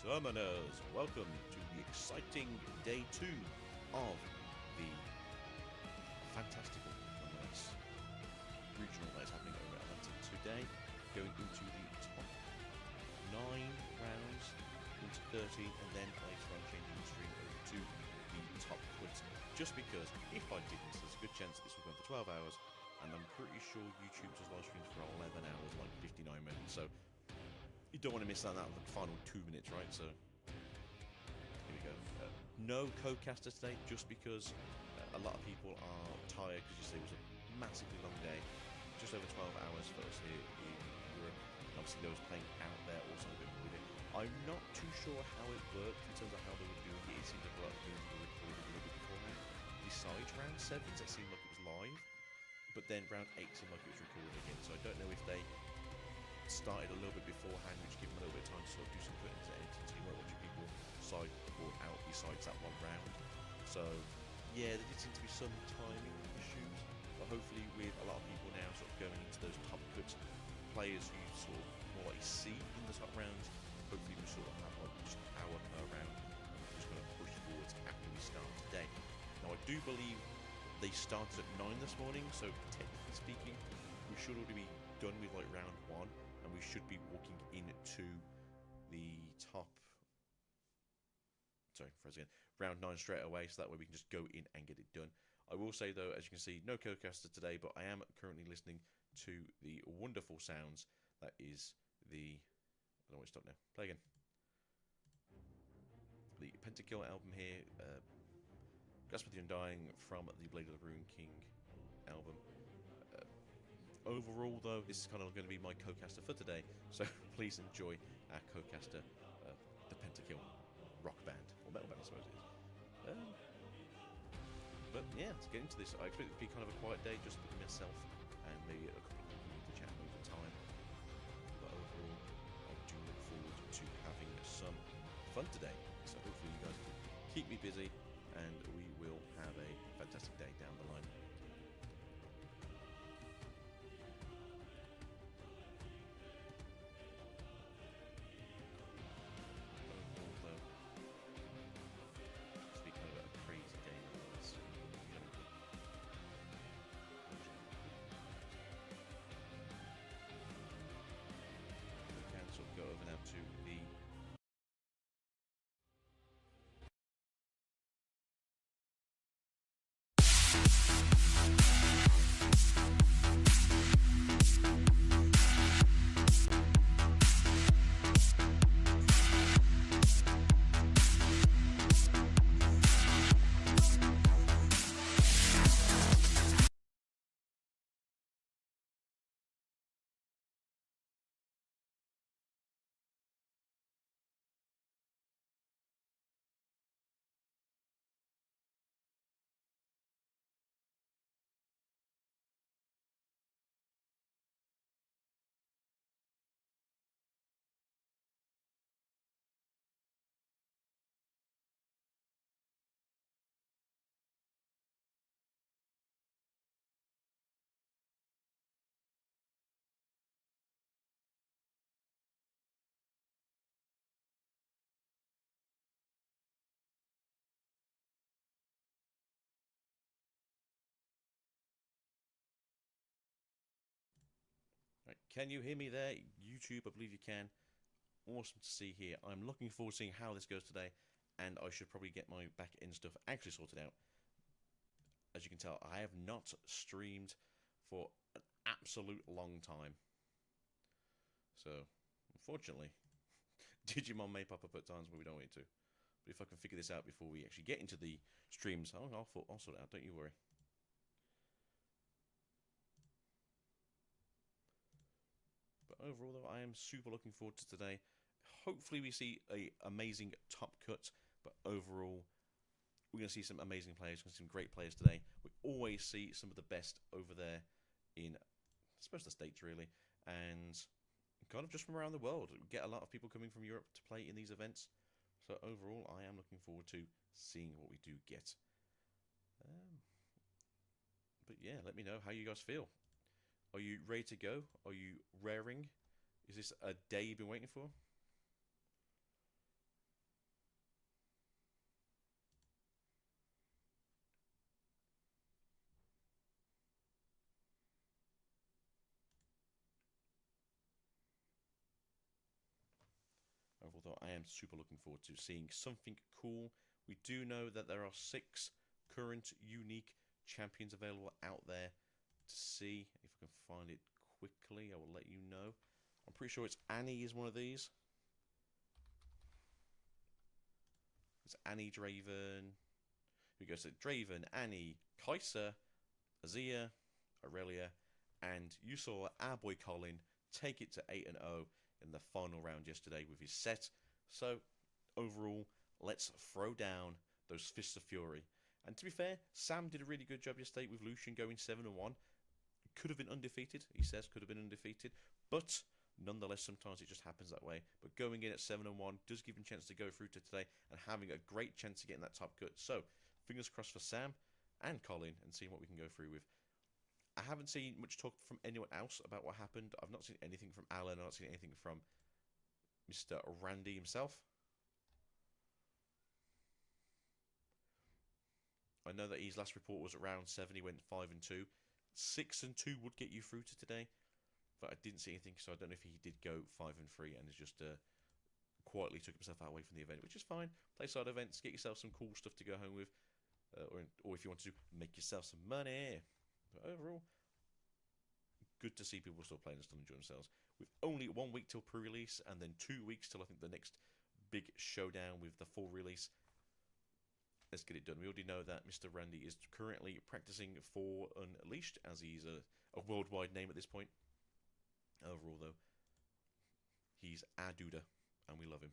Summoners, welcome to the exciting day 2 of the fantastical, nonetheless, regional that is happening over Atlanta today, going into the top 9 rounds into 30, and then later on changing the stream over to the top quits. Just because if I didn't, there's a good chance that this will go for 12 hours, and I'm pretty sure YouTube does live streams for 11 hours, like 59 minutes, so you don't want to miss that out of the final 2 minutes, right? So here we go. No co-caster today, just because a lot of people are tired, because you see it was a massively long day, just over 12 hours for us here in Europe. And obviously those playing out there also a bit with it. I'm not too sure how it worked in terms of how they were doing it. It seemed like a lot of games were recorded a little bit beforehand. Besides round 7s, it seemed like it was live, but then round 8 seemed like it was recorded again. So I don't know if they started a little bit beforehand, which gave them a little bit of time to sort of do some cuttings and editing, so you weren't watching people sideboard out besides that one round. So yeah, there did seem to be some timing issues, but hopefully with a lot of people now sort of going into those top cuts, players who sort of more likely see in the top rounds, hopefully we sort of have like just an hour per round, and we're just going to push forwards after we start today. Now I do believe they started at 9 this morning, so technically speaking, we should already be done with like round 1. And we should be walking into the top, round 9 straight away, so that way we can just go in and get it done. I will say though, as you can see, no co-caster today, but I am currently listening to the wonderful sounds that is the, I don't want to stop now, play again. The Pentakill album here, Grasp of the Undying from the Blade of the Rune King album. Overall, though, this is kind of going to be my co-caster for today, so please enjoy our co-caster, the Pentakill rock band, or metal band, I suppose it is. But yeah, let's get into this. I expect it to be kind of a quiet day, just for myself, and maybe a couple of people to chat over time. But overall, I do look forward to having some fun today, so hopefully you guys can keep me busy, and we will have a fantastic day down the line. Go over now to the Right, can you hear me there? YouTube, I believe you can. Awesome to see here. I'm looking forward to seeing how this goes today, and I should probably get my back end stuff actually sorted out. As you can tell, I have not streamed for an absolute long time. So, unfortunately, Digimon may pop up at times where we don't want it to. But if I can figure this out before we actually get into the streams, I'll sort it out, don't you worry. But overall, though, I am super looking forward to today. Hopefully, we see an amazing top cut. But overall, we're going to see some amazing players. We're going to see some great players today. We always see some of the best over there in, I suppose, the States, really. And kind of just from around the world. We get a lot of people coming from Europe to play in these events. So overall, I am looking forward to seeing what we do get. But yeah, let me know how you guys feel. Are you ready to go? Are you raring? Is this a day you've been waiting for? Although I am super looking forward to seeing something cool. We do know that there are 6 current unique champions available out there to see. If I can find it quickly, I will let you know. I'm pretty sure it's Annie is one of these. It's Annie, Draven. Who goes to Draven, Annie, Kaiser, Azia, Aurelia, and you saw our boy Colin take it to 8-0 in the final round yesterday with his set. So, overall, let's throw down those Fists of Fury. And to be fair, Sam did a really good job yesterday with Lucian going 7-1. Could have been undefeated, he says, could have been undefeated. But, nonetheless, sometimes it just happens that way. But going in at 7-1 does give him a chance to go through to today and having a great chance to get in that top cut. So, fingers crossed for Sam and Colin and seeing what we can go through with. I haven't seen much talk from anyone else about what happened. I've not seen anything from Alan. I've not seen anything from Mr. Randy himself. I know that his last report was at round 7. He went 5-2. 6-2 would get you through to today. But I didn't see anything, so I don't know if he did go 5-3 and has just quietly took himself away from the event, which is fine. Play side events, get yourself some cool stuff to go home with. Or if you want to, make yourself some money. But overall, good to see people still playing and still enjoying themselves. With only 1 week till pre-release, and then 2 weeks till I think the next big showdown with the full release. Let's get it done. We already know that Mr. Randy is currently practicing for Unleashed, as he's a worldwide name at this point. Overall, though, he's our duda, and we love him.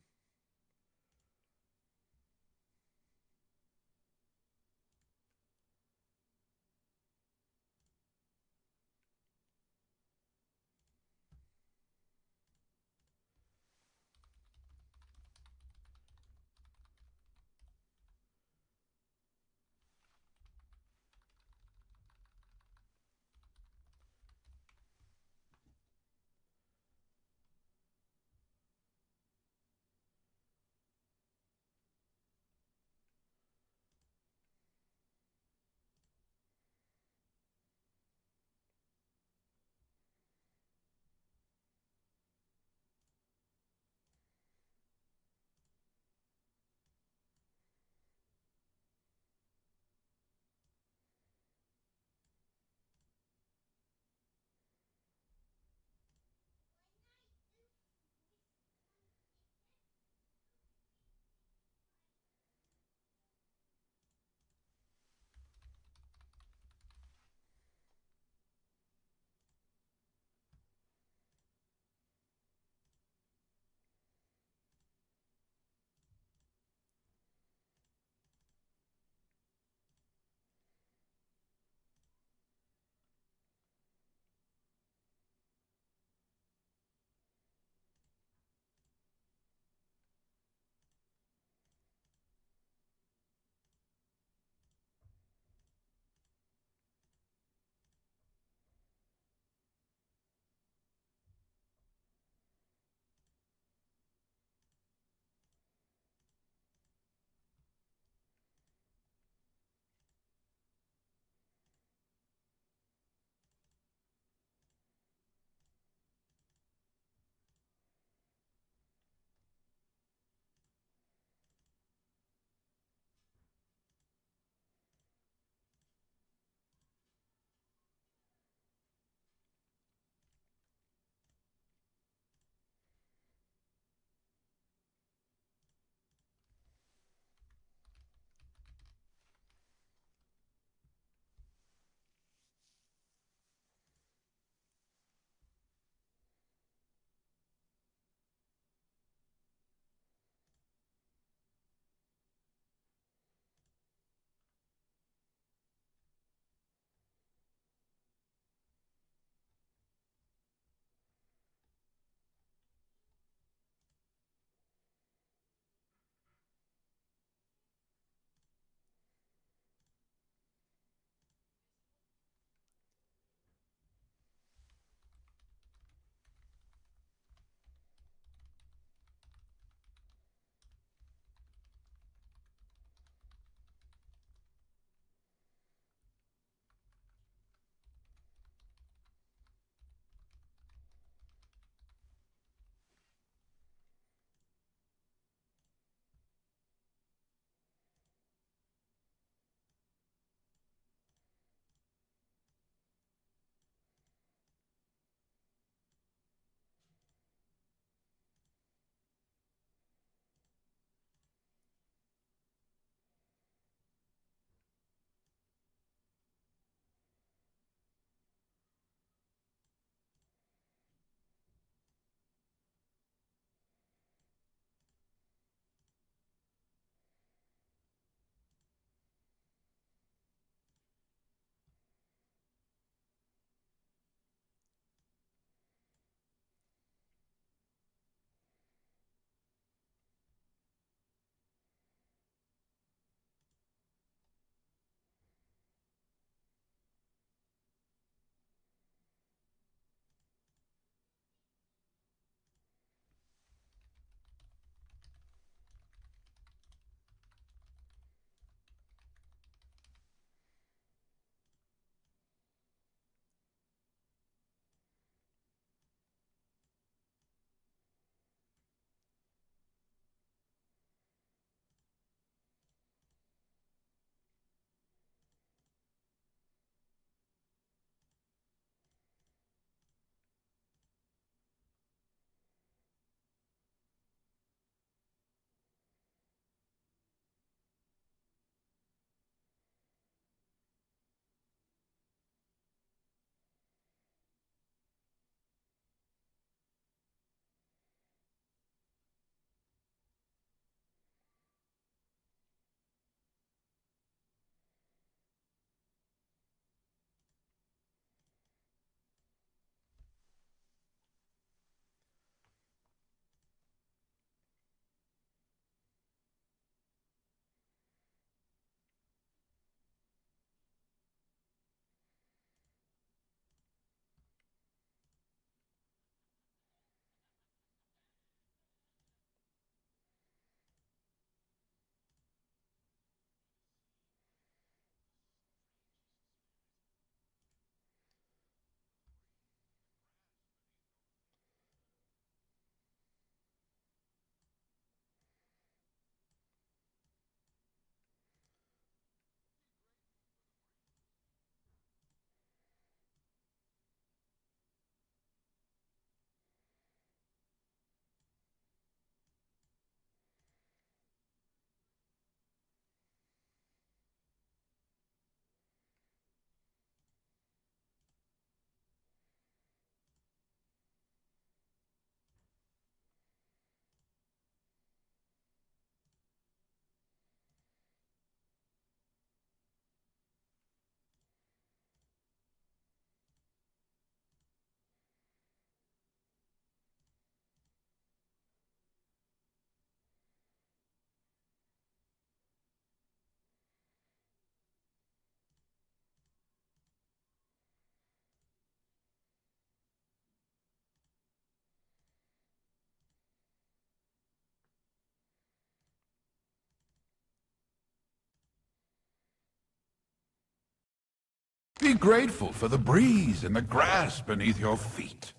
Be grateful for the breeze and the grass beneath your feet.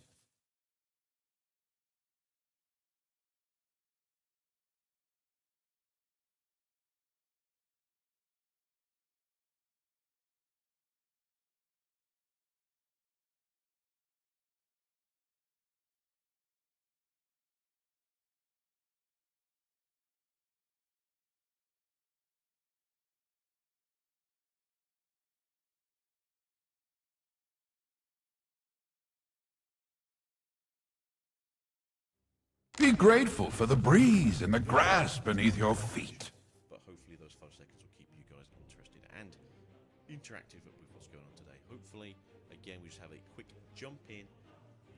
Be grateful for the breeze and the grass beneath your feet. But hopefully those 5 seconds will keep you guys interested and interactive with what's going on today. Hopefully, again, we just have a quick jump in,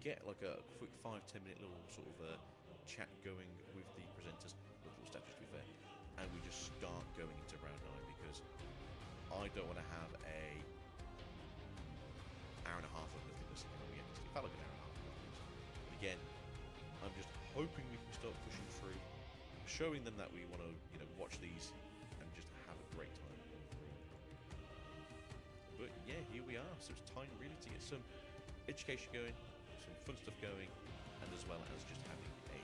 get like a quick 5-10 minute little sort of chat going with the presenters, with little statues to be fair, and we just start going into round 9 because I don't want to have a hour and a half of nothing listening on the end. It felt like an hour and a half of nothing. But again, I'm just hoping we can start pushing through, showing them that we want to, watch these and just have a great time. But yeah, here we are. So it's time really to get some education going, some fun stuff going, and as well as just having a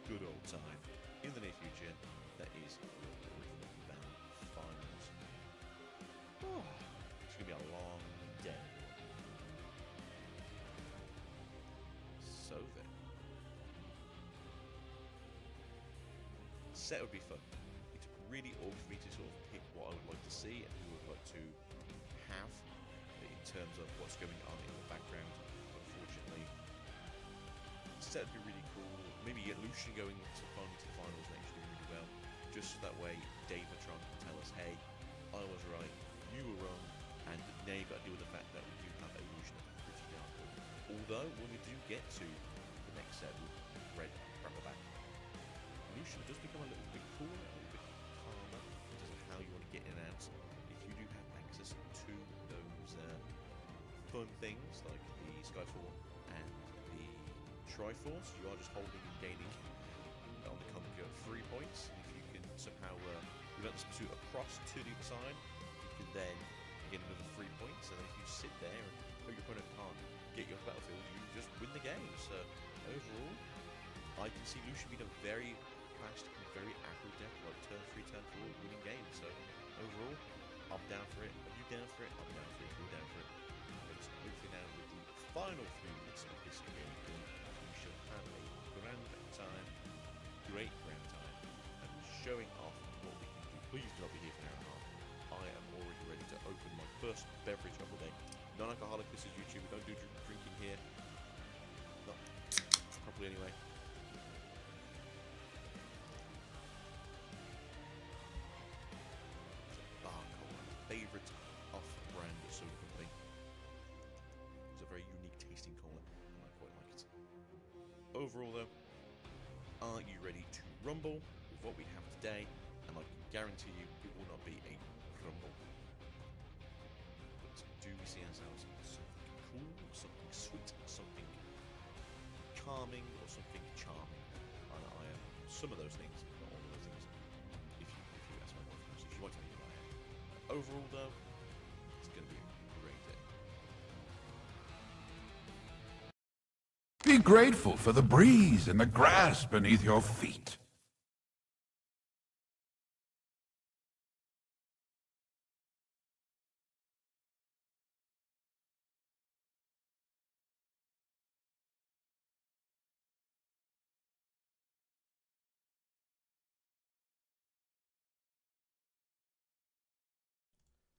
good old time in the near future. That is the Riftbound finals. Oh, it's gonna be a long day. So then. Set would be fun. It's really awkward for me to sort of pick what I would like to see and who I would like to have in terms of what's going on in the background. Unfortunately, set would be really cool. Maybe get Lucian going to the finals next year really well. Just so that way Davatron can tell us, hey, I was right, you were wrong, and now you've got to deal with the fact that we do have a Lucian that's pretty darn good. Although when we do get to the next set with Red from the back, Lucian does become a little bit cooler, a little bit calmer in terms of how you want to get in and out. If you do have access to those fun things like the Skyfall and the Triforce, you are just holding and gaining on the Conquer 3 points. If you can somehow prevent this pursuit across to the other side, you can then get another 3 points, and then if you sit there and hope your opponent can't get you off the battlefield, you just win the game. So overall, I can see Lucian being a very fast and very accurate deck, like turn 3, turn 4, winning games. So overall, I'm down for it. Are you down for it? I'm down for it. You're down for it. But hopefully now with the final few minutes of this game, we shall have a grand time, great grand time, and showing off what we can do. Please do not be here for an hour and a half. I am already ready to open my first beverage of the day. Non-alcoholic, this is YouTube. We don't do drinking here. Not properly anyway. Favorite off-brand soda company. It's a very unique tasting cola, and I quite like it. Overall, though, are you ready to rumble with what we have today? And I can guarantee you, it will not be a rumble. But do we see ourselves something cool, something sweet, something calming, or something charming? And I am some of those things, not all of those things. If you ask my wife, so she won't tell you who I am. Overall, though, it's going to be a great day. Be grateful for the breeze and the grass beneath your feet.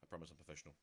I promise I'm professional.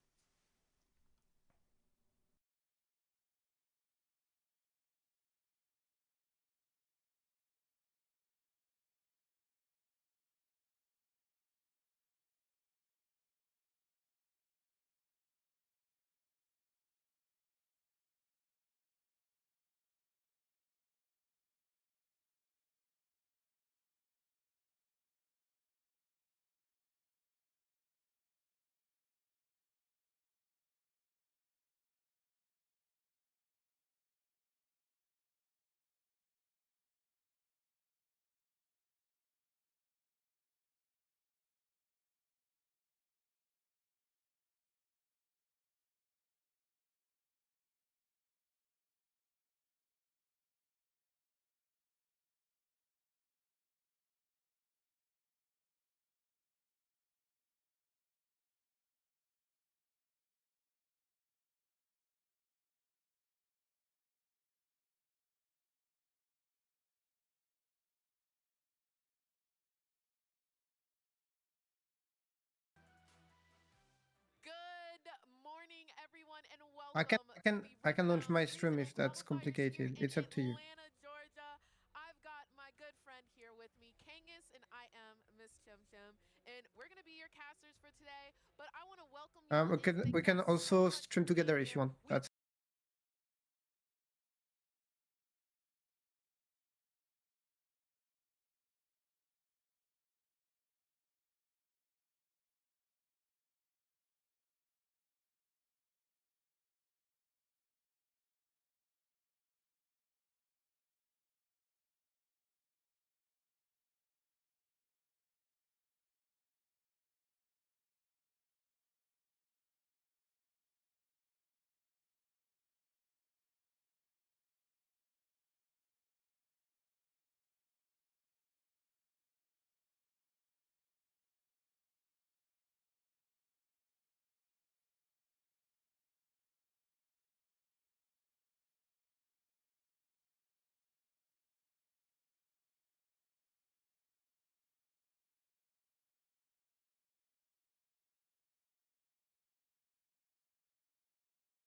everyone, and I can welcome I to can the I can launch Riftbound my stream Regional if that's Qualifiers here complicated. in It's up to you. Atlanta, Georgia. I've got my good friend here with me, Kangas, and I am Miss Chum Chum, and we're gonna be your casters for today. But I want to welcome y'all and thank We can y'all so also much for stream together being if you here. want. That's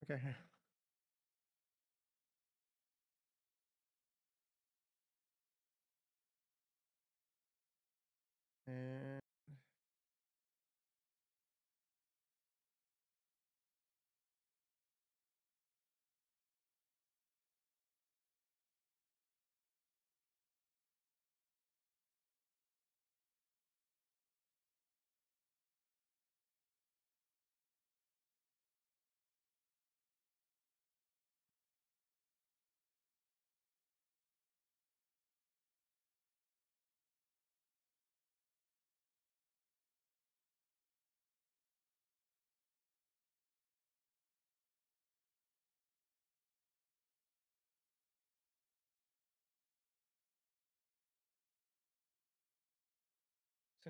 okay. And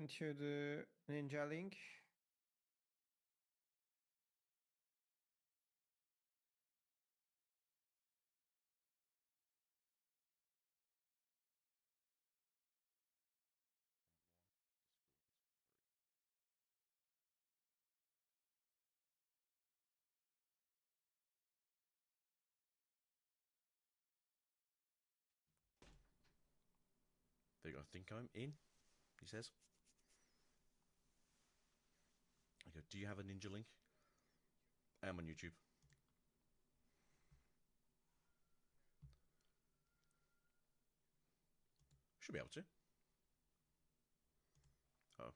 sent you the ninja link. There you go. I think I'm in, he says. I go, do you have a ninja link? I am on YouTube. Should be able to. Oh.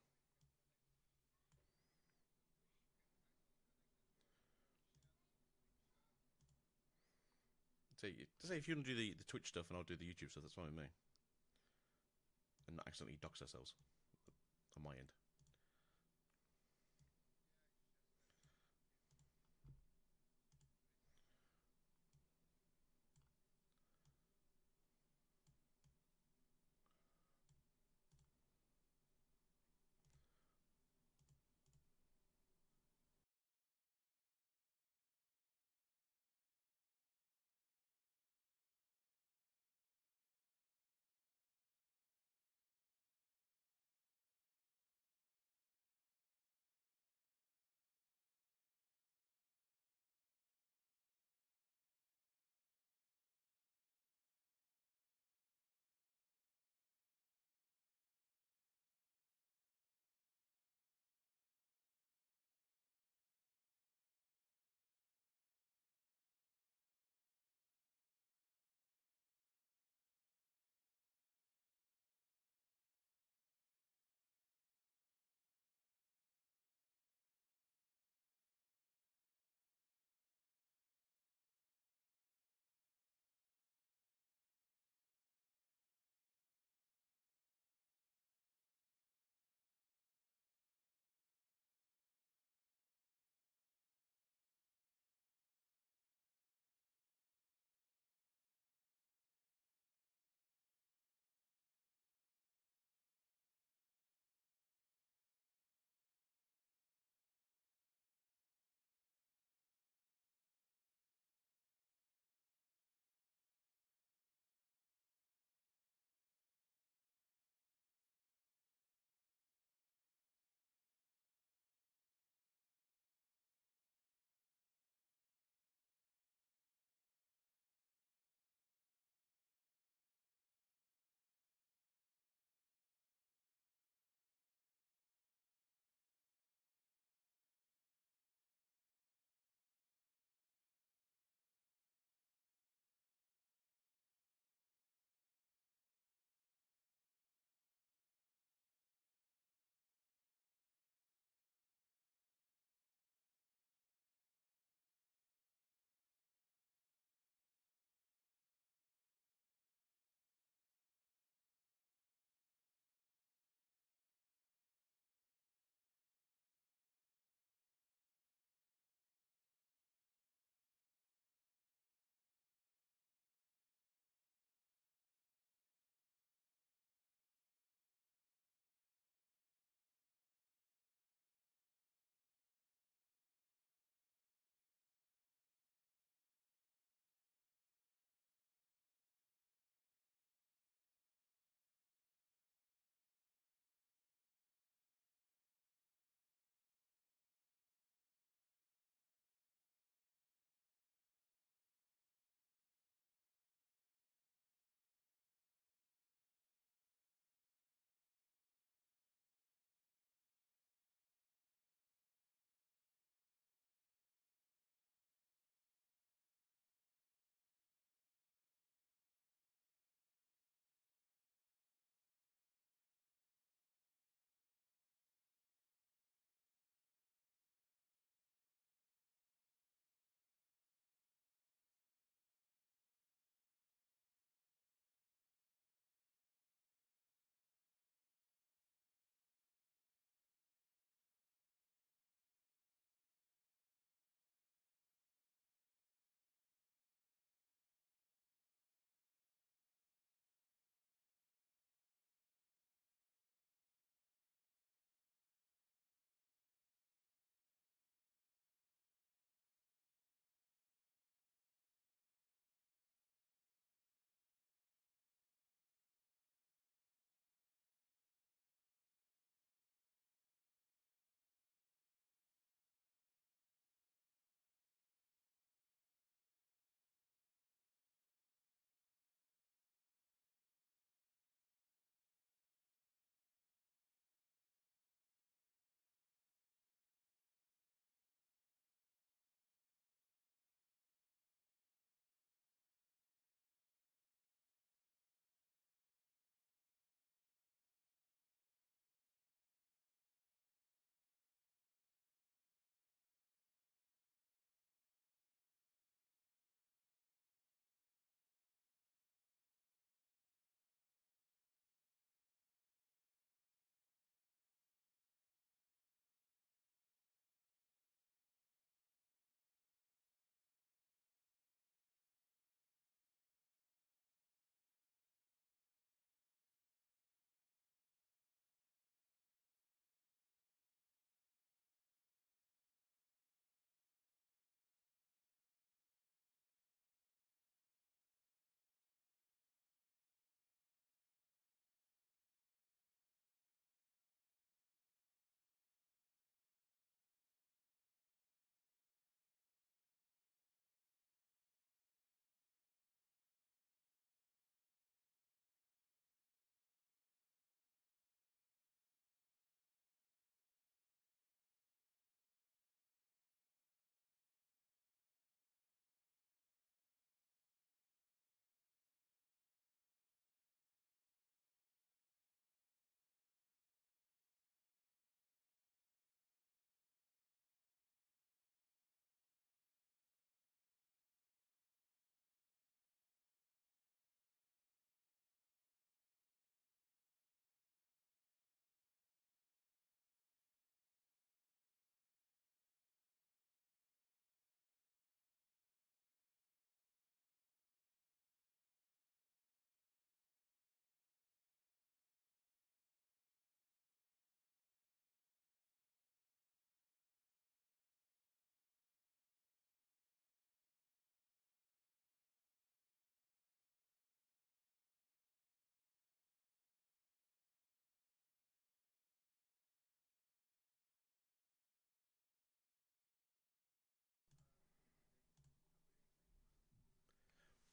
Say if you want to do the Twitch stuff and I'll do the YouTube stuff, that's fine with me. And not accidentally dox ourselves on my end.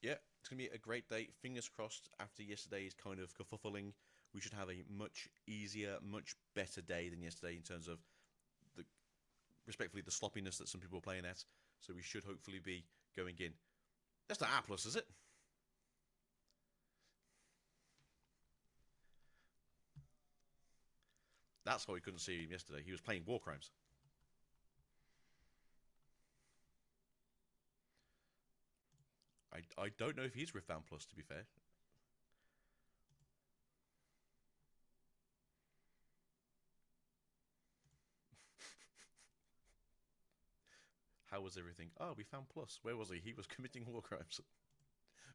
Yeah, it's going to be a great day. Fingers crossed after yesterday's kind of kerfuffling, we should have a much easier, much better day than yesterday in terms of the, respectfully, the sloppiness that some people are playing at. So we should hopefully be going in. That's not A plus, is it? That's why we couldn't see him yesterday. He was playing War Crimes. I don't know if he's Riftbound Plus, to be fair. How was everything? Oh, we found Plus. Where was he? He was committing war crimes.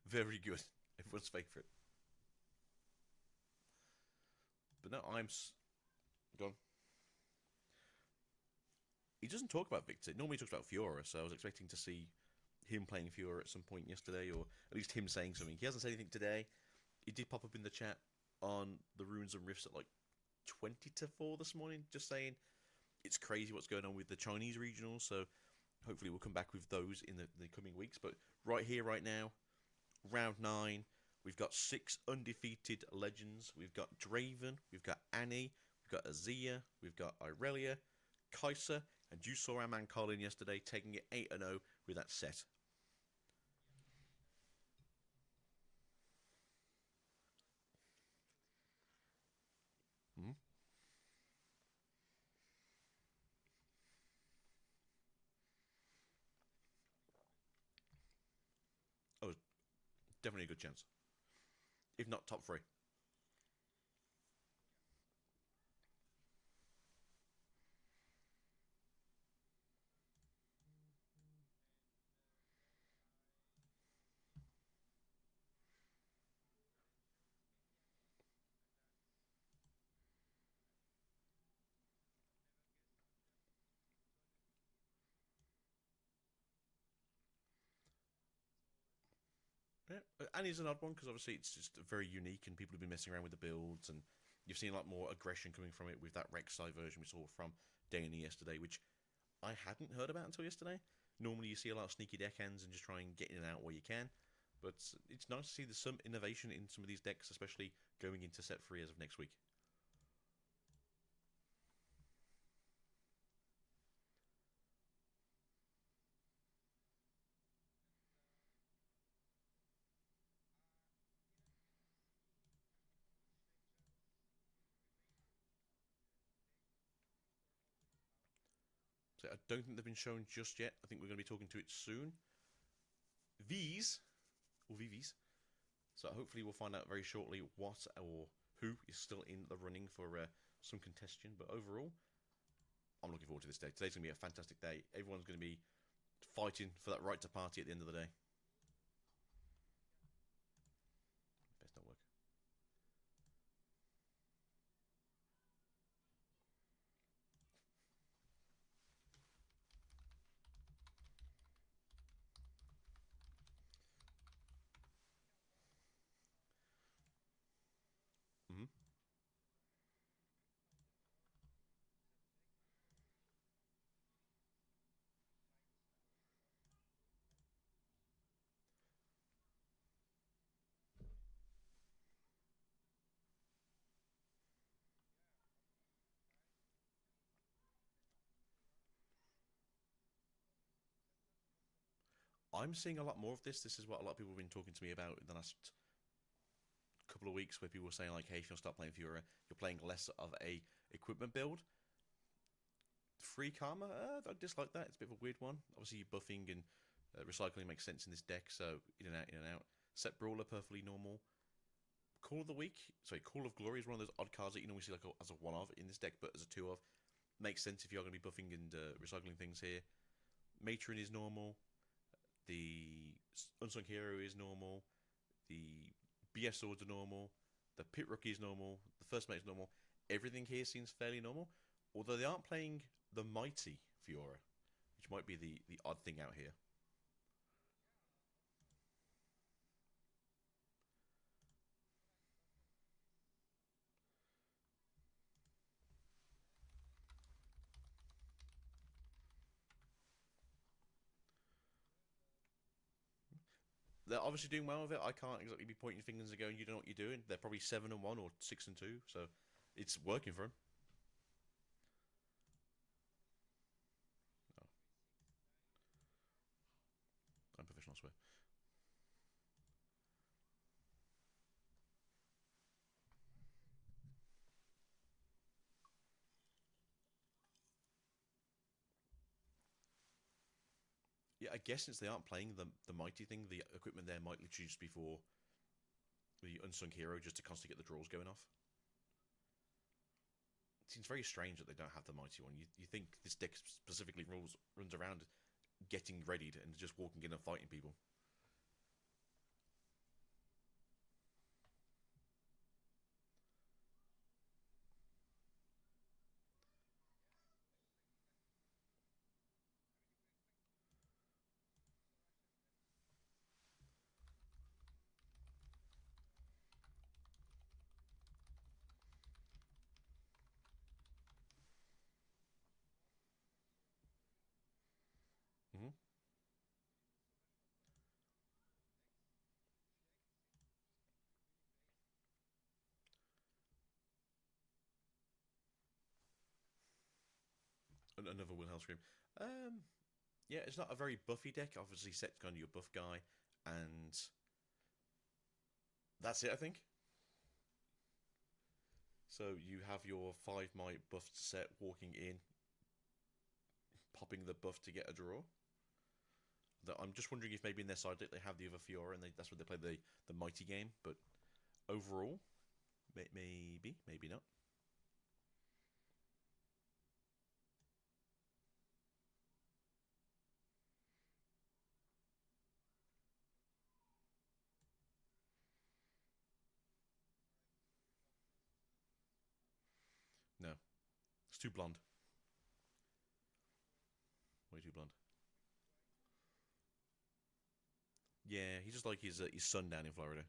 Very good. Everyone's favourite. But no, gone. He doesn't talk about Victor. Normally he talks about Fiora, so I was expecting to see him playing Fiora at some point yesterday, or at least him saying something. He hasn't said anything today. He did pop up in the chat on the Runes and Rifts at like 20 to 4 this morning, just saying it's crazy what's going on with the Chinese regionals, so hopefully we'll come back with those in the coming weeks. But right here, right now, round 9, we've got 6 undefeated legends. We've got Draven, we've got Annie, we've got Azia, we've got Irelia, Kai'Sa, and you saw our man Colin yesterday taking it 8-0 with that set. Hmm? Oh, definitely a good chance. If not top 3. Yeah, and he's an odd one because obviously it's just very unique, and people have been messing around with the builds, and you've seen a lot more aggression coming from it with that Rek'Sai version we saw from Dany yesterday, which I hadn't heard about until yesterday. Normally, you see a lot of sneaky deckhands and just try and get in and out where you can, but it's nice to see there's some innovation in some of these decks, especially going into set 3 as of next week. So I don't think they've been shown just yet. I think we're going to be talking to it soon. V's or VVs. So hopefully we'll find out very shortly what or who is still in the running for some contention. But overall, I'm looking forward to this day. Today's going to be a fantastic day. Everyone's going to be fighting for that right to party at the end of the day. Best not work. Mm-hmm. I'm seeing a lot more of this. This is what a lot of people have been talking to me about in the last couple of weeks, where people were saying like, "Hey, if you'll start playing Fiora, you're playing less of a equipment build." Free Karma, I dislike that. It's a bit of a weird one. Obviously, buffing and recycling makes sense in this deck, so in and out, in and out. Set Brawler, perfectly normal. Call of the Week, sorry, Call of Glory is one of those odd cards that you normally see like as a one of in this deck, but as a two of. Makes sense if you're going to be buffing and recycling things here. Matron is normal. The Unsung Hero is normal. The BS Swords are normal. The Pit Rookie is normal. The First Mate is normal. Everything here seems fairly normal, although they aren't playing the Mighty Fiora, which might be the odd thing out here. they're obviously doing well with it. I can't exactly be pointing fingers and going, you don't know what you're doing. They're probably 7-1 or 6-2, so it's working for them. Oh. Unprofessional swear. Yeah, I guess since they aren't playing the mighty thing, the equipment there might literally just be for the unsung hero, just to constantly get the draws going off. It seems very strange that they don't have the mighty one. You think this deck specifically runs around getting readied and just walking in and fighting people. Mm-hmm. Another Wilhelm Scream. Yeah, it's not a very buffy deck. Obviously, set kind of your buff guy, and that's it, I think. So you have your 5 might buffed set walking in, popping the buff to get a draw. I'm just wondering if maybe in their side deck they have the other Fiora and that's where they play the mighty game. But overall, maybe not. No, it's too blonde. Way too blonde. Yeah, he's just like his son down in Florida.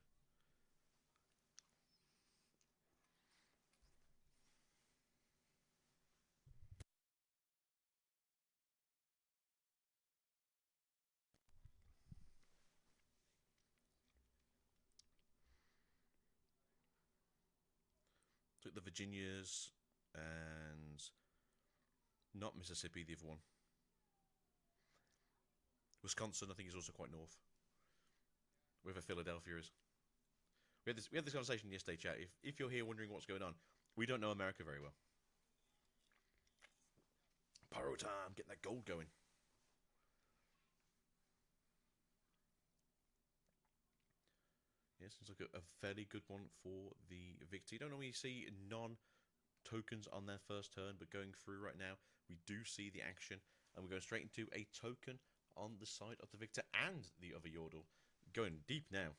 Took the Virginias and not Mississippi, the other one. Wisconsin, I think, is also quite north. Whether Philadelphia is. We had this conversation yesterday, chat. If you're here wondering what's going on, we don't know America very well. Pyro time, getting that gold going. Yeah, seems like a fairly good one for the Victor. You don't normally see non-tokens on their first turn, but going through right now, we do see the action, and we're going straight into a token on the side of the Victor and the other Yordle. Going deep now.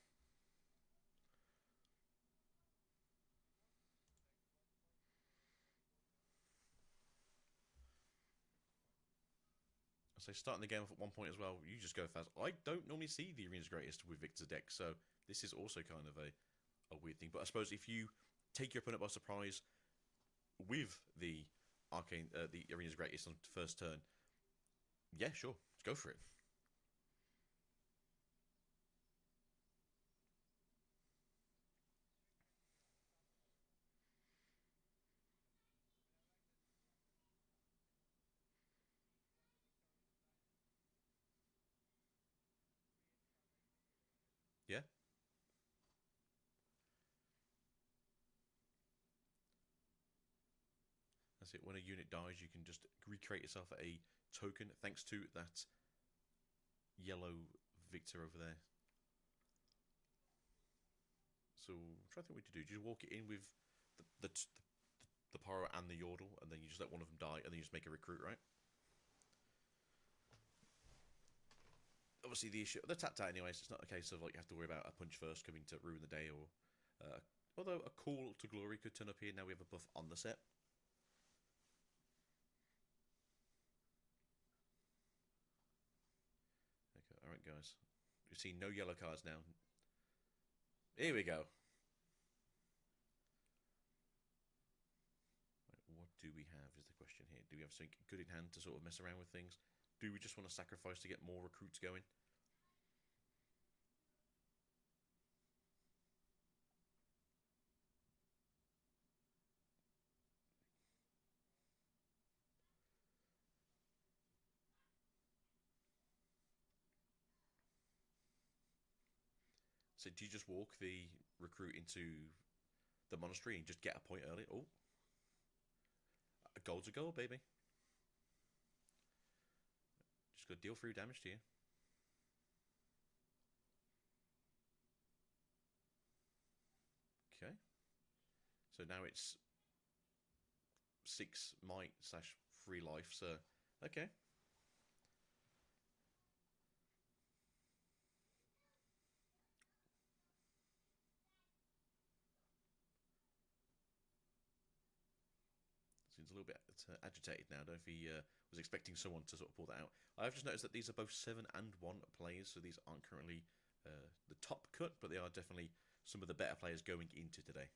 So starting the game off at one point as well, you just go fast. I don't normally see the Arena's Greatest with Victor's deck, so this is also kind of a weird thing. But I suppose if you take your opponent by surprise with the the Arena's Greatest on first turn, yeah, sure, let's go for it. Yeah, that's it. When a unit dies, you can just recreate yourself a token thanks to that yellow Victor over there. So I'm trying to think what to do. Do you walk it in with the Pyro and the Yordle, and then you just let one of them die, and then you just make a recruit, right? Obviously, the issue they're tapped out anyways. It's not a case of like you have to worry about a punch first coming to ruin the day, or although a Call to Glory could turn up here. Now we have a buff on the set. Okay, all right, guys. You see no yellow cards now. Here we go. Right, what do we have is the question here. Do we have something good in hand to sort of mess around with things? Do we just want to sacrifice to get more recruits going? So do you just walk the recruit into the monastery and just get a point early? Oh, a gold's a goal, baby. Just got to deal 3 damage to you. Okay. So now it's 6 might / 3 life. So okay. Seems a little bit agitated now. I don't know if he was expecting someone to sort of pull that out. I've just noticed that these are both 7 and 1 players, so these aren't currently the top cut, but they are definitely some of the better players going into today.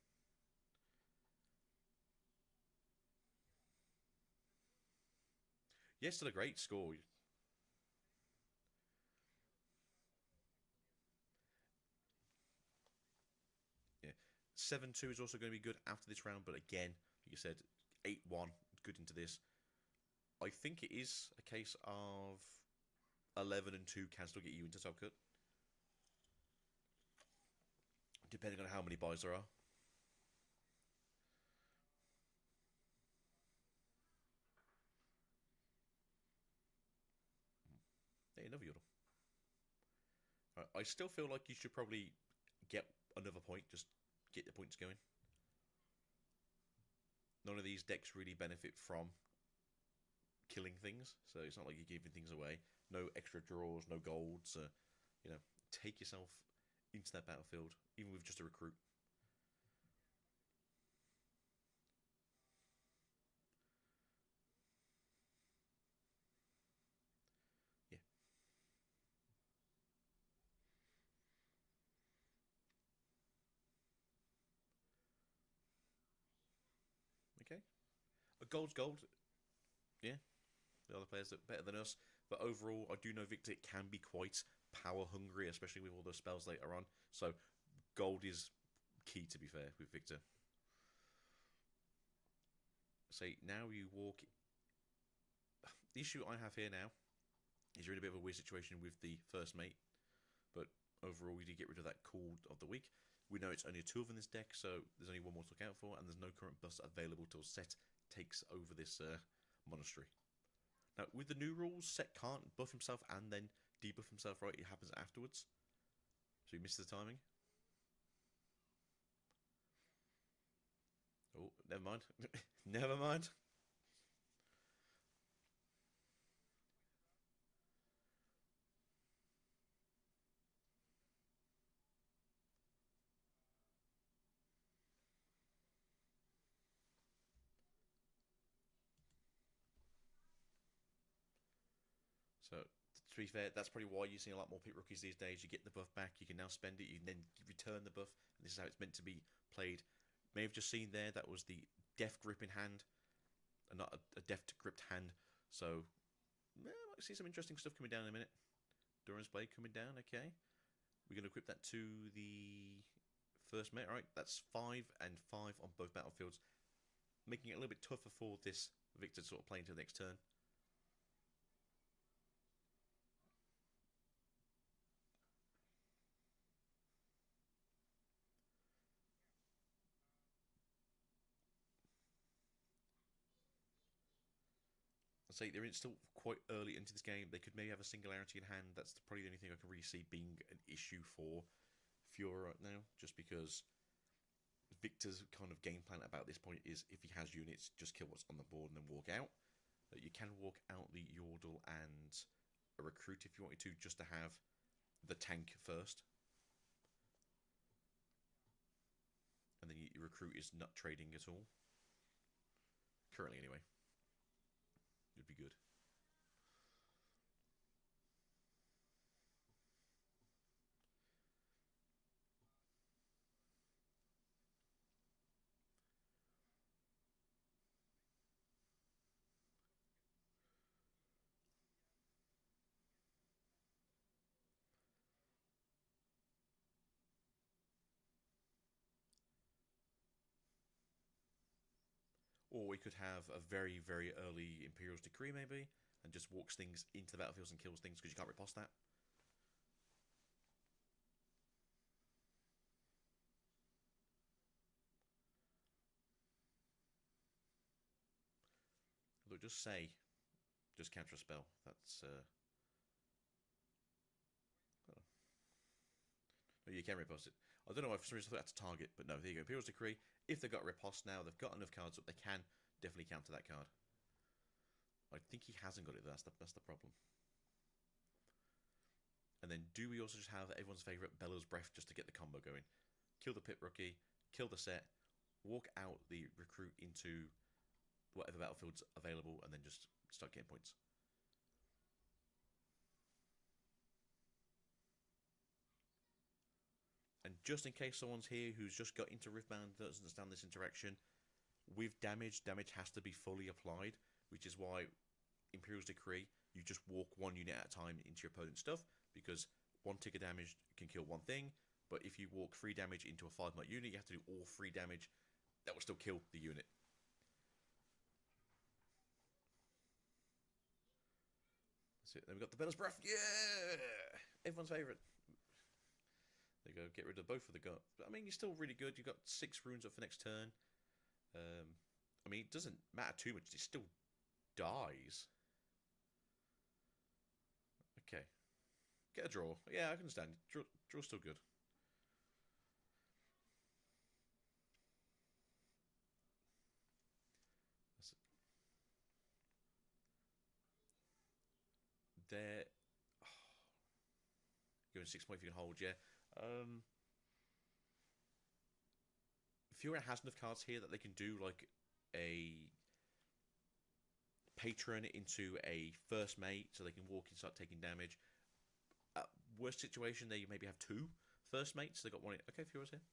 Yes, still a great score. Yeah, 7-2 is also going to be good after this round, but again, like you said, 8-1, good into this. I think it is a case of 11-2 can still get you into top cut, depending on how many buys there are. Hey, another yodel. Right, I still feel like you should probably get another point, just get the points going. None of these decks really benefit from killing things, so it's not like you're giving things away. No extra draws, no golds. You know, take yourself into that battlefield, even with just a recruit. Yeah. Okay. A gold's gold. Yeah. The other players that better than us, but overall, I do know Victor can be quite power hungry, especially with all those spells later on. So gold is key, to be fair, with Victor. Say now you walk. The issue I have here now is you're in a bit of a weird situation with the first mate, but overall we did get rid of that call of the week. We know it's only 2 of in this deck, so there's only 1 more to look out for, and there's no current bust available till Set takes over this monastery. Now, with the new rules, Set can't buff himself and then debuff himself, right? It happens afterwards. So he misses the timing. Oh, never mind. Never mind. So, to be fair, that's probably why you're seeing a lot more pit rookies these days. You get the buff back, you can now spend it, you can then return the buff, and this is how it's meant to be played. May have just seen there, that was the deft grip in hand, and not a deft gripped hand. So, I might see some interesting stuff coming down in a minute. Durance Blade coming down, okay. We're going to equip that to the first mate. Alright, that's 5 and 5 on both battlefields, making it a little bit tougher for this Victor to sort of play into the next turn. I say they're still quite early into this game. They could maybe have a singularity in hand. That's probably the only thing I can really see being an issue for Fiora right now, just because Victor's kind of game plan about this point is if he has units, just kill what's on the board and then walk out. You can walk out the Yordle and a recruit if you wanted to, just to have the tank first. And then your recruit is not trading at all. Currently, anyway. It'd be good. Or we could have a very, very early Imperial's Decree, maybe, and just walks things into the battlefields and kills things because you can't riposte that. just say, just counter a spell. That's oh, you can riposte it. I don't know why for some reason I thought that's a target, but no, there you go. Imperial's Decree. If they've got riposte now, they've got enough cards up, they can definitely counter that card. I think he hasn't got it. That's the problem. And then do we also just have everyone's favourite Bellows Breath just to get the combo going? Kill the Pit Rookie, kill the set, walk out the recruit into whatever battlefield's available, and then just start getting points. And just in case someone's here who's just got into Riftbound and doesn't understand this interaction, with damage has to be fully applied, which is why Imperial's Decree, you just walk one unit at a time into your opponent's stuff, because one tick of damage can kill one thing, but if you walk 3 damage into a 5-mark unit, you have to do all 3 damage. That will still kill the unit. That's it. Then we've got the Bellows Breath. Yeah! Everyone's favourite. There you go. Get rid of both of the gut. But, I mean, you're still really good. You've got 6 runes up for next turn. I mean, it doesn't matter too much. It still dies. Okay. Get a draw. Yeah, I can understand. Draw's still good. There. Oh. Going 6 point if you can hold, yeah. Fiora has enough cards here that they can do like a patron into a first mate, so they can walk and start taking damage. Worst situation, they maybe have 2 first mates. They got one. Okay, Fiora's here.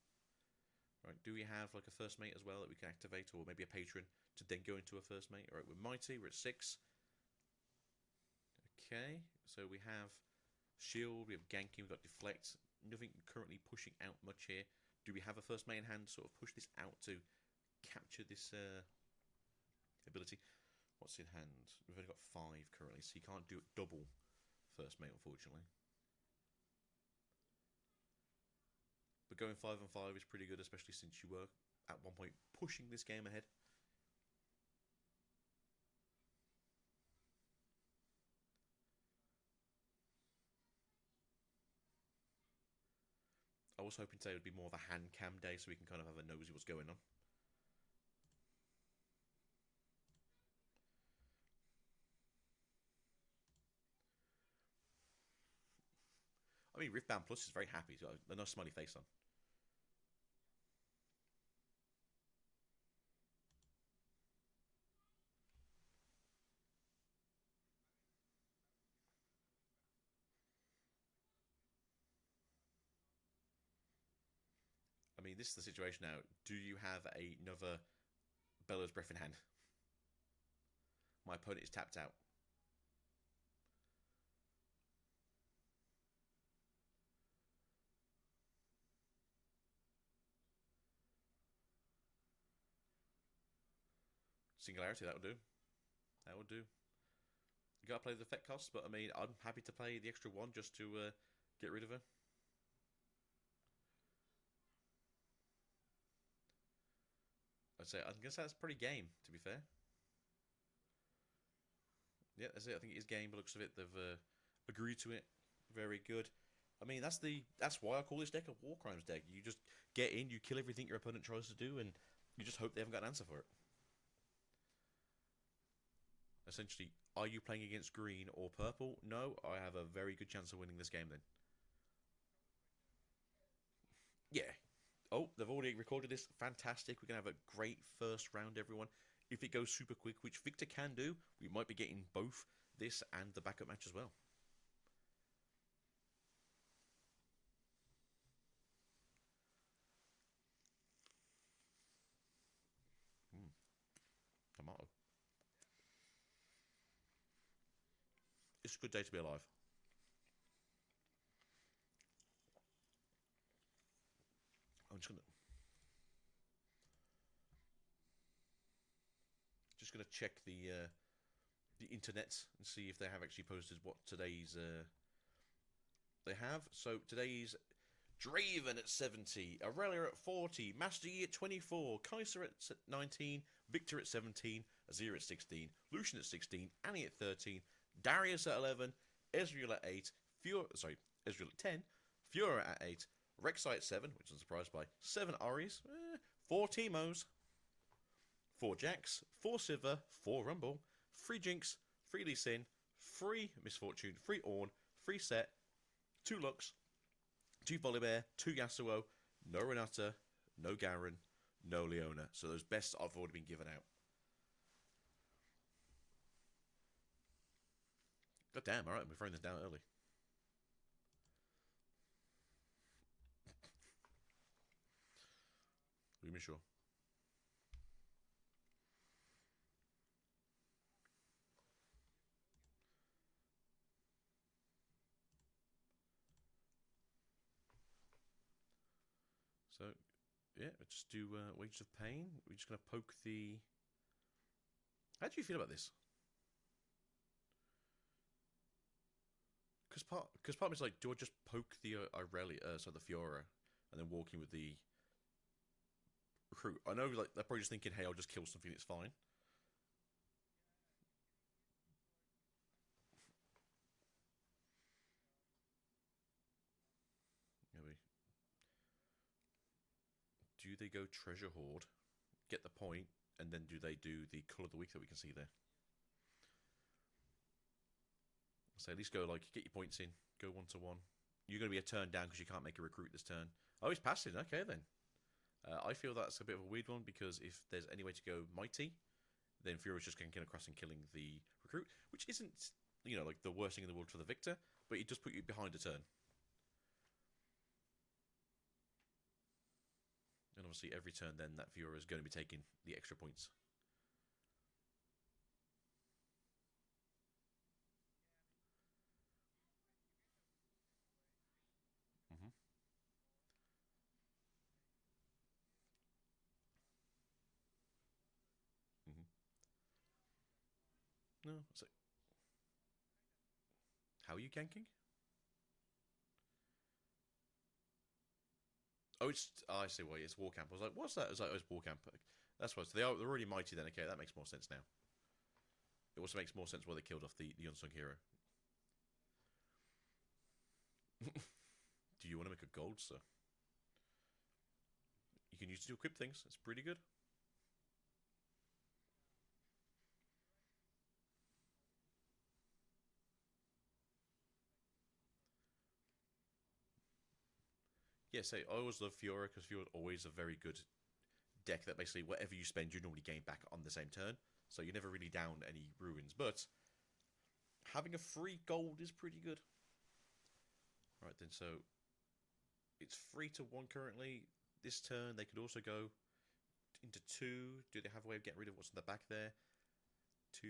Right, do we have like a first mate as well that we can activate, or maybe a patron to then go into a first mate? All right, we're mighty. We're at 6. Okay, so we have shield, we have ganking, we've got deflect. Nothing currently pushing out much here. Do we have a first mate in hand to sort of push this out to capture this ability? What's in hand? We've only got 5 currently, so you can't do it double first mate, unfortunately. But going 5 on 5 is pretty good, especially since you were at one point pushing this game ahead. I was hoping today would be more of a hand cam day so we can kind of have a nosy what's going on. I mean, Riftbound Plus is very happy. He's got a nice smiley face on. I mean, this is the situation now. Do you have another Bellows Breath in hand? My opponent is tapped out. Singularity, that will do. That will do. You gotta play the effect cost, but I mean, I'm happy to play the extra 1 just to get rid of her. I'm gonna say that's pretty game, to be fair. Yeah, that's it. I think it is game. By the looks of it, they've agreed to it. Very good. I mean, that's why I call this deck a War Crimes deck. You just get in, you kill everything your opponent tries to do, and you just hope they haven't got an answer for it. Essentially, are you playing against green or purple? No, I have a very good chance of winning this game then. Yeah. Oh, they've already recorded this. Fantastic. We're going to have a great first round, everyone. If it goes super quick, which Victor can do, we might be getting both this and the backup match as well. Tomato. It's a good day to be alive. I'm just gonna check the internet and see if they have actually posted what today's they have. So today's Draven at 70, Aurelia at 40, Master Yi at 24, Kaiser at 19, Victor at 17, Azir at 16, Lucian at 16, Annie at 13, Darius at 11, Ezreal at 8, Ezreal at 10, Fiora at 8, Rek'Sai at 7, which I'm surprised by, 7 Aries, 4 Teemos, 4 Jax, 4 Sivir, 4 Rumble, 3 Jinx, 3 Lee Sin, 3 Miss Fortune, 3 Ornn, 3 Set, 2 Lux, 2 Volibear, 2 Yasuo, no Renata, no Garen, no Leona. So those bests have already been given out. God damn, alright, we're throwing this down early. We be sure. So, yeah, let's do Wages of Pain. We're just going to poke the... How do you feel about this? Because part of me's like, do I just poke the the Fiora, and then walk in with the recruit? I know, like, they're probably just thinking, hey, I'll just kill something, it's fine. Maybe. Do they go Treasure Hoard, get the point, and then do they do the Colour of the Week that we can see there? So at least go, like, get your points in, go 1-1. You're going to be a turn down because you can't make a recruit this turn. Oh, he's passing. Okay, then. I feel that's a bit of a weird one because if there's any way to go Mighty, then Fiora's just going to get across and killing the recruit, which isn't, you know, like the worst thing in the world for the victor, but it does put you behind a turn. And obviously every turn then that Fiora is going to be taking the extra points. No, so how are you ganking? Oh, it's I see why it's war camp. I was like, what's that? I was like, oh, it's war camp. That's why. So they're already mighty then. Okay, that makes more sense now. It also makes more sense why they killed off the unsung hero. Do you want to make a gold, sir? You can use it to equip things. It's pretty good. Yeah, say I always love Fiora because Fiora's always a very good deck that basically whatever you spend, you normally gain back on the same turn. So you're never really down any ruins. But having a free gold is pretty good. Right then, so it's 3-1 currently. This turn they could also go into 2. Do they have a way of getting rid of what's in the back there? 2,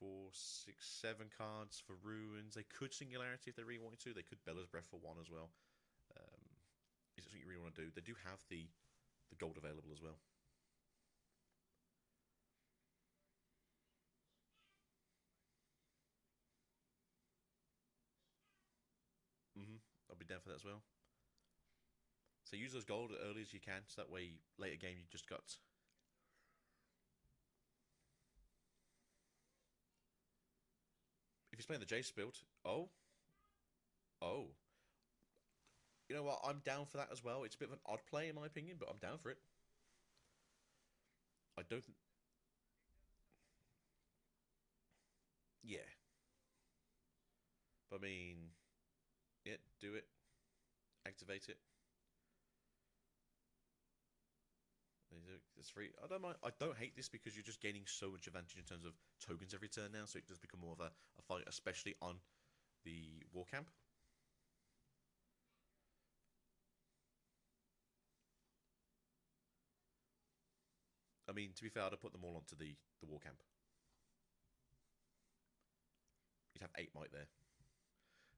4, 6, 7 cards for ruins. They could Singularity if they really wanted to. They could Bella's Breath for 1 as well. Is it something you really want to do? They do have the gold available as well. I'll be down for that as well. So use those gold as early as you can, so that way later game you just got... If he's playing the Jace build, oh. You know what? I'm down for that as well. It's a bit of an odd play in my opinion, but I'm down for it. I don't... Yeah. But I mean... Yeah, do it. Activate it. It's free. I don't mind. I don't hate this because you're just gaining so much advantage in terms of tokens every turn now, so it does become more of a fight, especially on the war camp. I mean, to be fair, I'd have put them all onto the war camp. You'd have 8 might there.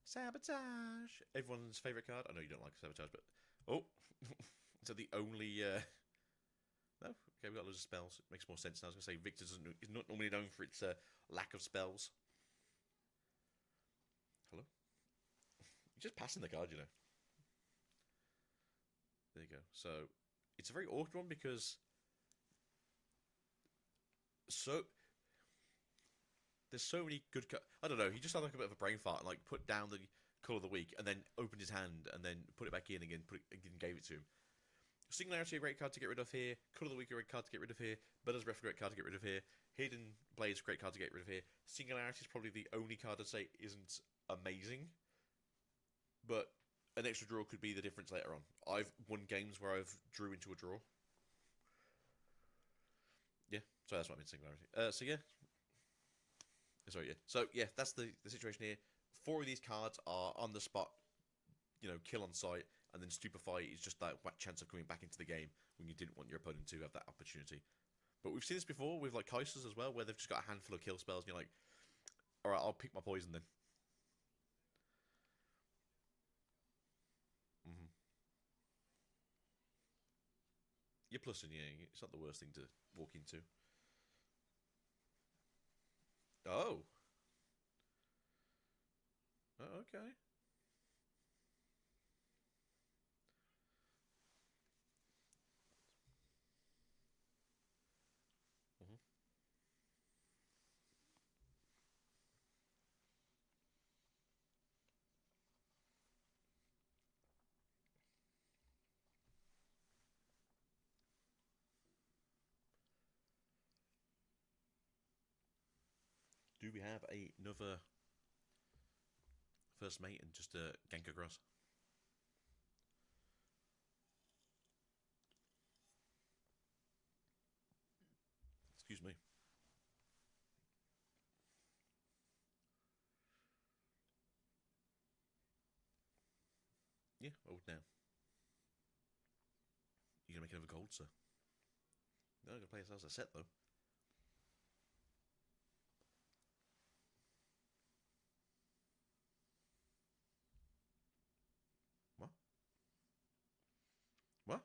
Sabotage! Everyone's favourite card. I know you don't like Sabotage, but... Oh! So the only... No? Okay, we've got loads of spells. It makes more sense now. I was going to say, Victor is not normally known for its lack of spells. Hello? You're just passing the card, you know. There you go. So, it's a very awkward one because... So, there's so many good. I don't know. He just had like a bit of a brain fart and like put down the call of the week and then opened his hand and then put it back in again. Again, gave it to him. Singularity, a great card to get rid of here. Call of the week, a great card to get rid of here. Butter's Breath, a great card to get rid of here. Hidden Blades, a great card to get rid of here. Singularity is probably the only card I'd say isn't amazing, but an extra draw could be the difference later on. I've won games where I've drew into a draw. Yeah, so that's what I mean, Singularity. So yeah, that's the situation here. 4 of these cards are on the spot, kill on sight, and then Stupefy is just that chance of coming back into the game when you didn't want your opponent to have that opportunity. But we've seen this before with like Kaisers as well, where they've just got a handful of kill spells, and you're like, all right, I'll pick my poison then. Mm-hmm. You're plussing, yeah. It's not the worst thing to walk into. Oh. Oh, okay. Mm-hmm. Do we have another first mate and just a gank across? Excuse me. Yeah, I would now. You gonna make another gold, sir? No, I'm gonna play this as a set though. What? What?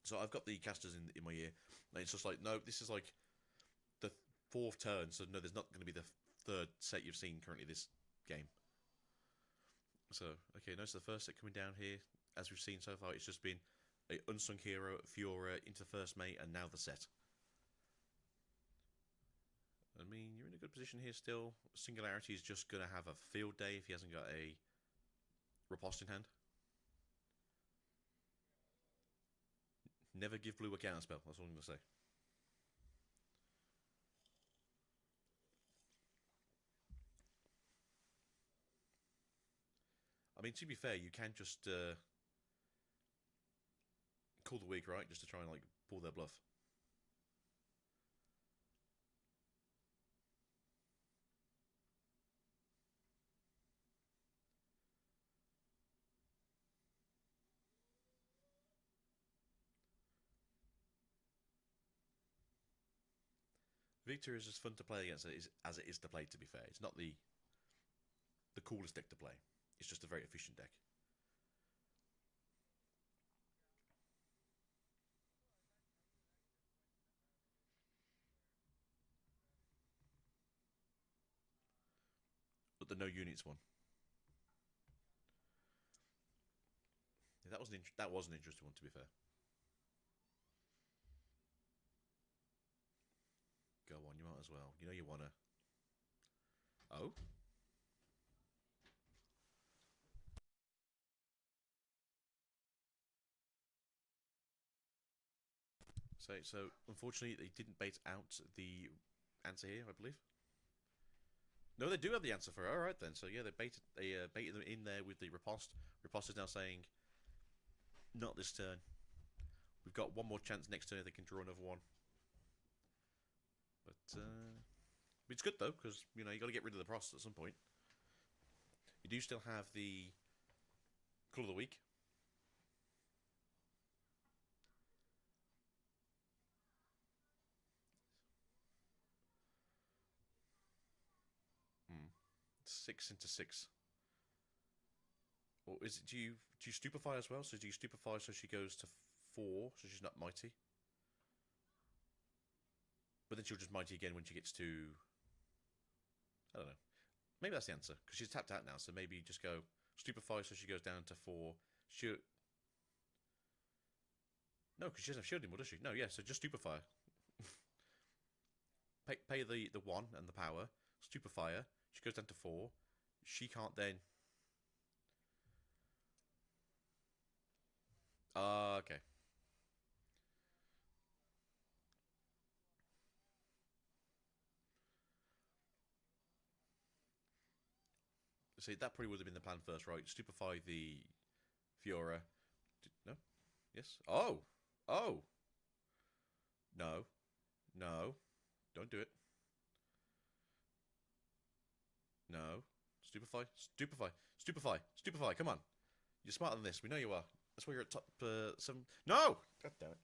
So I've got the casters in my ear, and it's just like, no, this is like the 4th turn, so no, there's not going to be the 3rd set you've seen currently this game. So, okay, notice the first set coming down here, as we've seen so far, it's just been a Unsung Hero, Fiora, into first mate, and now the set. I mean, you're in a good position here still. Singularity is just going to have a field day if he hasn't got a Riposte in hand. Never give blue a counter spell, that's all I'm going to say. I mean, to be fair, you can just call the week, right? Just to try and like pull their bluff. Victor is as fun to play against as it is to play, to be fair. It's not the coolest deck to play. It's just a very efficient deck. But the no units one. Yeah, that was an interesting one, to be fair. Go on, you might as well. You know you wanna. Oh. So unfortunately, they didn't bait out the answer here, I believe. No, they do have the answer for it. All right then. So yeah, they baited them in there with the riposte. Riposte is now saying, not this turn. We've got one more chance next turn if they can draw another one. But it's good though, because you got to get rid of the Prost at some point. You do still have the Call of the Week. Hmm. 6 into 6. Or is it? Do you stupefy as well? So do you stupefy so she goes to 4, so she's not mighty? But then she'll just mighty again when she gets to. I don't know. Maybe that's the answer because she's tapped out now. So maybe just go stupefy so she goes down to 4. Shoot. No, because she doesn't have shield anymore, does she? No, yeah. So just stupefy. Pay the 1 and the power. Stupefy her. She goes down to 4. She can't then... okay. See, that probably would have been the plan first, right? Stupefy the Fiora. No? Yes? Oh! Oh! No. No. Don't do it. No. Stupefy. Stupefy. Stupefy. Stupefy. Come on. You're smarter than this. We know you are. That's why you're at top 7. No! God damn it.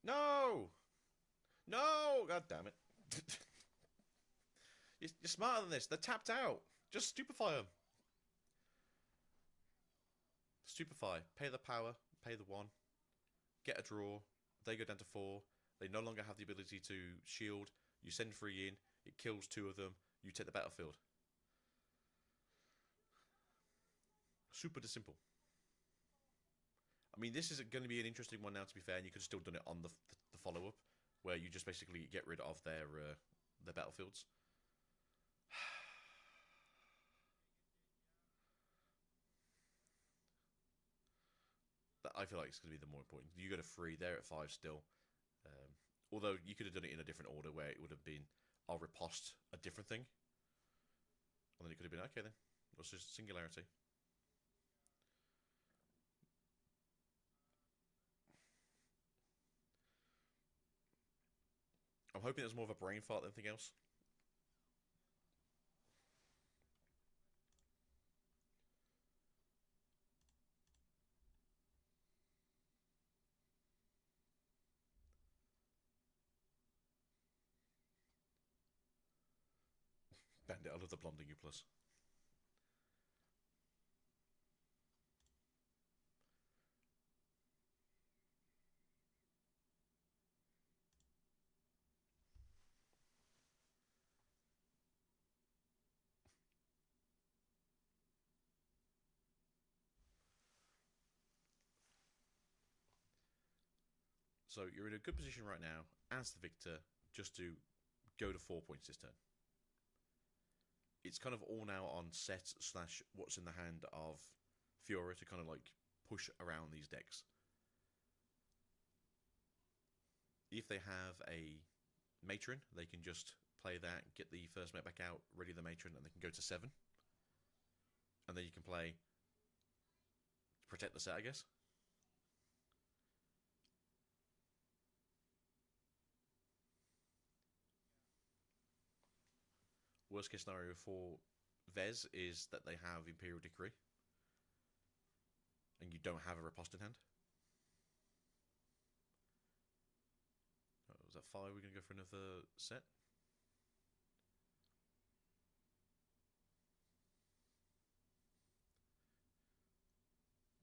No! No! God damn it. You're smarter than this. They're tapped out. Just stupefy them. Stupefy. Pay the power. Pay the 1. Get a draw. They go down to 4. They no longer have the ability to shield. You send 3 in. It kills 2 of them. You take the battlefield. Super simple. I mean, this is going to be an interesting one now, to be fair, and you could have still done it on the follow-up, where you just basically get rid of their battlefields. That I feel like it's going to be the more important. You go to 3, they're at 5 still. Although you could have done it in a different order, where it would have been, I'll riposte a different thing. And then it could have been, okay then, let's just singularity. I'm hoping it's more of a brain fart than anything else. Bandit, I love the blonding you plus. So you're in a good position right now, as the victor, just to go to 4 points this turn. It's kind of all now on set / what's in the hand of Fiora to kind of like push around these decks. If they have a matron, they can just play that, get the first mate back out, ready the matron, and they can go to 7. And then you can play protect the set, I guess. Worst case scenario for Vez is that they have Imperial Decree. And you don't have a riposte in hand. Was that 5? We're going to go for another set.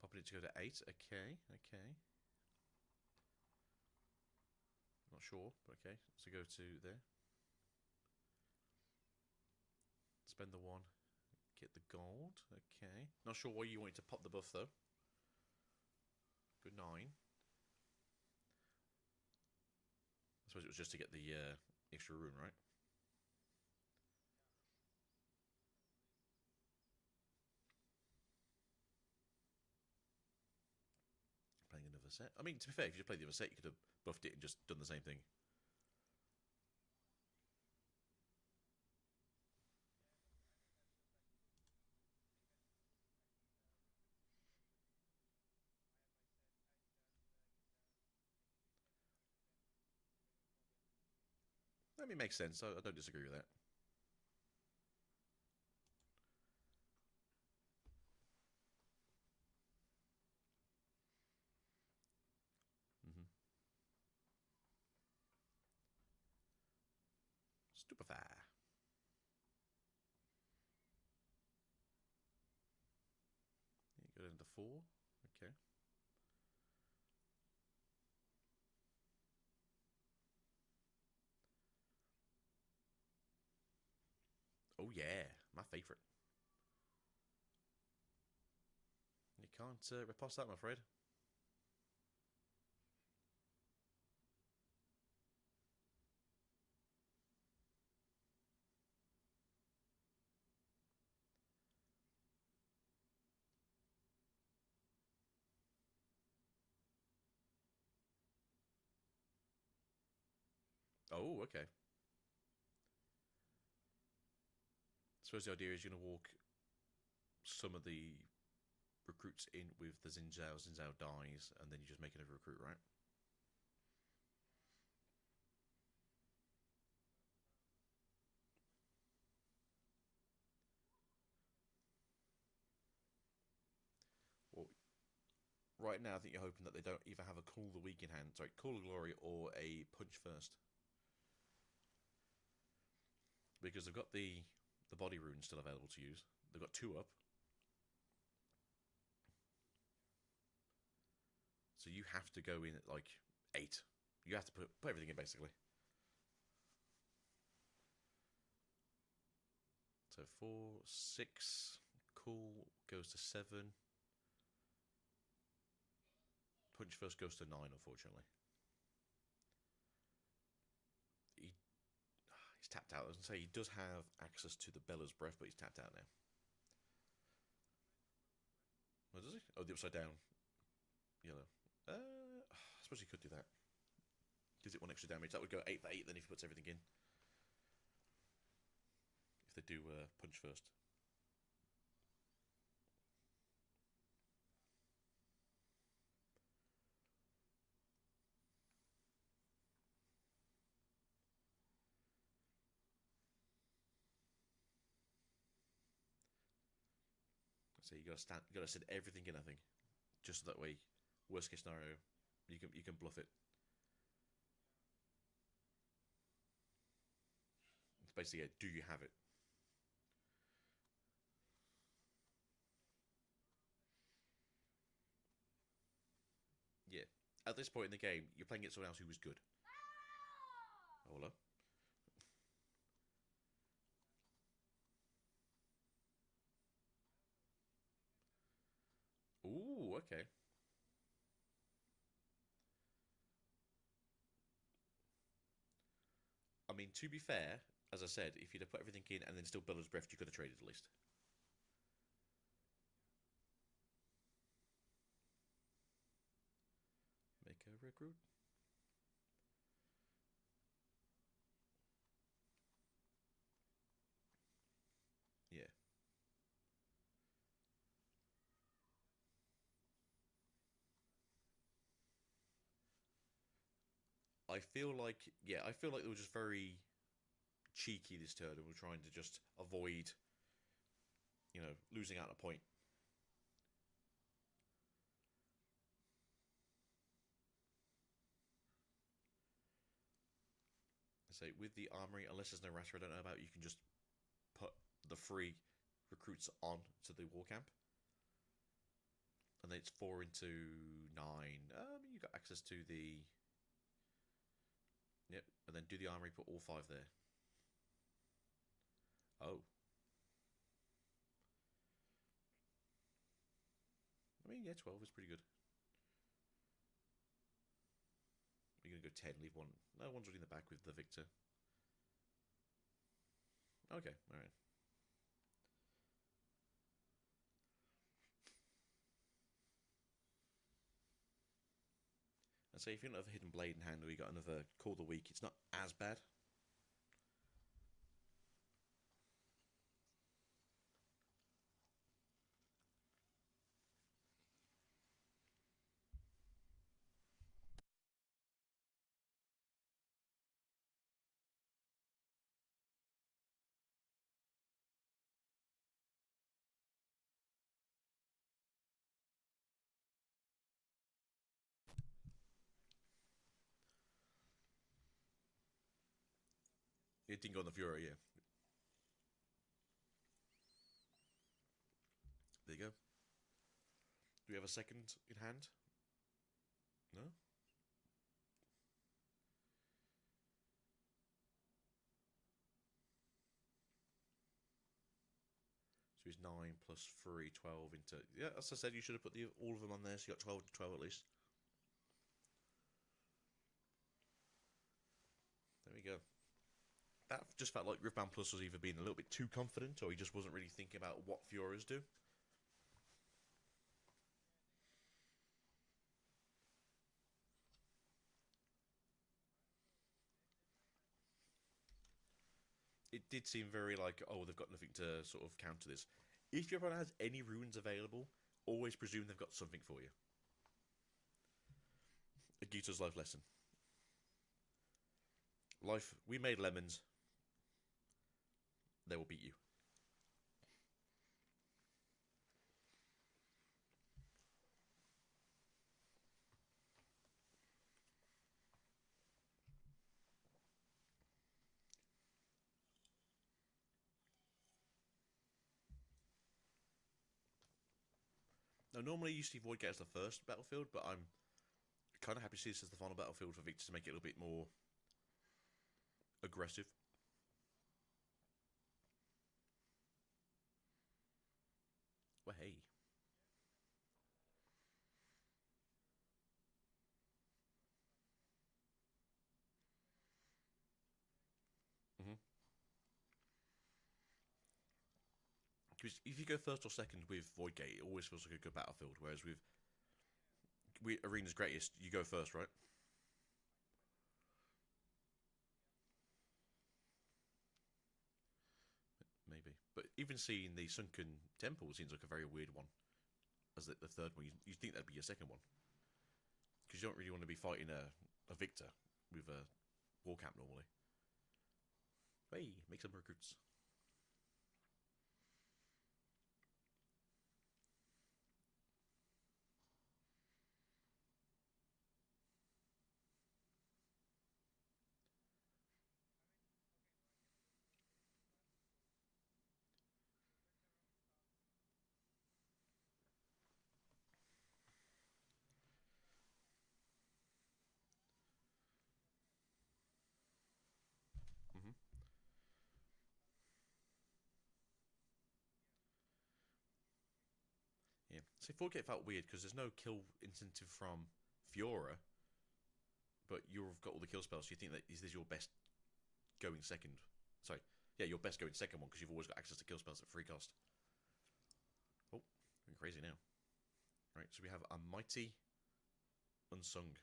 Popping it to go to 8. Okay, okay. Not sure, but okay. So go to there. Spend the 1. Get the gold. Okay. Not sure why you wanted to pop the buff, though. Good 9. I suppose it was just to get the extra rune, right? Playing another set. I mean, to be fair, if you just played the other set, you could have buffed it and just done the same thing. I mean, it makes sense. I don't disagree with that. Stupefy. You go into 4. Okay. Oh yeah, my favourite. You can't riposte that, I'm afraid. Oh, okay. I suppose the idea is you're going to walk some of the recruits in with the Xin Zhao. Xin Zhao dies, and then you just make another recruit, right? Well, right now, I think you're hoping that they don't either have a Call the Weak in hand, sorry, Call of Glory, or a Punch First. Because they've got the body rune still available to use. They've got 2 up. So you have to go in at like 8. You have to put everything in basically. So 4, 6, cool goes to 7. Punch First goes to 9, unfortunately. He's tapped out. I was going to say he does have access to the Bella's Breath, but he's tapped out now. What does he? Oh, the upside down yellow. I suppose he could do that. Gives it 1 extra damage. That would go 8 for 8 then if he puts everything in. If they do Punch First. So you gotta send everything in, I think. Just so that way, worst case scenario, you can bluff it. It's basically do you have it? Yeah. At this point in the game, you're playing against someone else who was good. Oh, hello. Ooh, okay. I mean, to be fair, as I said, if you'd have put everything in and then still Bella's Breath, you could have traded at least. Make a recruit. Yeah. I feel like they were just very cheeky this turn and were trying to just avoid, losing out a point. So with the armory, unless there's no raster I don't know about, you can just put the free recruits on to the war camp. And then it's 4 into 9. You've got access to the... Yep, and then do the armory, put all 5 there. Oh. I mean, yeah, 12 is pretty good. You're going to go 10, leave 1. No, one's already in the back with the Victor. Okay, alright. And so if you don't have a Hidden Blade in hand or you got another Call the Weak, it's not as bad. It didn't go on the Fury, yeah. There you go. Do we have a second in hand? No? So he's 9 plus 3, 12 into... Yeah, as I said, you should have put all of them on there, so you got 12 to 12 at least. There we go. That just felt like Riftbound Plus was either being a little bit too confident, or he just wasn't really thinking about what Fioras do. it did seem very like, oh, they've got nothing to sort of counter this. If your opponent has any runes available, always presume they've got something for you. A Gita's life lesson. Life, we made lemons. They will beat you. Now, normally you see Voidgate as the first battlefield, but I'm kind of happy to see this as the final battlefield for Victor to make it a little bit more aggressive. Well, hey. Because if you go first or second with Voidgate, it always feels like a good battlefield, whereas with Arena's Greatest, you go first, right? Maybe. But even seeing the Sunken Temple seems like a very weird one as the third one. You think that'd be your second one. Because you don't really want to be fighting a Victor with a War Camp normally. Hey, make some recruits. Yeah. See, Forgate felt weird because there's no kill incentive from Fiora, but you've got all the kill spells. So you think that is this your best going second? Sorry, yeah, your best going second one because you've always got access to kill spells at free cost. Oh, going crazy now. Right, so we have a mighty unsung.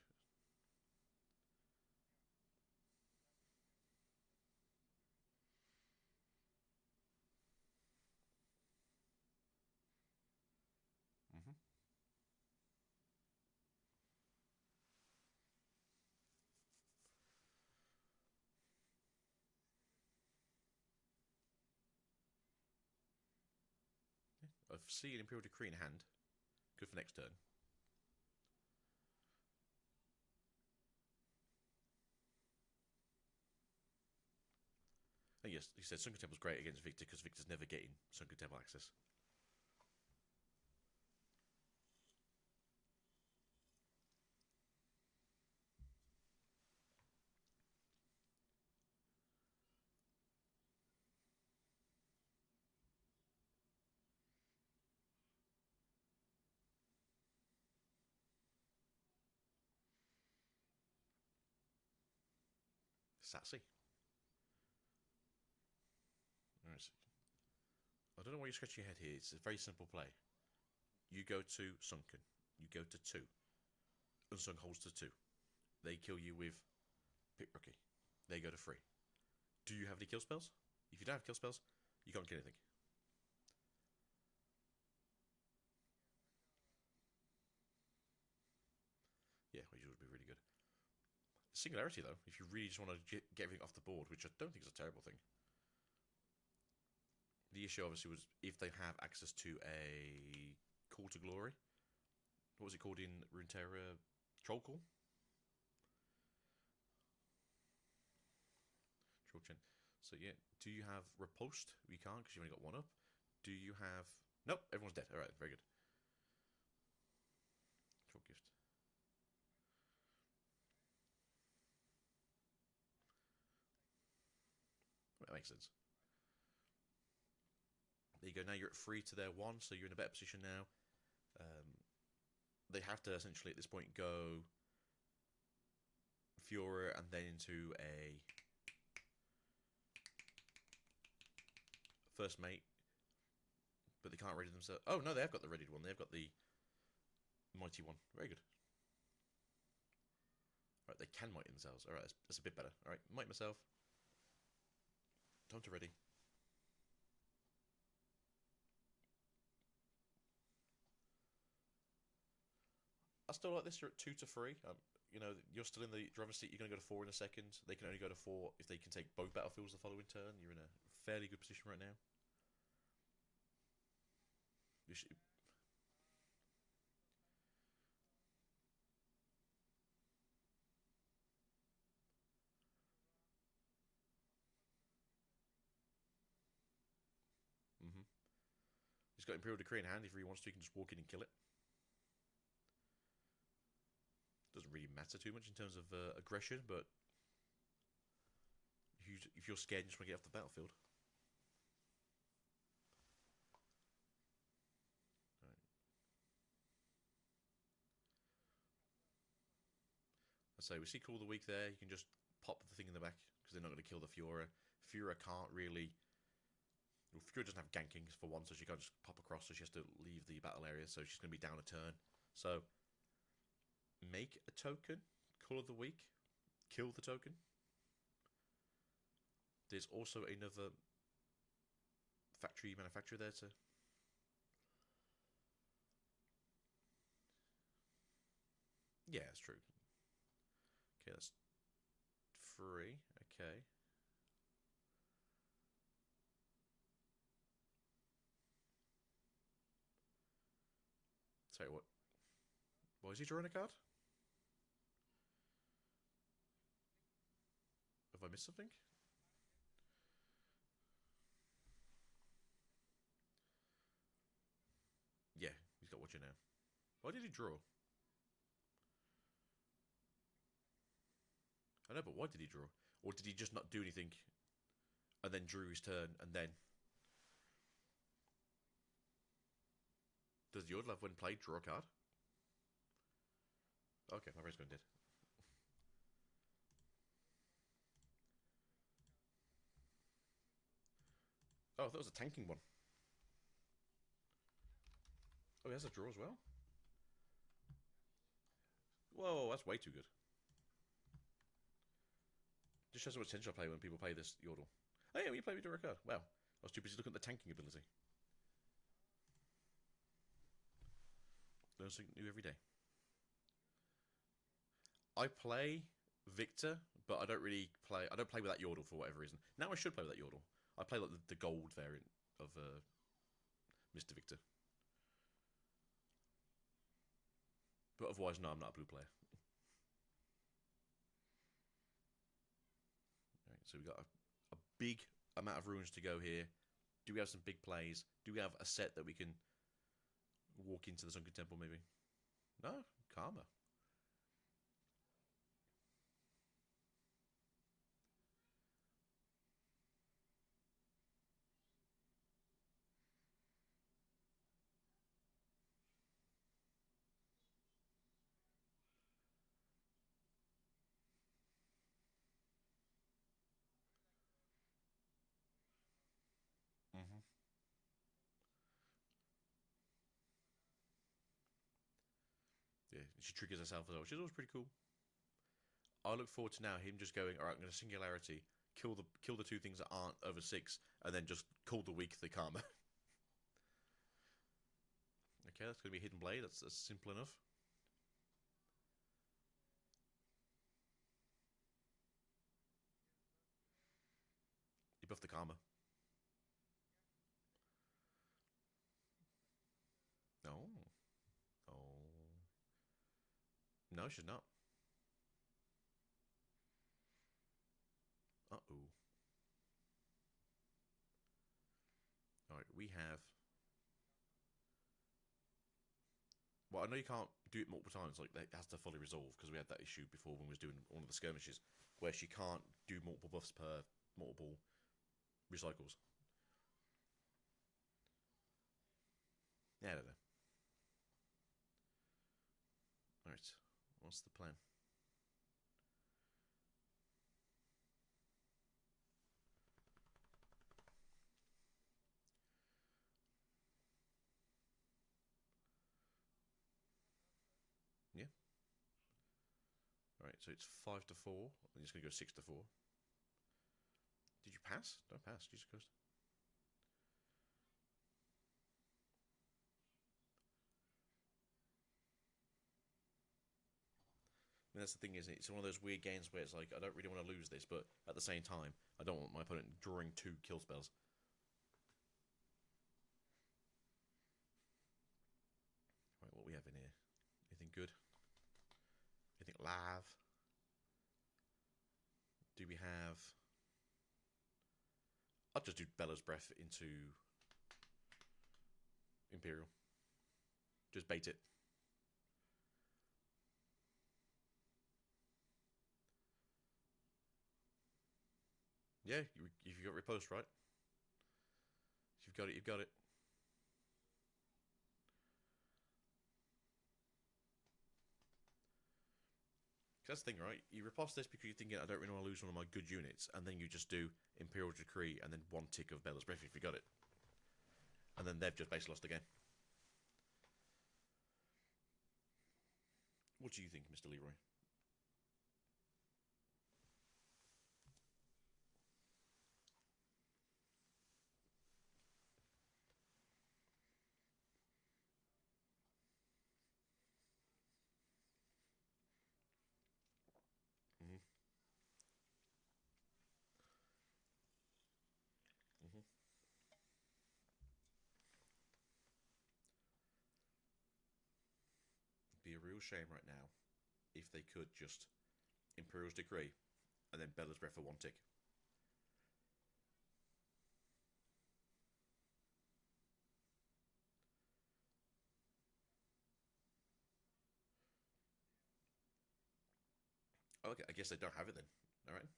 Of Sea and Imperial Decree in hand. Good for next turn. And yes, he said Sunken Temple's great against Victor because Victor's never getting Sunken Temple access. Sassy. Right. I don't know why you're scratching your head here. It's a very simple play. You go to Sunken. You go to 2. Unsung holds to 2. They kill you with Pit Rookie. They go to 3. Do you have any kill spells? If you don't have kill spells, you can't kill anything. Yeah, which would be really good. Singularity, though, if you really just want to get everything off the board, which I don't think is a terrible thing. The issue, obviously, was if they have access to a Call to Glory. What was it called in Runeterra? Troll Call? Troll Chain. So, yeah. Do you have Riposte? You can't because you've only got 1 up. Do you have... Nope, everyone's dead. Alright, very good. Troll Gift. That makes sense. There you go. Now you're at 3 to their 1, so you're in a better position now. They have to essentially at this point go Fiora and then into a first mate, but they can't ready themselves. Oh no, they have got the readied one. They've got the mighty one. Very good. All right, they can might themselves. All right, that's a bit better. All right, might myself. Time to ready. I still like this. You're at 2 to 3. You know, you're still in the driver's seat. You're going to go to 4 in a second. They can only go to 4 if they can take both battlefields the following turn. You're in a fairly good position right now. You should... Mm-hmm. He's got Imperial Decree in hand. If he wants to, he can just walk in and kill it. Doesn't really matter too much in terms of aggression, but if you're scared, you just want to get off the battlefield. Right. I say we see Call of the Week there. You can just pop the thing in the back because they're not going to kill the Fiora. Fiora can't really. Well, Fiora doesn't have ganking for one, so she can't just pop across. So she has to leave the battle area. So she's going to be down a turn. So make a token. Call of the Week. Kill the token. There's also another factory manufacturer there to... Yeah, that's true. Okay, that's 3. Okay. Tell you what. Why is he drawing a card? Have I missed something? Yeah, he's got Watcher now. Why did he draw? I know, but why did he draw? Or did he just not do anything and then drew his turn and then... Does Yodlav, when played, draw a card? Okay, my brain's going dead. Oh, that was a tanking one. Oh, he has a draw as well? Whoa, that's way too good. Just shows how much attention I play when people play this Yordle. Oh yeah, when you play me draw a card. Wow, I was too busy looking at the tanking ability. Learn something new every day. I play Victor, but I don't really play. I don't play with that Yordle for whatever reason. Now I should play with that Yordle. I play like the gold variant of Mr. Victor. But otherwise, no, I'm not a blue player. Right, so we got a big amount of runes to go here. Do we have some big plays? Do we have a set that we can walk into the Sunken Temple, maybe? No? Karma. Mm-hmm. Yeah, she triggers herself as well, which is always pretty cool. I look forward to now him just going, alright, I'm going to Singularity, kill the 2 things that aren't over 6, and then just call the weak the Karma. Okay, that's going to be a Hidden Blade, that's simple enough. You buff the Karma. No. Oh. No, she's not. Uh-oh. Alright, we have... Well, I know you can't do it multiple times, like, it has to fully resolve, because we had that issue before when we was doing one of the skirmishes, where she can't do multiple buffs per multiple recycles. Yeah, I don't know. Alright, what's the plan? Yeah. Alright, so it's 5 to 4. I'm just going to go 6 to 4. Did you pass? Don't pass. Jesus Christ. I mean, that's the thing, is it's one of those weird games where it's like, I don't really want to lose this, but at the same time, I don't want my opponent drawing 2 kill spells. Right, what we have in here? Anything good? Anything live? Do we have... I'll just do Bella's Breath into Imperial. Just bait it. Yeah, if you got riposte, right? If you've got it, you've got it. That's the thing, right? You riposte this because you're thinking, I don't really want to lose one of my good units, and then you just do Imperial Decree and then 1 tick of Bella's Breath if you got it. And then they've just basically lost again. What do you think, Mr. Leroy? Mm-hmm. Mm-hmm. Be a real shame right now if they could just Imperial's Decree and then Bella's Breath for 1 tick. Okay, I guess they don't have it then. Alright.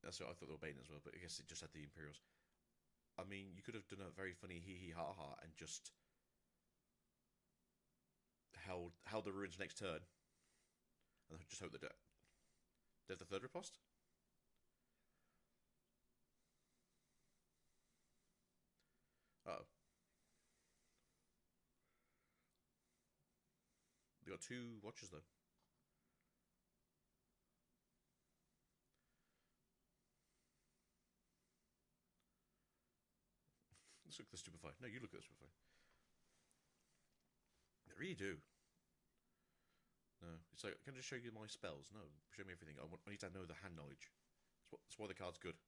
That's what I thought they were baiting as well, but I guess it just had the Imperials. I mean, you could have done a very funny hee hee ha ha and just held the ruins next turn and just hope that they have the 3rd riposte. Uh-oh. They got 2 watches though. Let's look at the Stupefy. No, you look at the Stupefy. They really do. No, it's like, can I just show you my spells? No, show me everything. I need to know the hand knowledge. That's why the card's good.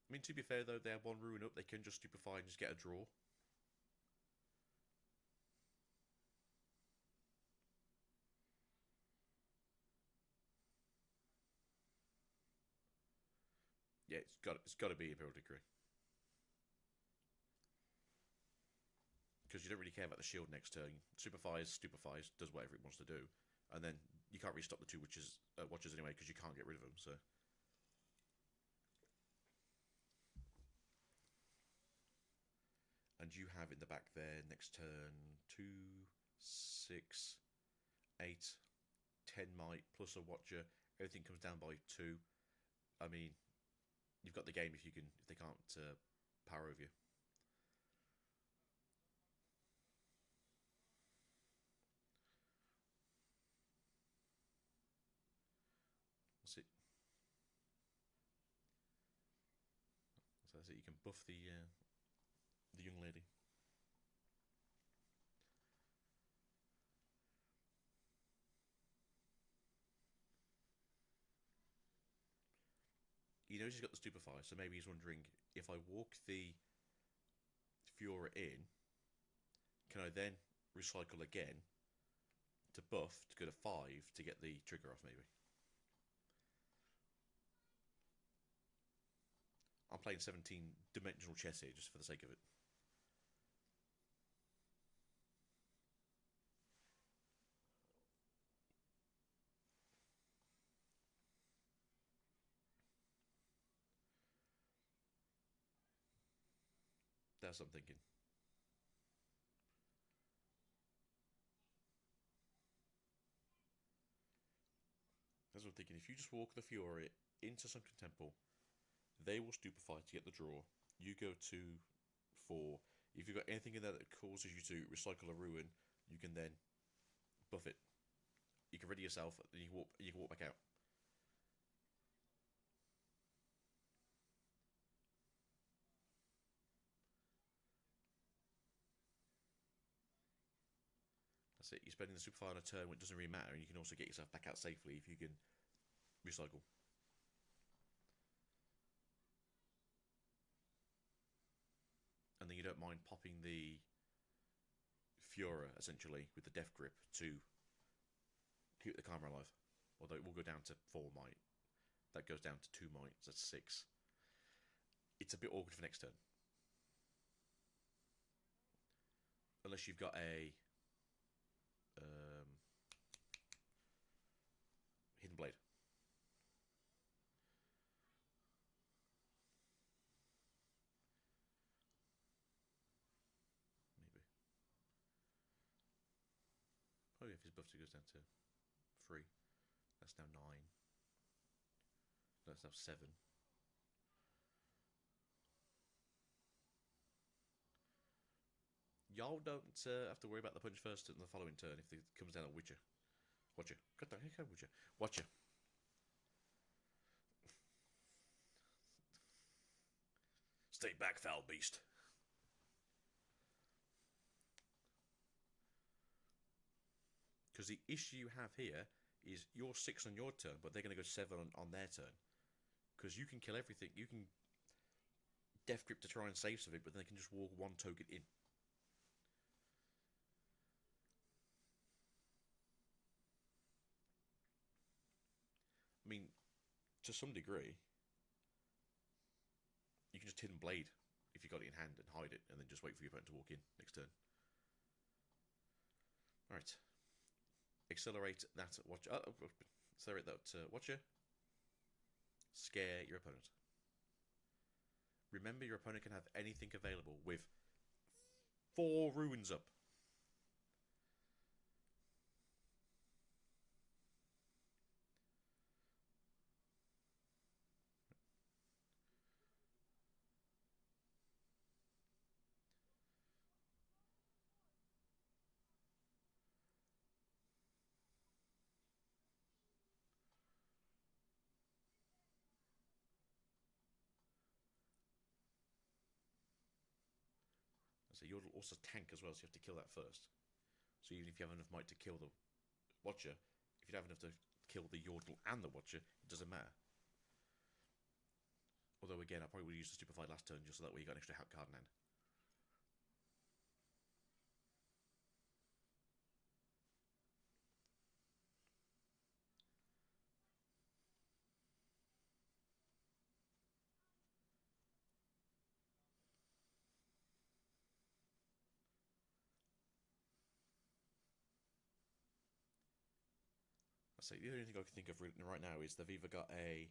I mean, to be fair though, they have 1 ruin up. They can just Stupefy and just get a draw. Yeah, it's got to be Imperial Decree. Because you don't really care about the shield next turn. Stupefies, does whatever it wants to do, and then you can't really stop the 2 watches anyway because you can't get rid of them. So, and you have in the back there next turn 2, 6, 8, 10 might plus a watcher. Everything comes down by 2. I mean, you've got the game if they can't power over you. That's it. So that's it. You can buff the young lady. He knows he's got the Stupefy, so maybe he's wondering, if I walk the Fiora in, can I then recycle again to buff to go to 5 to get the trigger off, maybe? I'm playing 17-dimensional chess here just for the sake of it. That's what I'm thinking. That's what I'm thinking. If you just walk the Fiora into Sunken Temple, they will Stupefy to get the draw. You go to 4. If you've got anything in there that causes you to recycle a ruin, you can then buff it. can ready yourself, and you can walk back out. That's it. You're spending the superfire on a turn when it doesn't really matter, and you can also get yourself back out safely if you can recycle. And then you don't mind popping the Fura, essentially, with the Death Grip to keep the Karma alive. Although it will go down to 4 might. That goes down to 2 might, so that's 6. It's a bit awkward for next turn. Unless you've got a Hidden Blade. Maybe. Oh yeah, if his buff goes down to 3. That's now 9. That's now 7. Y'all don't have to worry about the punch first in the following turn if it comes down at Witcher. Watch it. Got the heck out, Witcher. Watch it. Stay back, foul beast. Because the issue you have here is you're 6 on your turn, but they're going to go 7 on their turn. Because you can kill everything. You can Death Grip to try and save some of it, but then they can just walk 1 token in. I mean, to some degree, you can just Hidden Blade if you got it in hand and hide it, and then just wait for your opponent to walk in next turn. Alright. Accelerate that Watcher. Accelerate that Watcher. Scare your opponent. Remember, your opponent can have anything available with 4 runes up. So you'll also tank as well, so you have to kill that first. So even if you have enough might to kill the Watcher, if you don't have enough to kill the Yordle and the Watcher, it doesn't matter. Although again, I probably would use the Stupefy last turn just so that way you got an extra card in hand. I say the only thing I can think of right now is they've either got a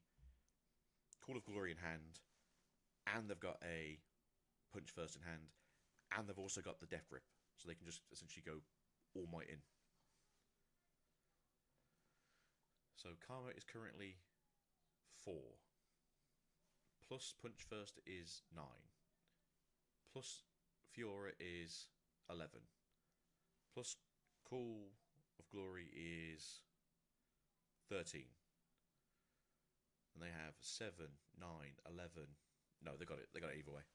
Call of Glory in hand, and they've got a Punch First in hand, and they've also got the Death Grip, so they can just essentially go all might in. So Karma is currently 4. Plus Punch First is 9. Plus Fiora is 11. Plus Call of Glory is 13. And they have 7, 9, 11. No, they got it. They got it either way.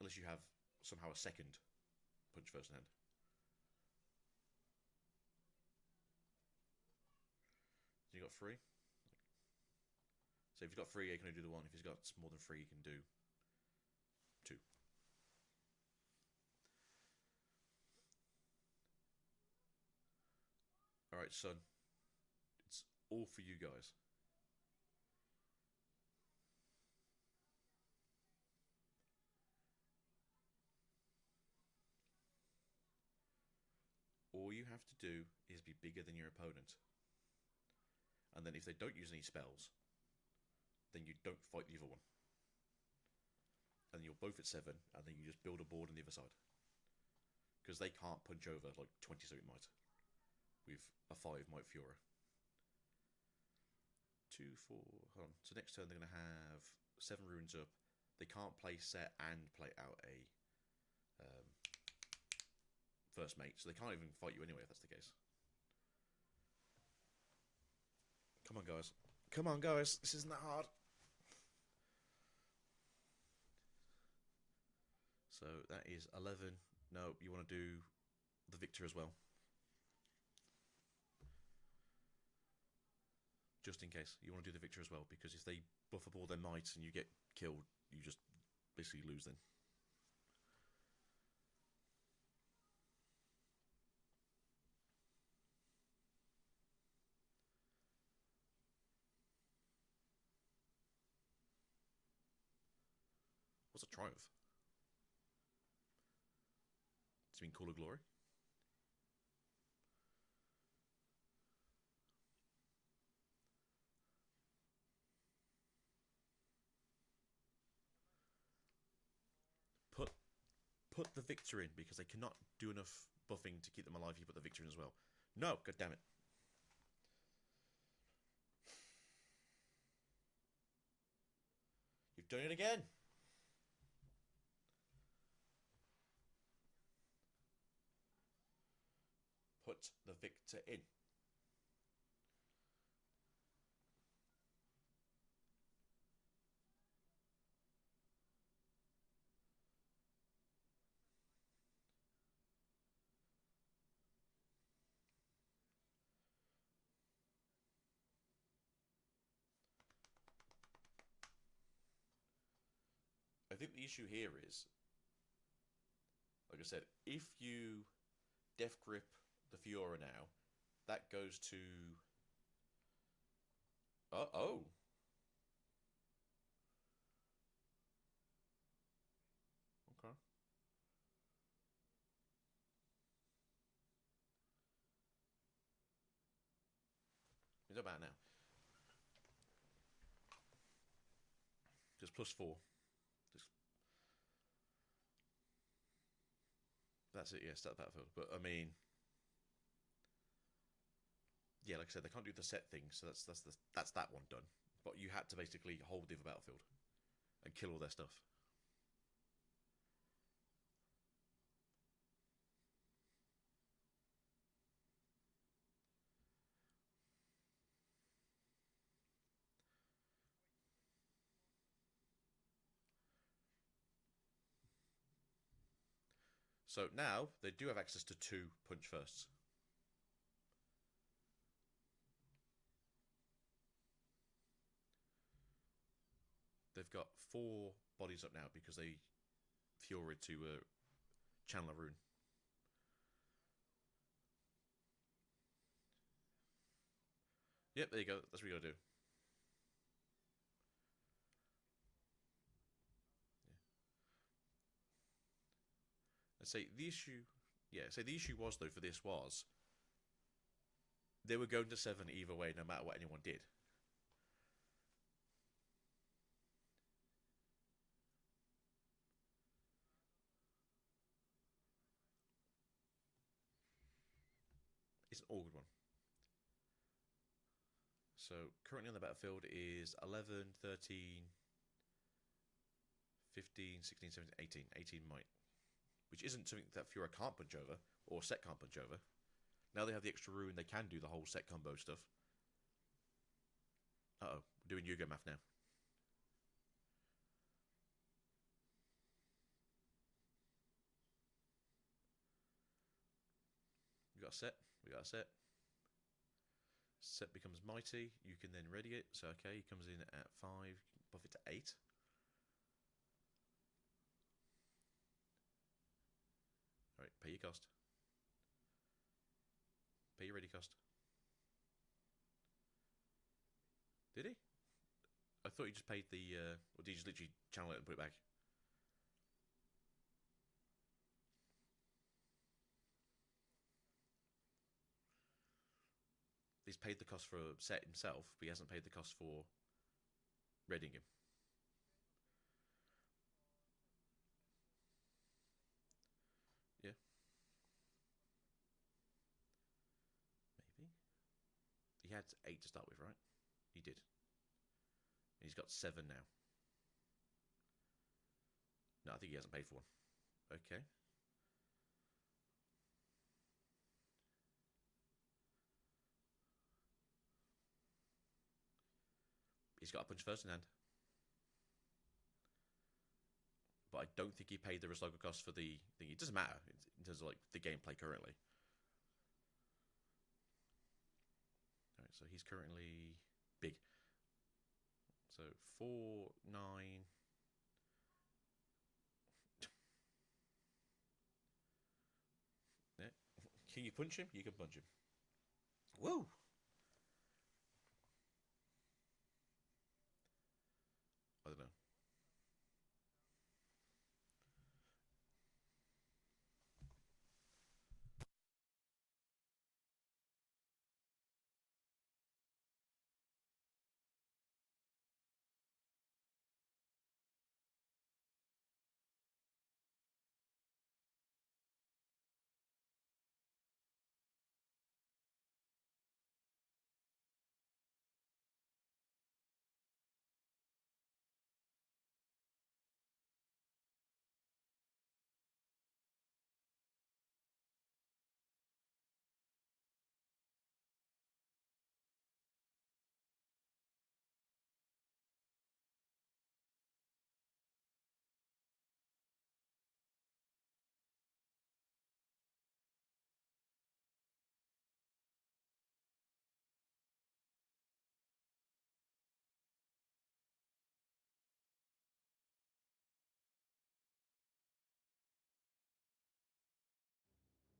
Unless you have somehow a second Punch First in hand. So you got 3. So if he's got 3, he can only do the 1. If he's got more than 3, he can do 2. Alright, son. It's all for you guys. All you have to do is be bigger than your opponent. And then if they don't use any spells, then you don't fight the other one. And you're both at 7, and then you just build a board on the other side. Because they can't punch over like 20 something might. With a 5 might Fiora. 2, 4, hold on. So next turn they're going to have 7 runes up. They can't play set and play out a first mate, so they can't even fight you anyway if that's the case. Come on, guys. Come on, guys. This isn't that hard. So that is 11. No, you want to do the victor as well. Just in case. You want to do the victor as well, because if they buff up all their might and you get killed, you just basically lose then. What's a triumph? Does it mean Call of Glory? Put the victor in, because they cannot do enough buffing to keep them alive if you put the victor in as well. No, god damn it. You've done it again. Put the victor in. I think the issue here is, like I said, if you Death Grip the Fiora now, that goes to... oh. Okay. It's about now. Just +4. That's it, yeah, start battlefield. But I mean, yeah, like I said, they can't do the set thing, so that's that one done. But you had to basically hold the battlefield and kill all their stuff. So now they do have access to 2 punch firsts. They've got 4 bodies up now because they Fiora to channel a rune. Yep, there you go. That's what you gotta do. Yeah. And say the issue, the issue was though for this was they were going to 7 either way, no matter what anyone did. It's an awkward one. So currently on the battlefield is 11, 13, 15, 16, 17, 18. 18 might. Which isn't something that Fiora can't punch over, or Set can't punch over. Now they have the extra rune, they can do the whole Set combo stuff. Uh-oh, we're doing Yugo math now. We got a Set, we got a Set. Set becomes mighty, you can then ready it. So okay, he comes in at 5, buff it to 8. Alright, pay your cost. Pay your ready cost. Did he? I thought he just paid the, or did he just literally channel it and put it back? He's paid the cost for Set himself, but he hasn't paid the cost for readying him. Yeah. Maybe. He had 8 to start with, right? He did. And he's got 7 now. No, I think he hasn't paid for one. Okay. He's got a punch first in hand. But I don't think he paid the recycle cost for the thing. It doesn't matter in terms of like the gameplay currently. Alright, so he's currently big. So 4, 9. Yeah. Can you punch him? You can punch him. Woo! I don't know.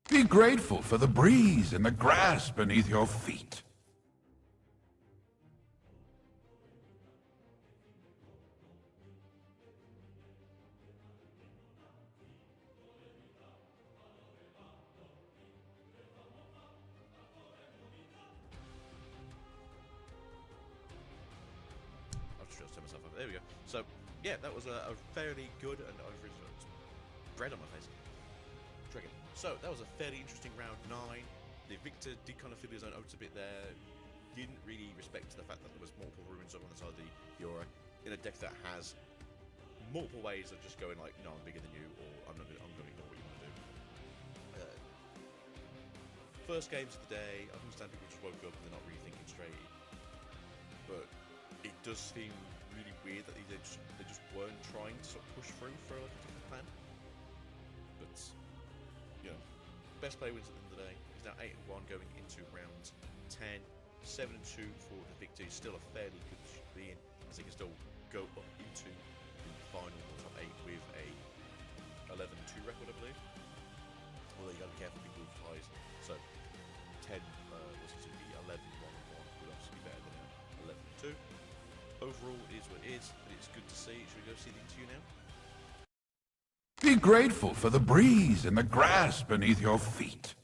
Be grateful for the breeze and the grass beneath your feet. I'll just turn myself up. There we go. So, yeah, that was a fairly good, and I've really got bread on my face. Dragon. So, that was a fairly interesting round 9. The victor did kind of feel his own oats a bit there. Didn't really respect the fact that there was multiple ruins up on the side of the Euro in a deck that has multiple ways of just going like, no, I'm bigger than you, or I'm going to ignore what you want to do. First games of the day, I understand people just woke up and they're not really thinking straight, but it does seem really weird that they just weren't trying to sort of push through for like a different plan. But you know, best player wins at the end of the day. He's now 8-1 going into round 10. 7-2 for the victor. Is still a fairly good position to be in, as he can still go up into the final top 8 with a 11-2 record, I believe. Although you got to be careful people with ties. So 10 was to be 11-1-1 would obviously be better than 11-2. Overall, it is what it is, but it's good to see. Should we go see the interview now? Be grateful for the breeze and the grass beneath your feet.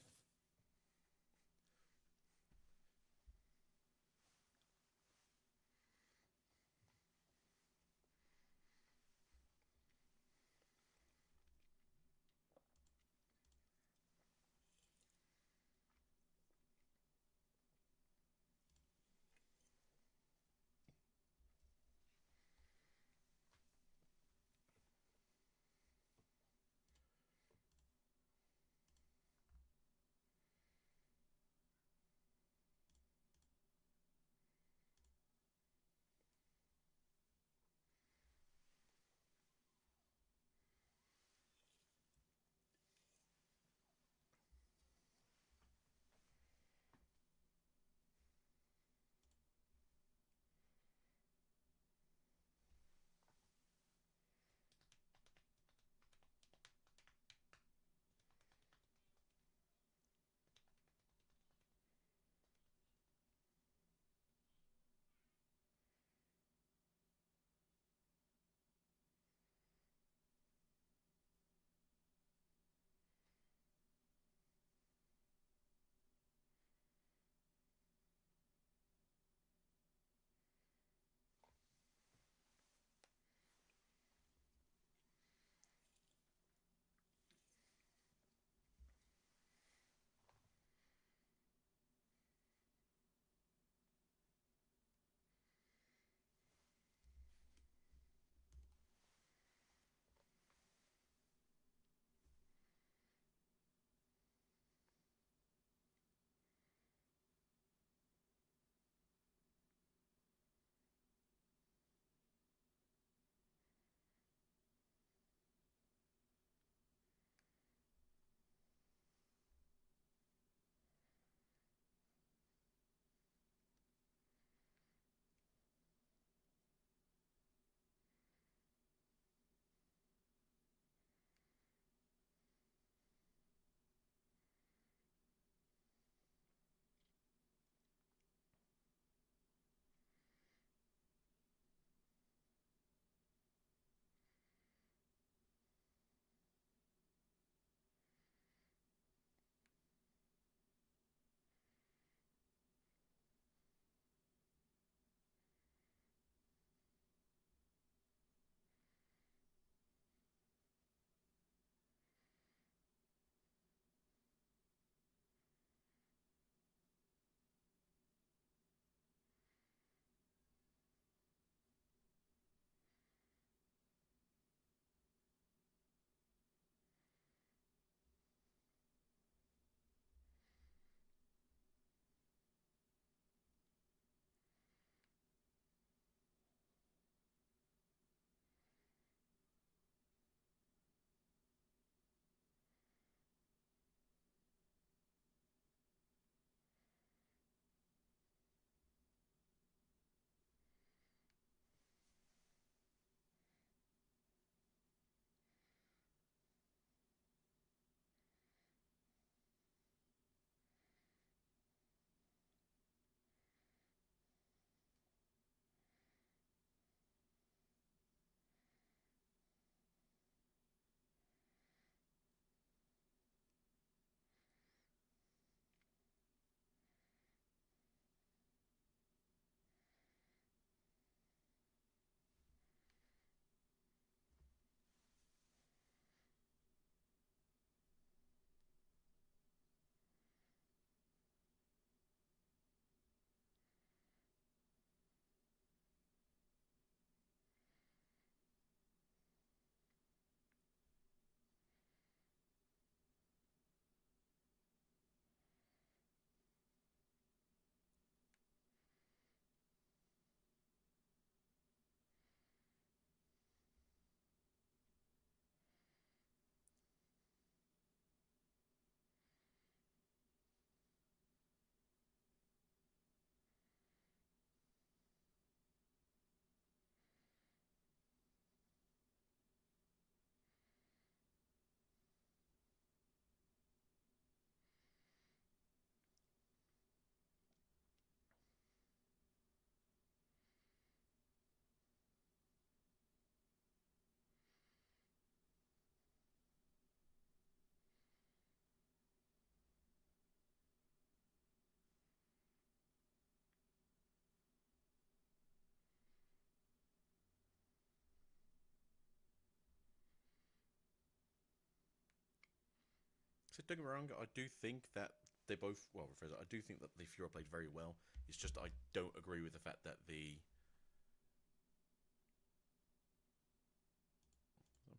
So don't get me wrong, I do think that they both, well, I do think that the Fiora played very well. It's just I don't agree with the fact that the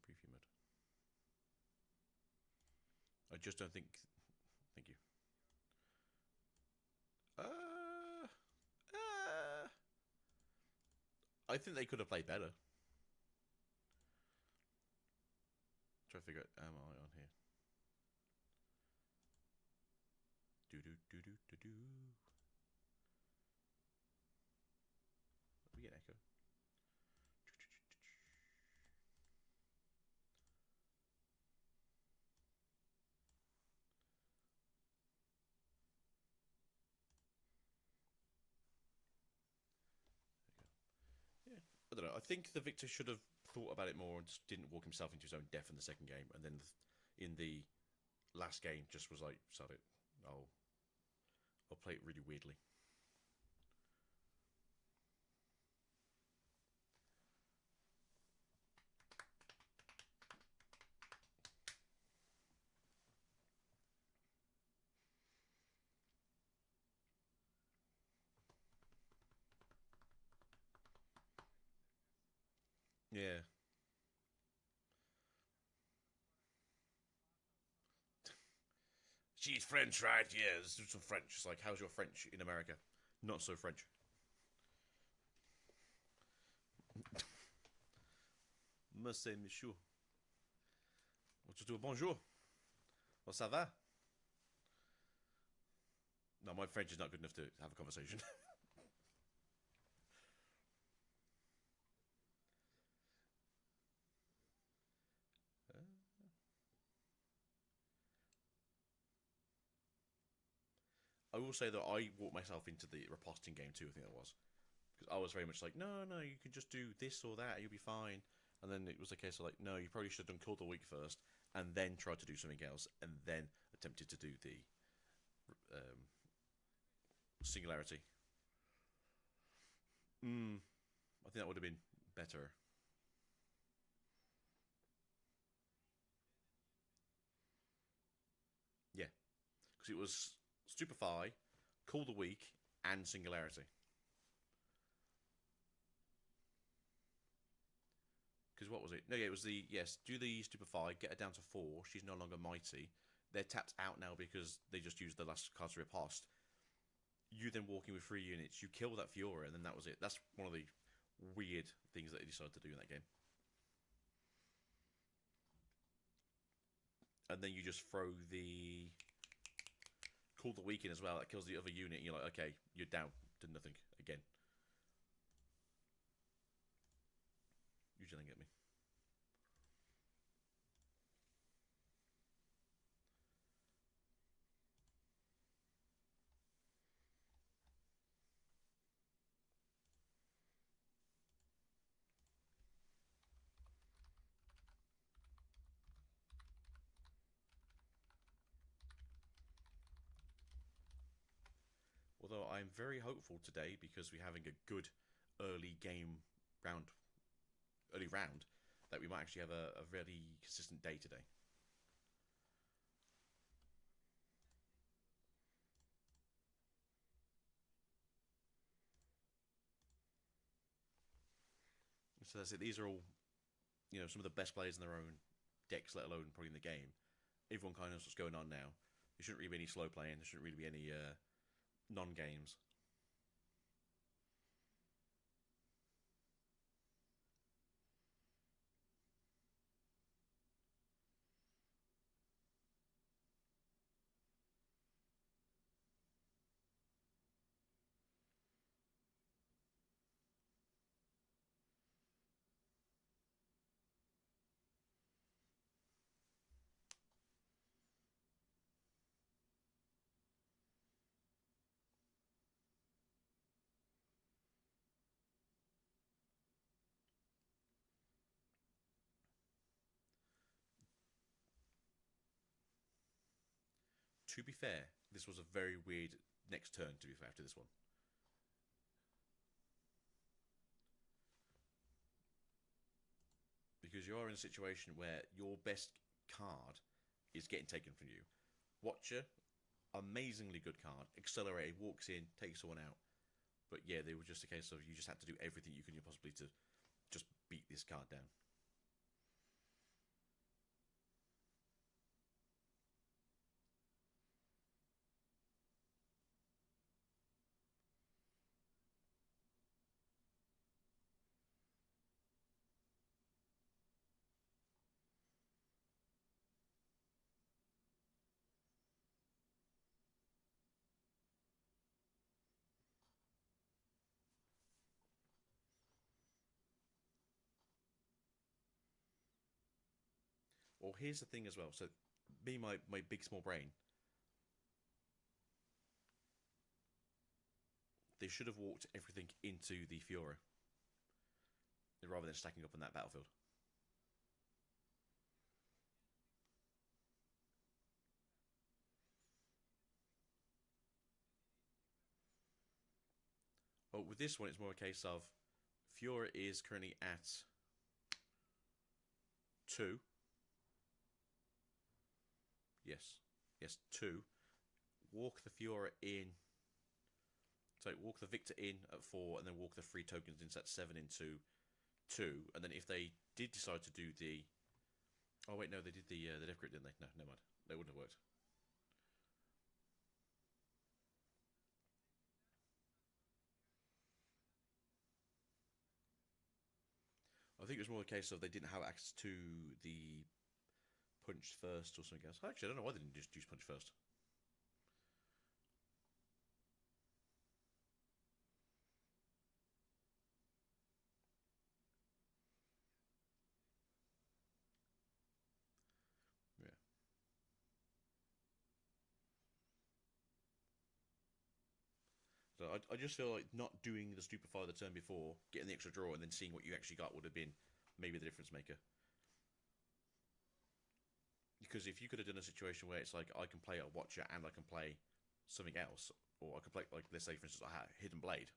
preview mode. I just don't think. Thank you. I think they could have played better. Try to figure out, am I on here? Do do do do do do. We get echo. Yeah, I don't know. I think the victor should have thought about it more and just didn't walk himself into his own death in the second game, and then in the last game just was like, "Sod it, I'll play it really weirdly." Yeah. She's French, right? Yeah, let's do some French. It's like, how's your French in America? Not so French. Monsieur, monsieur. What you do? Bonjour. Well, ça va? No, my French is not good enough to have a conversation. I will say that I walked myself into the riposting game too, I think that was. Because I was very much like, no, you can just do this or that, you'll be fine. And then it was a case of like, no, you probably should have done Call the Week first, and then tried to do something else, and then attempted to do the Singularity. I think that would have been better. Yeah, because it was Stupefy, Call the Week, and Singularity. Because what was it? No, yeah, it was the yes. Do the Stupefy, get her down to 4. She's no longer mighty. They're tapped out now because they just used the last card to riposte. You then walking with 3 units, you kill that Fiora, and then that was it. That's one of the weird things that they decided to do in that game. And then you just throw the Call the Week in as well. That kills the other unit, and you're like, okay, you're down to nothing again. You yelling at me. Although I'm very hopeful today because we're having a good early round, that we might actually have a very consistent day today. So that's it. These are all, some of the best players in their own decks, let alone probably in the game. Everyone kind of knows what's going on now. There shouldn't really be any slow playing. There shouldn't really be any non-games. To be fair, this was a very weird next turn, to be fair, after this one. Because you are in a situation where your best card is getting taken from you. Watcher, amazingly good card. Accelerator walks in, takes someone out. But yeah, they were just a case of you just had to do everything you could possibly to just beat this card down. Well, here's the thing as well. So, me, my big small brain, they should have walked everything into the Fiora rather than stacking up on that battlefield. But with this one, it's more a case of Fiora is currently at 2. Yes, 2. Walk the Fiora in. So walk the Victor in at 4, and then walk the 3 tokens into that 7 into 2. And then if they did decide to do the... Oh wait, no, they did the Death Grip, didn't they? No, never mind. That wouldn't have worked. I think it was more a case of they didn't have access to the punch first or something else. Actually, I don't know why they didn't just use punch first. Yeah. So I just feel like not doing the stupefy the turn before, getting the extra draw, and then seeing what you actually got would have been maybe the difference maker. Because if you could have done a situation where it's like I can play a Watcher and I can play something else, or I could play, like, let's say for instance I had Hidden Blade.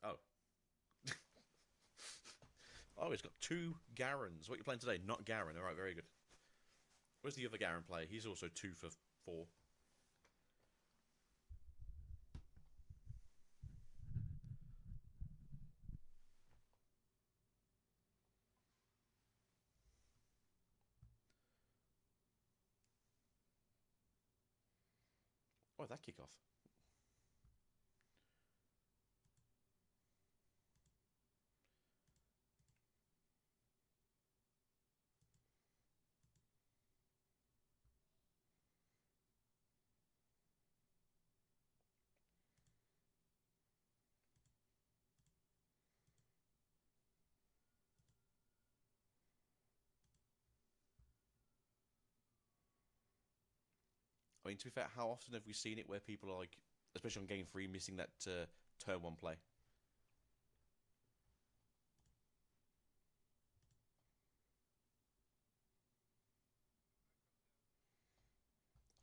Oh. Oh, it's got 2 Garens. What are you playing today? Not Garen. Alright, very good. Where's the other Garen player? He's also 2 for 4. Oh, that kickoff. I mean, to be fair, how often have we seen it where people are like, especially on game 3, missing that turn 1 play?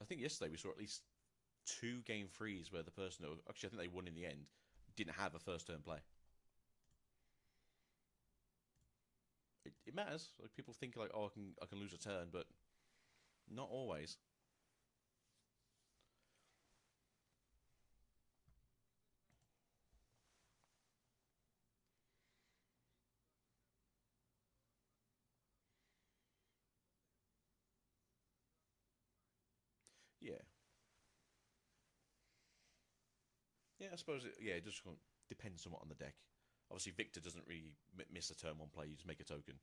I think yesterday we saw at least 2 game 3s where the person who, actually I think they won in the end, didn't have a first turn play. It matters. Like, people think like, oh, I can lose a turn, but not always. Yeah. Yeah, I suppose it just depends somewhat on the deck. Obviously, Victor doesn't really miss a turn 1 play, you just make a token.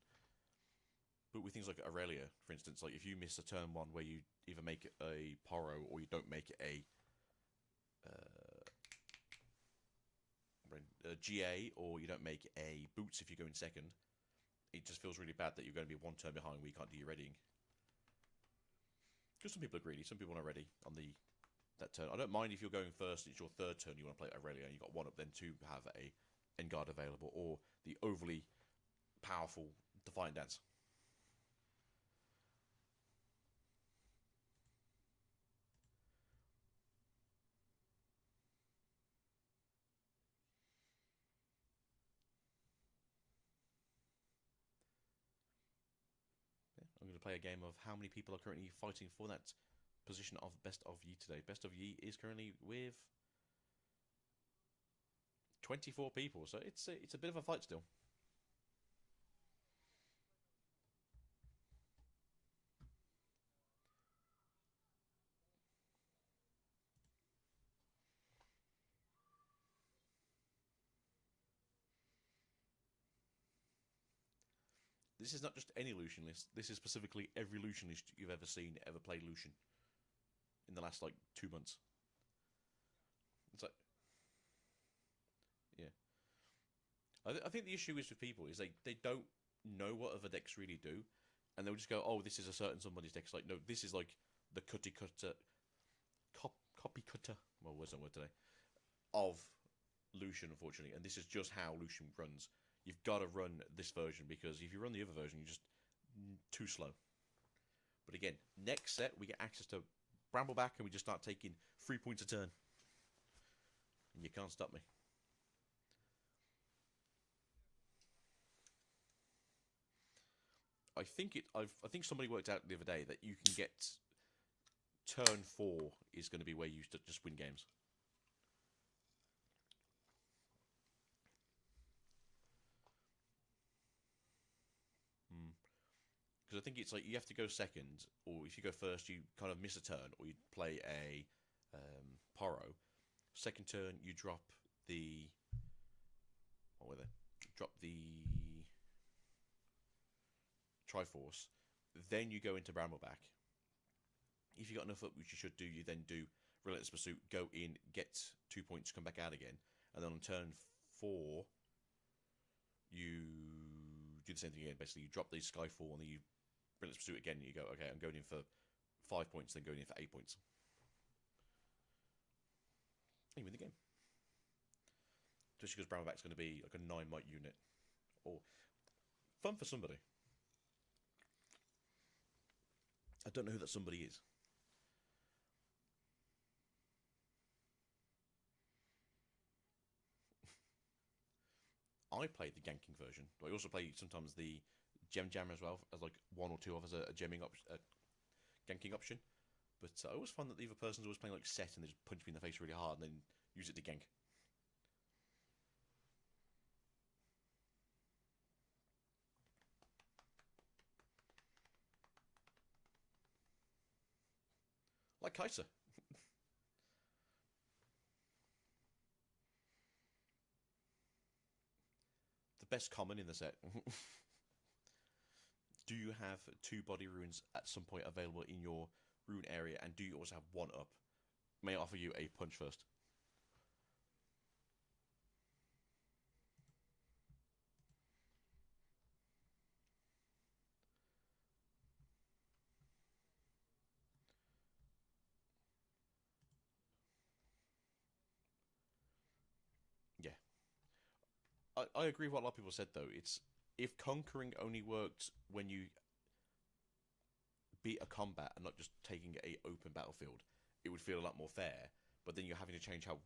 But with things like Aurelia, for instance, like if you miss a turn 1 where you either make a Poro or you don't make a GA, or you don't make a Boots if you go in second, it just feels really bad that you're going to be 1 turn behind where you can't do your readying. Because some people are greedy, some people are ready on that turn. I don't mind if you're going first, it's your 3rd turn, you want to play Aurelia, and you've got 1 up, then to have a Enguard available, or the overly powerful Defiant Dance. play a game of how many people are currently fighting for that position of Best of Yi today. Best of Yi is currently with 24 people, so it's a bit of a fight still. This is not just any Lucian list. This is specifically every Lucian list you've ever seen, ever played Lucian in the last like 2 months. It's like, yeah. I think the issue is with people is they don't know what other decks really do, and they'll just go, oh, this is a certain somebody's deck. It's like, no, this is like the cookie cutter, copy cutter. Well, where's that word today? Of Lucian, unfortunately, and this is just how Lucian runs. You've got to run this version because if you run the other version, you're just too slow. But again, next set we get access to Brambleback and we just start taking 3 points a turn, and you can't stop me. I think somebody worked out the other day that you can get turn 4 is going to be where you just win games. Because I think it's like you have to go second, or if you go first, you kind of miss a turn, or you play a Poro. Second turn, you drop the what were they? Drop the Triforce. Then you go into Brambleback. If you got enough up, which you should do, you then do Relentless Pursuit, go in, get 2 points, come back out again, and then on turn 4, you do the same thing again. Basically, you drop the Skyfall, and then you Relentless Pursuit again, and you go, okay, I'm going in for 5 points, then going in for 8 points. And you win the game. Especially because Brambleback's going to be like a 9 might unit. Or fun for somebody. I don't know who that somebody is. I played the ganking version. I also play sometimes the gem jammer as well, as like 1 or 2 of as a gemming option, ganking option. But I always find that the other person's always playing like set and they just punch me in the face really hard and then use it to gank. Like Kaiser. The best common in the set. Do you have 2 body runes at some point available in your rune area, and do you also have 1 up? May I offer you a punch first? Yeah. I agree with what a lot of people said, though. It's if conquering only worked when you beat a combat and not just taking a open battlefield, it would feel a lot more fair. But then you're having to change how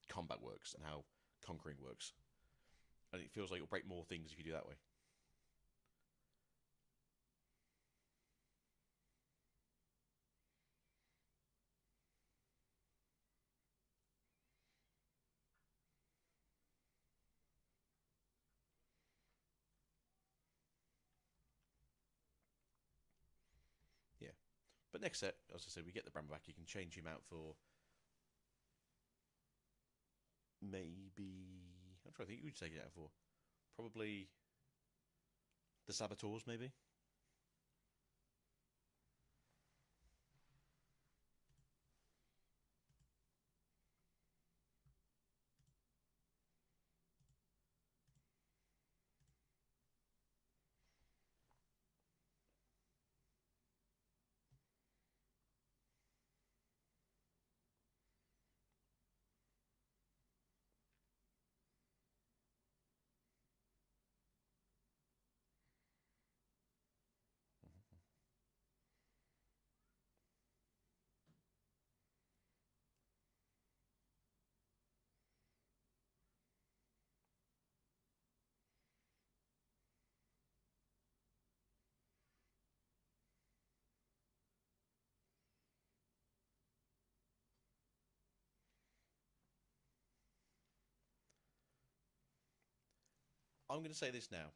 combat works and how conquering works, and it feels like it'll break more things if you do that way. Yeah. But next set, as I said, we get the Brambleback. You can change him out for maybe. I'm trying to think. Who would you take it out for? Probably the Saboteurs, maybe. I'm going to say this now,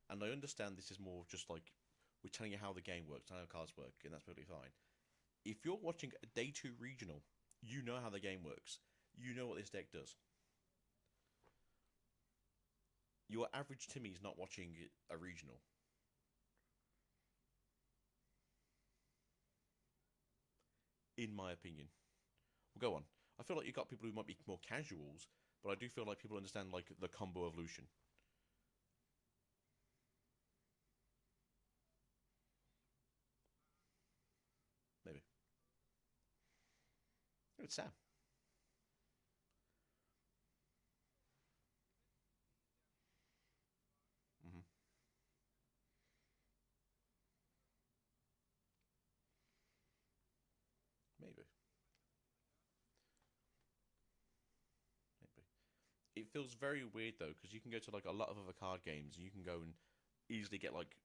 and I understand this is more just like we're telling you how the game works, how cards work, and that's perfectly fine. If you're watching a day 2 regional, you know how the game works. You know what this deck does. Your average Timmy is not watching a regional. In my opinion. Well, go on. I feel like you've got people who might be more casuals, but I do feel like people understand like the combo evolution. Maybe. It's Sam. Mm-hmm. Maybe. Maybe. It feels very weird though, because you can go to like a lot of other card games and you can go and easily get like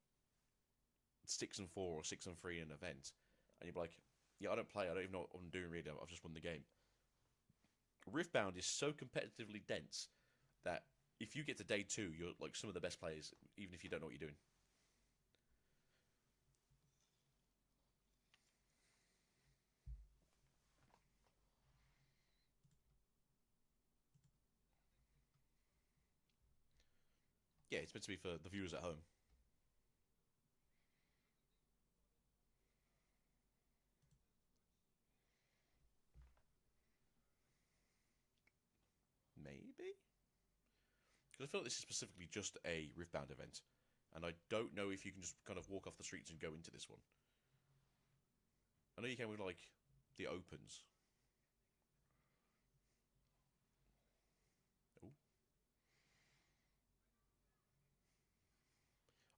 6-4 or 6-3 in an event, and you're like, yeah, I don't play, I don't even know what I'm doing really, I've just won the game. Riftbound is so competitively dense that if you get to day 2, you're like some of the best players, even if you don't know what you're doing. Yeah, it's meant to be for the viewers at home. Maybe? Because I feel like this is specifically just a Riftbound event, and I don't know if you can just kind of walk off the streets and go into this one. I know you can with like the opens. Ooh.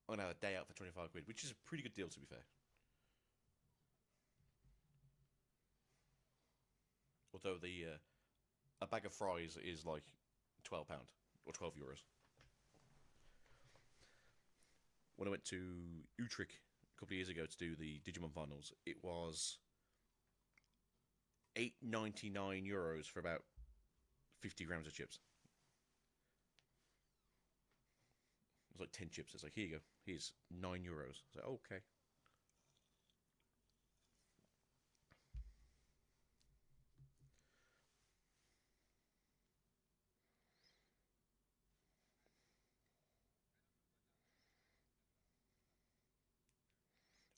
I'm gonna have a day out for 25 quid, which is a pretty good deal to be fair. Although the a bag of fries is like £12 or €12. When I went to Utrecht a couple of years ago to do the Digimon finals, it was €8.99 for about 50 grams of chips. It was like 10 chips. It's like, here you go. Here's €9. It's like, okay.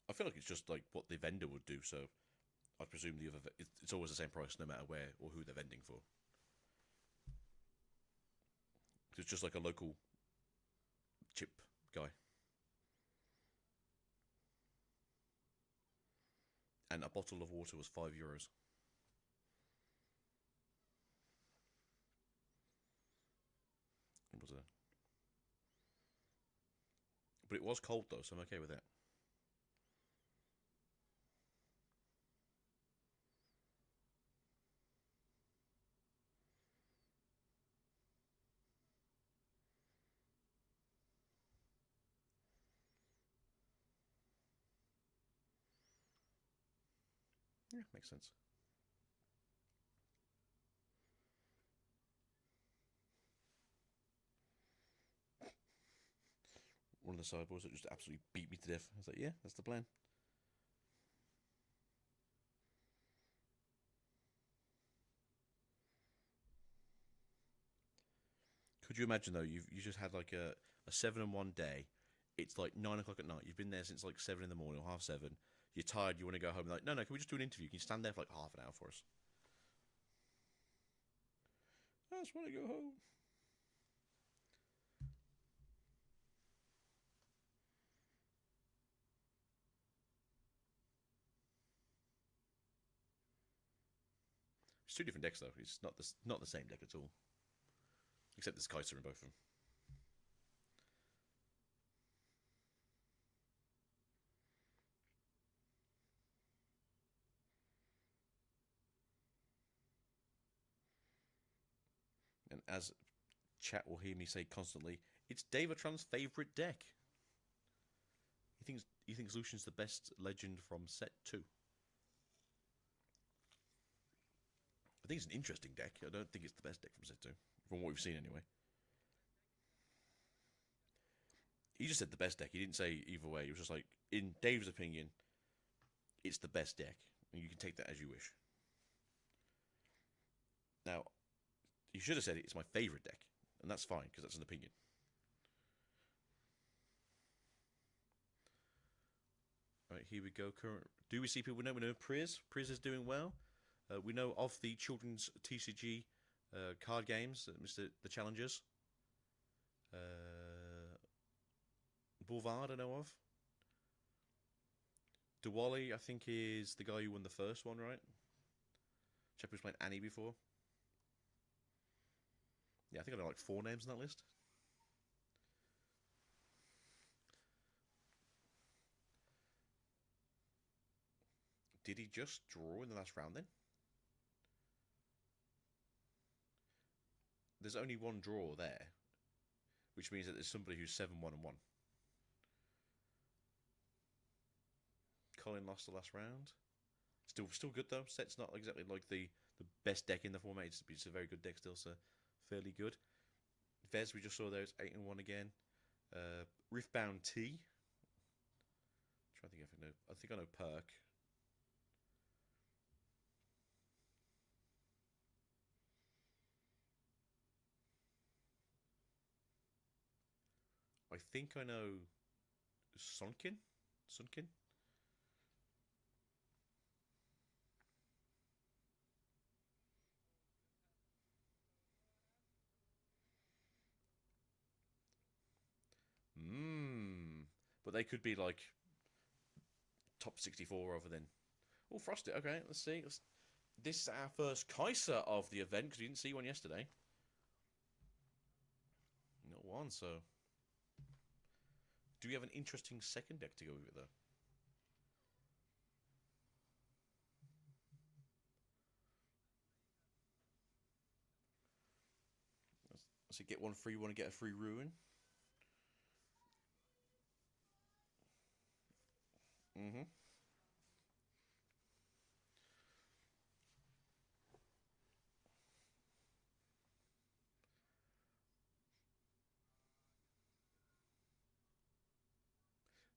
I feel like it's just like what the vendor would do. So I presume the other it's always the same price no matter where or who they're vending for. It's just like a local chip guy. And a bottle of water was €5. It was a, but it was cold though, so I'm okay with that. Yeah, makes sense. One of the sideboards that just absolutely beat me to death. I was like, yeah, that's the plan. Could you imagine though? You just had like a 7-1 day. It's like 9 o'clock at night. You've been there since like 7 in the morning or half 7. You're tired. You want to go home. Like, no, can we just do an interview? Can you stand there for like half an hour for us? I just want to go home. It's two different decks though. It's not the same deck at all. Except there's Kaiser in both of them. And as chat will hear me say constantly, it's Davatron's favourite deck. He thinks Lucian's the best legend from set 2. I think it's an interesting deck. I don't think it's the best deck from set 2. From what we've seen anyway. He just said the best deck. He didn't say either way. It was just like, in Dave's opinion, it's the best deck, and you can take that as you wish. Now, you should have said it's my favorite deck, and that's fine because that's an opinion. All right, here we go. Do we see people know? We know Priz. Priz is doing well. We know of the children's TCG card games, Mr. the Challengers. Boulevard, I know of. Diwali, I think, is the guy who won the first one, right? Chap who's played Annie before. Yeah, I think I know like 4 names on that list. Did he just draw in the last round then? There's only one draw there, which means that there's somebody who's 7-1 and 1. Colin lost the last round. Still good though. Set's not exactly like the best deck in the format. It's a very good deck still, so fairly good. Vez we just saw there, it's 8 and 1 again. Riftbound T. I'm trying to think if I know. I think I know Perk. I think I know Sunkin. Sunkin. But they could be like top 64 rather than. Oh, Frosted. Okay, let's see. This is our first Kaiser of the event because we didn't see one yesterday. Not one, so. Do we have an interesting second deck to go with it, though? So get one free, want to get a free Ruin.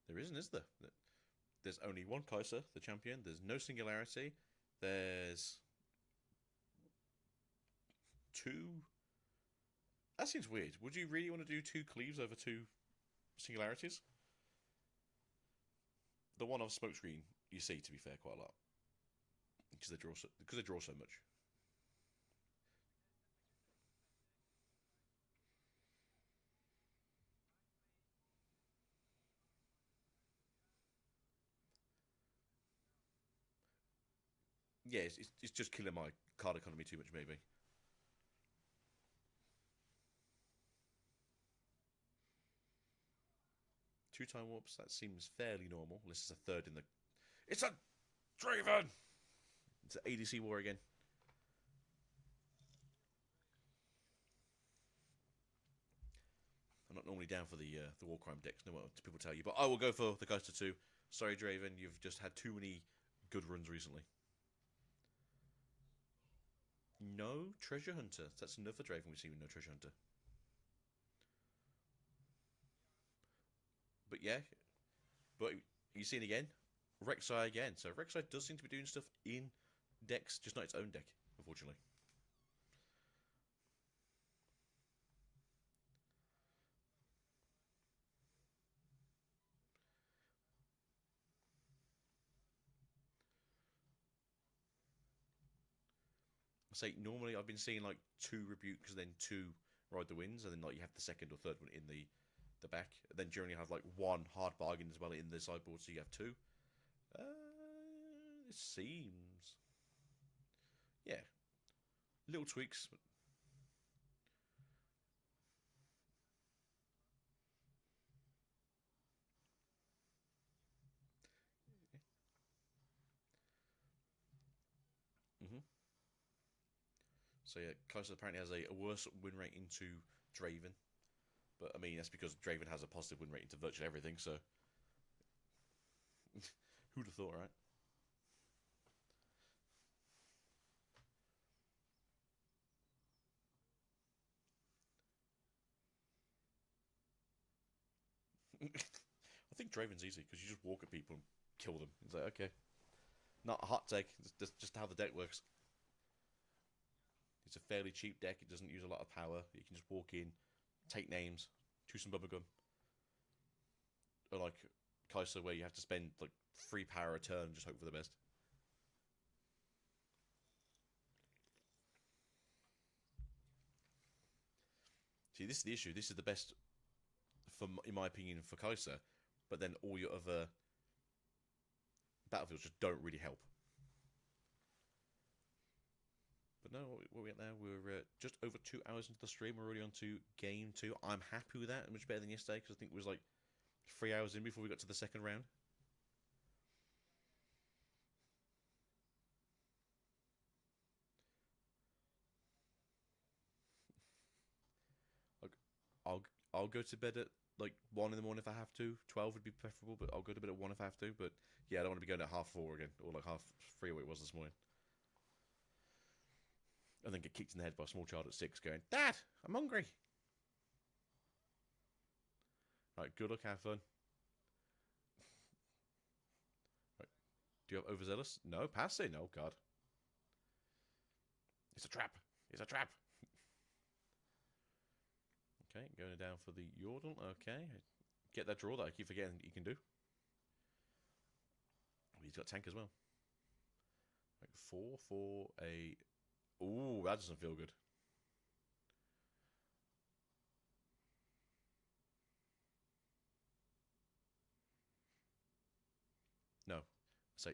There isn't, is there? There's only one Kaiser, the champion. There's no singularity. There's 2. That seems weird. Would you really want to do 2 cleaves over 2 singularities? The one off Smokescreen you see, to be fair, quite a lot because they draw so much. Yeah, it's just killing my card economy too much, maybe. Two-time warps, that seems fairly normal. Unless it's a third in the... It's a Draven! It's an ADC war again. I'm not normally down for the war crime decks, no what people tell you, but I will go for the Kaiser 2. Sorry, Draven, you've just had too many good runs recently. No Treasure Hunter. That's another Draven we've seen with no Treasure Hunter. But yeah, but you seen again, Rek'Sai again. So Rek'Sai does seem to be doing stuff in decks, just not its own deck, unfortunately. I say normally I've been seeing like 2 rebukes, then 2 ride the winds, and then like you have the second or third one in the back. And then generally have like 1 hard bargain as well in the sideboard, so you have 2. It seems, yeah, little tweaks. So yeah, Kaiser apparently has a worse win rate into Draven. But I mean, that's because Draven has a positive win rate into virtually everything, so. Who'd have thought, right? think Draven's easy because you just walk at people and kill them. It's like, okay. Not a hot take, it's just how the deck works. It's a fairly cheap deck, it doesn't use a lot of power. You can just walk in, take names, chew some bubblegum. Or like Kai'Sa, where you have to spend like 3 power a turn and just hope for the best. See, this is the issue. This is the best, in my opinion, for Kai'Sa, but then all your other battlefields just don't really help. But no, what we at now? We're just over 2 hours into the stream. We're already on to game 2. I'm happy with that. Much better than yesterday, because I think it was like 3 hours in before we got to the second round. I'll go to bed at like 1 in the morning if I have to. 12 would be preferable, but I'll go to bed at 1 if I have to. But yeah, I don't want to be going at 4:30 again, or like 3:30 what it was this morning. And then get kicked in the head by a small child at 6 going, Dad, I'm hungry. Right, good luck, have fun. Right. Do you have overzealous? No, passing. Oh, God. It's a trap. It's a trap. Okay, going down for the Yordle. Okay. Get that draw that I keep forgetting you can do. Oh, he's got tank as well. Like 4 for a... Ooh, that doesn't feel good. No. So,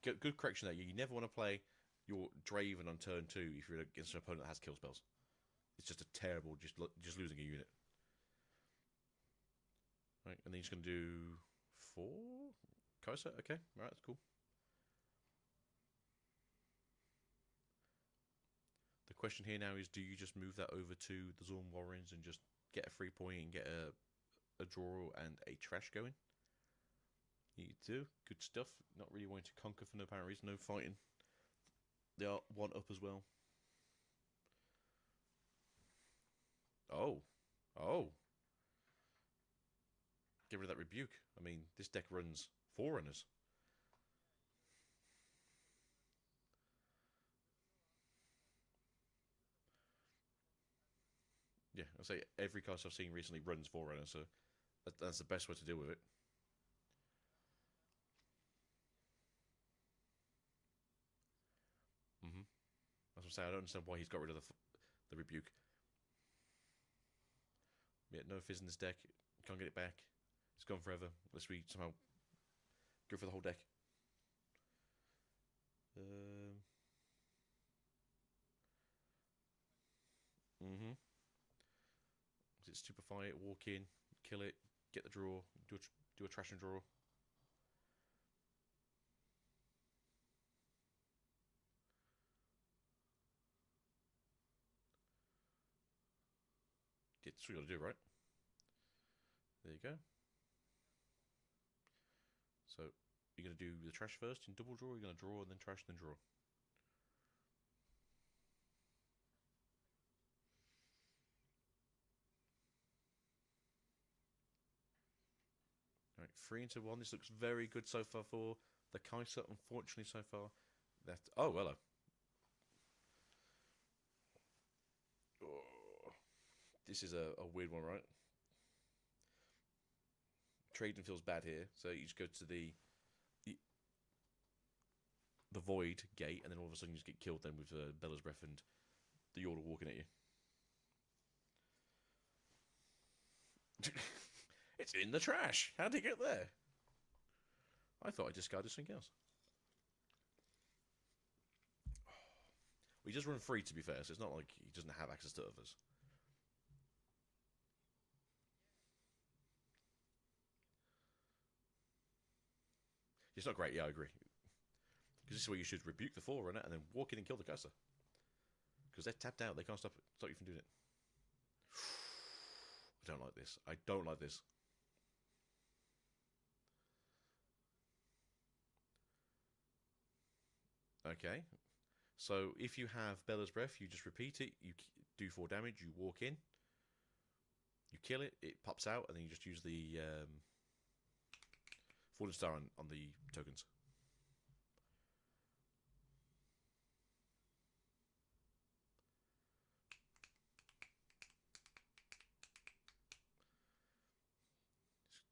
good correction there. You never want to play your Draven on turn 2 if you're against an opponent that has kill spells. It's just a terrible, just losing a unit. Right, and then he's going to do 4? Kai'Sa? Okay, right, that's cool. The question here now is, do you just move that over to the Zorn Warrens and just get a 3 point and get a draw and a trash going? You do. Good stuff. Not really wanting to conquer for no apparent reason. No fighting. They are 1 up as well. Oh. Oh. Get rid of that rebuke. I mean, this deck runs Forerunners. Yeah, I'll say every cast I've seen recently runs Forerunners, so that's the best way to deal with it. That's what I'm saying. I don't understand why he's got rid of the rebuke. Yeah, no fizz in this deck. Can't get it back. It's gone forever. Unless we somehow go for the whole deck. Is it stupefy it, walk in, kill it, get the draw, do a trash and draw? That's what you got to do, right? There you go. So, you're going to do the trash first in double draw, you're going to draw and then trash, then draw. Alright, 3 into 1. This looks very good so far for the Kai'Sa, unfortunately so far. That oh, hello. Oh, this is a weird one, right? Trading feels bad here, so you just go to the void gate, and then all of a sudden you just get killed then with Bella's Breath and the Yordle walking at you. It's in the trash. How did it get there? I thought I discarded something else. Well, he does run free, to be fair, so it's not like he doesn't have access to others. It's not great, yeah, I agree. Because this is where you should rebuke the Forerunner and then walk in and kill the Kai'Sa. Because they're tapped out, they can't stop you from doing it. I don't like this. I don't like this. Okay. So if you have Bella's Breath, you just repeat it, you do 4 damage, you walk in, you kill it, it pops out, and then you just use the Fallen Star on the tokens.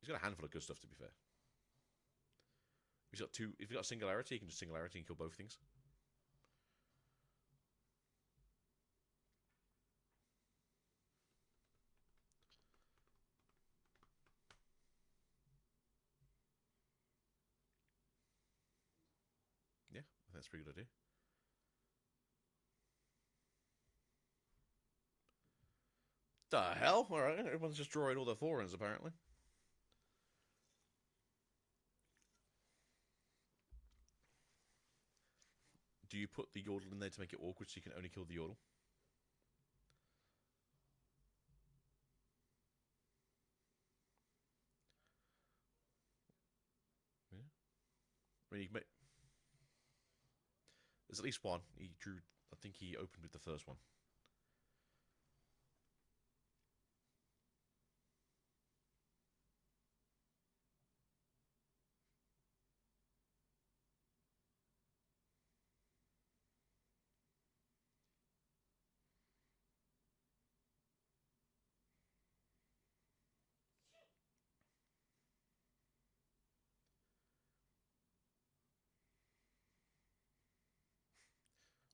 He's got a handful of good stuff, to be fair. He's got two. If you've got Singularity, you can just Singularity and kill both things. Yeah, I think that's a pretty good idea. The hell? Alright, everyone's just drawing all their forerunners, apparently. Do you put the Yordle in there to make it awkward so you can only kill the Yordle? Yeah. I mean, there's at least one. He drew. I think he opened with the first one.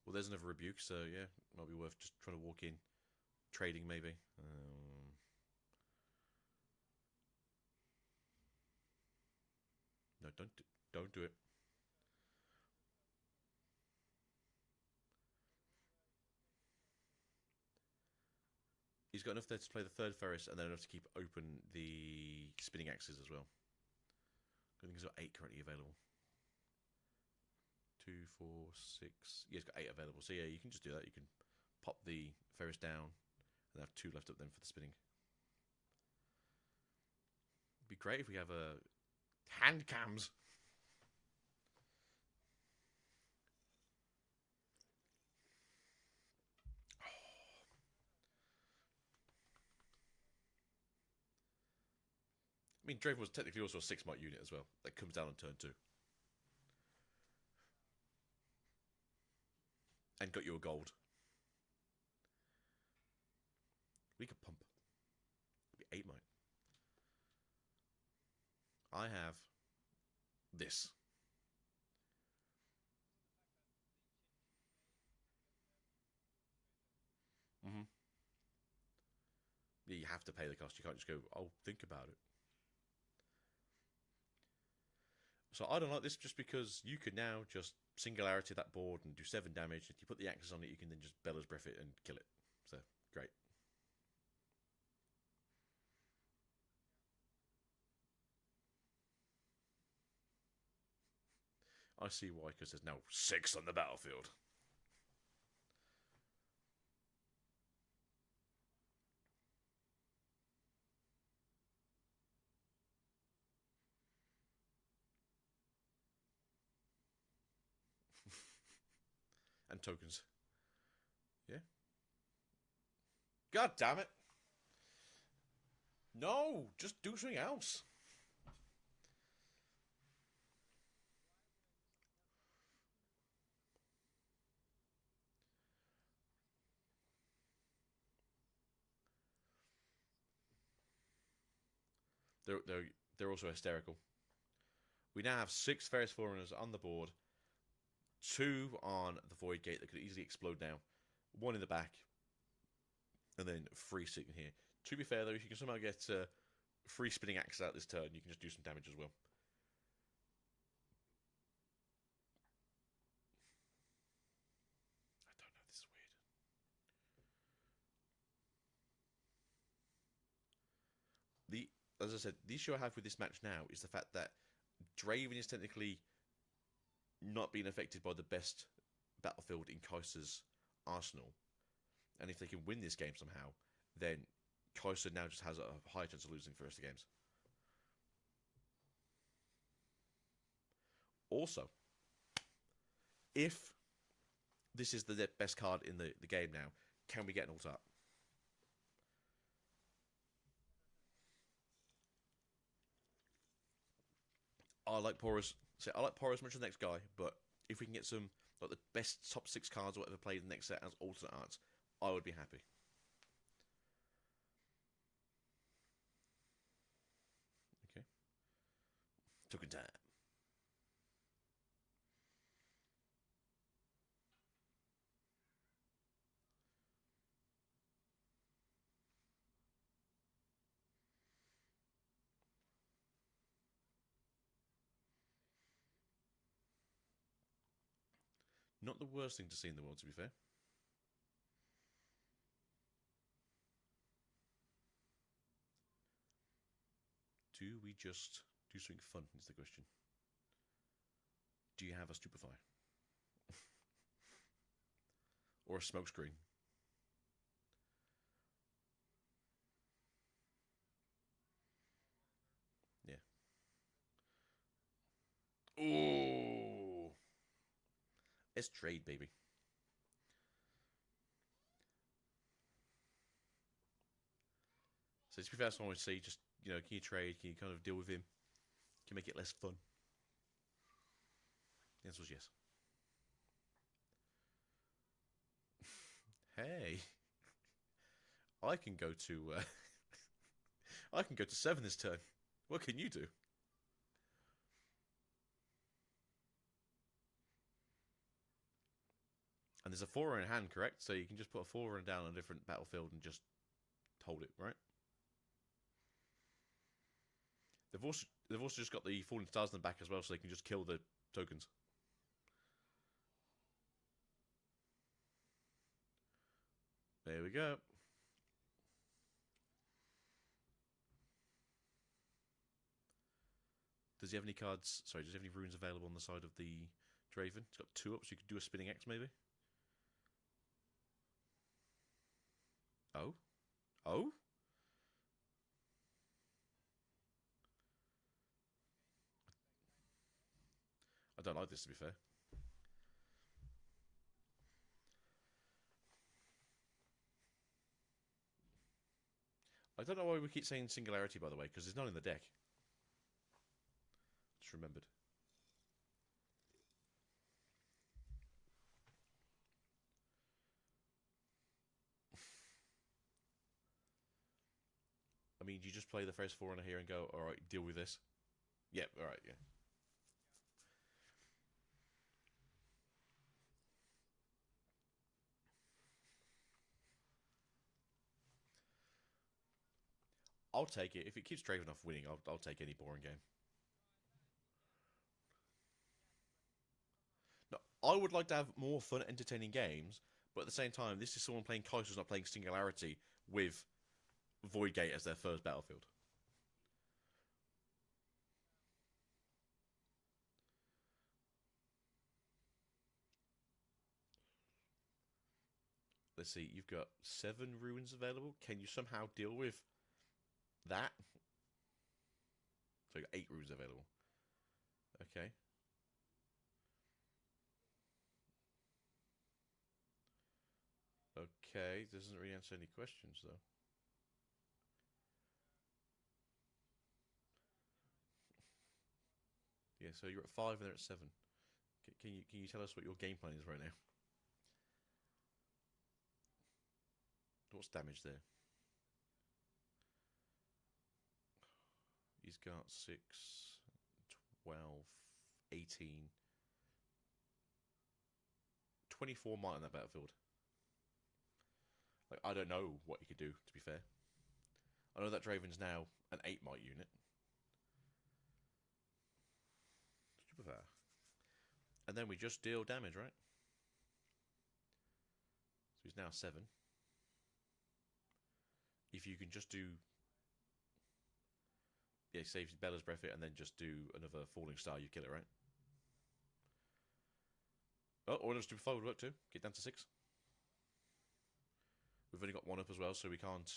Well, there's another rebuke, so yeah, might be worth just trying to walk in, trading maybe. No, don't do it. He's got enough there to play the third Ferris, and then enough to keep open the spinning axes as well. I think he's got 8 currently available. 2, 4, 6. Yeah, he's got 8 available. So yeah, you can just do that. You can pop the Ferris down and have 2 left up then for the spinning. It'd be great if we have a hand cams. I mean, Draven was technically also a 6-mark unit as well. That comes down on turn 2. And got you a gold. We could pump. It'd be 8 mine. I have this. Yeah, you have to pay the cost. You can't just go, oh, think about it. So I don't like this just because you could now just Singularity that board and do 7 damage. If you put the axes on it, you can then just Bellows Breath it and kill it. So, great. I see why, because there's now 6 on the battlefield. And tokens. Yeah. God damn it. No, just do something else. They're also hysterical. We now have 6 Ferris Forerunners on the board. 2 on the Void Gate that could easily explode now. 1 in the back. And then 3 sitting here. To be fair, though, if you can somehow get 3 spinning axes out this turn, you can just do some damage as well. I don't know, this is weird. As I said, the issue I have with this match now is the fact that Draven is technically not being affected by the best battlefield in Kaiser's arsenal. And if they can win this game somehow, then Kaiser now just has a high chance of losing for the rest of the games. Also, if this is the best card in the game now, can we get an alt art? I like Porous. So I like Porous much as the next guy, but if we can get some like the best top 6 cards or whatever played in the next set as alternate arts, I would be happy. Okay. Took a time. Not the worst thing to see in the world, to be fair. Do we just do something fun, is the question. Do you have a stupefy? Or a smokescreen? Yeah. Ooh. Let's trade, baby. So to be fair, I always say, just, can you trade? Can you kind of deal with him? Can you make it less fun? The answer was yes. Hey, I can go to I can go to 7 this turn. What can you do? And there's a 4 in hand, correct? So you can just put a 4 down on a different battlefield and just hold it, right? They've also just got the falling stars in the back as well, so they can just kill the tokens. There we go. Does he have any cards? Sorry, does he have any runes available on the side of the Draven? It's got 2 up, so you could do a spinning X maybe. Oh? Oh? I don't like this, to be fair. I don't know why we keep saying Singularity, by the way, because there's none in the deck. Just remembered. I mean, you just play the first 4 here and go, alright, deal with this. Yep, alright, yeah. I'll take it. If it keeps Draven off winning, I'll take any boring game. No, I would like to have more fun, entertaining games, but at the same time, this is someone playing Kaiser's not playing Singularity with Voidgate as their first battlefield. Let's see, you've got 7 ruins available. Can you somehow deal with that? So you got 8 ruins available. Okay. Okay, doesn't really answer any questions though. Yeah, so you're at 5 and they're at 7. Can you tell us what your game plan is right now? What's damage there? He's got 6, 12, 18, 24 might on that battlefield. Like, I don't know what he could do, to be fair. I know that Draven's now an 8 might unit. And then we just deal damage, right? So he's now 7. If you can just do... Yeah, save Bella's Breath it and then just do another Falling Star, you kill it, right? Oh, or just do 5 would work too. Get down to 6. We've only got 1 up as well, so we can't...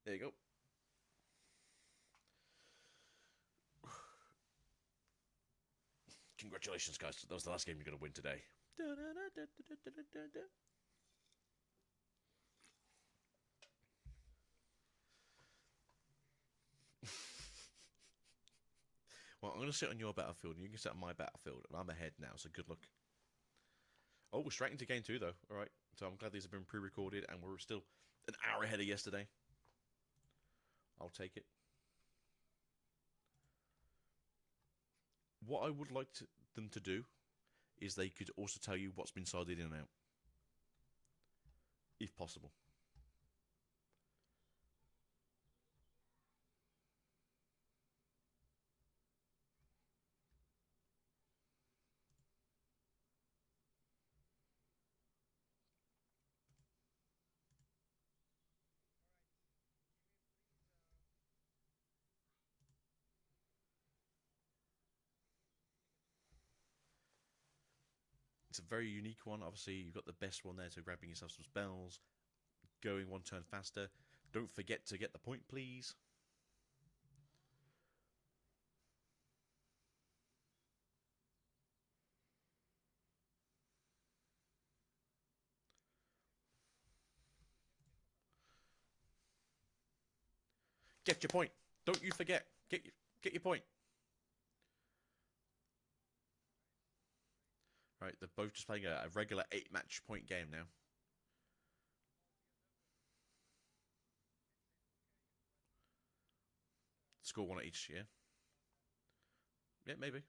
There you go. Congratulations, guys. That was the last game you're going to win today. Well, I'm going to sit on your battlefield, and you can sit on my battlefield, and I'm ahead now, so good luck. Oh, we're straight into game 2, though. All right, so I'm glad these have been pre-recorded, and we're still an hour ahead of yesterday. I'll take it. What I would like them to do is they could also tell you what's been sided in and out, if possible. It's a very unique one. Obviously, you've got the best one there, so grabbing yourself some spells, going one turn faster. Don't forget to get the point, please. Get your point. Don't you forget. Get your point. Right, they're both just playing a regular 8-match point game now. Score one at each, yeah? Yeah, maybe.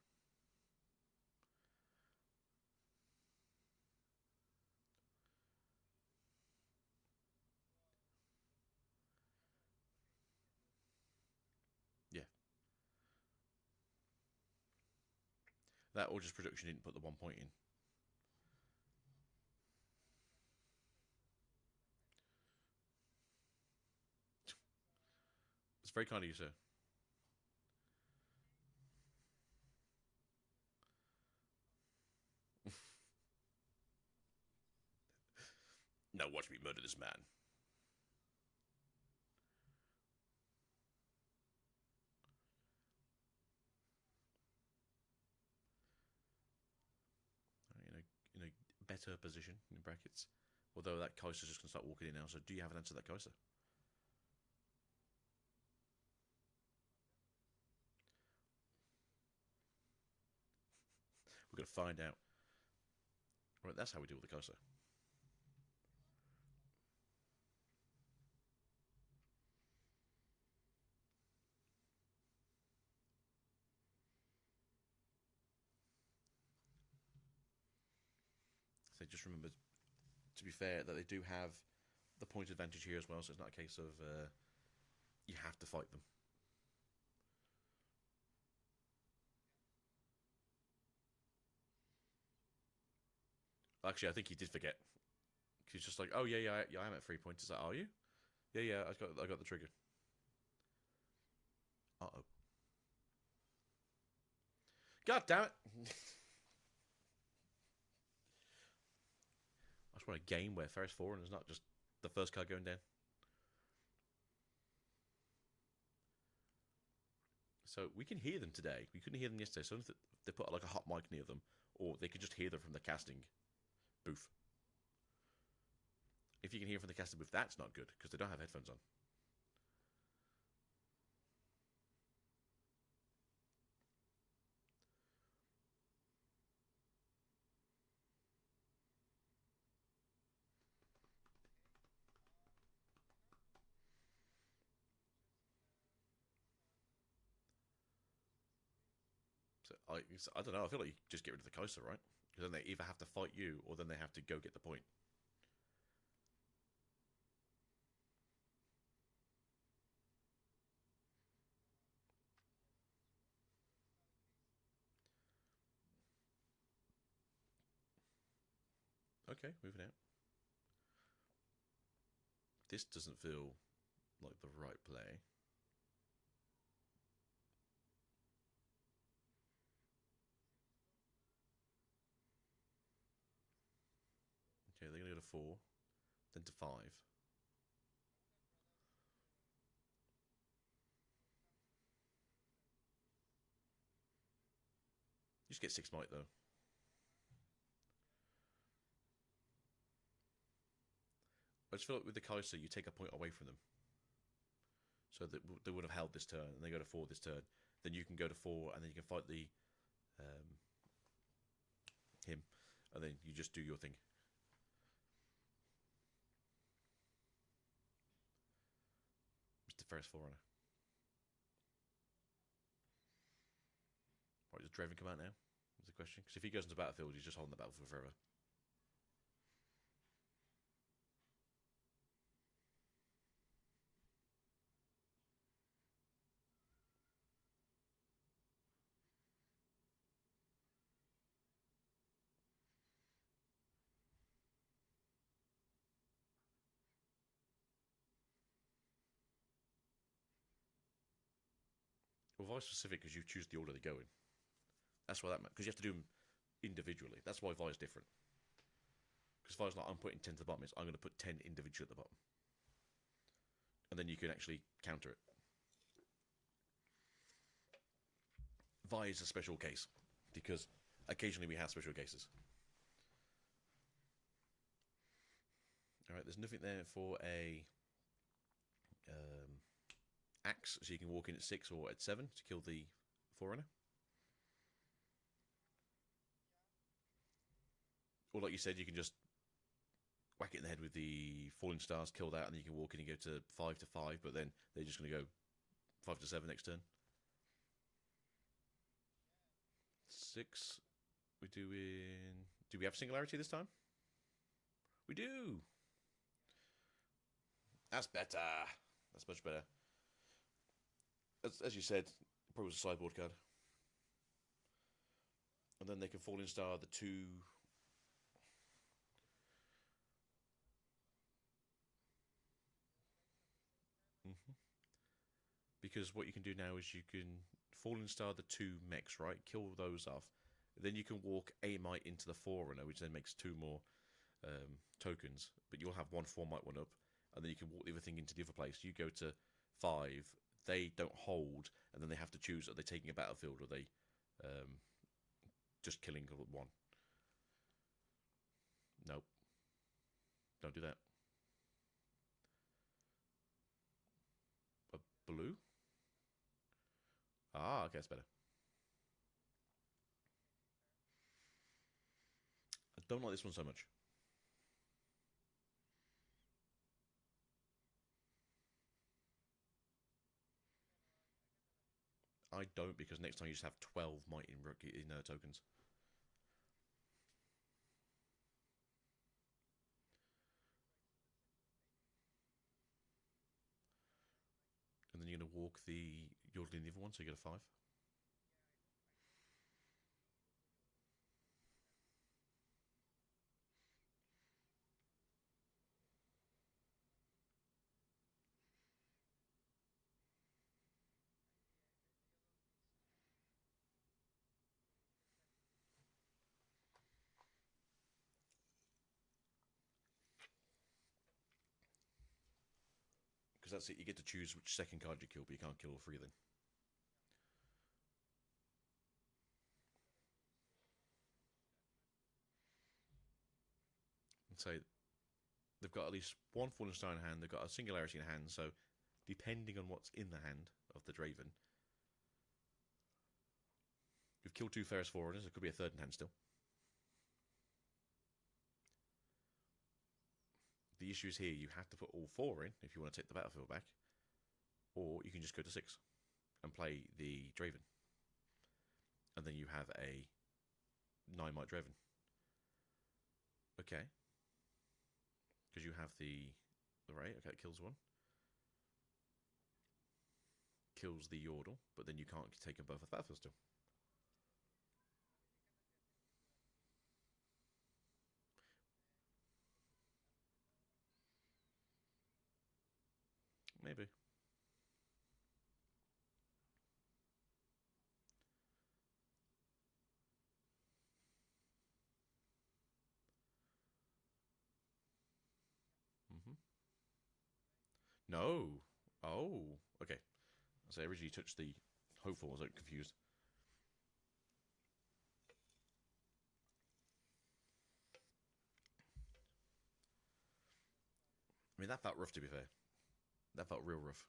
Yeah. That or just production didn't put the 1 point in. It's very kind of you, sir. Now watch me murder this man. In a better position, in brackets. Although that Kaiser's just going to start walking in now, so do you have an answer to that, Kaiser? We're going to find out. Right, that's how we deal with the Kaiser. So just remember, to be fair, that they do have the point advantage here as well, so it's not a case of you have to fight them. Actually, I think he did forget. He's just like, oh yeah, I'm at 3 points. Is that, are you? Yeah, I got the trigger. Uh-oh. God damn it! I just want a game where Ferris Foreign is not just the first card going down. So we can hear them today. We couldn't hear them yesterday. So they put like a hot mic near them, or they could just hear them from the casting booth. If you can hear from the casting booth, that's not good because they don't have headphones on. So I don't know. I feel like you just get rid of the coaster, right? Because then they either have to fight you, or then they have to go get the point. Okay, moving out. This doesn't feel like the right play. Okay, they're going to go to 4, then to 5. You just get 6 might, though. I just feel like with the Kaiser, you take a point away from them. So they would have held this turn, and they go to 4 this turn. then you can go to 4, and then you can fight the him, and then you just do your thing. Mr. Ferris Forerunner. Right, does Draven come out now? Is the question. Because if he goes into battlefield, he's just holding the battlefield forever. Well, Vi specific because you choose the order they go in. That's why that matters. Because you have to do them individually. That's why Vi is different. Because Vi's like, I'm putting 10 to the bottom. It's I'm going to put 10 individually at the bottom. And then you can actually counter it. Vi is a special case. Because occasionally we have special cases. Alright, there's nothing there for a axe, so you can walk in at 6 or at 7 to kill the Forerunner. Or like you said, you can just whack it in the head with the Falling Stars, kill that, and then you can walk in and go to 5 to 5, but then they're just going to go 5 to 7 next turn. 6. We do in... Do we have Singularity this time? We do! That's better. That's much better. As you said, it probably was a sideboard card. And then they can Falling Star the 2... Because what you can do now is you can Falling Star the 2 mechs, right? Kill those off. Then you can walk a Might into the Forerunner, which then makes 2 more tokens. But you'll have 1 4-Might 1 up. And then you can walk the other thing into the other place. You go to 5, they don't hold, and then they have to choose, are they taking a battlefield, or are they just killing 1? Nope. Don't do that. A blue? Ah, okay, that's better. I don't like this one so much. I don't, because next time you just have 12 Might in tokens. And then you're going to walk the Yodeling the other one, so you get a 5. Because that's it, you get to choose which second card you kill, but you can't kill all 3 then. So they've got at least 1 Fallen Star in hand, they've got a Singularity in hand, so depending on what's in the hand of the Draven, you've killed 2 Ferris Forerunners, there could be a 3rd in hand still. The issue is here, you have to put all 4 in if you want to take the battlefield back, or you can just go to 6 and play the Draven. And then you have a 9 Might Draven. Okay. Because you have the Ray, okay, it kills 1. Kills the Yordle, but then you can't take them both off the battlefield still. Maybe. No. Oh, okay. So I originally touched the hopeful, I was confused. I mean, that felt rough, to be fair. That felt real rough.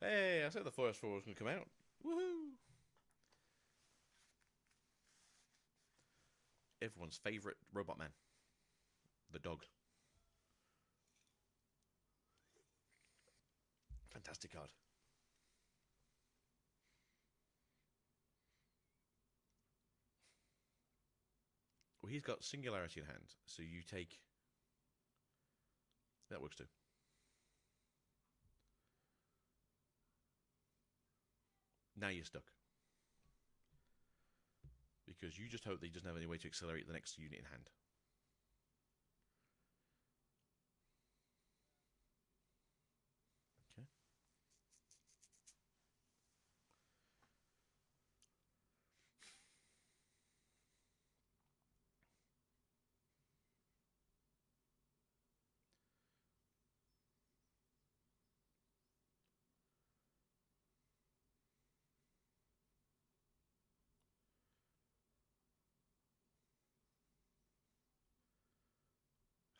Hey, I said the Forest 4 was going to come out. Woohoo! Everyone's favourite robot man. The dog. Fantastic card. Well, he's got Singularity in hand, so you take... That works too. Now you're stuck. Because you just hope that he doesn't have any way to accelerate the next unit in hand. Okay.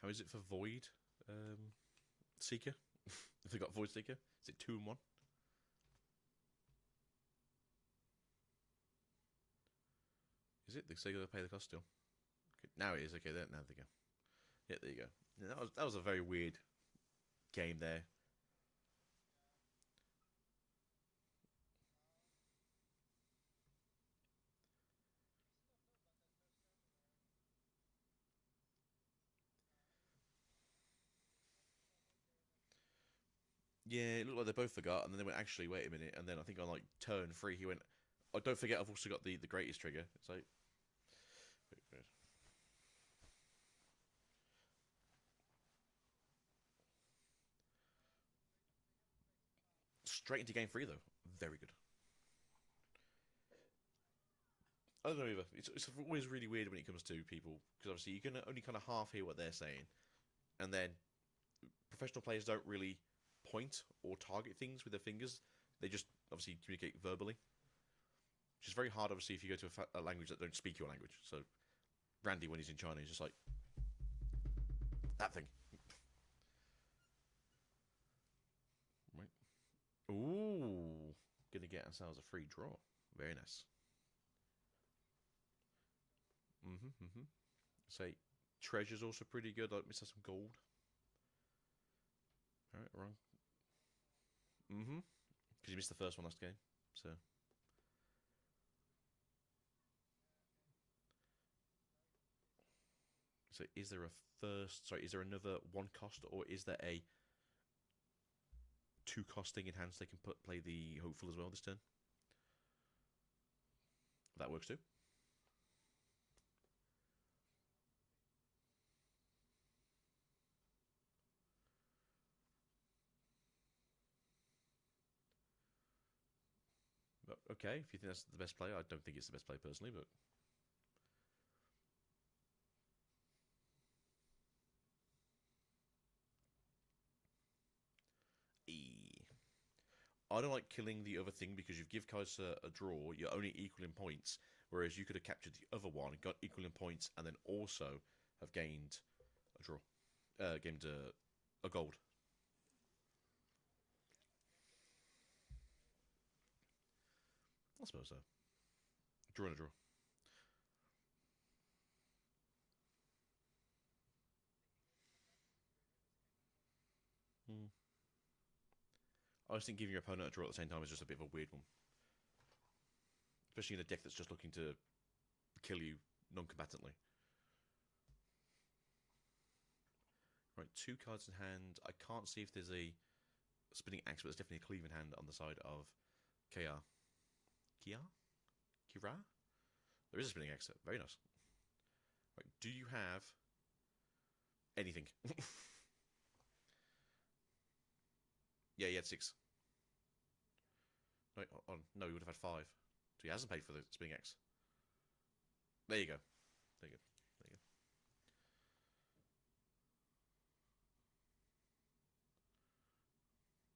How is it for Void Seeker? If they got Void Seeker, is it 2 and 1? Is it? They say they'll pay the cost still. Okay, now it is. Okay, now they go. Yeah, there you go. Yeah, that was a very weird game there. Yeah, it looked like they both forgot, and then they went, actually, wait a minute. And then I think on like turn 3, he went, oh, don't forget, I've also got the greatest trigger. It's like, straight into game 3 though. Very good. I don't know either. It's always really weird when it comes to people, because obviously you can only kind of half hear what they're saying, and then professional players don't really point or target things with their fingers. They just obviously communicate verbally, which is very hard, obviously, if you go to a language that don't speak your language. So Randy, when he's in China, he's just like, that thing. Right. Ooh. Gonna get ourselves a free draw. Very nice. Say, treasure's also pretty good. Like, miss some gold. Alright, wrong. Because you missed the first one last game. So. So is there a first... Sorry, is there another 1 cost, or is there a 2 costing in hand so they can play the Hopeful as well this turn? That works too. But okay, if you think that's the best play, I don't think it's the best play personally, but... I don't like killing the other thing because you've give Kaiser a draw, you're only equal in points, whereas you could have captured the other one, got equal in points, and then also have gained a draw. Gained a gold. I suppose so. Draw and a draw. I just think giving your opponent a draw at the same time is just a bit of a weird one. Especially in a deck that's just looking to kill you non-combatantly. Right, 2 cards in hand. I can't see if there's a spinning axe, but there's definitely a cleave in hand on the side of KR. Kira? There is a spinning axe. Very nice. Right, do you have anything? Yeah, he had 6. No, he would have had 5. So he hasn't paid for the spinning axe. There you go. There you go. There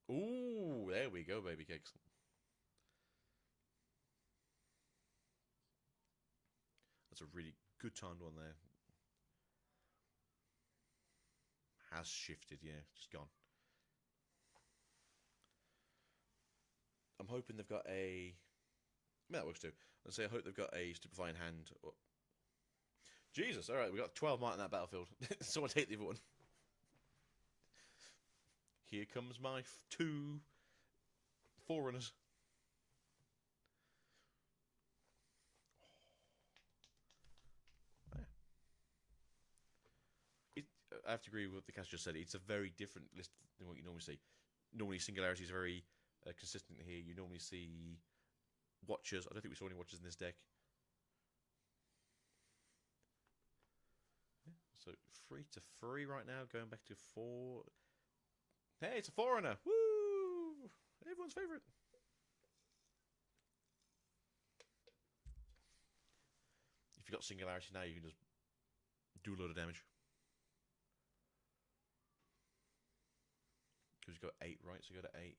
you go. Ooh, there we go, baby cakes. That's a really good timed one there. Has shifted, yeah, just gone. hoping they've got a. Yeah, that works too. Let's say I hope they've got a stupefying hand. Or... Jesus! All right, we got 12 might in that battlefield. Someone take the other one. Here comes my 2 forerunners. I have to agree with what the cast just said. It's a very different list than what you normally see. Normally, Singularity is very consistent here. You normally see Watchers. I don't think we saw any Watchers in this deck. Yeah, so 3 to 3 right now, going back to 4. Hey, it's a Forerunner! Woo! Everyone's favourite. If you've got Singularity now, you can just do a load of damage. Because you got 8, right? So you go to 8.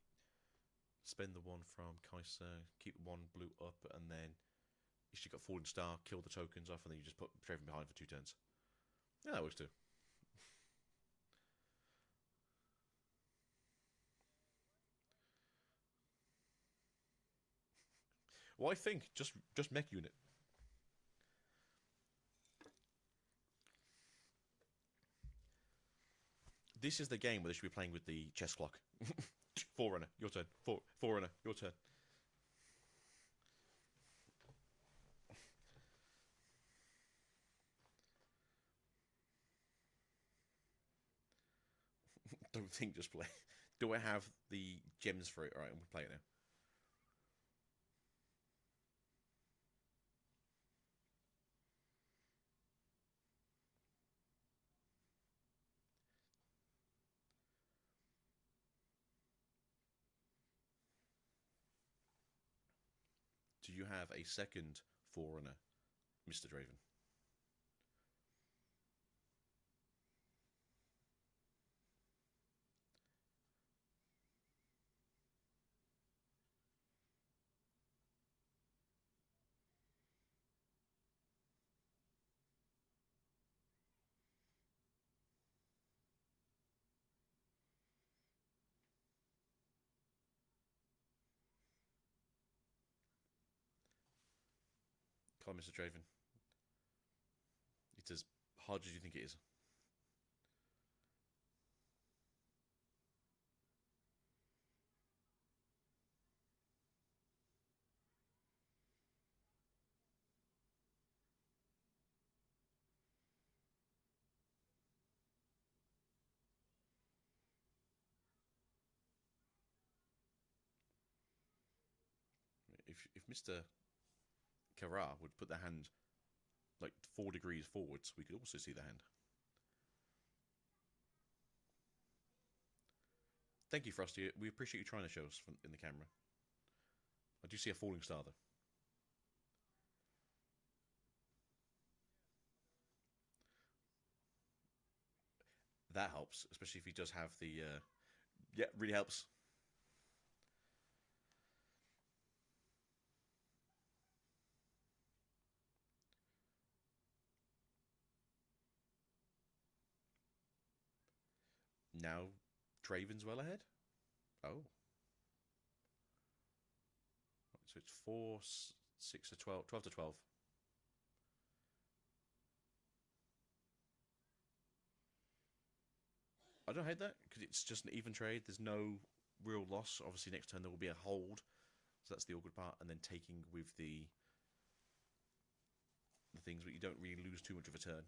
Spend the 1 from Kaiser, keep 1 blue up, and then if you got Falling Star, kill the tokens off, and then you just put Draven behind for 2 turns. Yeah, that works too. Well, I think just mech unit. This is the game where they should be playing with the chess clock. Forerunner, your turn. Forerunner, your turn. Don't think, just play. Do I have the gems for it? Alright, I'm going to play it now. Do you have a second Forerunner, Mr. Draven? Come on, Mr. Draven. It's as hard as you think it is. If Mr. Kara would put the hand like 4 degrees forwards, we could also see the hand. Thank you, Frosty. We appreciate you trying to show us in the camera. I do see a falling star, though. That helps, especially if he does have the... yeah, really helps. Now, Draven's well ahead? Oh. So it's 4, 6 to 12, 12 to 12. I don't hate that, because it's just an even trade. There's no real loss. Obviously, next turn there will be a hold. So that's the awkward part. And then taking with the things, but you don't really lose too much of a turn.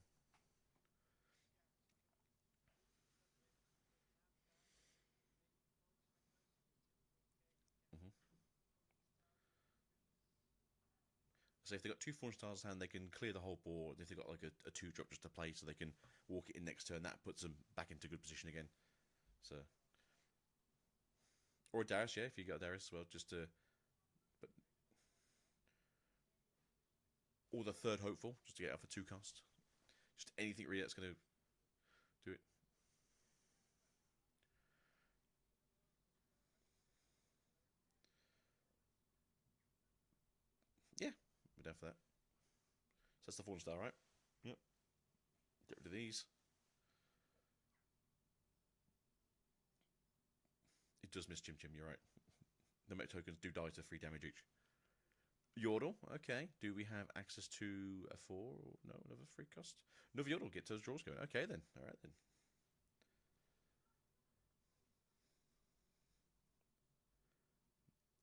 So if they've got 2 4 stars in hand, they can clear the whole board. If they've got like a 2-drop just to play, so they can walk it in next turn, that puts them back into good position again. So, or a Darius, yeah, if you got a Darius as well, just to. But or the 3rd hopeful, just to get out for 2 cost. Just anything really that's going to do it. Yeah, we're down for that. So that's the 4 star, right? Yep. Get rid of these. It does miss Chim Chim, you're right. The mech tokens do die to 3 damage each. Yordle, okay. Do we have access to a 4? No, another 3 cost. Another Yordle, get those draws going. Okay then, alright then.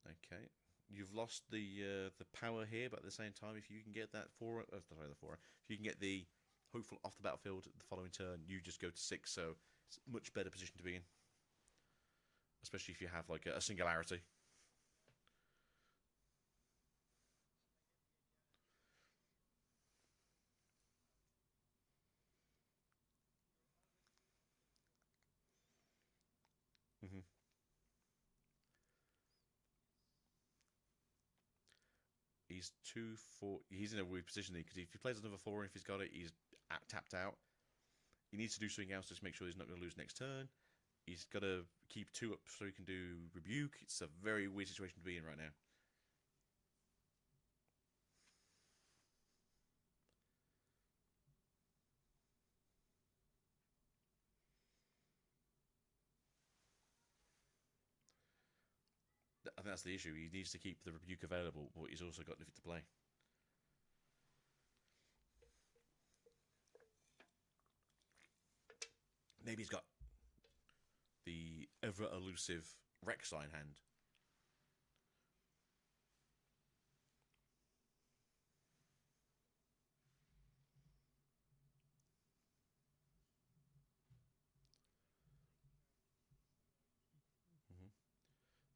Okay. You've lost the power here, but at the same time, if you can get that 4, sorry, the 4, if you can get the hopeful off the battlefield the following turn, you just go to 6, so it's a much better position to be in. Especially if you have like a singularity. Mm-hmm. He's 2-4. He's in a weird position because if he plays another 4 and if he's got it, he's tapped out. He needs to do something else to make sure he's not going to lose next turn. He's got to keep 2 up so he can do Rebuke. It's a very weird situation to be in right now. I think that's the issue. He needs to keep the Rebuke available, but he's also got Lift to play. Maybe he's got the ever-elusive Rek'Sai in hand. Mm-hmm.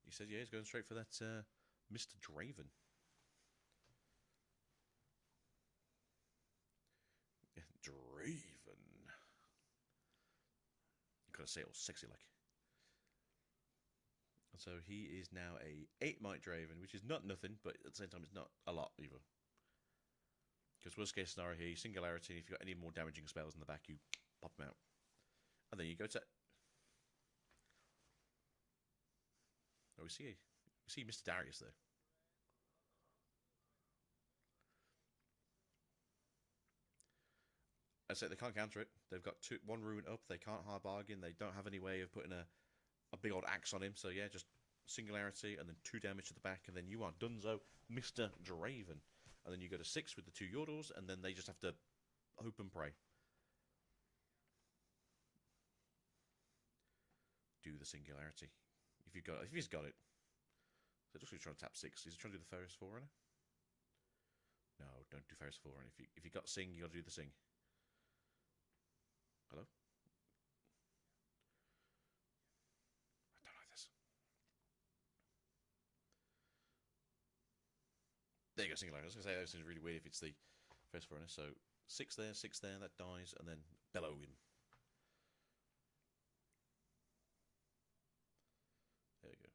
He said, yeah, he's going straight for that Mr. Draven. Draven. You gotta say it all sexy like. So he is now a 8 Might Draven, which is not nothing, but at the same time it's not a lot either. Because worst case scenario here, Singularity, and if you've got any more damaging spells in the back, you pop them out. And then you go to... Oh, we see Mr. Darius there. I say they can't counter it. They've got 1 rune up. They can't hard bargain. They don't have any way of putting a big old axe on him. So yeah, just Singularity and then 2 damage to the back, and then you are Dunzo, Mr. Draven. And then you go to 6 with the 2 Yordles, and then they just have to hope and pray. Do the Singularity if he's got it. So just trying to tap 6. He's trying to do the Ferris Forerunner. No, don't do Ferris Forerunner. If you got Sing, you got to do the Sing. Hello? I don't like this. There you go, Singularity. I was going to say, that seems really weird if it's the Ferris Forerunner. So 6 there, that dies, and then bellow him. There you go.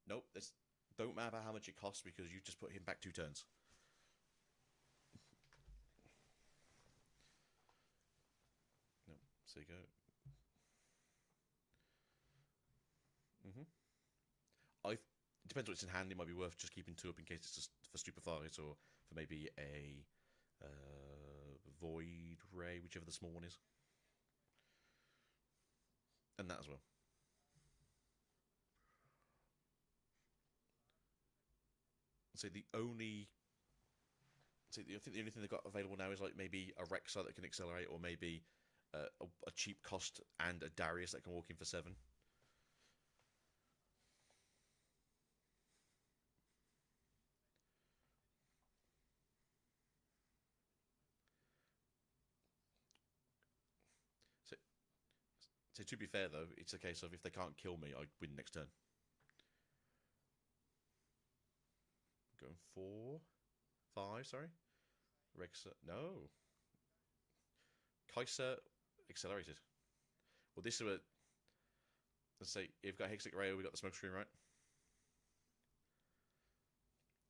Nope, this don't matter how much it costs because you just put him back 2 turns. No, so you go. It depends what's in hand. It might be worth just keeping 2 up in case it's just for Stupid Fight or for maybe a Void Ray, whichever the small one is. And that as well. So I think the only thing they've got available now is like maybe a Rek'Sai that can accelerate, or maybe a cheap cost and a Darius that can walk in for 7. So to be fair though, it's a case of if they can't kill me, I win next turn. Going 4, 5, sorry. Rek'Sai, no. Kai'Sa accelerated. Well, this is a... Let's say, you've got Hexic Rail, we've got the smoke screen, right?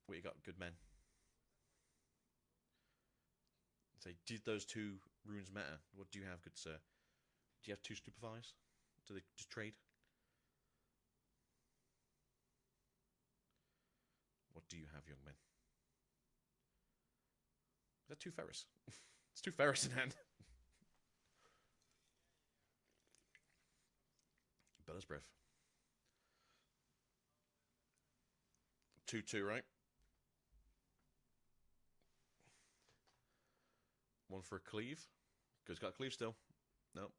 What you got? Good men. Say, did those 2 runes matter? What do you have, good sir? Do you have 2 Stupefies? Do they just trade? What do you have, young men? Is that 2 Ferris? It's 2 Ferris in hand. Bella's Breath. 2-2, right? One for a cleave. Because got a cleave still. Nope.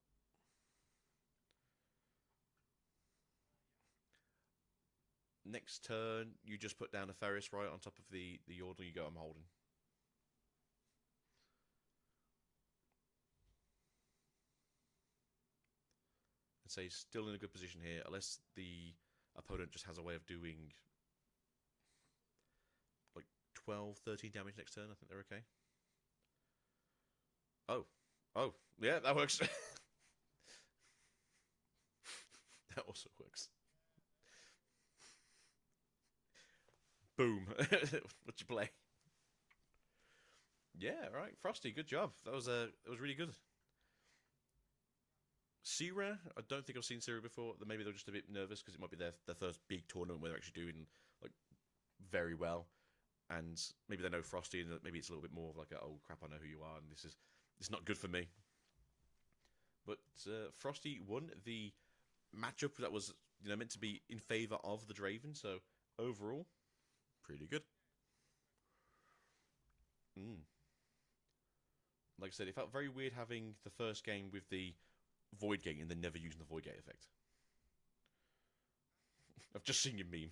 Next turn, you just put down a Ferris right on top of the order you go, I'm holding. I'd say still in a good position here, unless the opponent just has a way of doing like 12, 13 damage next turn. I think they're okay. Oh. Oh, yeah, that works. That also works. Boom. What'd you play? Yeah, right. Frosty, good job. That was really good. Sierra, I don't think I've seen Sierra before. Maybe they're just a bit nervous because it might be their first big tournament where they're actually doing like very well, and maybe they know Frosty, and maybe it's a little bit more of like, oh crap, I know who you are, and this is not good for me. But Frosty won the matchup that was meant to be in favor of the Draven. So overall, pretty good. Like I said, it felt very weird having the first game with the Void Gate and then never using the Void Gate effect. I've just seen your meme.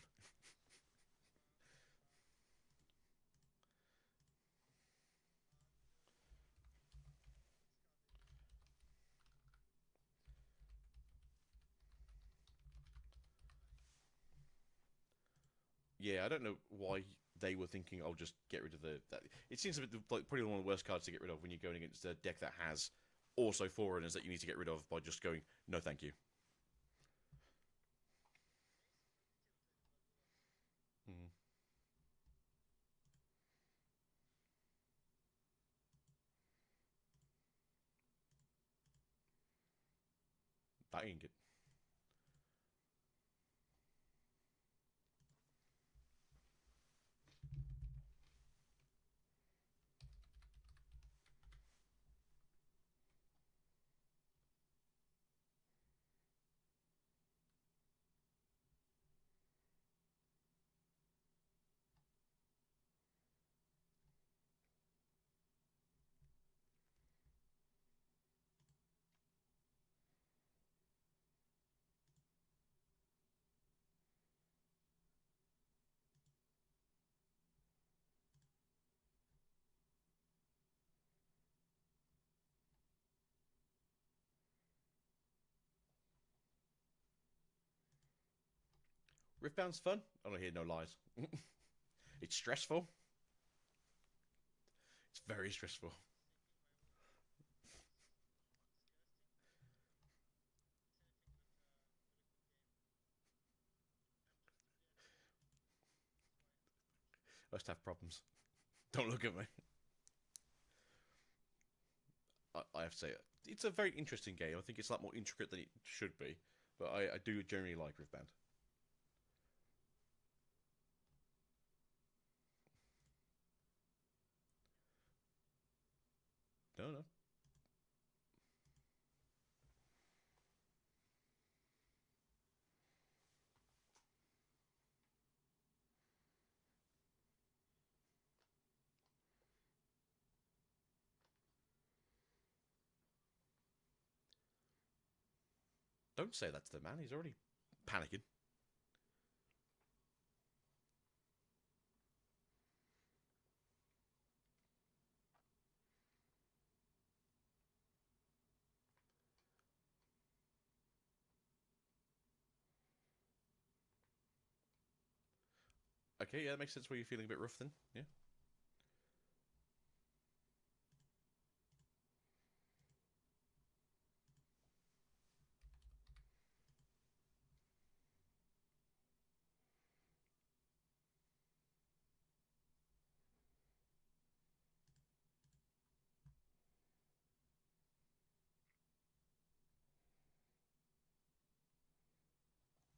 Yeah, I don't know why they were thinking, I'll just get rid of that. It seems a bit like probably one of the worst cards to get rid of when you're going against a deck that has also forerunners that you need to get rid of by just going, no thank you. Mm. That ain't good. Riftbound's fun. I don't hear no lies. It's stressful. It's very stressful. I just have problems. Don't look at me. I have to say, it's a very interesting game. I think it's a lot more intricate than it should be. But I do generally like Riftbound. No, no. Don't say that to the man. He's already panicking. Okay, yeah, that makes sense where you're feeling a bit rough then. Yeah.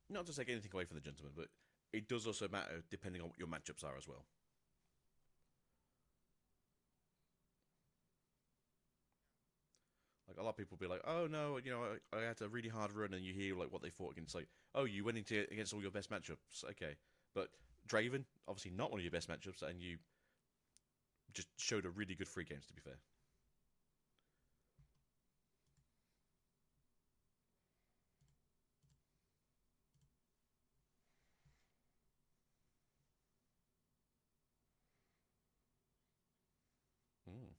Not to take anything away from the gentleman, but it does also matter depending on what your matchups are as well. Like a lot of people be like, "Oh no, I had a really hard run," and you hear like what they fought against. Like, "Oh, you went into against all your best matchups." Okay, but Draven, obviously not one of your best matchups, and you just showed a really good free games, to be fair. Mm.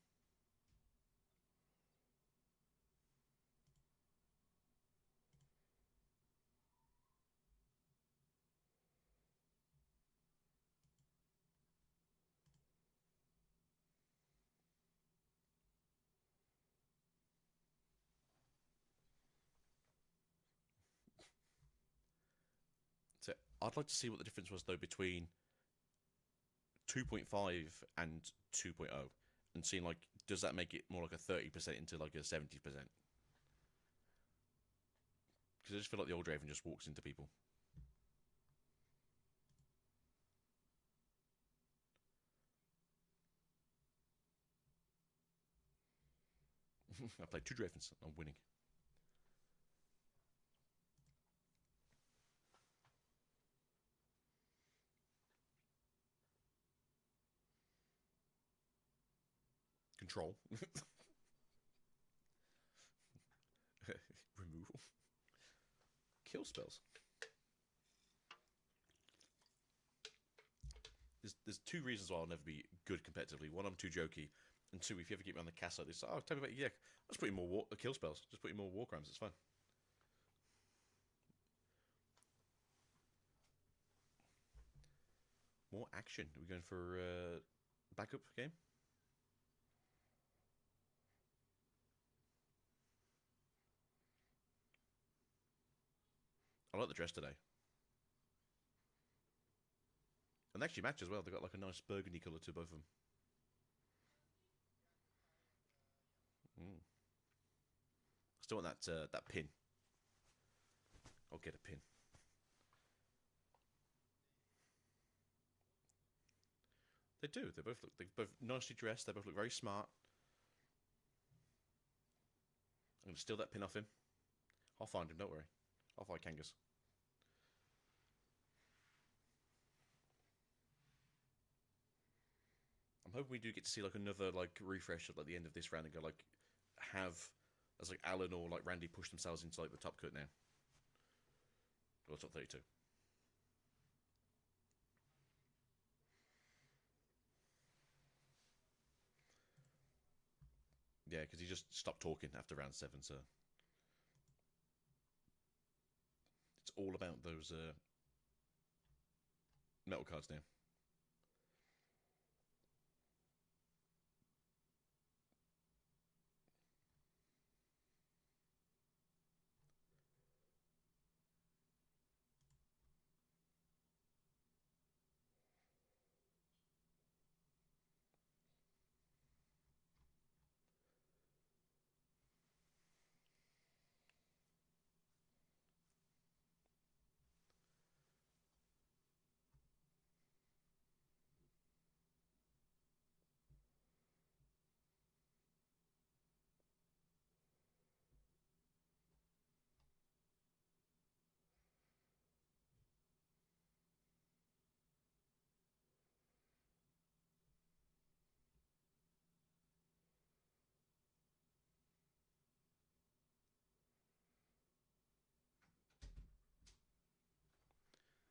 So I'd like to see what the difference was, though, between 2.5 and 2.0, and seeing, like, does that make it more like a 30% into like a 70%? Because I just feel like the old Draven just walks into people. I played 2 Dravens. I'm winning. Control. Removal. Kill spells. There's 2 reasons why I'll never be good competitively. One, I'm too jokey, and 2, if you ever get me on the cast like this, oh, tell me about your deck. I'll just put in more kill spells. Just put in more war crimes. It's fine. More action. Are we going for backup game? I like the dress today. And they actually match as well. They've got like a nice burgundy colour to both of them. Mm. Still want that pin. I'll get a pin. They do. They're both nicely dressed. They both look very smart. I'm going to steal that pin off him. I'll find him, don't worry. I'll find Kangas. I'm hoping we do get to see like another like refresh at like the end of this round and go like have as like Alan or like Randy push themselves into like the top cut now. Or top 32. Yeah, because he just stopped talking after round 7, so it's all about those metal cards now.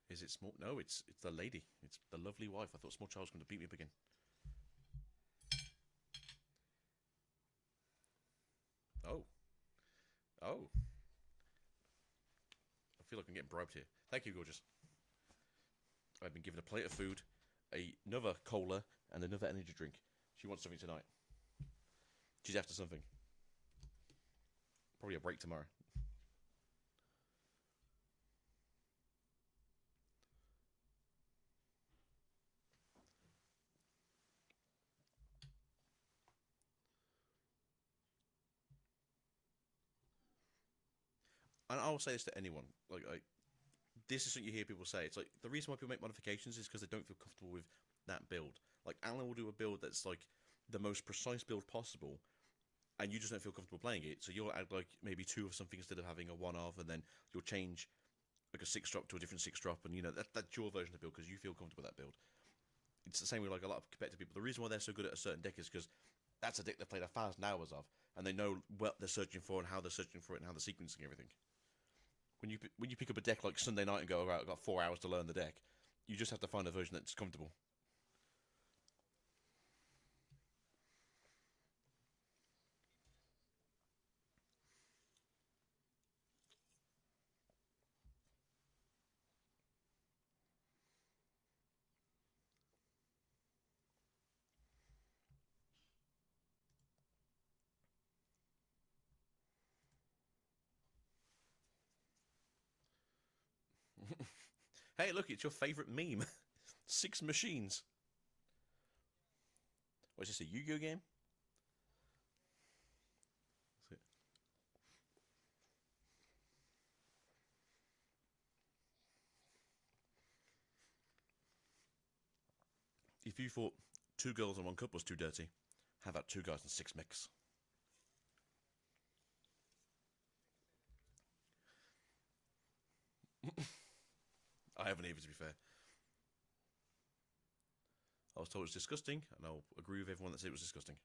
Is it small? No, it's the lady. It's the lovely wife. I thought Small Child was going to beat me up again. Oh. Oh. I feel like I'm getting bribed here. Thank you, gorgeous. I've been given a plate of food, another cola, and another energy drink. She wants something tonight. She's after something. Probably a break tomorrow. And I will say this to anyone. Like this is what you hear people say. It's like the reason why people make modifications is because they don't feel comfortable with that build. Like Alan will do a build that's like the most precise build possible, and you just don't feel comfortable playing it. So you'll add like maybe 2 of something instead of having a 1 of, and then you'll change like a 6-drop to a different 6-drop, and you know that's your version of the build because you feel comfortable with that build. It's the same with like a lot of competitive people. The reason why they're so good at a certain deck is because that's a deck they've played 1,000 hours of, and they know what they're searching for and how they're searching for it and how they're sequencing everything. When you pick up a deck like Sunday night and go, alright, I've got 4 hours to learn the deck, you just have to find a version that's comfortable. Hey, look, it's your favourite meme. 6 machines. What is this, a Yu-Gi-Oh game? If you thought 2 girls and 1 cup was too dirty, how about 2 guys and 6 mechs? I haven't either, to be fair. I was told it's disgusting, and I'll agree with everyone that said it was disgusting.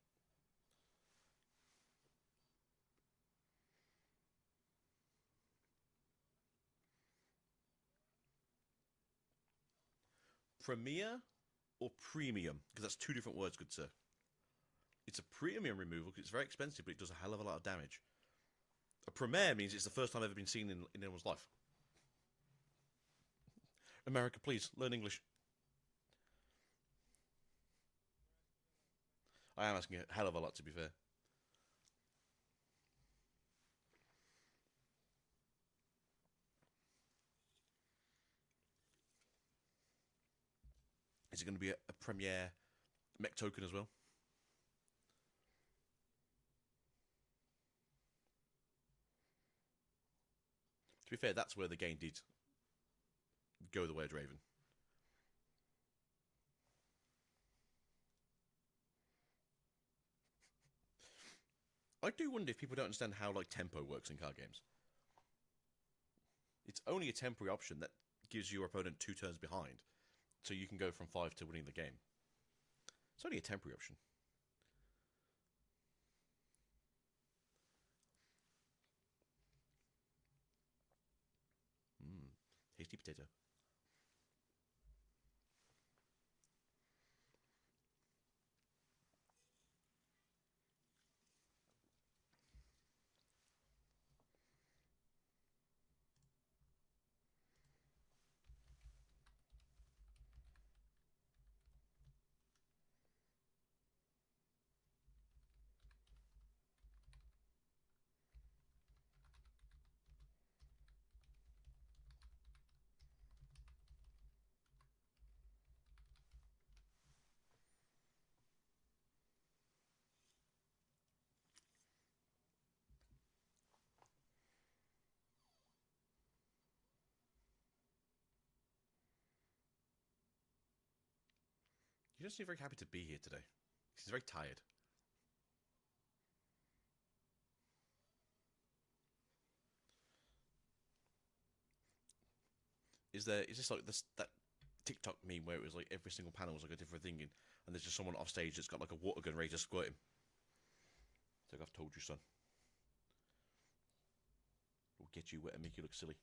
Premier or premium? Because that's 2 different words, good sir. It's a premium removal because it's very expensive, but it does a hell of a lot of damage. A premier means it's the first time ever been seen in anyone's life. America, please, learn English. I am asking a hell of a lot, to be fair. Is it going to be a premier mech token as well? To be fair, that's where the game did go the way of Draven. I do wonder if people don't understand how like tempo works in card games. It's only a temporary option that gives your opponent 2 turns behind, so you can go from 5 to winning the game. It's only a temporary option. Tasty potato. You don't seem very happy to be here today. He's very tired. Is this like that TikTok meme where it was like every single panel was like a different thing, and there's just someone off stage that's got like a water gun ready to squirt him? It's like, I've told you, son. We'll get you wet and make you look silly.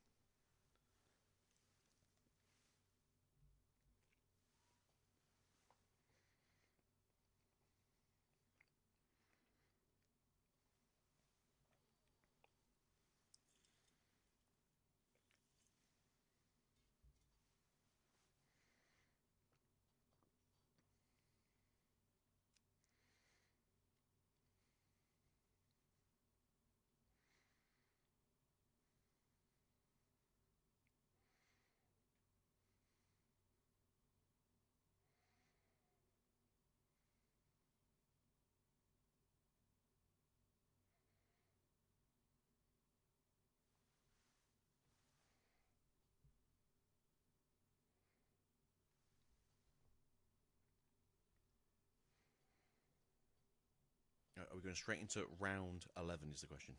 Are we going straight into round 11 is the question.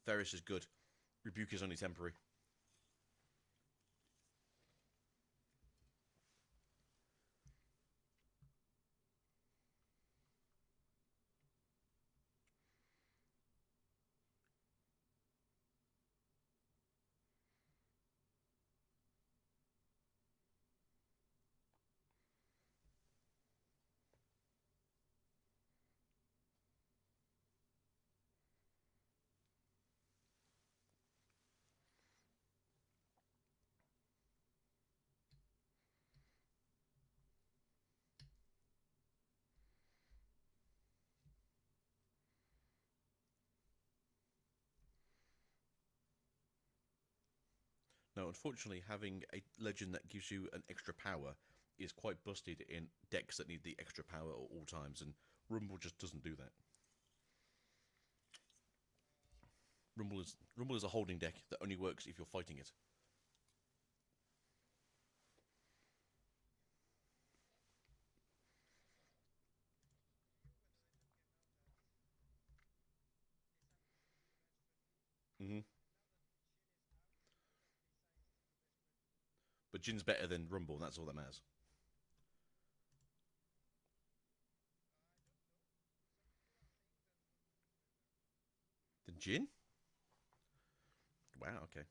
Ferris is good. Rebuke is only temporary. Now, unfortunately, having a legend that gives you an extra power is quite busted in decks that need the extra power at all times, and Rumble just doesn't do that. Rumble is a holding deck that only works if you're fighting it. Mm-hmm. But Jin's better than Rumble, and that's all that matters. Than Jin? Wow, okay.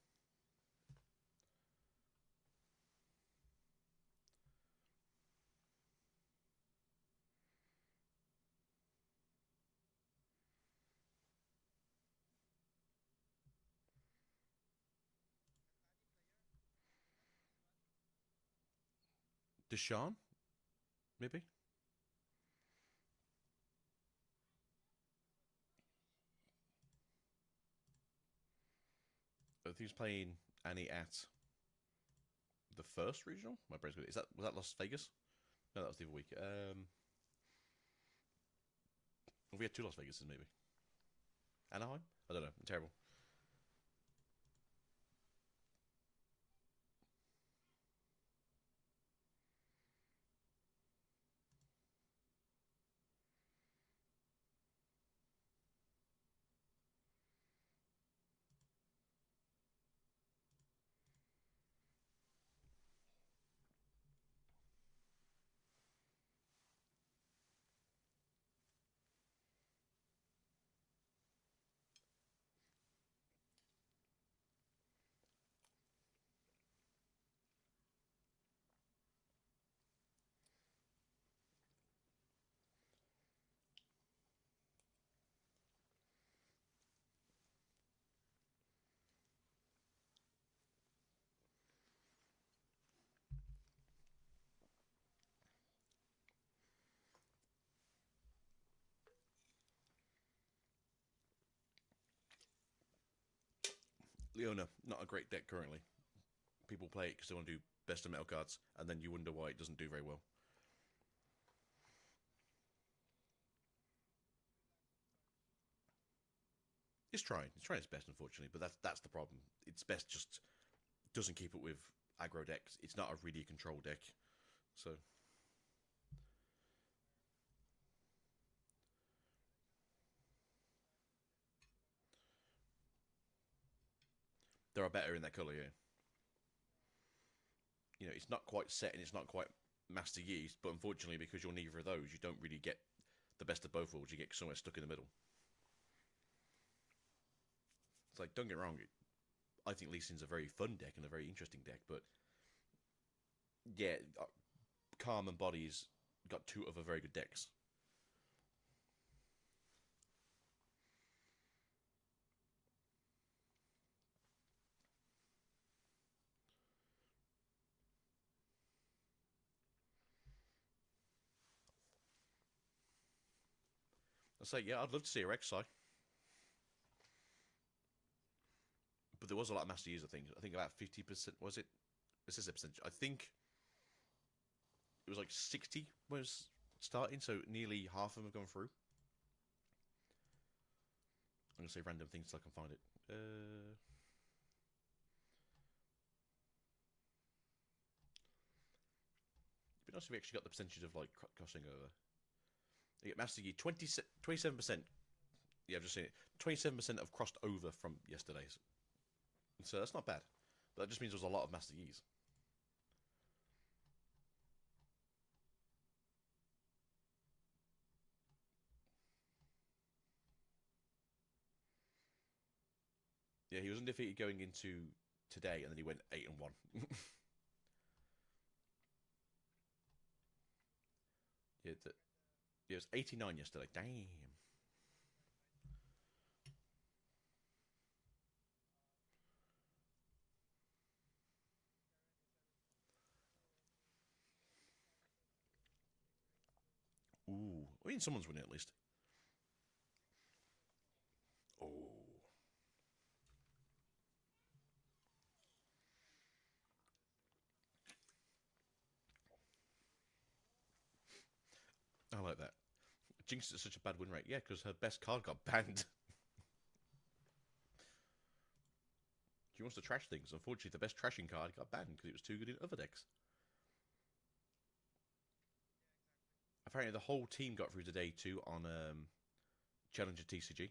Deshaun? Maybe? I think he's playing Annie at the first regional. My brain's good. Was that Las Vegas? No, that was the other week. We had two Las Vegases maybe. Anaheim? I don't know. I'm terrible. Leona, not a great deck currently. People play it because they want to do best of metal cards, and then you wonder why it doesn't do very well. It's trying. It's trying its best, unfortunately, but that's the problem. Its best just doesn't keep up with aggro decks. It's not a really control deck, so there are better in that color. Yeah, it's not quite set and it's not quite Master Yi, but unfortunately, because you're neither of those, you don't really get the best of both worlds. You get somewhere stuck in the middle. It's like, don't get me wrong, I think Lee Sin's a very fun deck and a very interesting deck, but yeah, Calm and Body's got two other very good decks. I say, yeah, I'd love to see a Rek'Sai. But there was a lot of Master User things. I think about 50%, was it? This is a percentage. I think it was like 60 was starting, so nearly half of them have gone through. I'm going to say random things so I can find it. It'd be nice if we actually got the percentage of like crossing over. You get Master Yi, 27%. Yeah, I've just seen it. 27% have crossed over from yesterday's. So that's not bad. But that just means there's a lot of Master Yis. Yeah, he was undefeated going into today, and then he went 8-1. Yeah, it was 89 yesterday. Damn. Ooh. I mean, someone's winning at least. Oh. I like that. Jinx is such a bad win rate. Yeah, because her best card got banned. She wants to trash things. Unfortunately, the best trashing card got banned because it was too good in other decks. Apparently, the whole team got through to day 2 on Challenger TCG.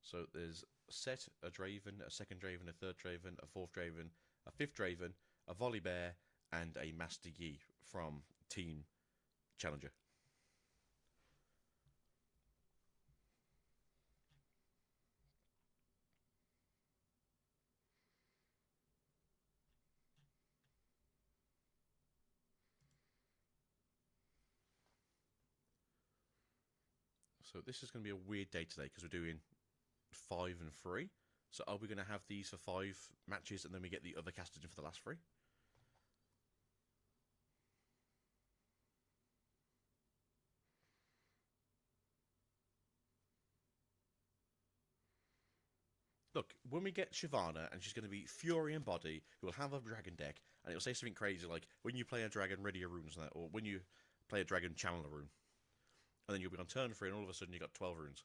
So there's a set, a Draven, a second Draven, a third Draven, a fourth Draven, a fifth Draven, a Volibear, and a Master Yi from Team Challenger. So this is going to be a weird day today because we're doing 5 and 3. So are we going to have these for 5 matches and then we get the other casters in for the last 3? Look, when we get Shyvana, and she's going to be Fury and Body, who will have a dragon deck, and it'll say something crazy like, when you play a dragon, ready a rune, or that, or when you play a dragon, channel a rune. And then you'll be on turn 3, and all of a sudden you've got 12 runes.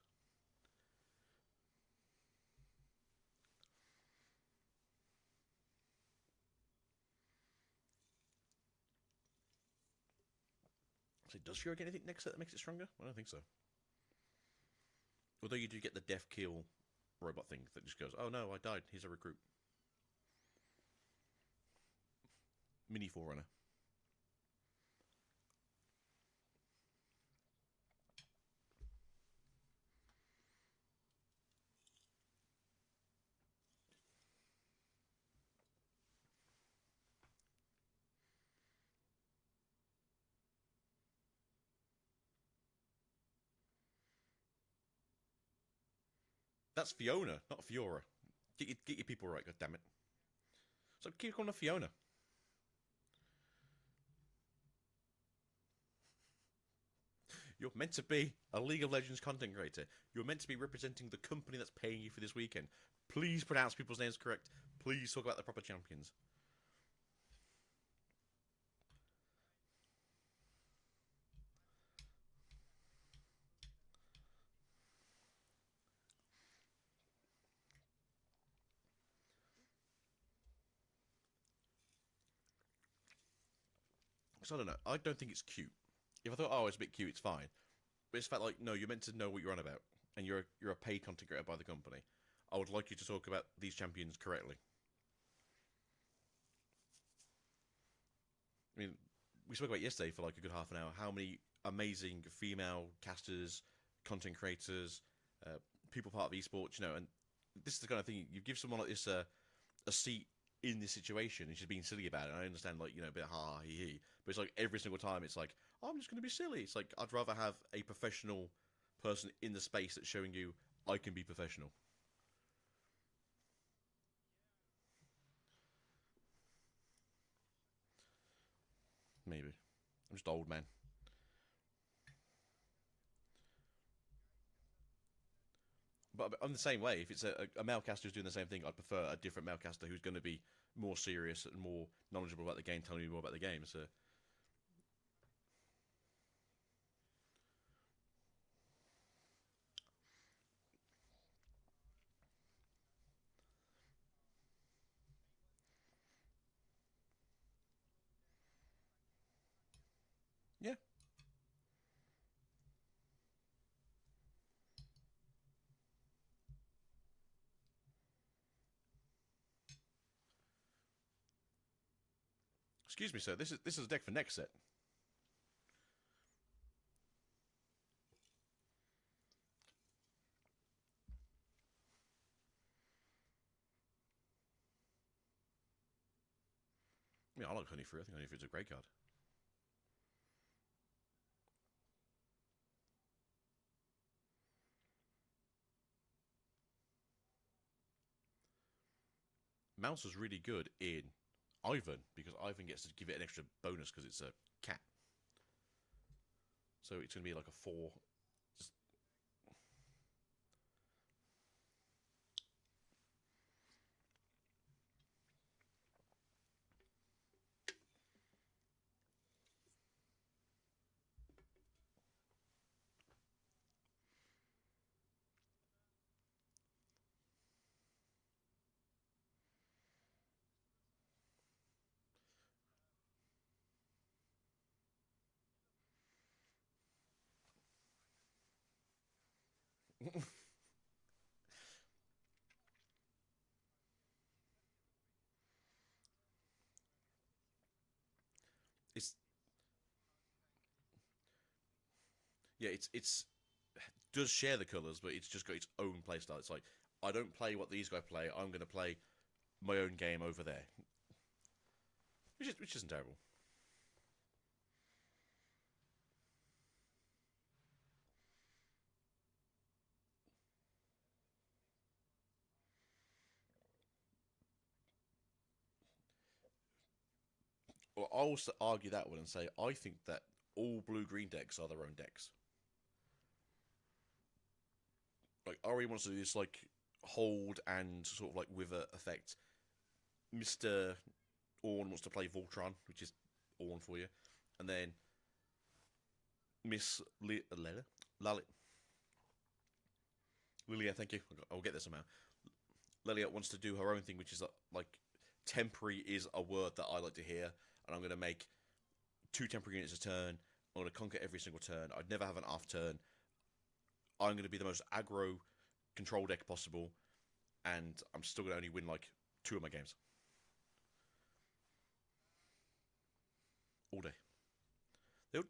So does Fury get anything next set that makes it stronger? I don't think so. Although you do get the death kill robot thing that just goes, oh no, I died, he's a recruit. Mini Forerunner. That's Fiona, not Fiora. Get your people right, goddammit. So keep calling her Fiona. You're meant to be a League of Legends content creator. You're meant to be representing the company that's paying you for this weekend. Please pronounce people's names correct. Please talk about the proper champions. So I don't know. I don't think it's cute. If I thought, oh, it's a bit cute, it's fine. But it's fact like, no, you're meant to know what you're on about, and you're a paid content creator by the company. I would like you to talk about these champions correctly. I mean, we spoke about yesterday for like a good half an hour how many amazing female casters, content creators, people part of esports, you know, and this is the kind of thing you give someone like this a seat in this situation, and she's being silly about it. And I understand, like, you know, a bit ha he he, but it's like every single time it's like, oh, I'm just going to be silly. It's like I'd rather have a professional person in the space that's showing you I can be professional. Maybe I'm just old man. But I'm the same way. If it's a male caster who's doing the same thing, I'd prefer a different male caster who's going to be more serious and more knowledgeable about the game, telling me more about the game. So Excuse me, sir. This is a deck for next set. I like Honeyfruit. I think Honeyfruit's a great card. Mouse was really good in Ivan, because Ivan gets to give it an extra bonus because it's a cat. So it's going to be like a 4. Just... it's yeah, it's does share the colors, but it's just got its own playstyle. It's like, I don't play what these guys play. I'm going to play my own game over there, which isn't terrible. Well, I'll also argue that one and say I think that all blue-green decks are their own decks. Like, Ari wants to do this, like, hold and sort of like wither effect. Mr. Orn wants to play Voltron, which is Orn for you. And then Miss Lilia, thank you. I'll get there somehow. Lilia wants to do her own thing, which is like temporary is a word that I like to hear, and I'm going to make 2 temporary units a turn. I'm going to conquer every single turn. I'd never have an off turn. I'm going to be the most aggro control deck possible, and I'm still going to only win like 2 of my games. All day.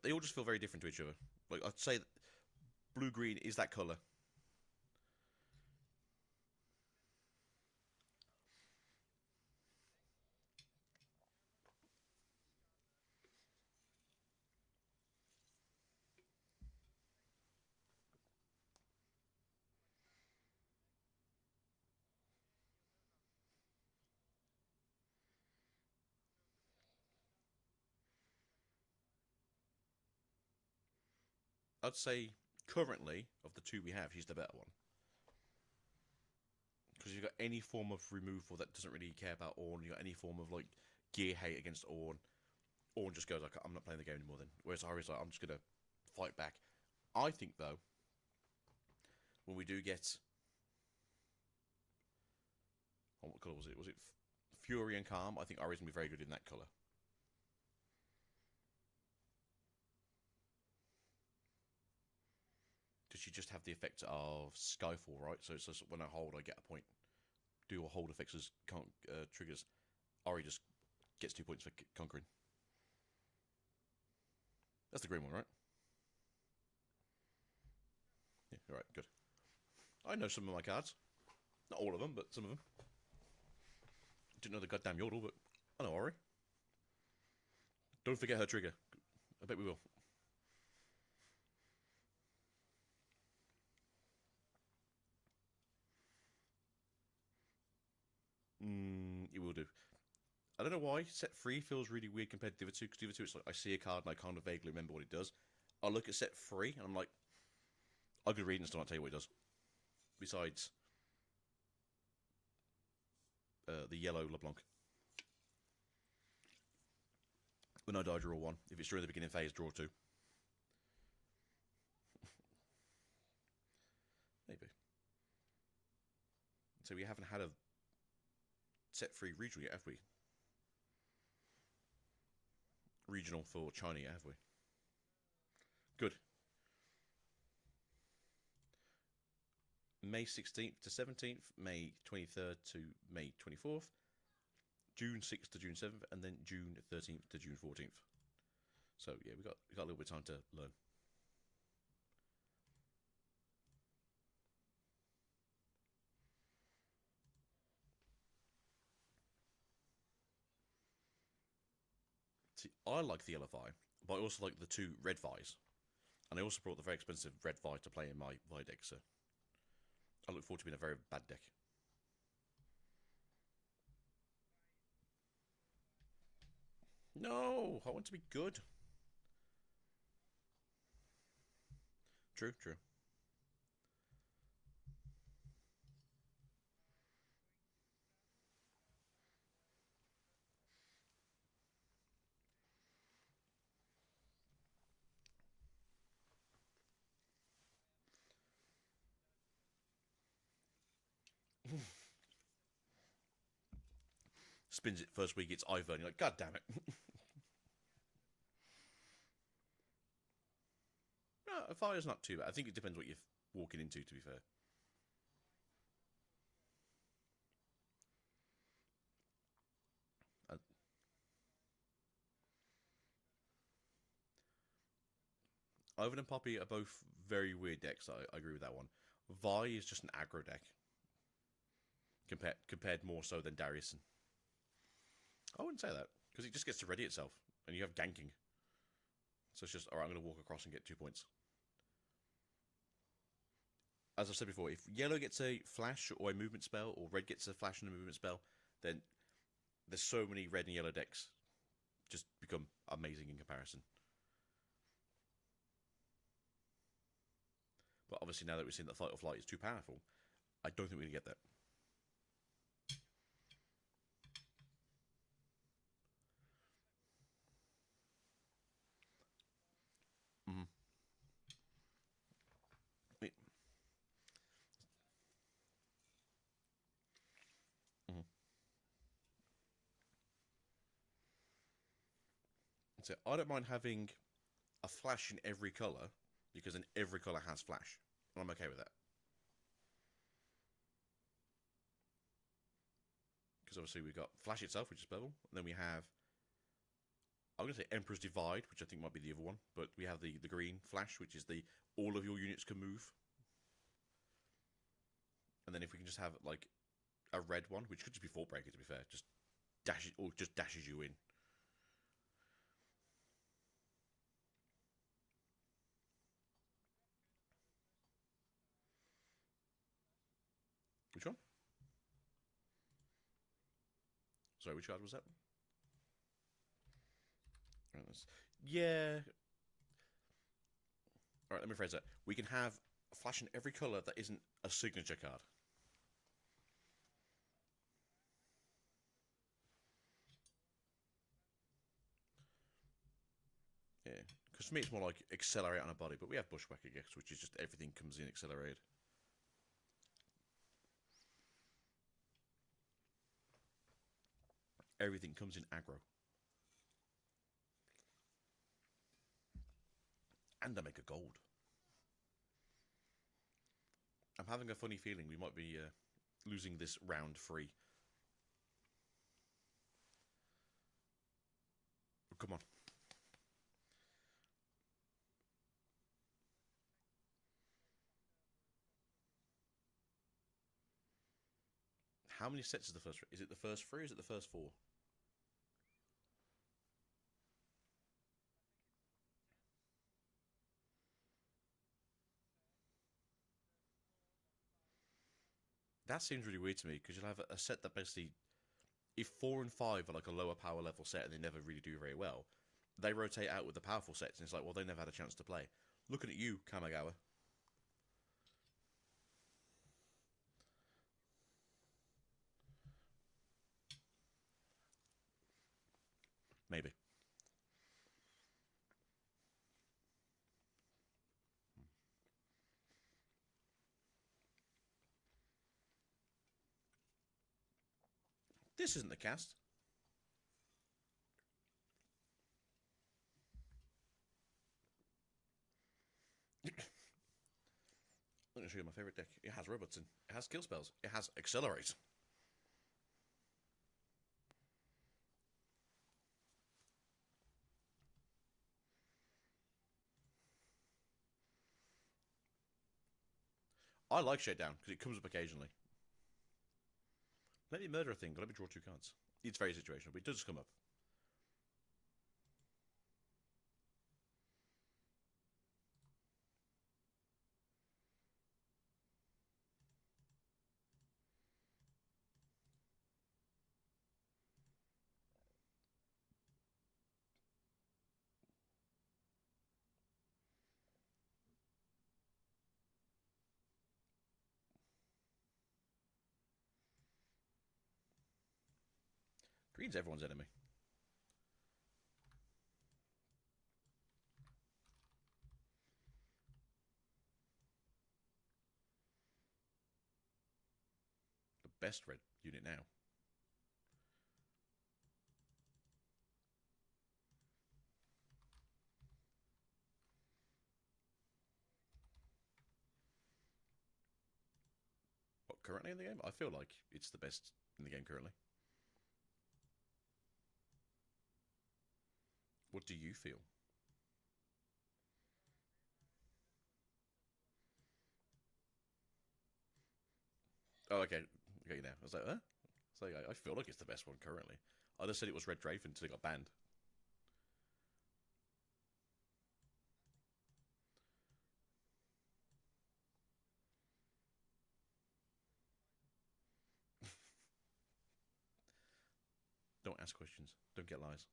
They all just feel very different to each other. Like, I'd say blue-green is that colour. I'd say currently, of the 2 we have, she's the better one. Because you've got any form of removal that doesn't really care about Orn. You've got any form of like gear hate against Orn. Orn just goes like, I'm not playing the game anymore then. Whereas Ari's like, I'm just going to fight back. I think though, when we do get... Oh, what colour was it? Was it Fury and Calm? I think Ari's going to be very good in that colour. Because you just have the effect of Skyfall, right? So it's just when I hold, I get a point. Do a hold effects as triggers. Ari just gets 2 points for conquering. That's the green one, right? Yeah, alright, good. I know some of my cards. Not all of them, but some of them. Didn't know the goddamn Yordle, but I know Ari. Don't forget her trigger. I bet we will. It will do. I don't know why set 3 feels really weird compared to Diva 2, because Diva 2 it's like I see a card and I kind of vaguely remember what it does. I look at set 3 and I'm like, I could read and still not tell you what it does. Besides the yellow LeBlanc. When I die, draw 1. If it's during the beginning phase, draw 2. Maybe. So we haven't had a set 3 regional yet, have we? Regional for China yet, have we? Good. May 16th to 17th, May 23rd to May 24th, June 6th to June 7th, and then June 13th to June 14th. So yeah, we got a little bit of time to learn. See, I like the yellow Vi, but I also like the 2 red Vi's. And I also brought the very expensive red Vi to play in my Vi deck, so I look forward to being a very bad deck. No, I want to be good. True, true. Spins it first week, it's Ivern. You're like, God damn it. No, a fire's not too bad. I think it depends what you're walking into, to be fair. Uh, Ivern and Poppy are both very weird decks. I agree with that one. Vi is just an aggro deck. Compared more so than Darius. I wouldn't say that, because it just gets to ready itself, and you have ganking. So it's just, alright, I'm going to walk across and get 2 points. As I said before, if yellow gets a flash or a movement spell, or red gets a flash and a movement spell, then there's so many red and yellow decks just become amazing in comparison. But obviously now that we've seen that Fight or Flight is too powerful, I don't think we're going to get that. Mm-hmm. Mm-hmm. So I don't mind having a flash in every colour, because then every colour has flash. And I'm okay with that. Because obviously we've got flash itself, which is purple, and then we have, I'm going to say Emperor's Divide, which I think might be the other one, but we have the green flash, which is the all of your units can move. And then if we can just have like a red one, which could just be Fort Breaker, to be fair, just dash it, or just dashes you in. Which one? Sorry, which card was that? Yeah. Alright, let me phrase that. We can have a flash in every colour that isn't a signature card. Yeah. Because for me it's more like accelerate on a body, but we have Bushwhacker Gifts, which is just everything comes in accelerated. Everything comes in aggro. And I make a gold. I'm having a funny feeling we might be losing this round 3. Oh, come on. How many sets is the first? Is it the first 3 or is it the first 4? That seems really weird to me, because you'll have a set that basically, if 4 and 5 are like a lower power level set and they never really do very well, they rotate out with the powerful sets, and it's like, well, they never had a chance to play. Looking at you, Kamigawa. Maybe. This isn't the cast. I'm going to show you my favourite deck. It has robots in. It has skill spells. It has Accelerate. I like Shakedown because it comes up occasionally. Let me murder a thing, but let me draw 2 cards. It's very situational, but it does come up. Green's everyone's enemy. The best red unit now. What, currently in the game? I feel like it's the best in the game currently. What do you feel? Oh, okay. Okay, now. I was like, huh? It's like, I feel like it's the best one currently. I just said it was Red Draven until it got banned. Don't ask questions. Don't get lies.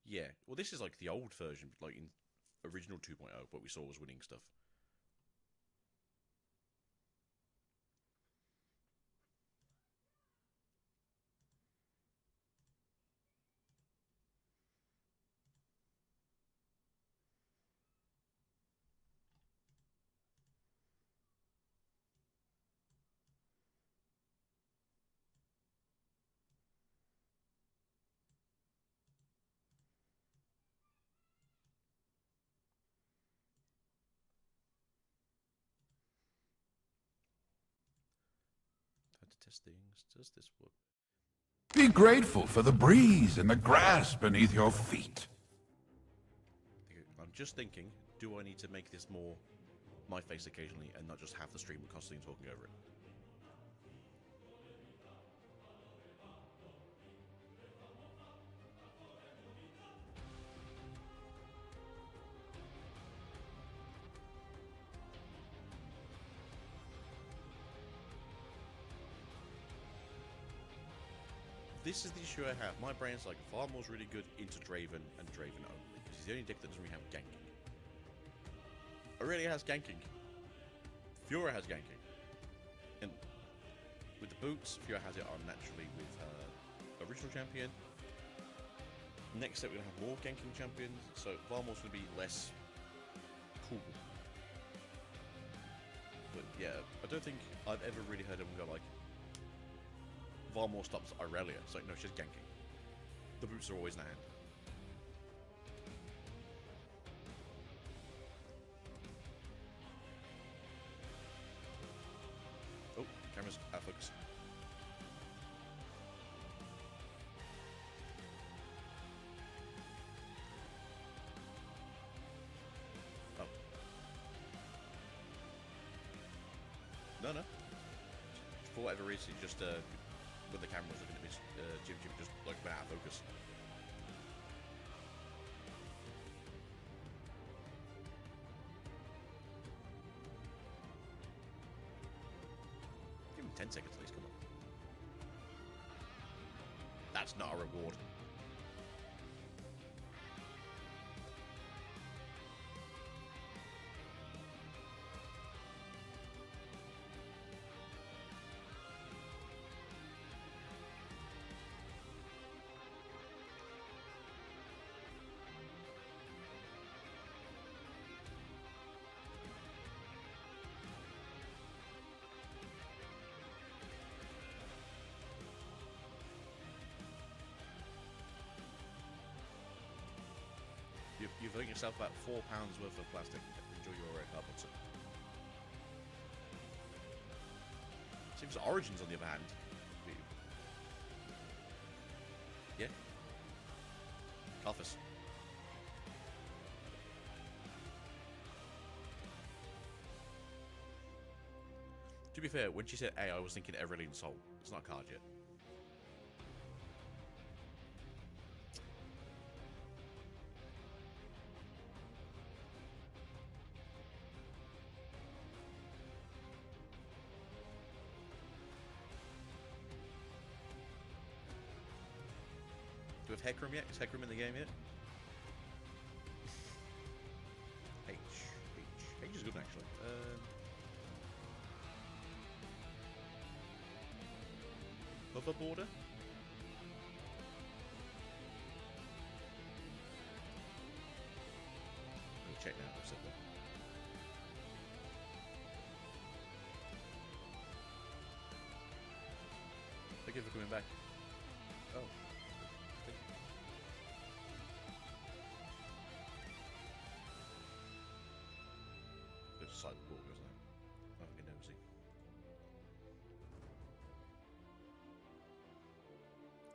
Yeah. Well, this is like the old version, like in original 2.0, what we saw was winning stuff. Time to test things. Does this work? Be grateful for the breeze and the grass beneath your feet. I'm just thinking, do I need to make this more my face occasionally and not just have the stream constantly talking over it? This is the issue I have. My brain's like, Farmore's really good into Draven and Draven only, because he's the only deck that doesn't really have ganking. Aurelia has ganking. Fiora has ganking. And with the boots, Fiora has it on naturally with her original champion. Next step, we're going to have more ganking champions, so Farmore's going to be less cool. But yeah, I don't think I've ever really heard anyone go like, Varmore stops Aurelia. It's like, no, she's ganking. The boots are always in hand. Oh, camera's out of focus. Oh. No. For whatever reason, just when the camera was looking at me, Jim just like went out of focus. Give him 10 seconds at least, come on. That's not a reward. You've earned yourself about £4 worth of plastic. Enjoy your cardboard. Seems Origins, on the other hand. Yeah. Alphys. To be fair, when she said A, I was thinking Aurelion Sol. It's not a card yet. Do we have Hecarim yet? Is Hecarim in the game yet? H. H is good, actually. Hoverboarder? Let me check now. I've said that. Thank you for coming back. Oh. Thank you. There's a side board, wasn't it? Oh, I'm nosy.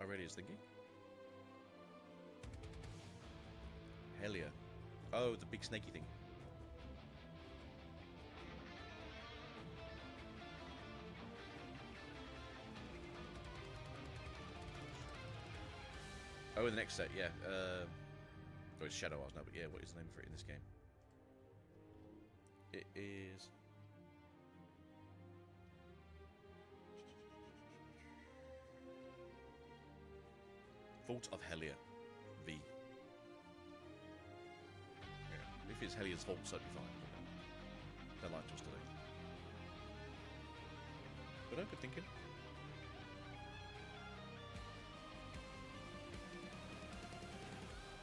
Already is thinking. Helia. Oh, the big snaky thing. Oh, the next set, yeah. Oh, it's Shadow Arts now, but yeah, what is the name for it in this game? It is... Vault of Helia. V. Yeah. If it's Helia's Vault, so that'd be fine. They lied to us today. But no, good thinking.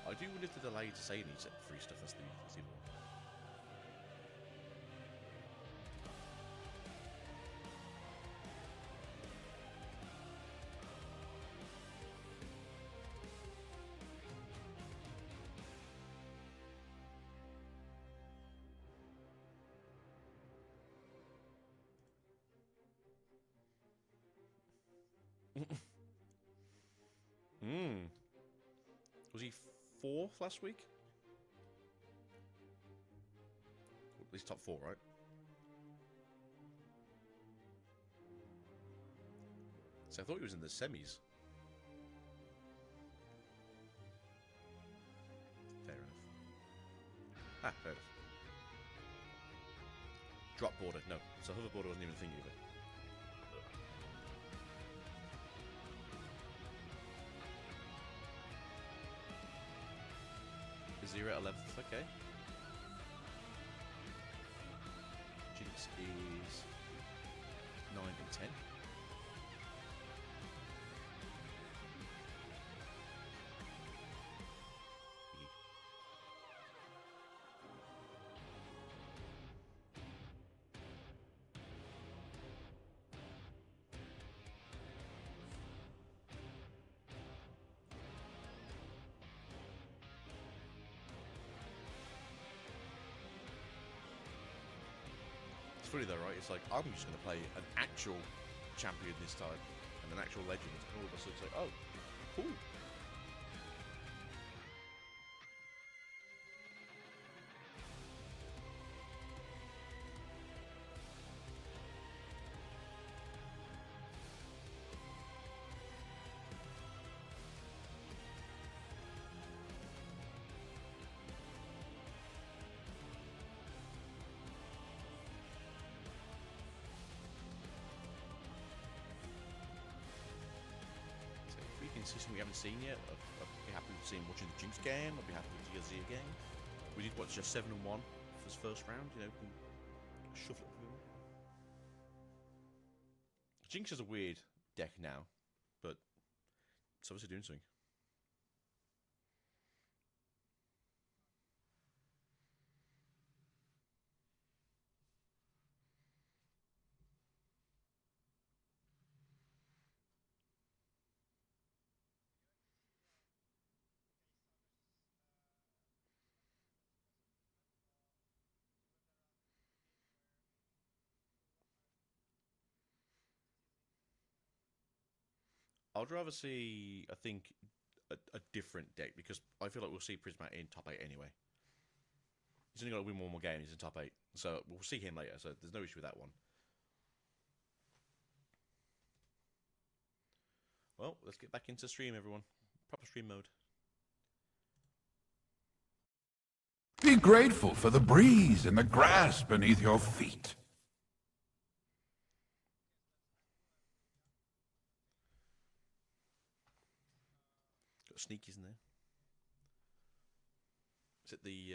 I do wonder if they'd allow you to say any free stuff. That's the one. Was he 4th last week? At least top 4, right? So I thought he was in the semis. Fair enough. Ah, fair enough. Drop border, no. So hoverboarder wasn't even a thing either. Zero at 11th, okay. Jinx is 9 and 10. Funny though, right? It's like, I'm just going to play an actual champion this time and an actual legend, and all of a sudden it's like, oh, cool. See something we haven't seen yet. I'd be happy with watching the Jinx game. I'd be happy with the Azir game. We did watch just 7 and 1 for this first round. You know, we can shuffle it through. Jinx is a weird deck now, but it's obviously doing something. I'd rather see, I think, a different deck, because I feel like we'll see Prismat in top 8 anyway. He's only got to win one more game, he's in top 8. So we'll see him later, so there's no issue with that one. Well, let's get back into stream, everyone. Proper stream mode. Be grateful for the breeze and the grass beneath your feet. Got sneakies in there. Is it the...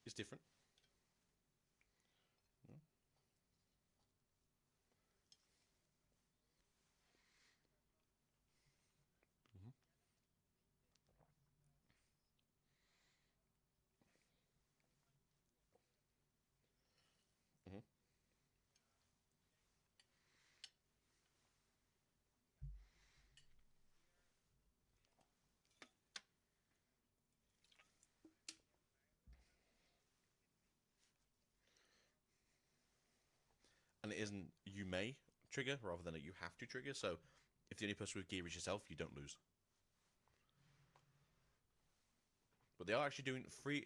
it's different. And it isn't you may trigger rather than a you have to trigger. So if the only person with gear is yourself, you don't lose. But they are actually doing free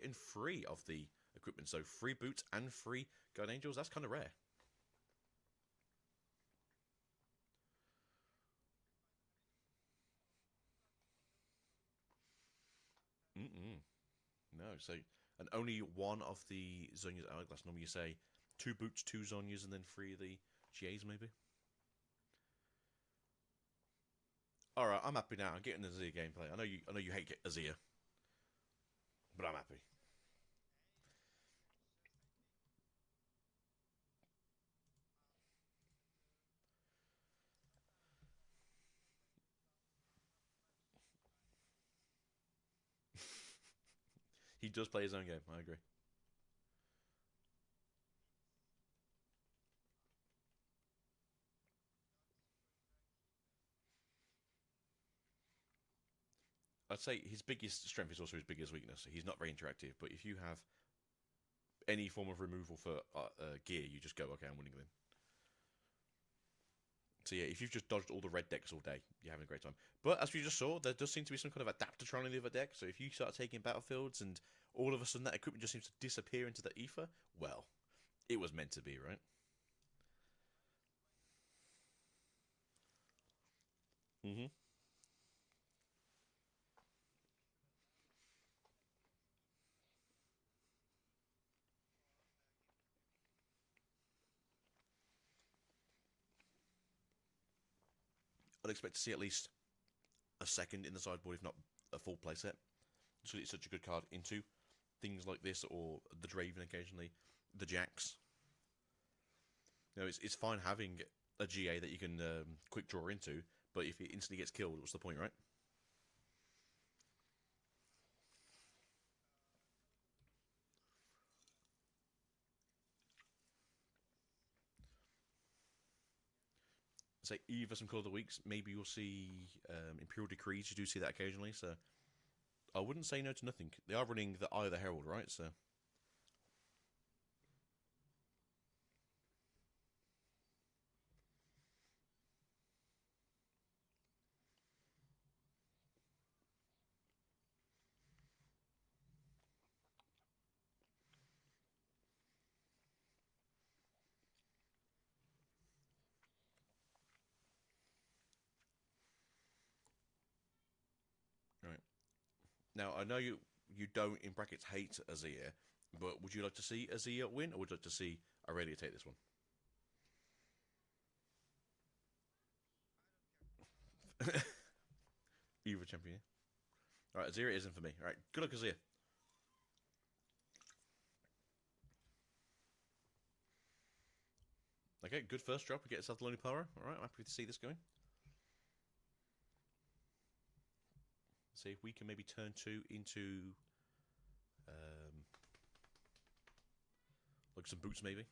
of the equipment. So free boots and free Guardian Angels. That's kind of rare. No, so and only one of the Zonia's Hourglass. Normally you say 2 boots, 2 Zonias, and then 3 of the GAs maybe. Alright, I'm happy now. I'm getting the Azir gameplay. I know you hate Azir. But I'm happy. He does play his own game, I agree. I'd say his biggest strength is also his biggest weakness. He's not very interactive, but if you have any form of removal for gear, you just go, okay, I'm winning then. So yeah, if you've just dodged all the red decks all day, you're having a great time. But as we just saw, there does seem to be some kind of Adaptatron in the other deck, so if you start taking battlefields and all of a sudden that equipment just seems to disappear into the ether, well, it was meant to be, right? Mm-hmm. I'd expect to see at least a second in the sideboard, if not a full playset. So it's such a good card into things like this, or the Draven occasionally, the Jax. You know, it's fine having a GA that you can quick draw into, but if it instantly gets killed, what's the point, right? Say either some Call of the Weeks, maybe you'll see Imperial Decrees. You do see that occasionally, so I wouldn't say no to nothing. They are running the Eye of the Herald, right? So right now, I know you don't in brackets hate Azir, but would you like to see Azir win, or would you like to see Aurelia take this one? Either champion. All right, Azir it isn't for me. All right, good luck, Azir. Okay, good first drop. We get yourself the Lonely Power. All right, I'm happy to see this going. See if we can maybe turn 2 into like some boots, maybe.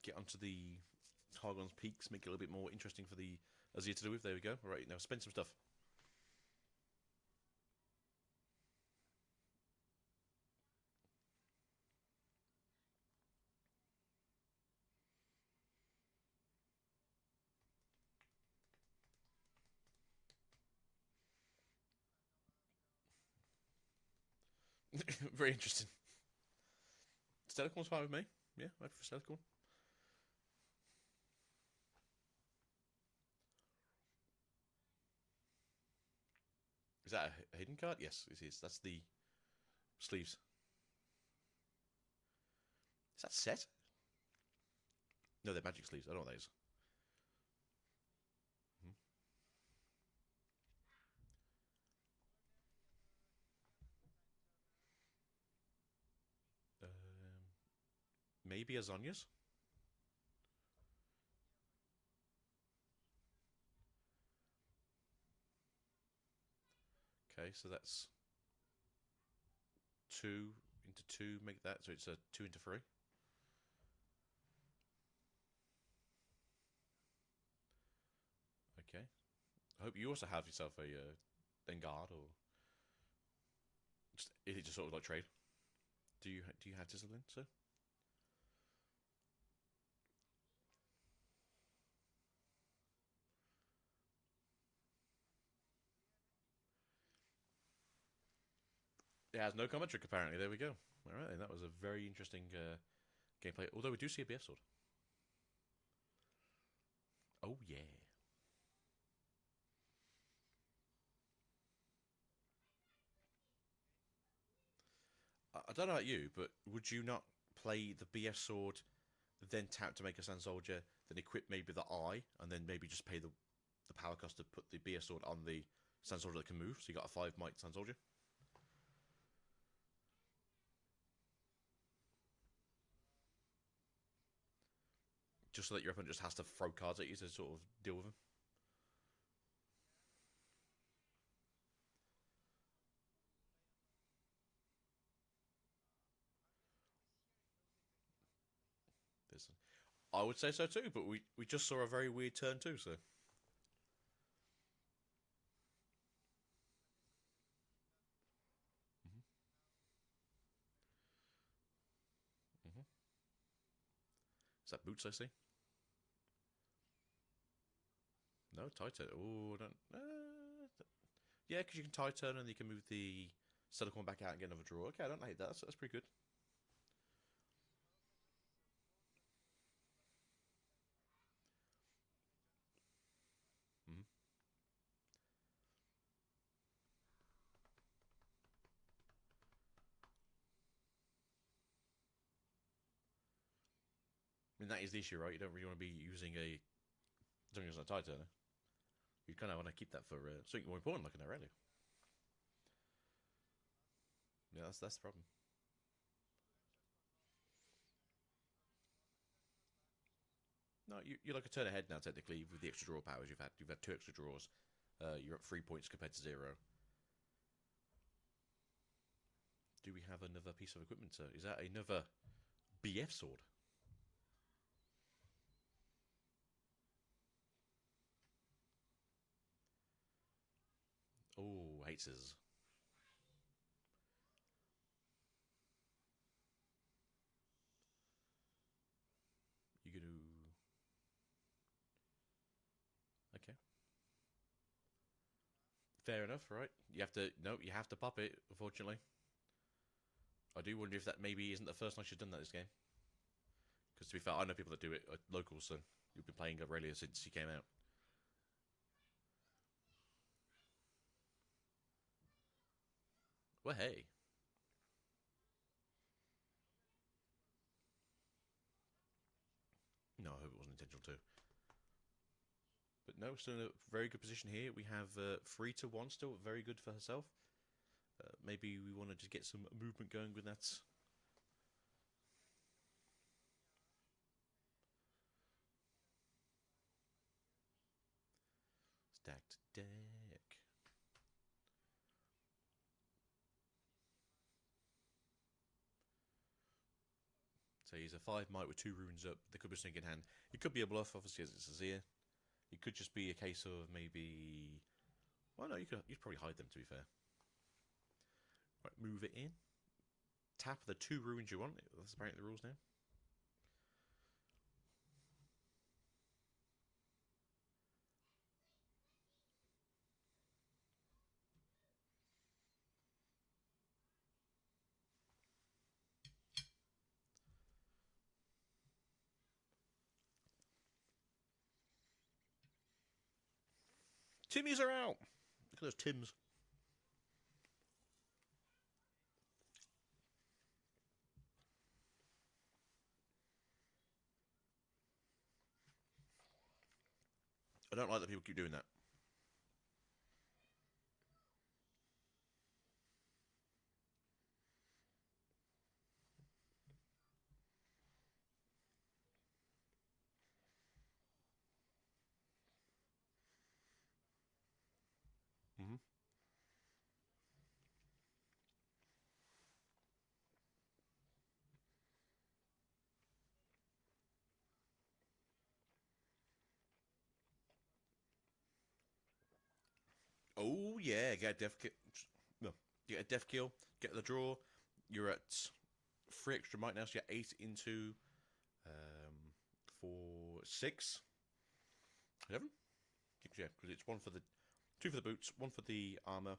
Get onto the Hargon's Peaks, make it a little bit more interesting for the Azir to do with. There we go. All right, now spend some stuff. Very interesting. Stellacorn's fine with me. Yeah, I'd for Stellacorn. Is that a hidden card? Yes, it is. That's the sleeves. Is that set? No, they're magic sleeves. I don't know what that is. Hmm. Maybe Azonia's. Okay, so that's 2 into 2. Make that so it's a 2 into 3. Okay. I hope you also have yourself a Engard, or is it just sort of like trade? Do you have discipline, sir? It has no combat trick apparently. There we go. All right, that was a very interesting gameplay. Although we do see a BF sword. Oh yeah. I don't know about you, but would you not play the BF sword, then tap to make a Sand Soldier, then equip maybe the eye, and then maybe just pay the power cost to put the BF sword on the Sand Soldier that can move? So you got a 5 might Sand Soldier. Just so that your opponent just has to throw cards at you to sort of deal with them. There's, I would say so too, but we just saw a very weird turn too, so. Mm-hmm. Mm-hmm. Is that boots I see? No, Titan. Oh, don't. Yeah, because you can Titan and you can move the Silicon back out and get another draw. Okay, I don't hate that. That's pretty good. Mm-hmm. I mean, that is the issue, right? You don't really want to be using a something as a Titan. You kind of want to keep that for something more important, like an Aurelia. Yeah, that's the problem. No, you're like a turn ahead now, technically, with the extra draw powers you've had. You've had 2 extra draws. You're at 3 points compared to 0. Do we have another piece of equipment, sir? Is that another BF sword? Oh, hates us. You gonna? Okay, fair enough, right? You have to no, you have to pop it. Unfortunately, I do wonder if that maybe isn't the first time she's done that this game. Because to be fair, I know people that do it at locals, so you've been playing Aurelia since she came out. Well, hey, no, I hope it wasn't intentional too. But no, still in a very good position here. We have 3-1 still, very good for herself. Maybe we want to just get some movement going with that. Stacked deck. So he's a 5 might with 2 runes up. There could be a sneak in hand. It could be a bluff, obviously, as it's Azir. It could just be a case of maybe. Well, no, you'd probably hide them, to be fair. Right, move it in. Tap the 2 runes you want. That's apparently the rules now. Timmies are out. Look at those Tims. I don't like that people keep doing that. Mm-hmm. Oh yeah, get a death kill. No, get a death kill. Get the draw. You're at 3 extra might now, so you're 8 into 4, 6, 7. Yeah, because it's 1 for the 2 for the boots, 1 for the armor.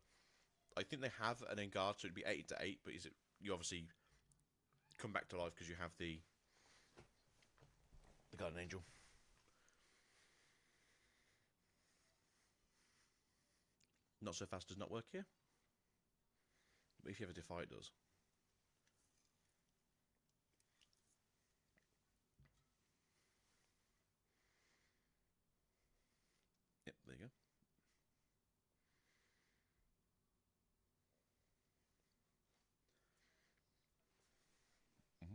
I think they have an end guard, so it'd be 8 to 8. But is it you obviously come back to life because you have the guardian angel. Not so fast does not work here. But if you ever defy, it does. Yep, there you go. Mm-hmm.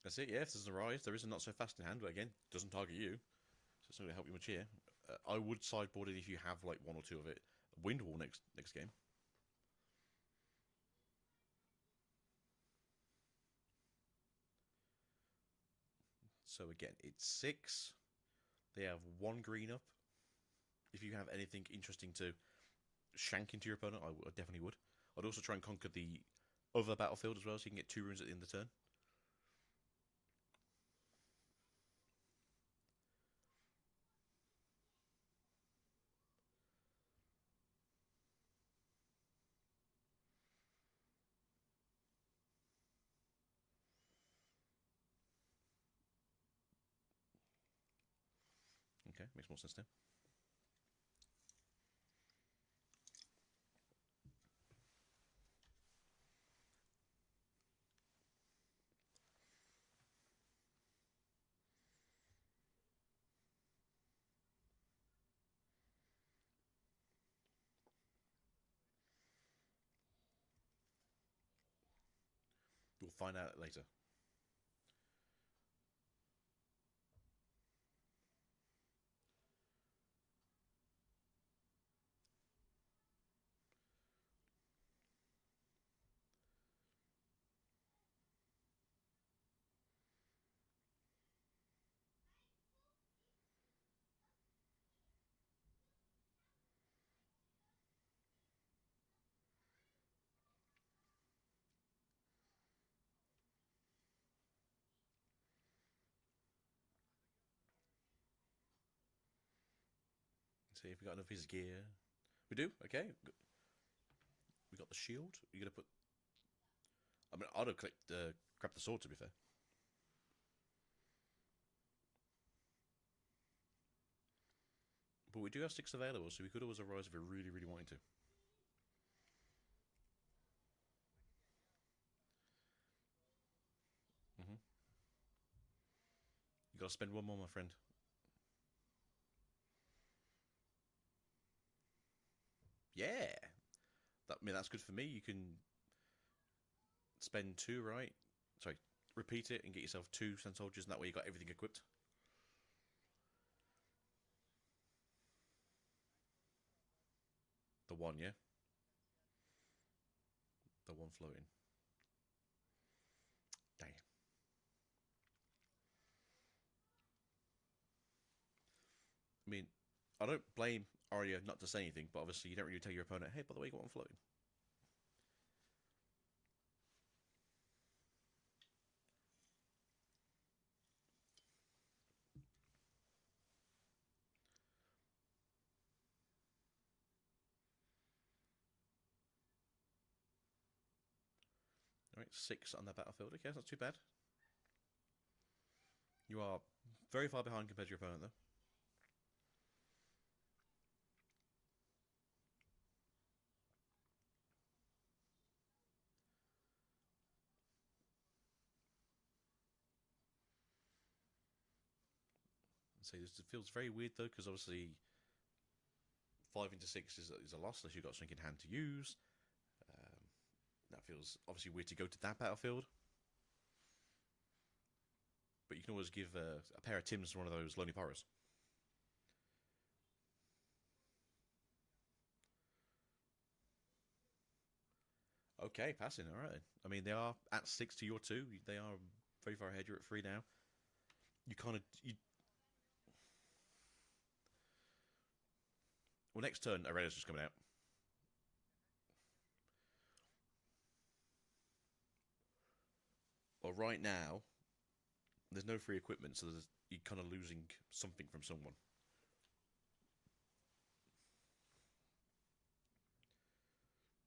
That's it, yeah. If there's a rise, there is a not so fast in hand, but again, doesn't target you. So it's not going to help you much here. I would sideboard it if you have like 1 or 2 of it. Wind Wall next game. So again, it's 6. They have 1 green up. If you have anything interesting to shank into your opponent, I definitely would. I'd also try and conquer the other battlefield as well, so you can get 2 runes at the end of the turn. Okay, makes more sense now. We'll find out later. See if we got enough of his gear. We do, okay. We got the shield. You're gonna put. I mean, I'd have clicked grab the sword to be fair. But we do have 6 available, so we could always arise if we really, really wanted to. Mm-hmm. You gotta spend 1 more, my friend. Yeah, that's good for me. You can spend 2, right? Sorry, repeat it and get yourself 2 Sun Soldiers, and that way you got everything equipped. The 1, yeah? The 1 floating. Dang. I mean, I don't blame Arya not to say anything, but obviously you don't really tell your opponent, hey, by the way, you got 1 floating. Right, 6 on that battlefield. Okay, that's not too bad. You are very far behind compared to your opponent, though. So this feels very weird, though, because obviously 5 into 6 is a loss unless you've got something in hand to use. That feels obviously weird to go to that battlefield. But you can always give a pair of Tims to one of those Lonely Porros. Okay, passing, alright. I mean, they are at 6 to your 2. They are very far ahead. You're at 3 now. You kind of... Well, next turn, Aurelia's just coming out. Well, right now, there's no free equipment, so you're kind of losing something from someone.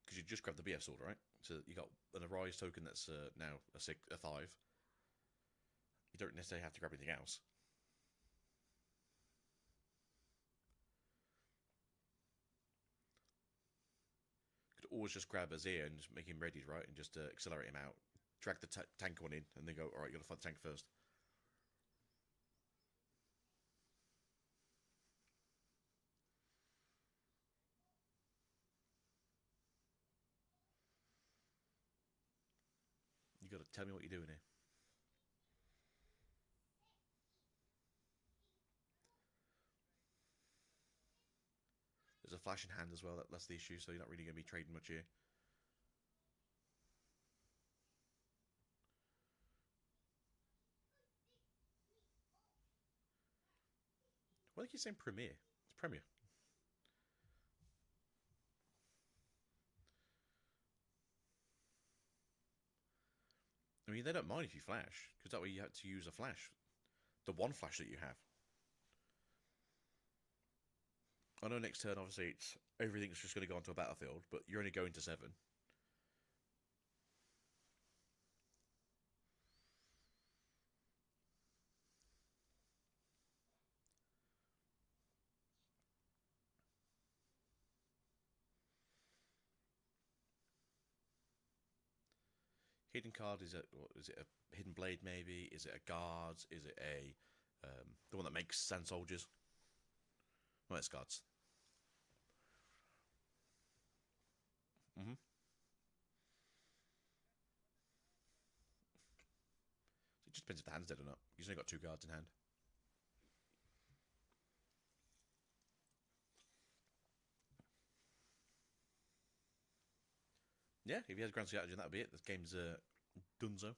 Because you just grabbed the BF sword, right? So you got an Arise token that's now a 5. You don't necessarily have to grab anything else. You could always just grab Azir and just make him ready, right? And just accelerate him out. Drag the tank one in, and then go, alright, you gotta fight the tank first. You gotta tell me what you're doing here. There's a flash in hand as well, that's the issue, so you're not really going to be trading much here. Why do you keep saying Premier? It's Premier. I mean, they don't mind if you flash, because that way you have to use a flash. The one flash that you have. I know next turn, obviously, everything's just going to go onto a battlefield, but you're only going to 7. Hidden card, is it a Hidden Blade maybe? Is it a Guards? Is it a the one that makes Sand Soldiers? Well, it's Guards. It just depends if the hand's dead or not. You've only got 2 Guards in hand. Yeah, if he has Grand Strategy, that'll be it. This game's donezo.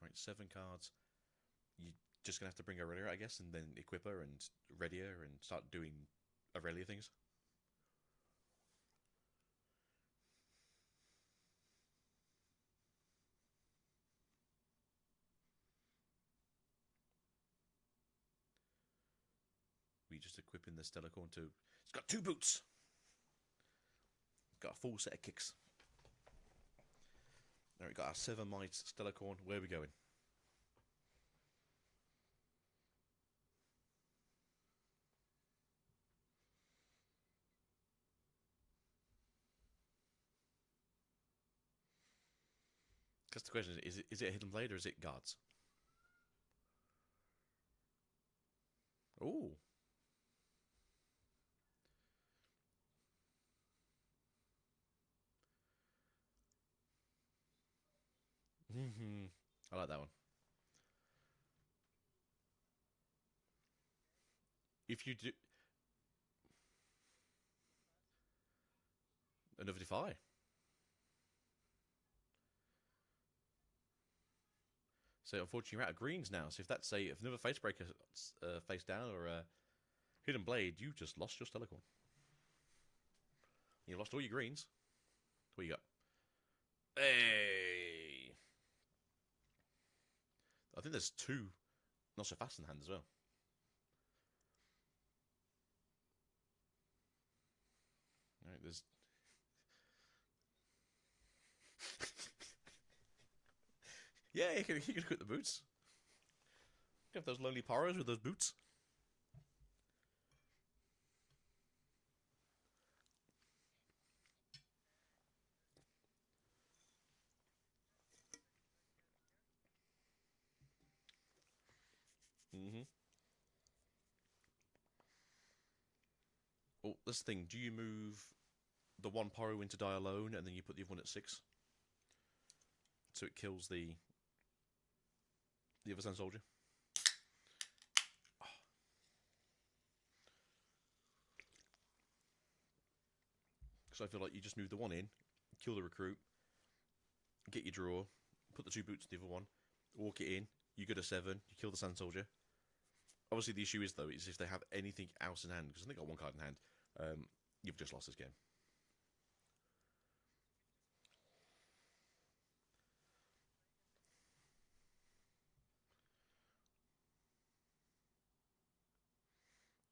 Right, 7 cards. You're just going to have to bring Aurelia, I guess, and then equip her and ready her and start doing Aurelia things. We just equipping the Stellacorn to... It's got 2 boots! Got a full set of kicks. There we got our 7 mites Stellacorn. Where are we going? Because the question is it a Hidden Blade or is it Guards? Ooh. I like that one. If you do... Another Defy. So unfortunately you're out of greens now. So if that's if another Facebreaker face down or a Hidden Blade, you just lost your Stellacorn. You lost all your greens. What you got? Hey! I think there's 2 not so fast in hand as well. Right, Like there's. Yeah, you can equip the boots. You have those lonely porros with those boots. Mm-hmm. Oh, this thing. Do you move the one poro into die alone, and then you put the other one at 6, so it kills the other Sand Soldier? Because I feel like you just move the one in, kill the recruit, get your draw, put the 2 boots in the other one, walk it in, you go to 7, you kill the Sand Soldier. Obviously, the issue is, though, is if they have anything else in hand, because they got 1 card in hand, you've just lost this game.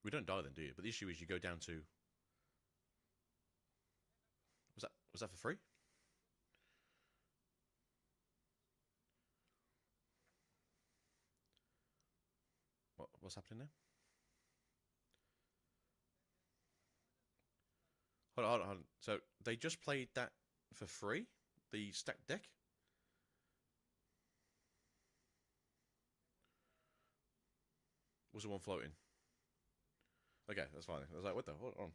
We don't die then, do you? But the issue is you go down to... Was that for free? What's happening now? Hold on. So they just played that for free? The stacked deck? Was the one floating? Okay, that's fine. I was like, what the? Hold on.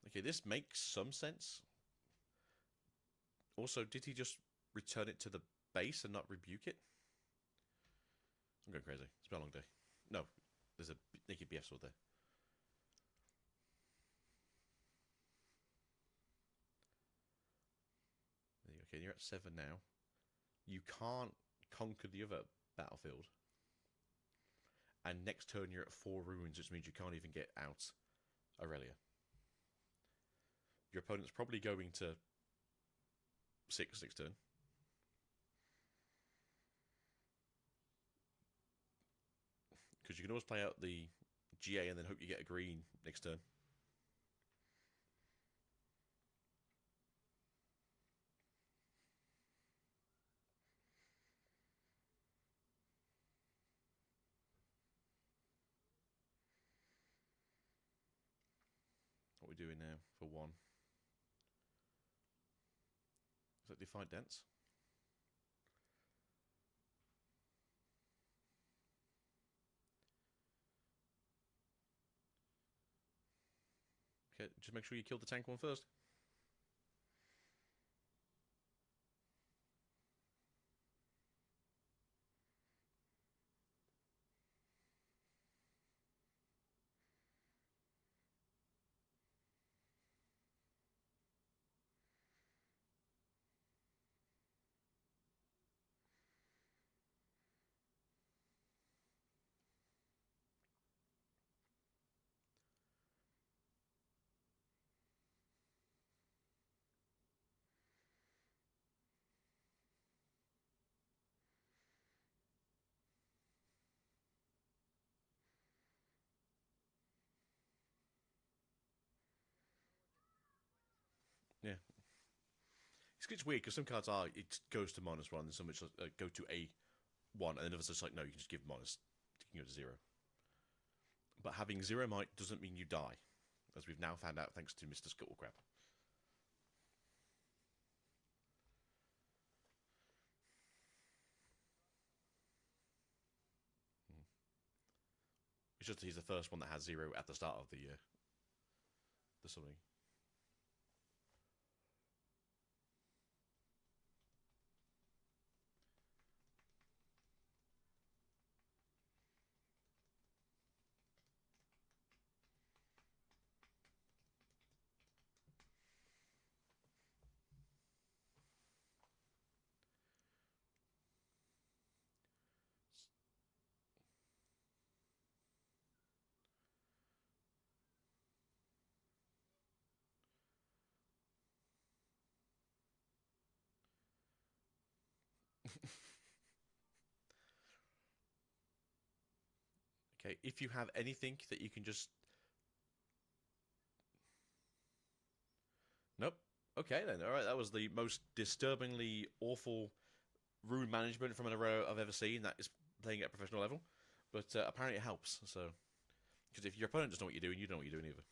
Okay, this makes some sense. Also, did he just return it to the base and not rebuke it? I'm going crazy. It's been a long day. No, there's a naked BF sword there. Okay, you're at 7 now. You can't conquer the other battlefield. And next turn you're at 4 ruins, which means you can't even get out Aurelia. Your opponent's probably going to 6 next turn. Because you can always play out the GA and then hope you get a green next turn. What are we doing now for 1? Is that Defiant Dance? Okay, just make sure you kill the tank one first. Yeah. It's weird because some cards are, it goes to -1, and some which go to a 1, and then others are just like, no, you can just give minus, you can go to 0. But having 0 might doesn't mean you die, as we've now found out thanks to Mr. Scuttlecrab. It's just he's the first one that has 0 at the start of the summoning. Okay, if you have anything that you can just Okay then, all right. That was the most disturbingly awful rune management from an hero I've ever seen. That is playing at a professional level, but apparently it helps. So, because if your opponent doesn't know what you're doing, you don't know what you're doing either.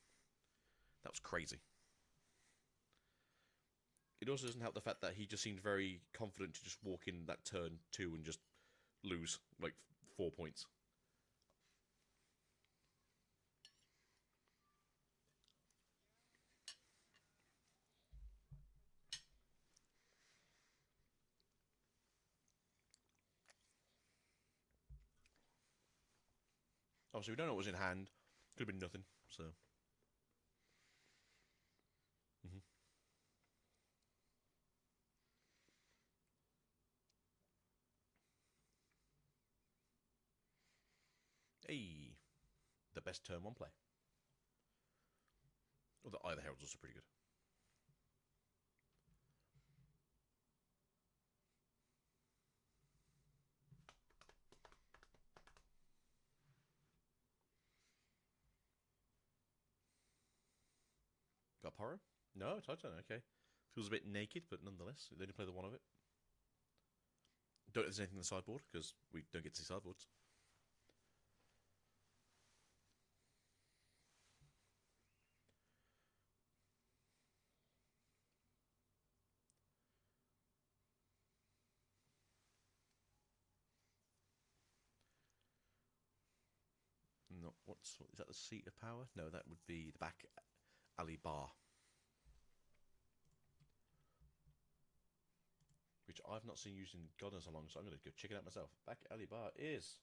That was crazy. It also doesn't help the fact that he just seemed very confident to just walk in that turn 2 and just lose like 4 points. Obviously, we don't know what was in hand. Could have been nothing. So, hey, the best turn 1 play. Although either herald's also pretty good. Got Poro? No, Titan, okay. Feels a bit naked, but nonetheless, they only play the one of it. Don't know if there's anything on the sideboard, because we don't get to see sideboards. No, is that the seat of power? No, that would be the back alley bar. Which I've not seen used in God knows how long, so I'm going to go check it out myself. Back alley bar is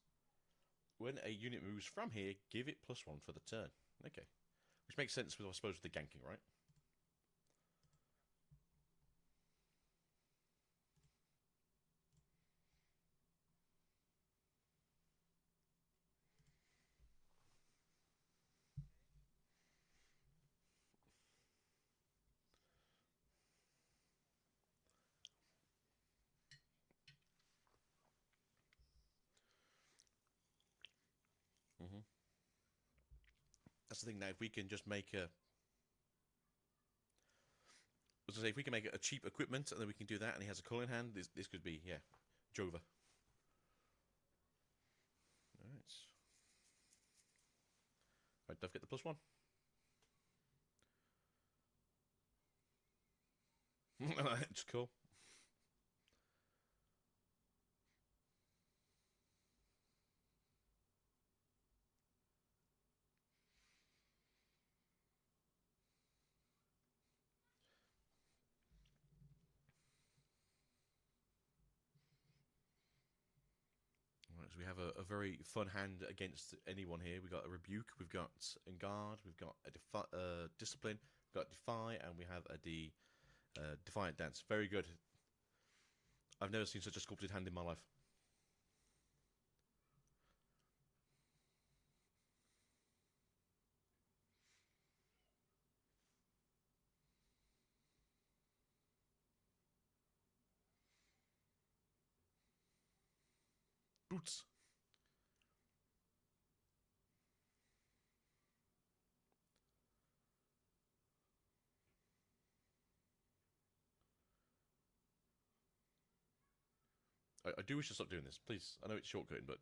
when a unit moves from here, give it +1 for the turn. Okay. Which makes sense, with, I suppose, with the ganking, right? Mm-hmm. That's the thing now, if we can just make a... I was going to say, if we can make a cheap equipment, and then we can do that, and he has a call in hand, this could be, yeah, Jova. Alright. Alright, Dove, get the +1. It's cool. Right, so we have a very fun hand against anyone here. We've got a Rebuke, we've got Engard, we've got a Discipline, we've got Defy, and we have a Defiant Dance. Very good. I've never seen such a sculpted hand in my life. Boots. I do wish to stop doing this, please. I know it's shortcutting, but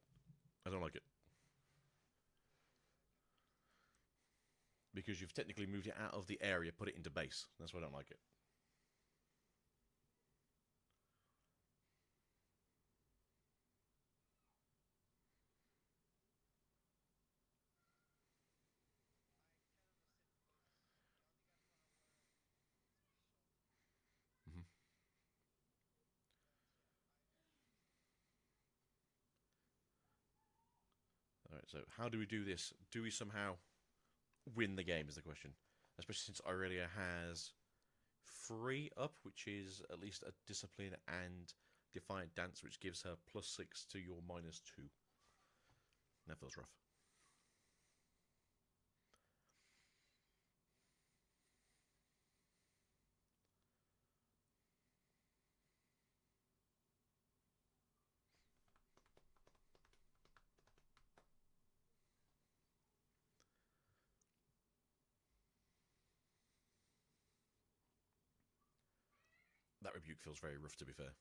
I don't like it. Because you've technically moved it out of the area, put it into base. That's why I don't like it. Mm-hmm. Alright, so how do we do this? Do we somehow win the game is the question. Especially since Aurelia has 3 up, which is at least a Discipline and Defiant Dance, which gives her +6 to your -2. That feels rough. That rebuke feels very rough, to be fair.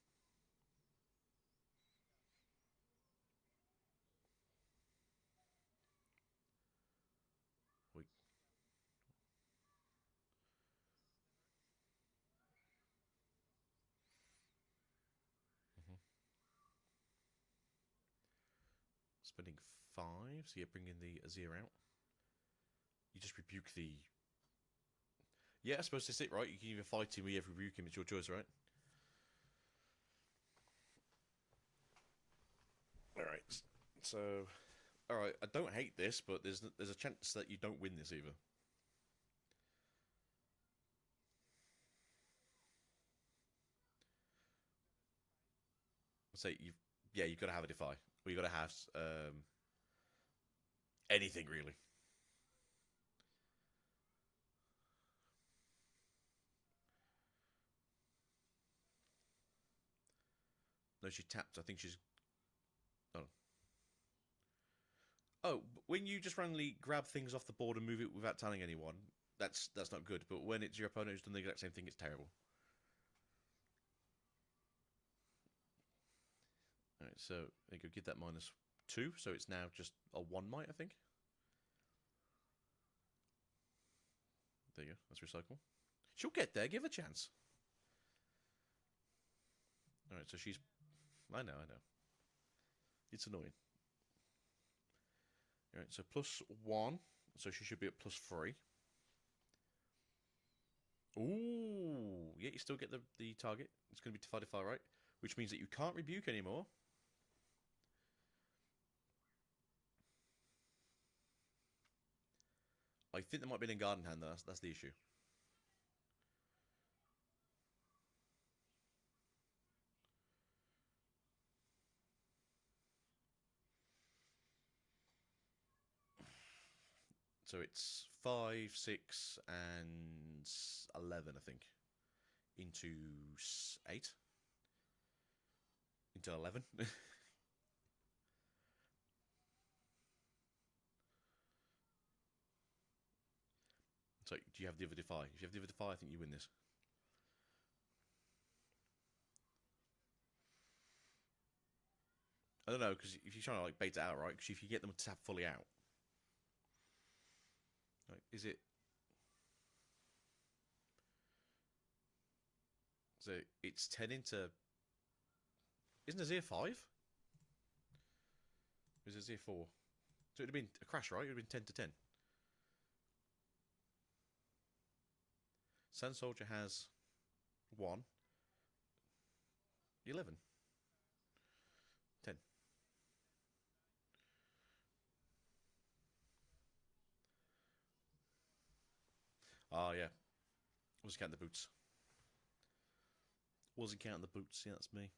Wait. Spending 5, so you're bringing the Azir out. You just rebuke the... Yeah, I suppose that's it, right? You can either fight him or you rebuke him. It's your choice, right? Alright, so... Alright, I don't hate this, but there's a chance that you don't win this either. Say you've got to have a defy. Or you've got to have anything, really. No, she tapped. I think she's... Oh. Oh, when you just randomly grab things off the board and move it without telling anyone, that's not good. But when it's your opponent who's done the exact same thing, it's terrible. Alright, so you could get that -2, so it's now just a 1 might, I think. There you go, let's recycle. She'll get there, give her a chance. Alright, so she's... I know. It's annoying. Alright, so +1, so she should be at +3. Ooh, yeah, you still get the target. It's going to be defy, right? Which means that you can't rebuke anymore. I think there might be an Garden Hand, though. That's the issue. So it's 5, 6, and 11, I think. Into 8. Into 11. So, do you have the other defy? If you have the other defy, I think you win this. I don't know, because if you're trying to like bait it out, right? Because if you get them to tap fully out, like, is it? So it's 10 into. Isn't Azir 5? Is Azir 4? So it'd have been a crash, right? It would have been 10 to 10. Sand Soldier has 1. 11. 10. Oh, yeah. Wasn't counting the boots. Wasn't counting the boots. Yeah, that's me.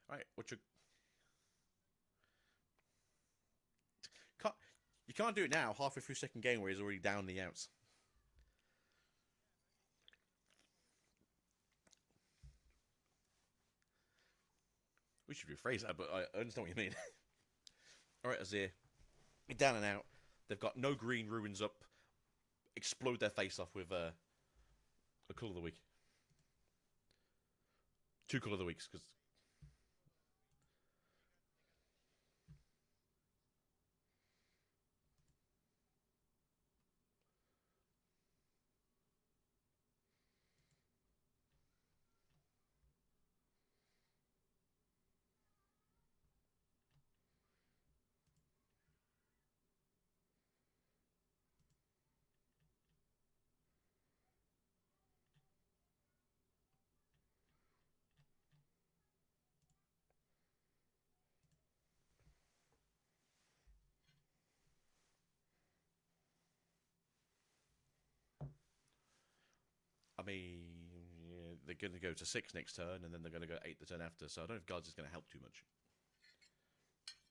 Alright, what you... You can't do it now, halfway through second game where he's already down the outs. We should rephrase that, but I understand what you mean. Alright, Azir. Down and out. They've got no green ruins up. Explode their face off with a colour of the week. 2 colour of the weeks, because... I mean, yeah, they're going to go to 6 next turn, and then they're going to go 8 the turn after, so I don't know if Guards is going to help too much.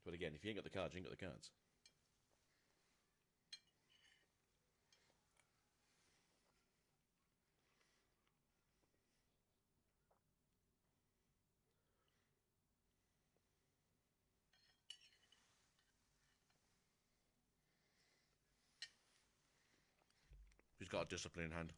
But again, if you ain't got the cards, you ain't got the cards. He's got a discipline in hand.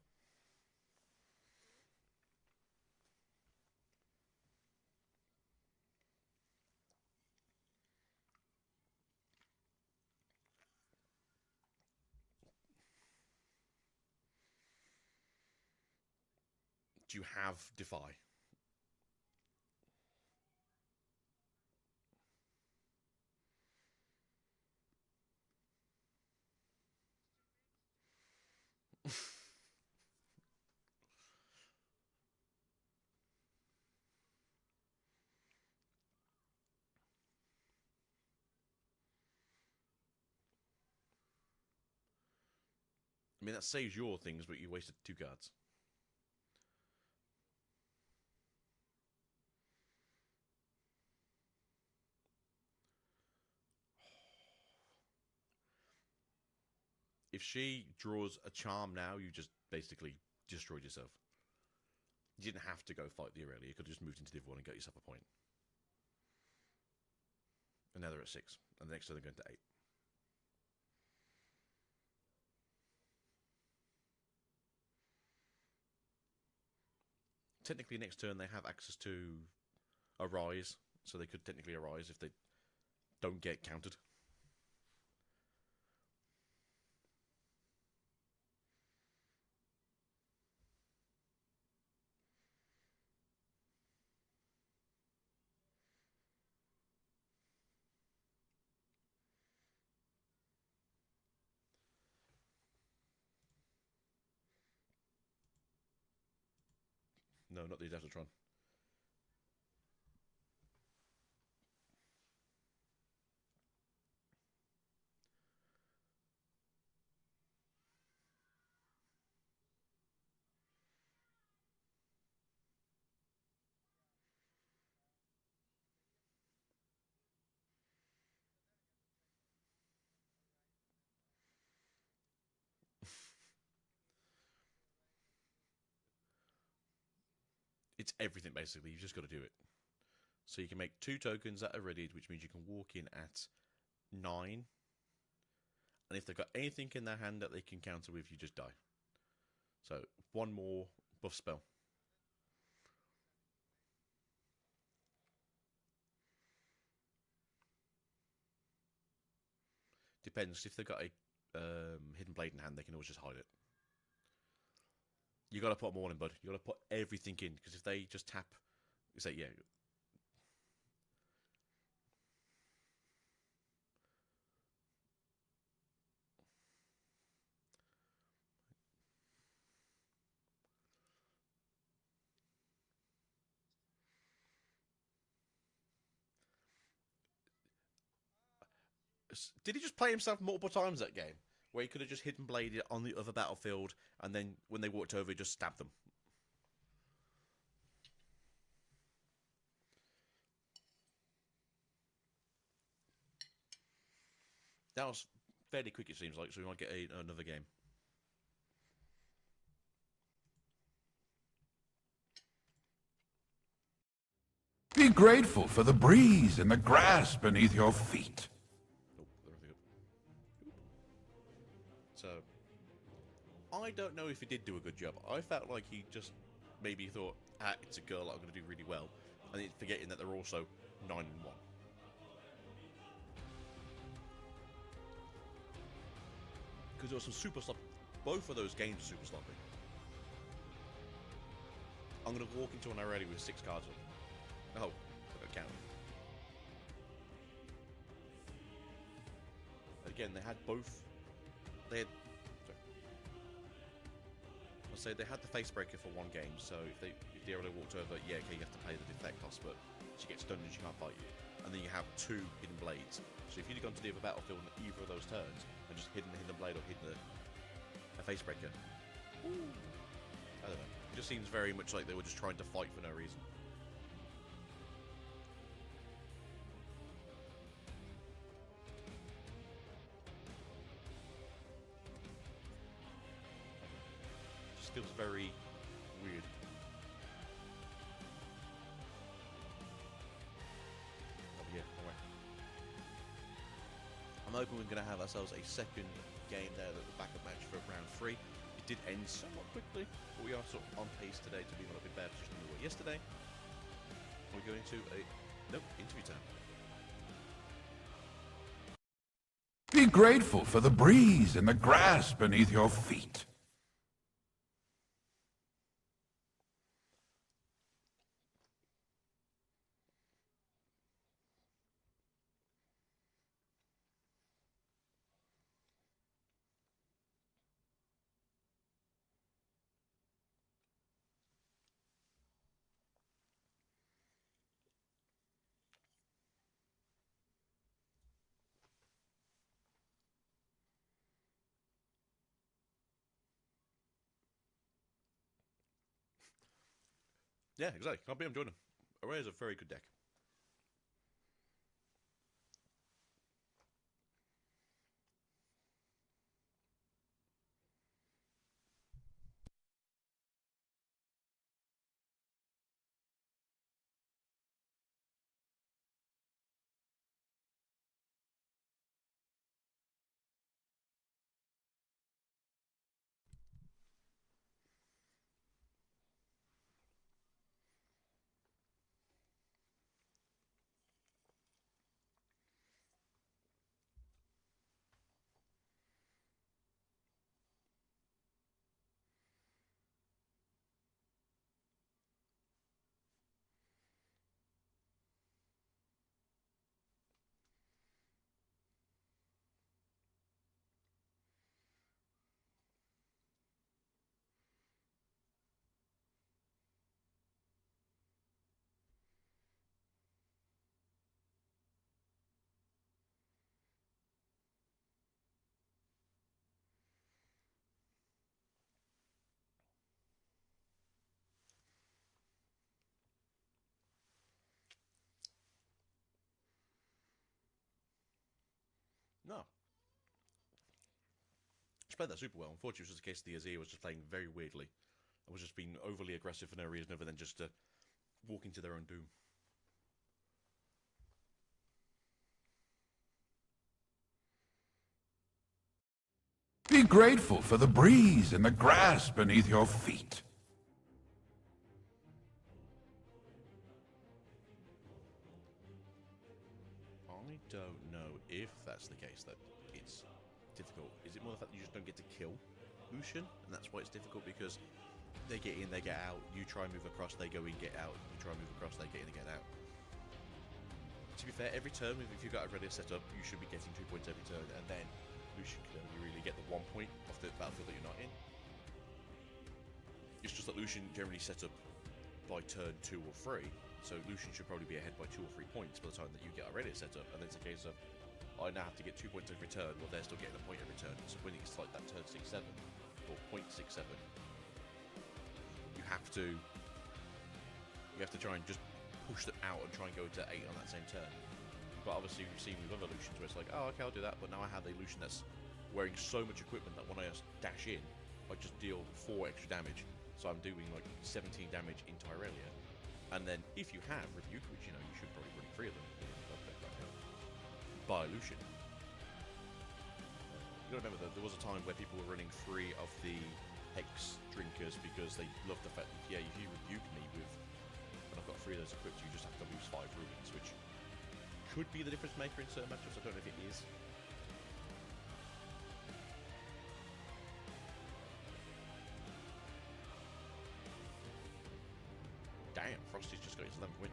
do you have Defy? I mean, that saves your things, but you wasted 2 cards. If she draws a charm now, you just basically destroyed yourself. You didn't have to go fight the Aurelia. You could have just moved into the other one and got yourself a point. And now they're at 6. And the next turn they're going to 8. Technically, next turn they have access to a rise. So they could technically arise if they don't get countered. No, not the Adaptatron. It's everything, basically. You've just got to do it. So you can make 2 tokens that are readied, which means you can walk in at 9. And if they've got anything in their hand that they can counter with, you just die. So 1 more buff spell. Depends. If they've got a hidden blade in hand, they can always just hide it. You got to put them all in, bud. You got to put everything in, because if they just tap, you say, yeah. Did he just play himself multiple times that game? Where he could have just hidden bladed on the other battlefield, and then when they walked over, he just stabbed them. That was fairly quick, it seems like, so we might get another game. Be grateful for the breeze and the grass beneath your feet. So, I don't know if he did do a good job. I felt like he just maybe thought, it's a girl that I'm going to do really well, and he's forgetting that they're also 9-1. Because there was some super sloppy. Both of those games are super sloppy. I'm going to walk into an already with 6 cards up. Oh, I got counted. Again, they had both. They had. Sorry. I'll say they had the face breaker for 1 game, so if the arrow walked over, yeah, okay, you have to pay the defect cost, but she gets stunned and she can't fight you. And then you have 2 hidden blades. So if you'd have gone to the other battlefield on either of those turns and just hidden the hidden blade or hidden a face breaker, I don't know. It just seems very much like they were just trying to fight for no reason. Just feels very weird. Oh yeah, no way. I'm hoping we're going to have ourselves a second game there, the backup match for round 3. It did end somewhat quickly, but we are sort of on pace today to be in a bit better position than we were yesterday. We're going to a interview time. Be grateful for the breeze and the grass beneath your feet. Yeah, exactly. Can't beat him, join him. Array is a very good deck. No. She played that super well. Unfortunately, it was just a case of the Azir was just playing very weirdly. And was just being overly aggressive for no reason other than just to walk into their own doom. Be grateful for the breeze and the grass beneath your feet. I don't know if that's the case, that it's difficult. Is it more the fact that you just don't get to kill Lucian? And that's why it's difficult, because they get in, they get out, you try and move across, they go in, get out, you try and move across, they get in and get out. To be fair, every turn, if you've got a ready set up, you should be getting 2 points every turn, and then Lucian can only really get the 1 point off the battlefield that you're not in. It's just that Lucian generally set up by turn 2 or 3, so Lucian should probably be ahead by 2 or 3 points by the time that you get a ready set up, and then it's a case of, I now have to get 2 points every turn, while they're still getting a point every turn. So when it's like that turn 6-7, or 0.67, you have to try and just push them out and try and go to 8 on that same turn. But obviously we've seen with other Lucians where it's like, oh, okay, I'll do that, but now I have a Lucian that's wearing so much equipment that when I just dash in, I just deal 4 extra damage. So I'm doing like 17 damage into Irelia. And then if you have Rebuke, which you know you should probably run 3 of them, by Lucian. You gotta remember that there was a time where people were running 3 of the Hex Drinkers because they loved the fact that, yeah, if you rebuke me with, and I've got 3 of those equipped, you just have to lose 5 ruins, which could be the difference maker in certain matchups. I don't know if it is. Damn, Frosty's just got his 11th win.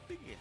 Begin.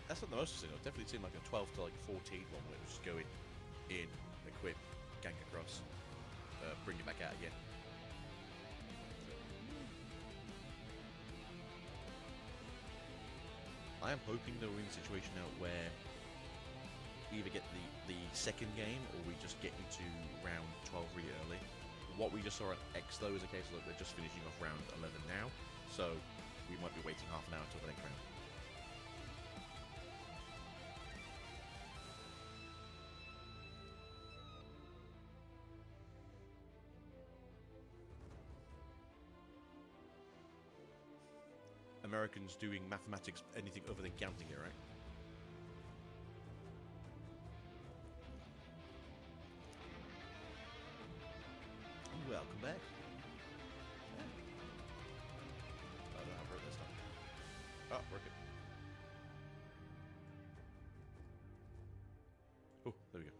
That's not the most I've definitely seen like a 12 to like 14 one where it was just going in, equip, gank across, bring it back out again. I am hoping that we're in a situation now where either get the second game or we just get into round 12 really early. What we just saw at X though is a case of they're just finishing off round 11 now, so we might be waiting half an hour until the next round. Americans doing mathematics, anything other than counting it, right? Welcome back. Yeah. I don't know how to work this time. Oh, work it. Oh, there we go.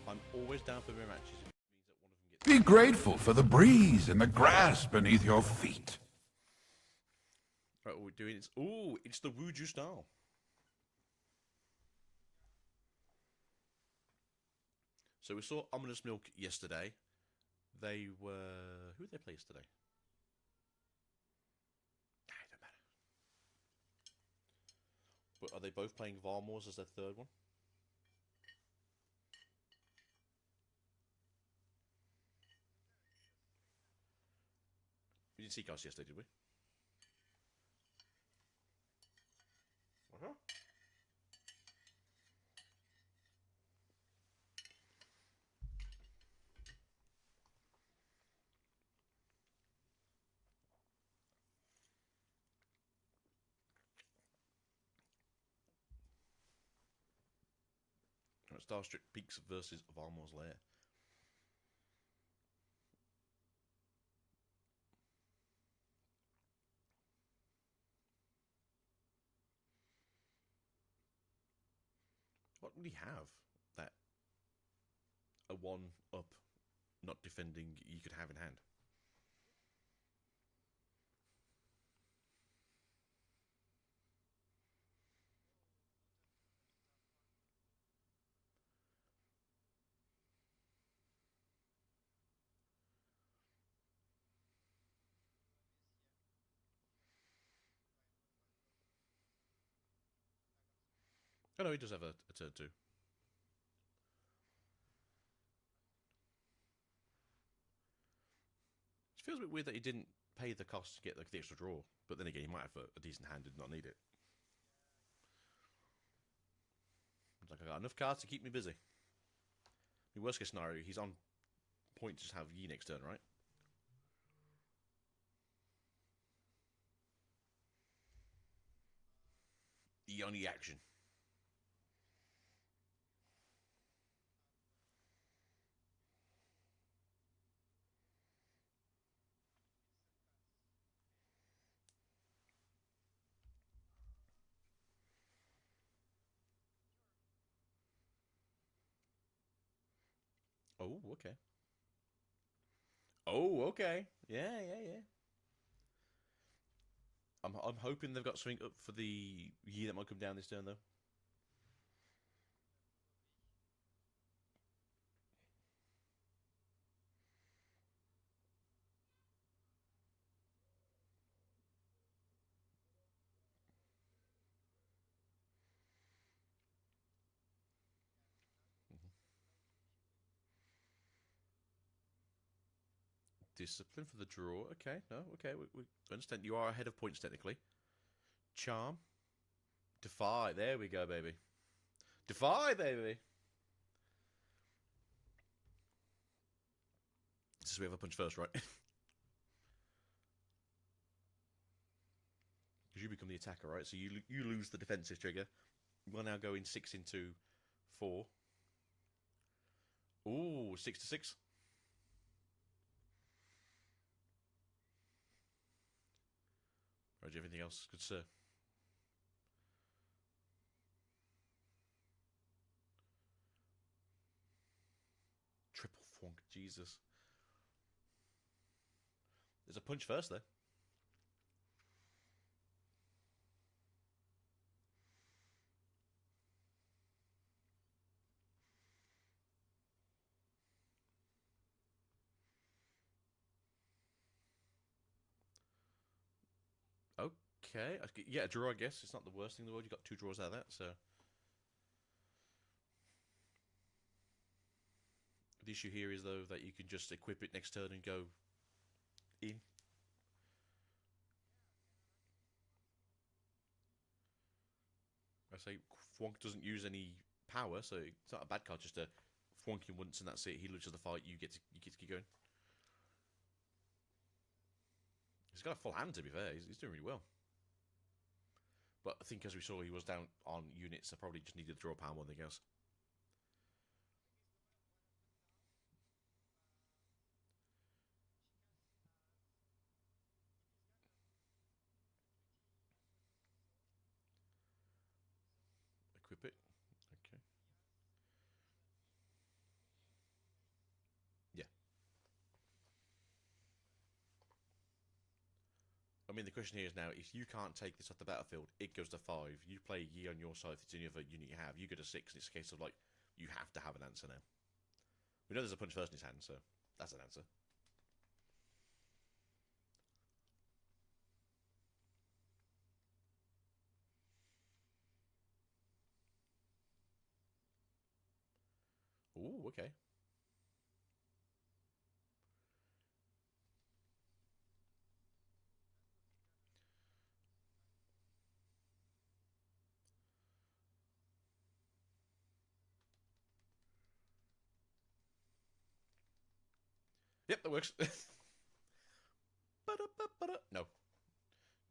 I'm always down for mirror matches if it means that one of them gets... Be grateful for the breeze and the grass beneath your feet. Right, what we're doing is... Ooh, it's the Wuju style. So we saw Ominous Milk yesterday. They were... Who did they play yesterday? It don't matter. But are they both playing Varmors as their third one? We didn't see Gus yesterday, did we? Uh-huh. Starstrip Peaks versus Varmor's Lair. What would he have that a 1-up not defending you could have in hand? Oh no, he does have a turn 2. It feels a bit weird that he didn't pay the cost to get the extra draw, but then again, he might have a decent hand and not need it. It's like, I got enough cards to keep me busy. In worst case scenario, he's on point to just have Yi next turn, right? Yi on the action. Oh, okay. Oh, okay. Yeah. I'm hoping they've got something up for the Yi that might come down this turn, though. Discipline for the draw. Okay, no, okay. We understand. You are ahead of points, technically. Charm. Defy. There we go, baby. Defy, baby. So we have a punch first, right? Because you become the attacker, right? So you lose the defensive trigger. We're now going 6 into 4. Ooh, 6 to 6. Roger, everything else, good sir. Triple Fwonk, Jesus. There's a punch first, though. Okay, yeah, a draw, I guess. It's not the worst thing in the world. You got 2 draws out of that, so. The issue here is, though, that you can just equip it next turn and go in. I say Fwonk doesn't use any power, so it's not a bad card. Just a Fwonk him once and that's it. He loses the fight. You get to keep going. He's got a full hand, to be fair. He's doing really well. But I think, as we saw, he was down on units, so probably just needed to draw power more than anything else. Equip it. Okay. Yeah. I mean, the question here is now, if you can't take this off the battlefield, it goes to 5. You play Yi on your side, if it's any other unit you have, you go to 6, and it's a case of, like, you have to have an answer now. We know there's a punch first in his hand, so that's an answer. Ooh, okay. Yep, that works. No.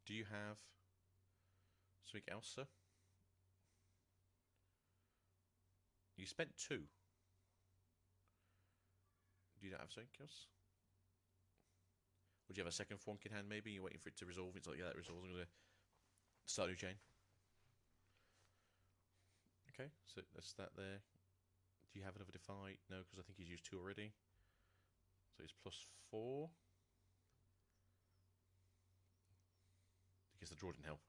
Do you have something else, sir? You spent 2. Do you not have something else? Would you have a second Fwonk in hand, maybe? You're waiting for it to resolve. It's like, yeah, that resolves. I'm going to start a new chain. Okay, so that's that there. Do you have another Defy? No, because I think he's used 2 already. So he's +4. I guess the draw didn't help.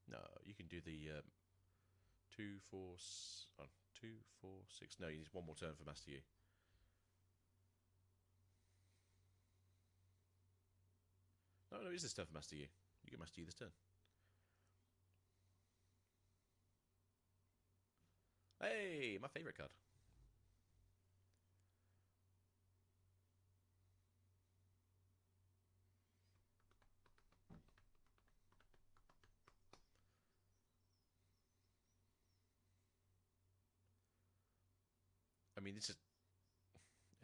No, you can do the 2, 4, 2, 4, 6. No, you need 1 more turn for Master Yi. No, it is this turn for Master Yi. You get Master Yi this turn. Hey, my favourite card. I mean, this is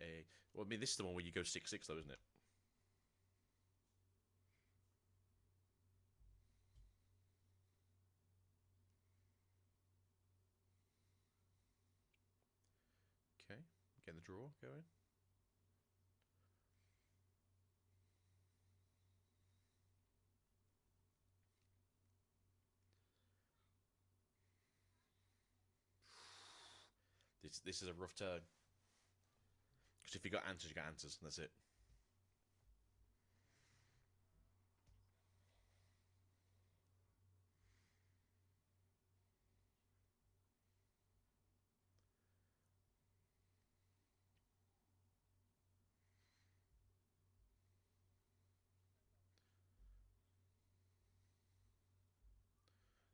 a. Well, I mean, this is the one where you go 6/6, though, isn't it? Okay, getting the draw going. This is a rough turn. Because if you got answers, you got answers, and that's it.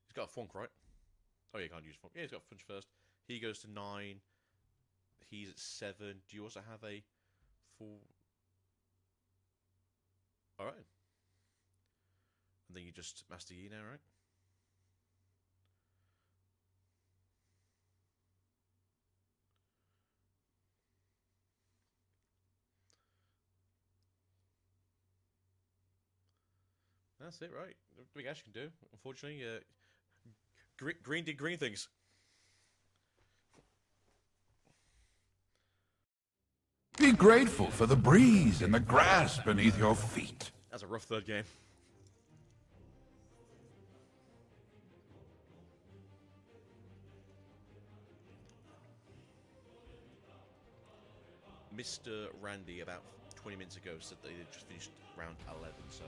He's got a Fwonk, right? Oh, yeah, you can't use Fwonk. Yeah, he's got Punch first. He goes to 9. He's at 7. Do you also have a 4? Alright. And then you just Master Yi now, right? That's it, right? Big Ash can do. Unfortunately, green did green things. grateful for the breeze and the grass beneath your feet. That's a rough third game. Mr. Randy about 20 minutes ago said they had just finished round 11, so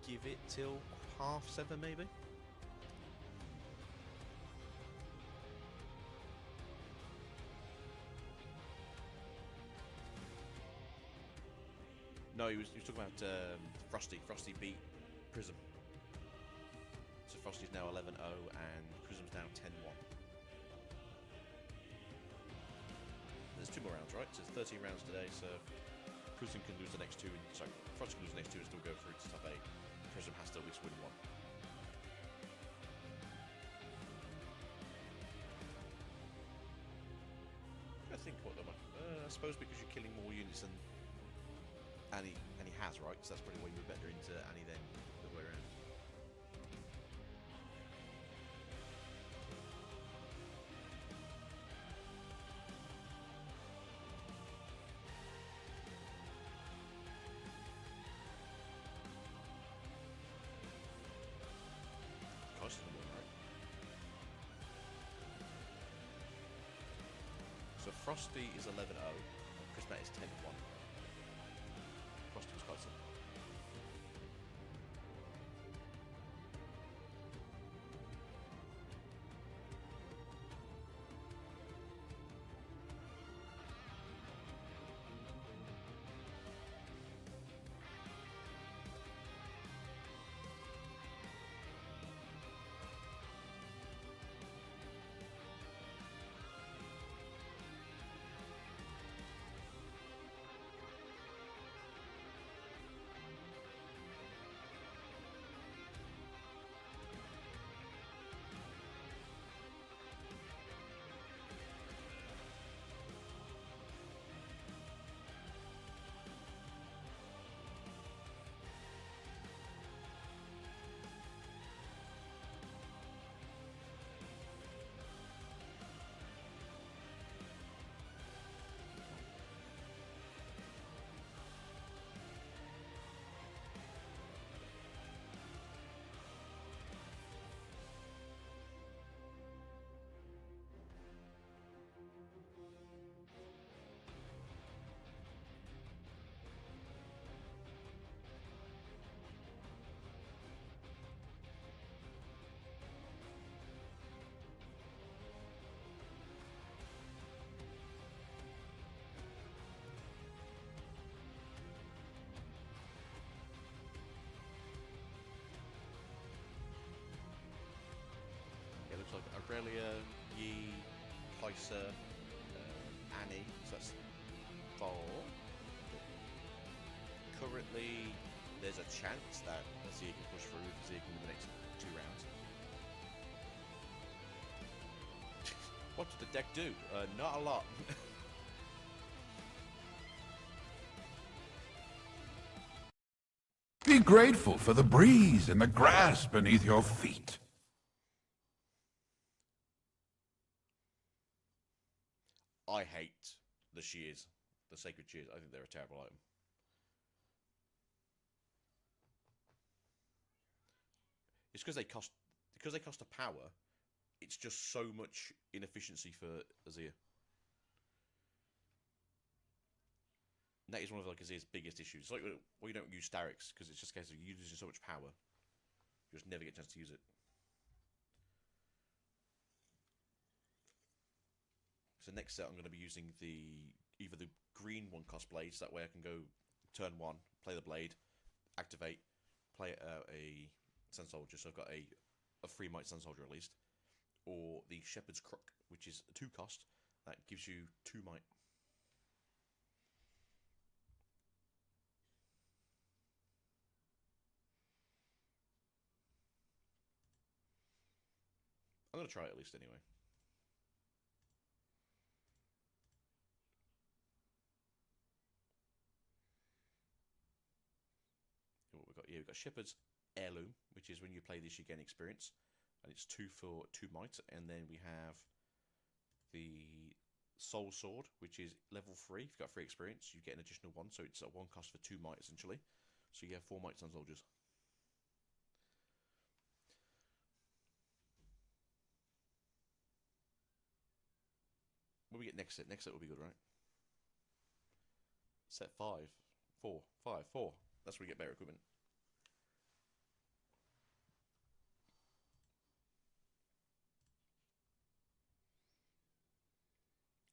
give it till 7:30 maybe? No, he was talking about Frosty. Frosty beat Prism. So Frosty's now 11-0 and Prism's now 10-1. There's 2 more rounds, right? So it's 13 rounds today, so Prism can lose the next 2. Sorry, Frosty can lose the next 2 and still go through to top 8. Prism has to at least win 1. I think what though, I suppose because you're killing more units than Annie has, right? So that's probably why you're better into Annie than the other way around. Gosh, it's number 1, right? So Frosty is 11-0, and Prismat is 10-1. Frosty was closer. Looks like Aurelia, Yi, Kaiser, Annie, so that's 4. Currently, there's a chance that Azir can push through if Azir can win the next 2 rounds. What did the deck do? Not a lot. Be grateful for the breeze and the grass beneath your feet. I hate the shears, the sacred shears. I think they're a terrible item. It's because they cost a power. It's just so much inefficiency for Azir. And that is one of like Azir's biggest issues. It's like well, you don't use Starix because it's just a case of you using so much power, you just never get a chance to use it. So next set I'm going to be using either the green 1-cost blades. That way I can go turn 1, play the blade, activate, play a Sun Soldier. So I've got a 3 might Sun Soldier at least, or the Shepherd's Crook, which is a 2-cost that gives you 2 might. I'm going to try it at least anyway. What we've got here, we've got Shepherd's Heirloom, which is when you play this you gain experience, and it's 2 for 2 might. And then we have the Soul Sword, which is level 3. If you've got 3 experience, you get an additional 1, so it's a 1 cost for 2 might, essentially. So you have 4 might Sun Soldiers. What do we get next set? Next set will be good, right? Set 5. 4. 5. 4. That's where we get better equipment.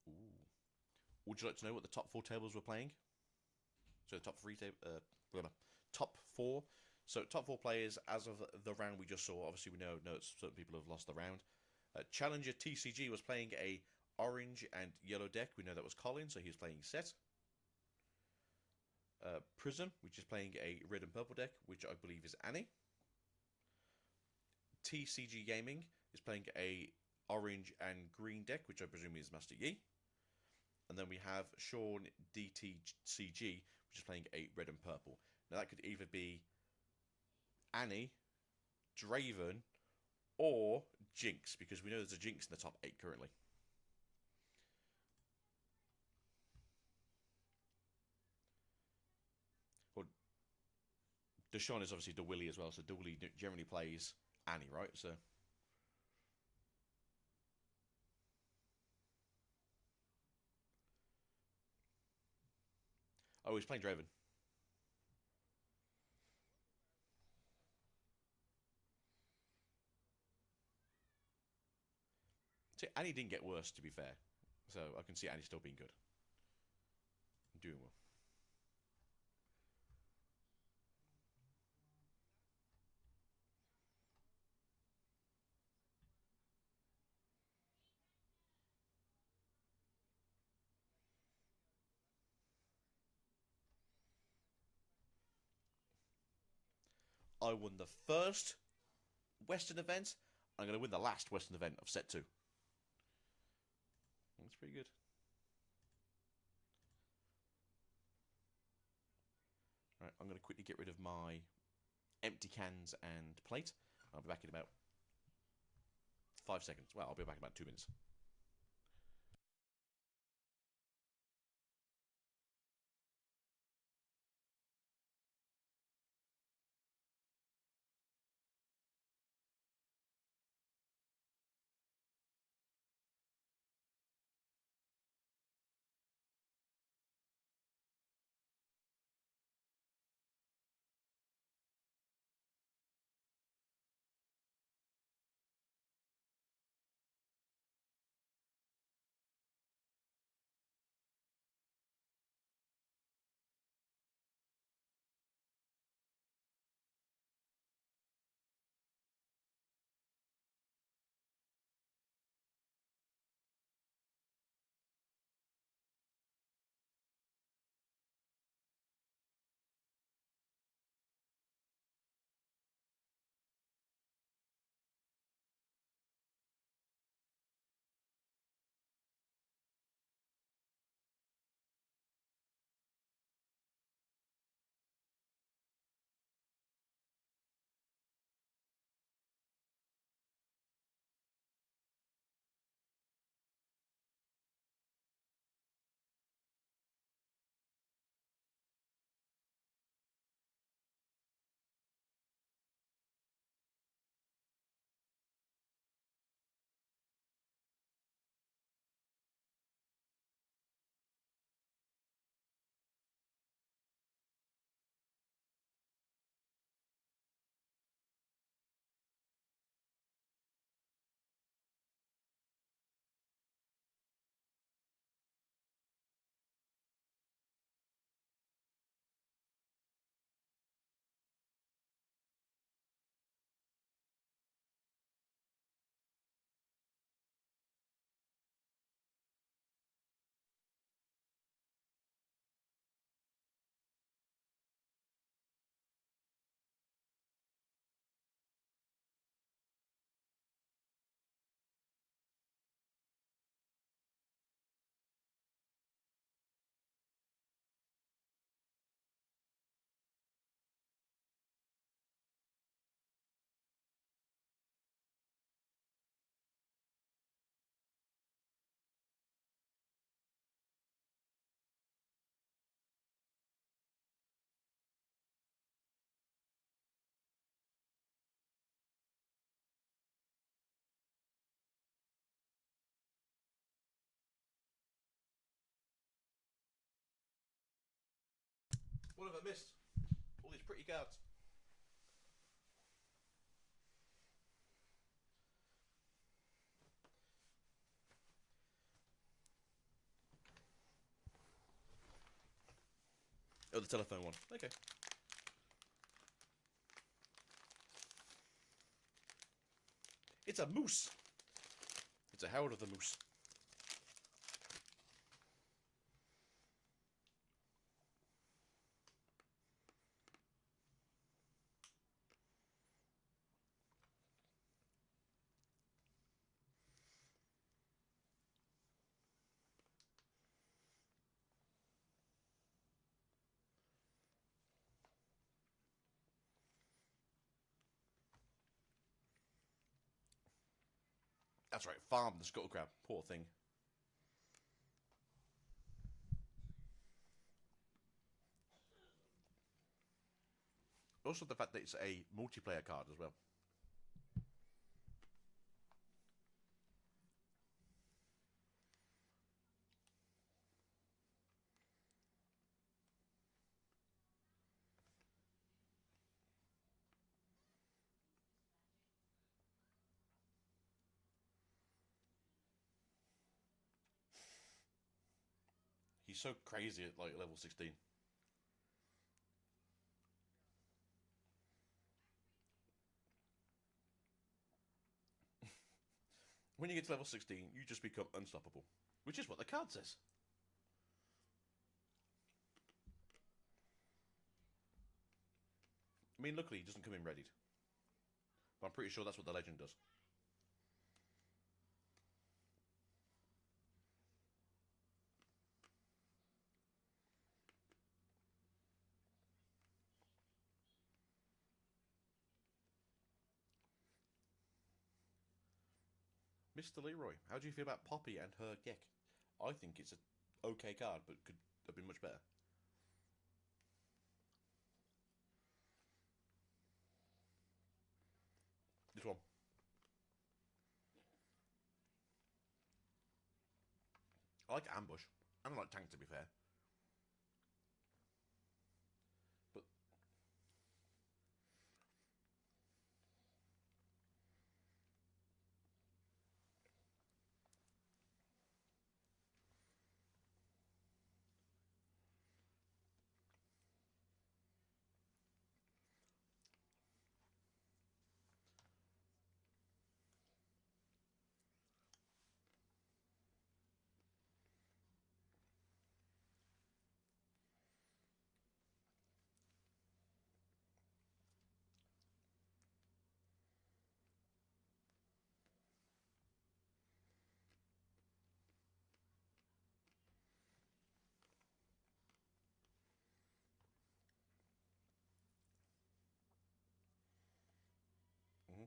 Ooh. Would you like to know what the top 4 tables were playing? So the top 3 top 4. So top 4 players as of the round we just saw. Obviously, we know certain people have lost the round. Challenger TCG was playing a orange and yellow deck. We know that was Colin, so he was playing Set. Prism, which is playing a red and purple deck, which I believe is Annie. TCG Gaming is playing a orange and green deck, which I presume is Master Yi. And then we have Sean DTCG, which is playing a red and purple. Now that could either be Annie, Draven, or Jinx, because we know there's a Jinx in the top 8 currently. Well, Deshaun is obviously DeWilly as well, so DeWilly generally plays Annie, right? So. Oh, he's playing Draven. See, Annie didn't get worse, to be fair. So I can see Annie still being good. Doing well. I won the first Western event. I'm going to win the last Western event of set 2. That's pretty good. Right, I'm going to quickly get rid of my empty cans and plate. I'll be back in about 5 seconds. Well, I'll be back in about 2 minutes. What have I missed? All these pretty cards. Oh, the telephone one. Okay. It's a moose. It's a Howard of the Moose. That's right, farm the scuttle crab. Poor thing. Also, the fact that it's a multiplayer card as well. He's so crazy at like level 16. When you get to level 16, you just become unstoppable. Which is what the card says. I mean, luckily, he doesn't come in readied. But I'm pretty sure that's what the legend does. Mr. Leroy, how do you feel about Poppy and her Gek? I think it's an okay card, but could have been much better. This one. I like Ambush. I don't like Tank, to be fair. But mhm.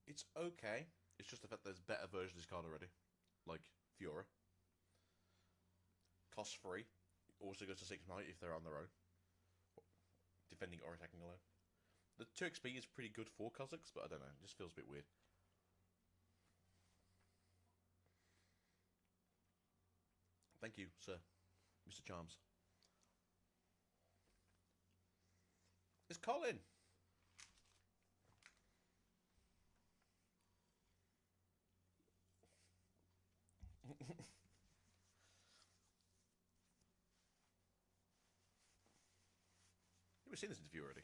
It's okay. It's just the fact there's better versions of this card already. Like Fiora. Cost free. Also goes to 6 might if they're on their own. Defending or attacking alone. The 2 XP is pretty good for Kazakhs, but I don't know. It just feels a bit weird. Thank you, sir. Mr. Charms. It's Colin! You've seen this interview already.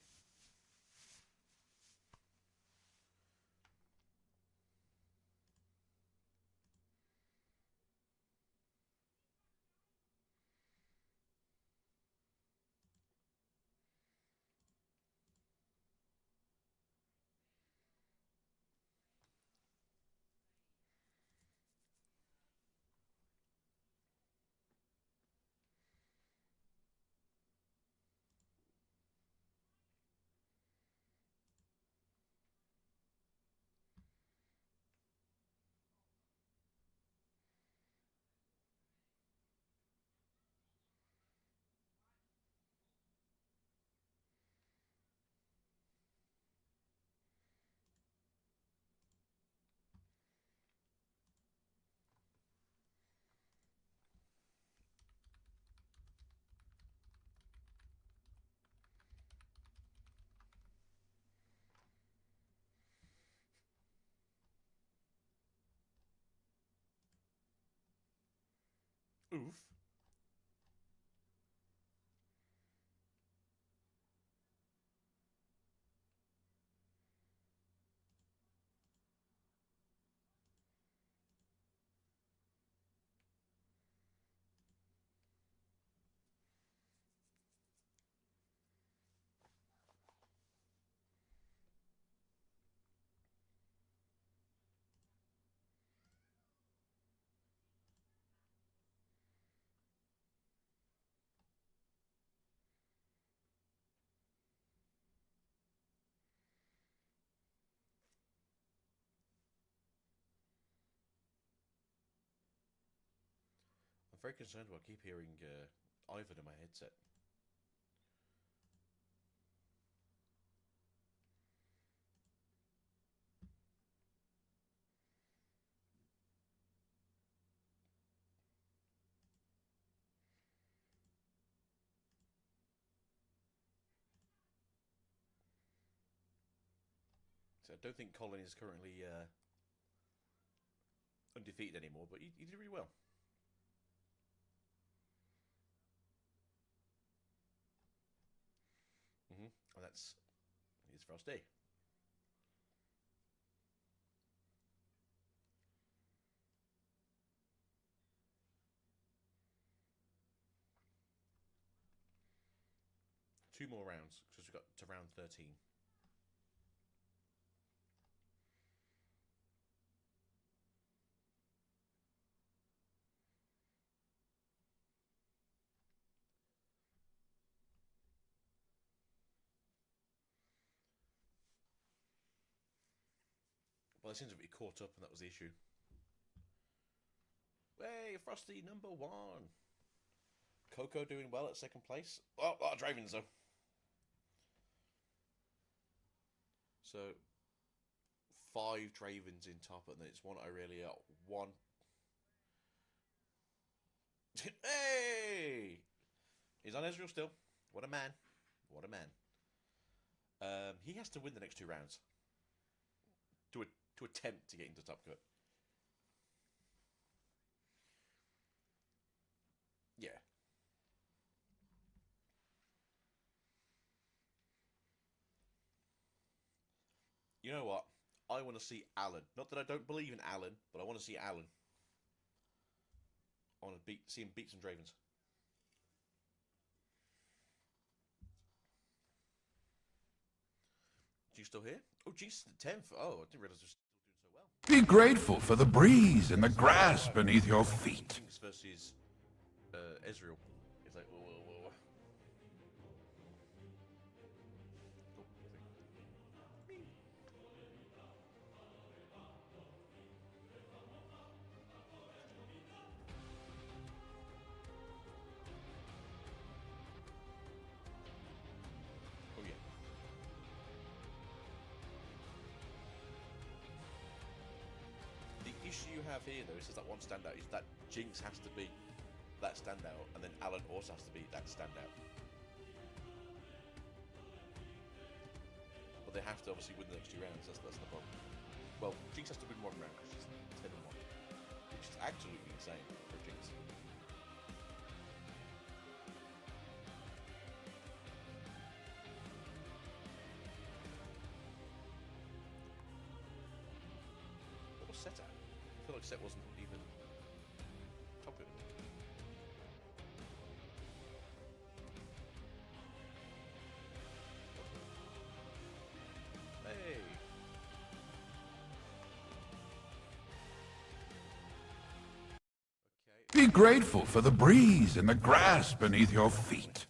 Oof. I'm very concerned about I keep hearing Ivan in my headset. So I don't think Colin is currently undefeated anymore, but he did really well. And that's his first day. Two more rounds because we've got to round 13. Well, it seems to be caught up, and that was the issue. Hey, Frosty, number 1. Coco doing well at second place. Oh, a lot of driving, though. So, 5 Dravens in top, and then it's one Aurelia, 1. Hey! He's on Ezreal still. What a man. What a man. He has to win the next 2 rounds to attempt to get into top cut. Yeah. You know what? I want to see Alan. Not that I don't believe in Alan, but I want to see Alan. I want to see him beat some Dravens. Jinx still here? Oh, Jinx is the 10th. Oh, I didn't realize he was still doing so well. Be grateful for the breeze and the grass beneath your feet. Jinx versus Ezreal. It's like, whoa, whoa, whoa. Oh, yeah. The issue you have here, though, is that one standout is that Jinx has to be that standout, and then Alan also has to be that standout. But they have to obviously win the next 2 rounds. That's the problem. Well, Jinx has to win 1 round because she's 10-1, which is absolutely insane for Jinx. What was Set at? I feel like Set wasn't even top of it. Hey! Be grateful for the breeze and the grass beneath your feet.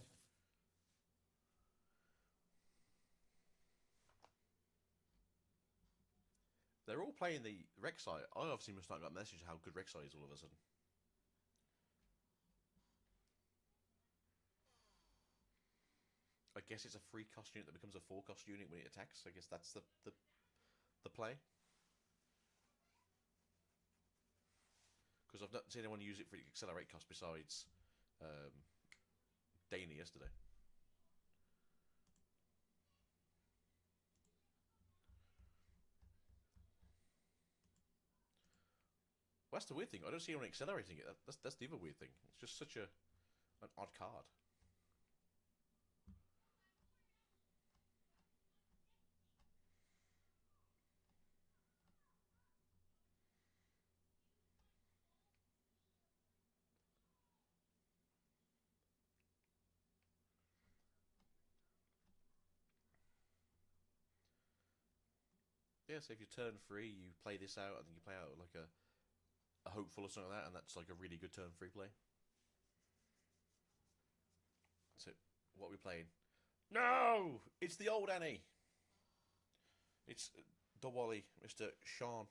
They're all playing the Rek'Sai. I obviously must not have got a message of how good Rek'Sai is all of a sudden. I guess it's a 3-cost unit that becomes a 4-cost unit when it attacks. I guess that's the play. Because I've not seen anyone use it for accelerate cost besides Dana yesterday. Well, that's the weird thing. I don't see anyone accelerating it. That's the other weird thing. It's just such an odd card. Yeah, so if you turn 3, you play this out, and then you play out like a hopeful or something like that, and that's like a really good turn 3 play. So, what are we playing? No! It's the old Annie! It's the Wally, Mr. Sean.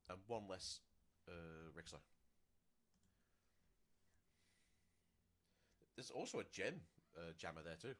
And one less Rexo. There's also a gem jammer there too.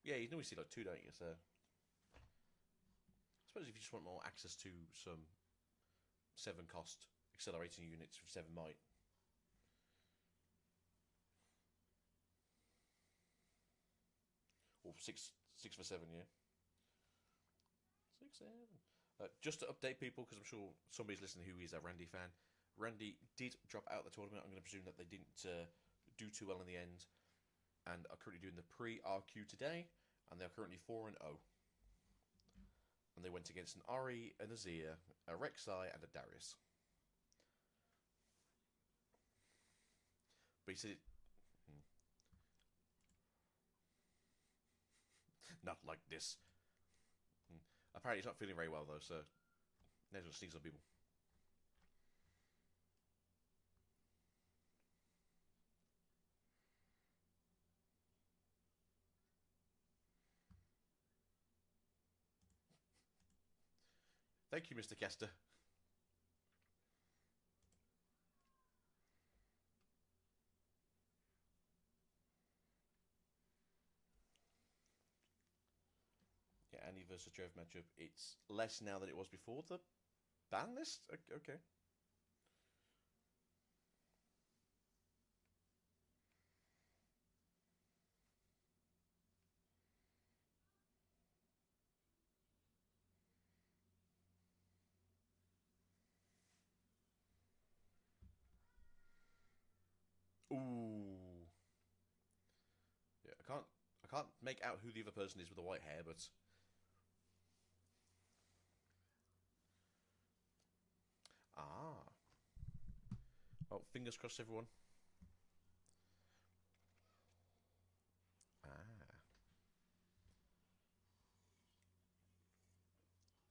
Yeah, you normally see like 2, don't you? So, I suppose if you just want more access to some 7 cost accelerating units for 7 might. Or 6 for 7, yeah. 6, 7. Just to update people, because I'm sure somebody's listening who is a Randy fan. Randy did drop out the tournament. I'm going to presume that they didn't do too well in the end, and are currently doing the pre-RQ today, and they're currently 4-0. And they went against an Ari, an Azir, a Rek'Sai, and a Darius. But he said, not like this. Apparently, he's not feeling very well though, so they're going to sneeze on people. Thank you, Mr. Kester. Yeah, Annie versus Trev matchup. It's less now than it was before the ban list? Okay. Ooh. Yeah, I can't make out who the other person is with the white hair, but ah. Well, fingers crossed, everyone. Ah.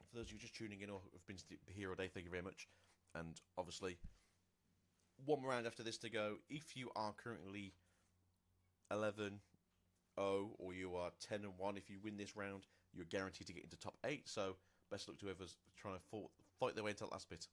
For those of you just tuning in or have been here all day, thank you very much. And obviously, one more round after this to go. If you are currently 11-0 or you are 10-1, if you win this round, you're guaranteed to get into top 8. So best luck to whoever's trying to fight their way into that last bit.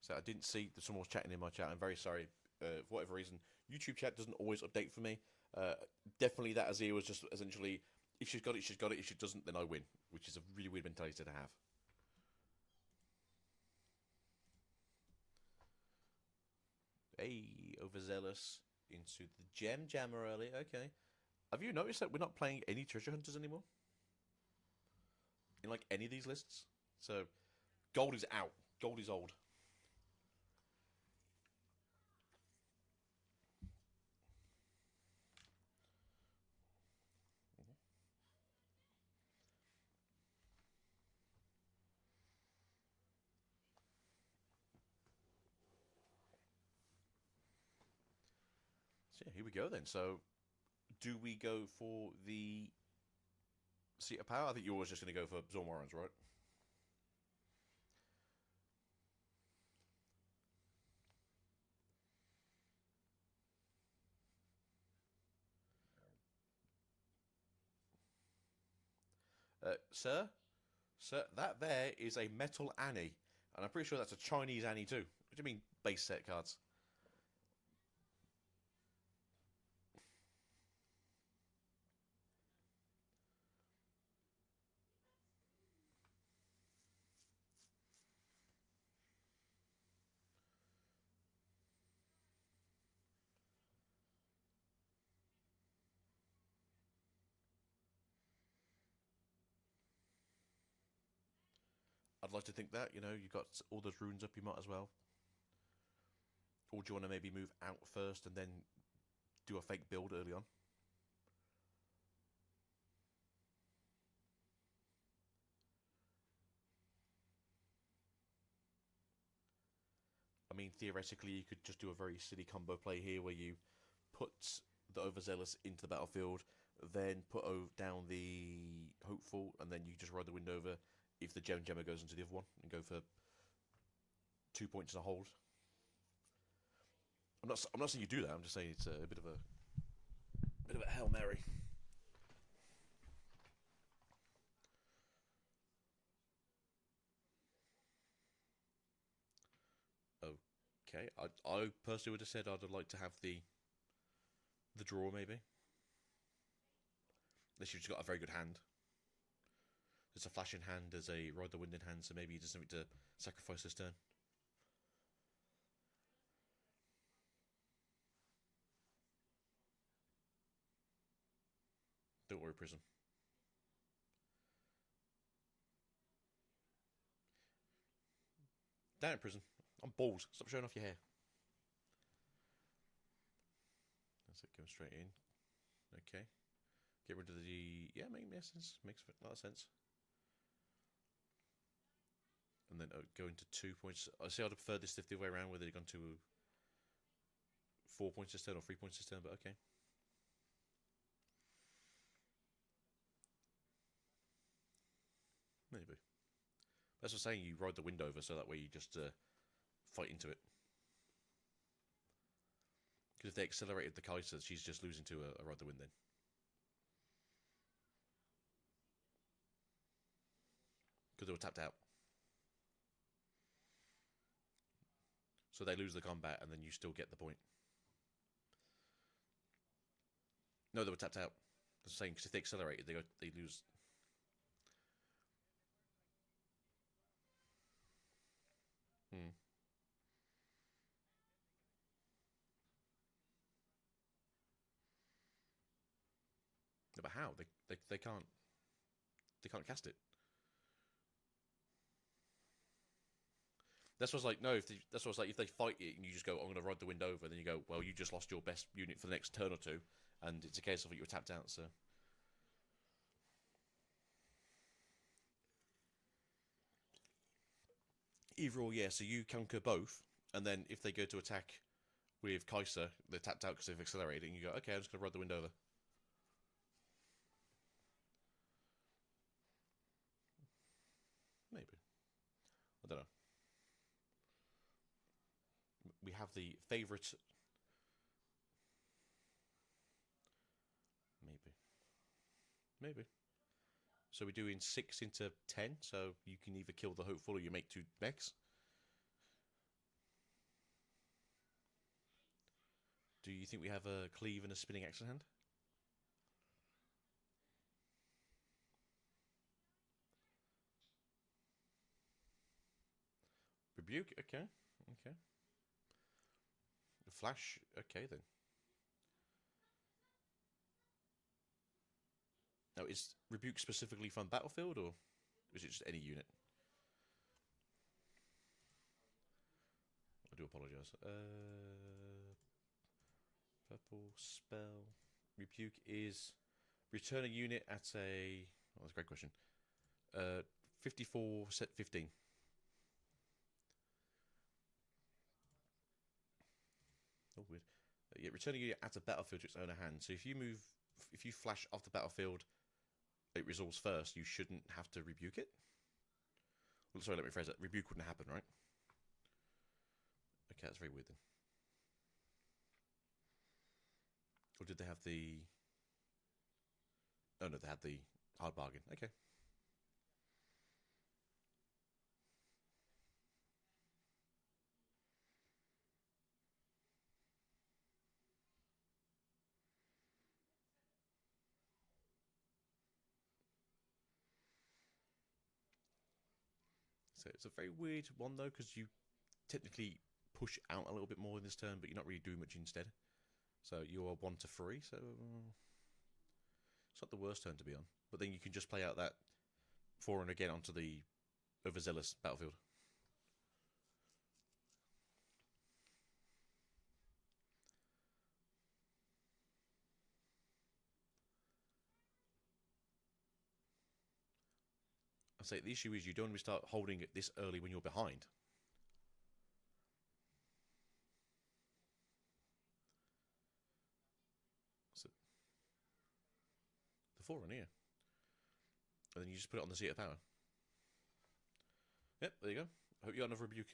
So I didn't see that someone was chatting in my chat. I'm very sorry. For whatever reason, YouTube chat doesn't always update for me. Definitely that Azir was just essentially, if she's got it, she's got it. If she doesn't, then I win, which is a really weird mentality to have. Hey, overzealous into the gem jammer early. Okay. Have you noticed that we're not playing any treasure hunters anymore? In like any of these lists? So, gold is out. Gold is old. So yeah, here we go then. So, do we go for the Seat of Power? I think you're always just going to go for Zorn Warrens, right? Sir? Sir, that there is a Metal Annie. And I'm pretty sure that's a Chinese Annie too. What do you mean, base set cards? I'd like to think that, you know, you got all those runes up, you might as well. Or do you want to maybe move out first and then do a fake build early on? I mean, theoretically, you could just do a very silly combo play here where you put the Overzealous into the battlefield, then put down the Hopeful, and then you just ride the wind over if the Gemma goes into the other one and go for 2 points and a hold. I'm not saying you do that. I'm just saying it's a bit of a Hail Mary. Okay, I personally would have said I'd like to have the draw maybe. Unless you've just got a very good hand. There's a flash in hand, there's a ride the wind in hand, so maybe you just something to sacrifice this turn. Don't worry, Prism. Down in Prison. I'm bald. Stop showing off your hair. That's it, going straight in. Okay. Get rid of the... Yeah, makes sense. Makes a lot of sense. And then go into 2 points. I see I'd have preferred this if the other way around, where they'd gone to 4 points this turn or 3 points this turn, but okay. Maybe. That's what I'm saying, you ride the wind over, so that way you just fight into it. Because if they accelerated the Kaiser, she's just losing to a ride the wind then. Because they were tapped out. So they lose the combat, and then you still get the point. No, they were tapped out. That's the same, because if they accelerated, they lose. Hmm. No, but how? They can't cast it. That's what's like. No, that's what's like. If they fight it and you just go, I'm going to ride the wind over, then you go, well, you just lost your best unit for the next turn or two, and it's a case of you were tapped out. So either or, yeah. So you conquer both, and then if they go to attack with Kaiser, they're tapped out because they've accelerated, and you go, okay, I'm just going to ride the wind over. Maybe. I don't know. We have the favourite. Maybe. So we're doing 6 into 10, so you can either kill the Hopeful or you make 2 mechs. Do you think we have a Cleave and a Spinning Axe in hand? Rebuke? Okay. Okay. Flash? Okay, then. Now, is Rebuke specifically from Battlefield, or is it just any unit? I do apologise. Purple spell. Rebuke is return a unit at a... Oh, that's a great question. 54, set 15. Oh, weird. Yeah, return a unit at a battlefield to its owner hand. So if you move if you flash off the battlefield, it resolves first. You shouldn't have to rebuke it. Well, sorry, let me phrase that. Rebuke wouldn't happen, right? Okay, that's very weird then. Or did they have the... Oh no, they had the hard bargain. Okay. So it's a very weird one though, because you technically push out a little bit more in this turn, but you're not really doing much instead. So you are 1 to 3, so it's not the worst turn to be on. But then you can just play out that forehand again onto the overzealous battlefield. I say the issue is you don't want to start holding it this early when you're behind. So the forehand here. And then you just put it on the seat of power. Yep, there you go. I hope you got enough rebuke.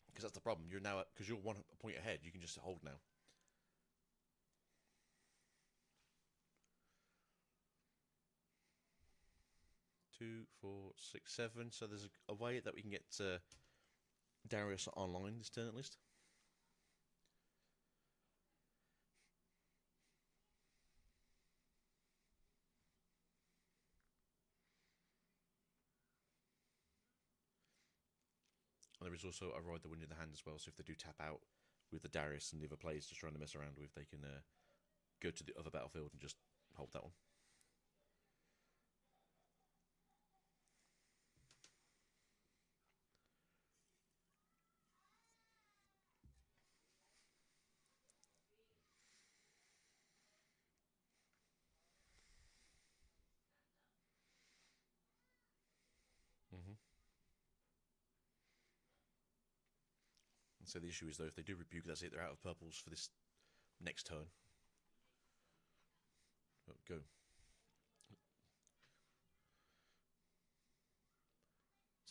Because that's the problem. You're now, because you're 1 point ahead, you can just hold now. Two, 4, 6, 7. So there's a way that we can get Darius online this turn at least. And there is also a ride the wind in the hand as well, so if they do tap out with the Darius and the other players just trying to mess around with, they can go to the other battlefield and just hold that one. And so the issue is, though, if they do rebuke, that's it. They're out of purples for this next turn. Oh, go.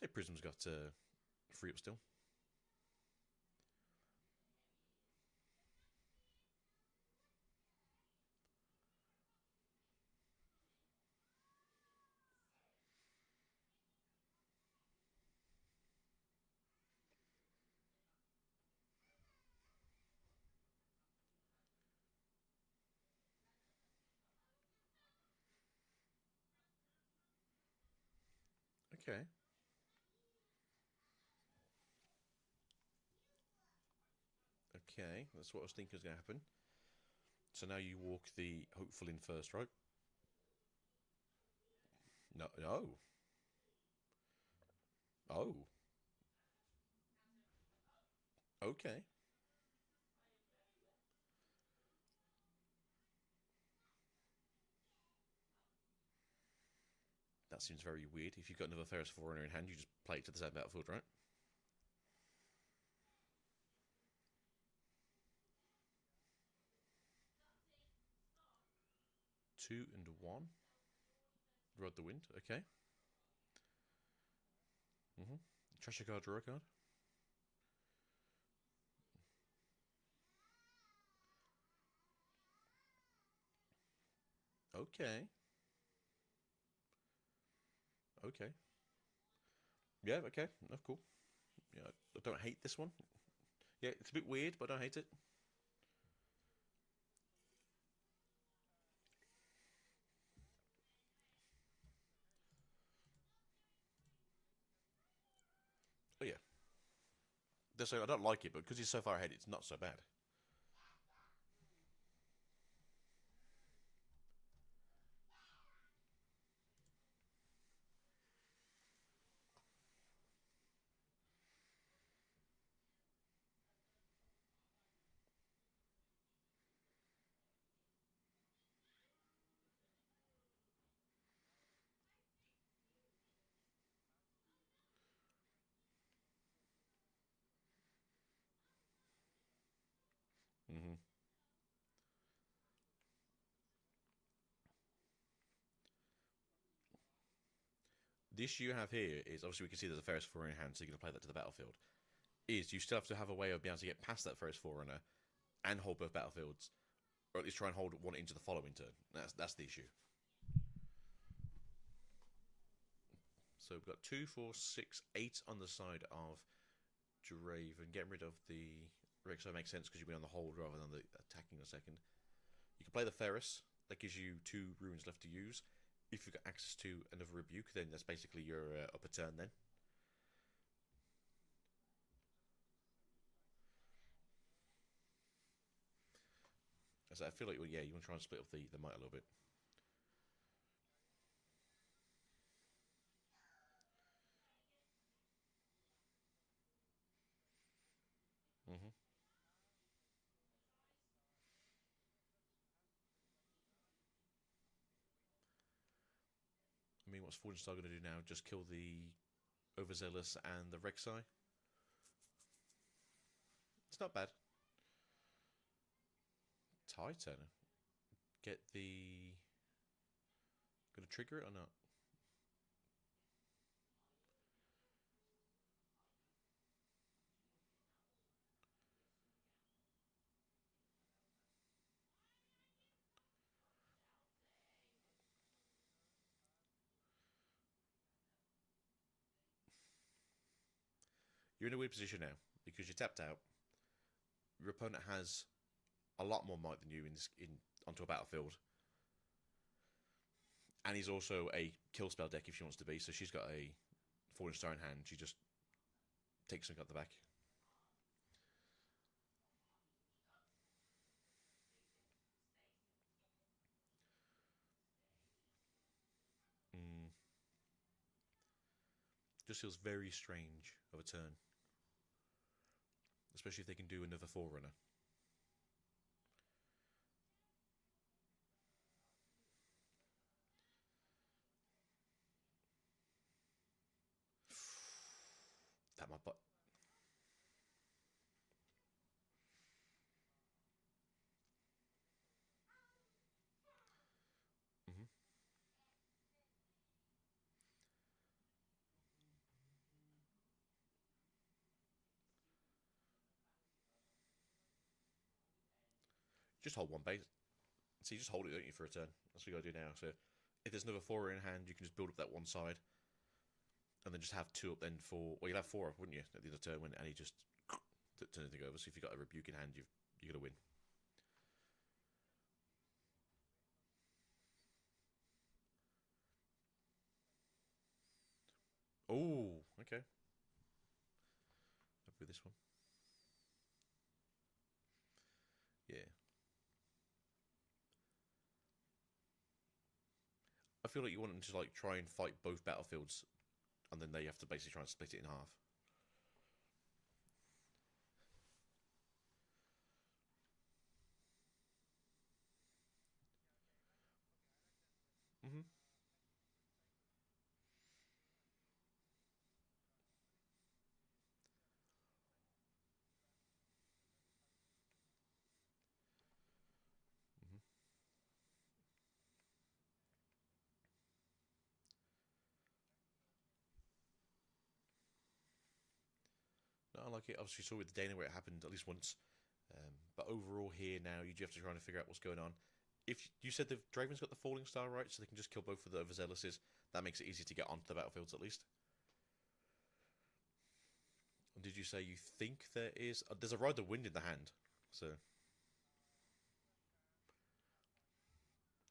Say Prism's got 3 up still. Okay. Okay, that's what I was thinking was going to happen. So now you walk the hopeful in first, right? No. Oh. Oh. Okay. That seems very weird. If you've got another Ferris Forerunner in hand, you just play it to the same battlefield, right? Two and 1. Ride the wind. Okay. Treasure card, draw a card. Okay. Okay. Yeah, okay. That's cool. Yeah, I don't hate this one. Yeah, it's a bit weird, but I don't hate it. Oh, yeah. So I don't like it, but because he's so far ahead, it's not so bad. The issue you have here is obviously we can see there's a Ferris Forerunner in hand, so you're going to play that to the battlefield. Is you still have to have a way of being able to get past that Ferris Forerunner and hold both battlefields, or at least try and hold one into the following turn. That's the issue. So we've got 2, 4, 6, 8 on the side of Draven. Getting rid of the Rexo makes sense because you'll be on the hold rather than the attacking a second. You can play the Ferris. That gives you 2 runes left to use. If you've got access to another Rebuke, then that's basically your upper turn then. So I feel like, well, yeah, you want to try and split up the might a little bit. Mm-hmm. I mean, what's Fortune Star going to do now? Just kill the Overzealous and the Rek'Sai? It's not bad. Titan. Get the... Going to trigger it or not? You're in a weird position now because you're tapped out. Your opponent has a lot more might than you onto a battlefield, and he's also a kill spell deck if she wants to be. So she's got a Fallen Star in hand. She just takes something out the back. Just feels very strange of a turn, especially if they can do another Forerunner. That my butt. Mm-hmm. Just hold one base. So you just hold it, don't you, for a turn? That's what you got to do now. So if there's another 4 in hand, you can just build up that one side, and then just have 2 up then for... Well, you'll have 4 up, wouldn't you, at the other turn when Annie just turn anything over. So if you've got a Rebuke in hand, you're going to win. Oh, okay. I'll do this one. Yeah. I feel like you want them to like try and fight both battlefields, and then they have to basically try and split it in half. Mm-hmm. Mm-hmm. No, I like it. Obviously, saw with the Dana where it happened at least once. But overall, here now, you do have to try and figure out what's going on. If you said the Draven's got the Falling Star right, so they can just kill both of the Overzealous, that makes it easy to get onto the battlefields at least. And did you say you think there is? There's a Ride the Wind in the hand, so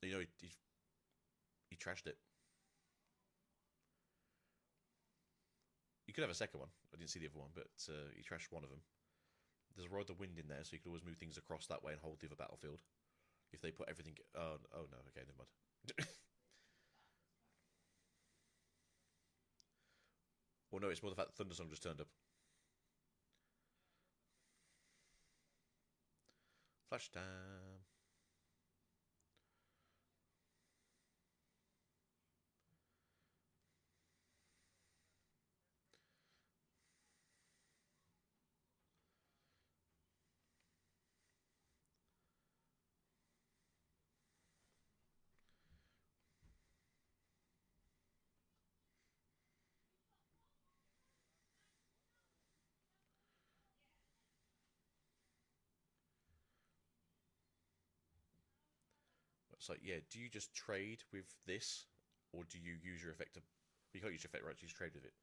you know he trashed it. You could have a second one. I didn't see the other one, but he trashed one of them. There's a Ride the Wind in there, so you could always move things across that way and hold the other battlefield. If they put everything... Oh no, okay, never mind. Well, no, it's more the fact that Thundersong just turned up. Flash time. It's like, yeah, do you just trade with this, or do you use your effect to... You can't use your effect, right? You just trade with it.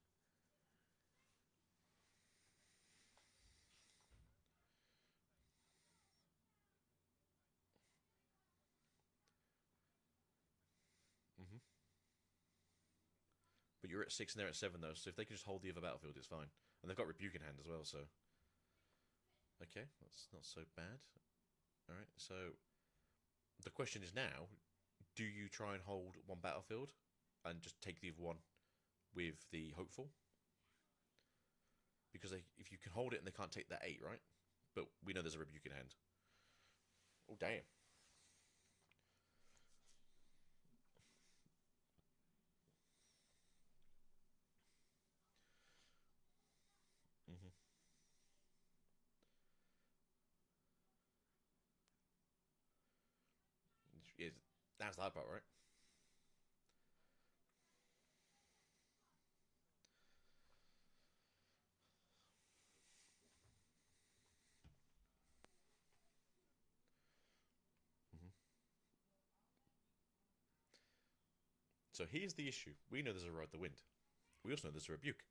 Mm-hmm. But you're at 6 and they're at 7, though, so if they can just hold the other battlefield, it's fine. And they've got Rebuke in hand as well, so... Okay, that's not so bad. Alright, so... The question is now, do you try and hold one battlefield and just take the other one with the Hopeful? Because if you can hold it and they can't take that 8, right? But we know there's a Rebuke in hand. Oh, damn. Mm-hmm. Yeah, that's the hard part, right? Mm-hmm. So here's the issue. We know there's a Ride the Wind. We also know there's a Rebuke.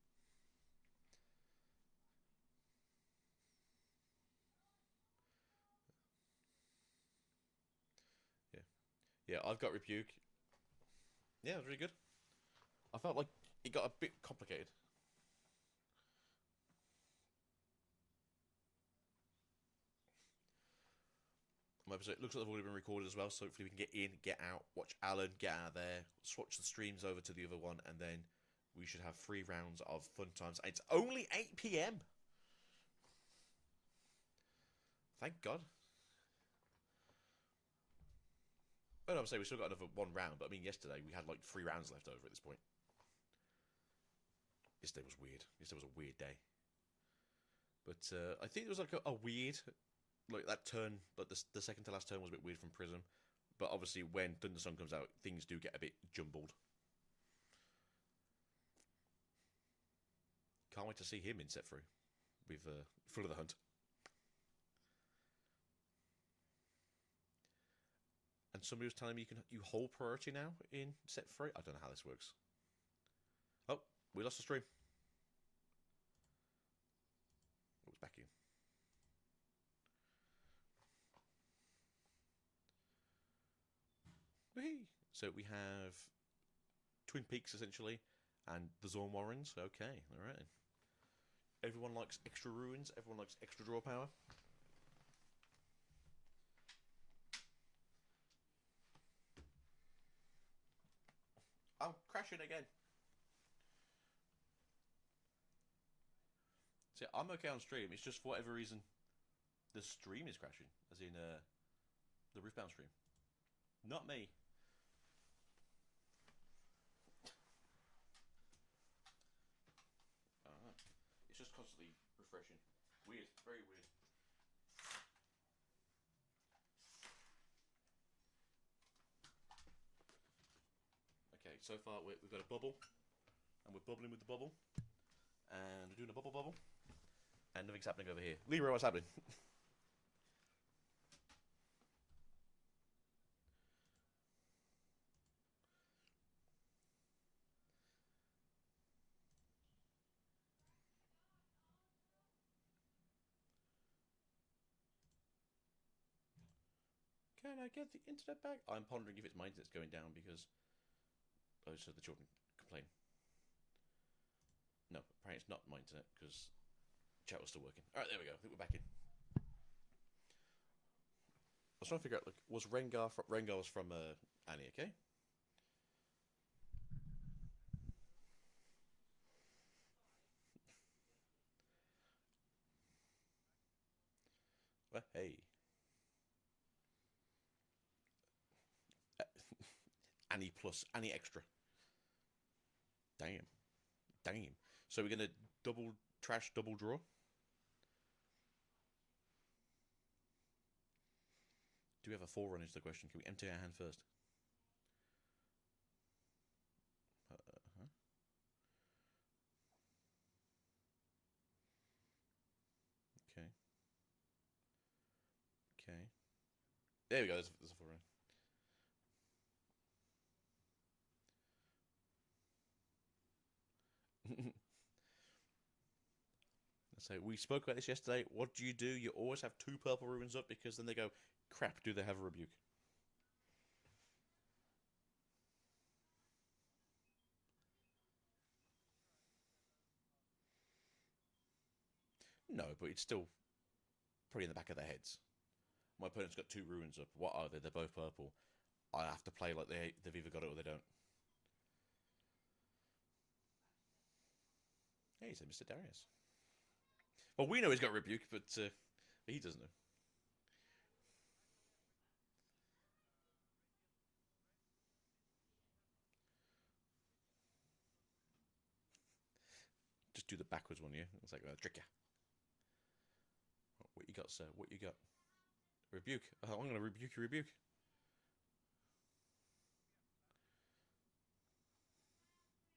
Yeah. Yeah, I've got Rebuke. Yeah, it was really good. I felt like it got a bit complicated. My episode looks like they've already been recorded as well, so hopefully we can get in, get out, watch Alan, get out of there, swatch the streams over to the other one, and then we should have 3 rounds of fun times. It's only 8 PM! Thank God. Oh, no, I'm saying we still got another 1 round, but I mean, yesterday we had like 3 rounds left over at this point. Yesterday was weird. Yesterday was a weird day. But I think it was like a weird, like that turn, like the second to last turn was a bit weird from Prism. But obviously, when Thundersong comes out, things do get a bit jumbled. Can't wait to see him in set 3 with Full of the Hunt. And somebody was telling me you hold priority now in set 3. I don't know how this works. Oh, we lost the stream. Oh, it's back in. Whee! So we have Twin Peaks essentially, and the Zorn Warrens. Okay, all right. Everyone likes extra ruins. Everyone likes extra draw power. I'm crashing again. See, I'm okay on stream. It's just for whatever reason, the stream is crashing, as in the Riftbound stream. Not me. It's just constantly refreshing. Weird, very weird. Okay, so far we've got a bubble, and we're bubbling with the bubble, and we're doing a bubble, and nothing's happening over here. Leroy, what's happening? Can I get the internet back? I'm pondering if it's my internet's going down because... Oh, so the children complain. No, apparently it's not my internet because chat was still working. Alright, there we go. I think we're back in. I was trying to figure out, like, was Rengar from... Rengar was from Annie, okay? Well, hey. Annie plus, Annie extra. Damn. Damn. So we're going to double trash, double draw? Do we have a forerunner is the question. Can we empty our hand first? Uh-huh. Okay. Okay. There we go. There's a forerunner. So we spoke about this yesterday. What do? You always have 2 purple ruins up because then they go, crap, do they have a rebuke? No, but it's still probably in the back of their heads. My opponent's got 2 ruins up. What are they? They're both purple. I have to play like they've either got it or they don't. Hey, he said Mr. Darius. Well, we know he's got rebuke, but he doesn't know. Just do the backwards one, yeah? It's like, trick ya. What you got, sir? What you got? Rebuke. Oh, I'm going to rebuke your rebuke.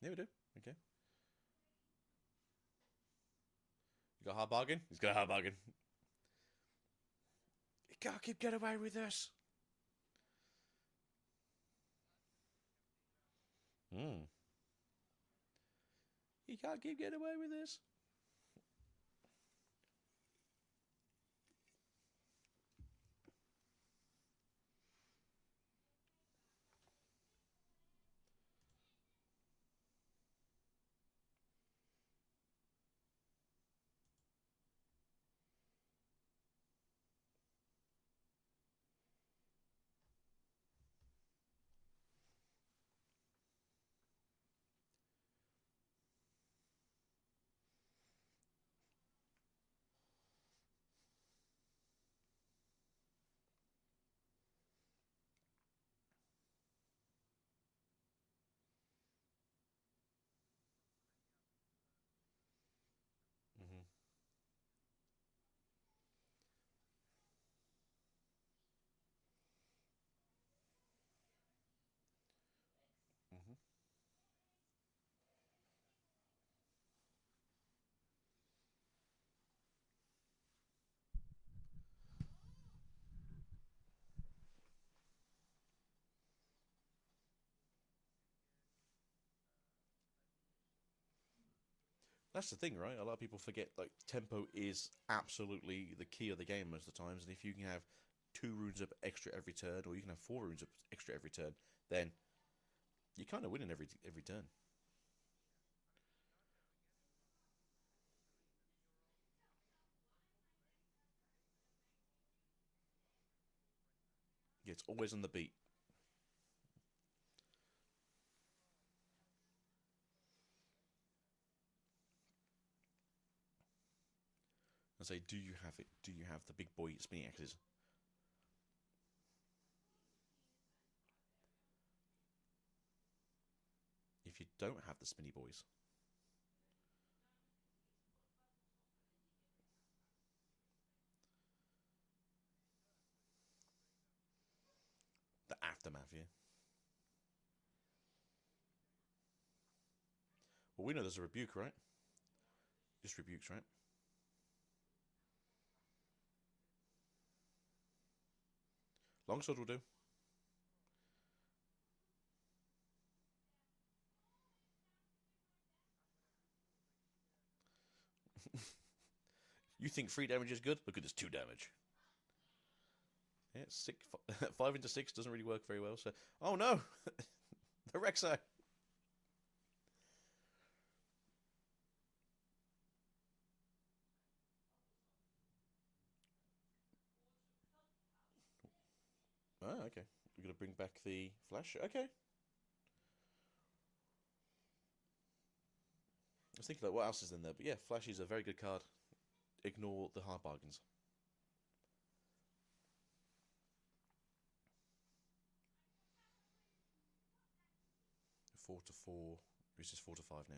Yeah, we do. Okay. You got a hard bargain? He's got a hard bargain. You can't keep getting away with this. Hmm. You can't keep getting away with this. Mm-hmm. Mm-hmm. That's the thing, right? A lot of people forget, like, tempo is absolutely the key of the game most of the times, and if you can have 2 runes up extra every turn, or you can have 4 runes up extra every turn, then you're kind of winning every turn. It's always on the beat. And say, do you have it? Do you have the big boy spinning axes? If you don't have the spinny boys, the aftermath, yeah. Well, we know there's a rebuke, right? Just rebukes, right? Longsword will do. You think 3 damage is good? Look at this 2 damage. Yeah, 5 into 6 doesn't really work very well. So, oh no, the Rexo. Oh, okay. We're gonna bring back the flash. Okay. I was thinking like, what else is in there? But yeah, flash is a very good card. Ignore the hard bargains. 4 to 4. It's just 4 to 5 now.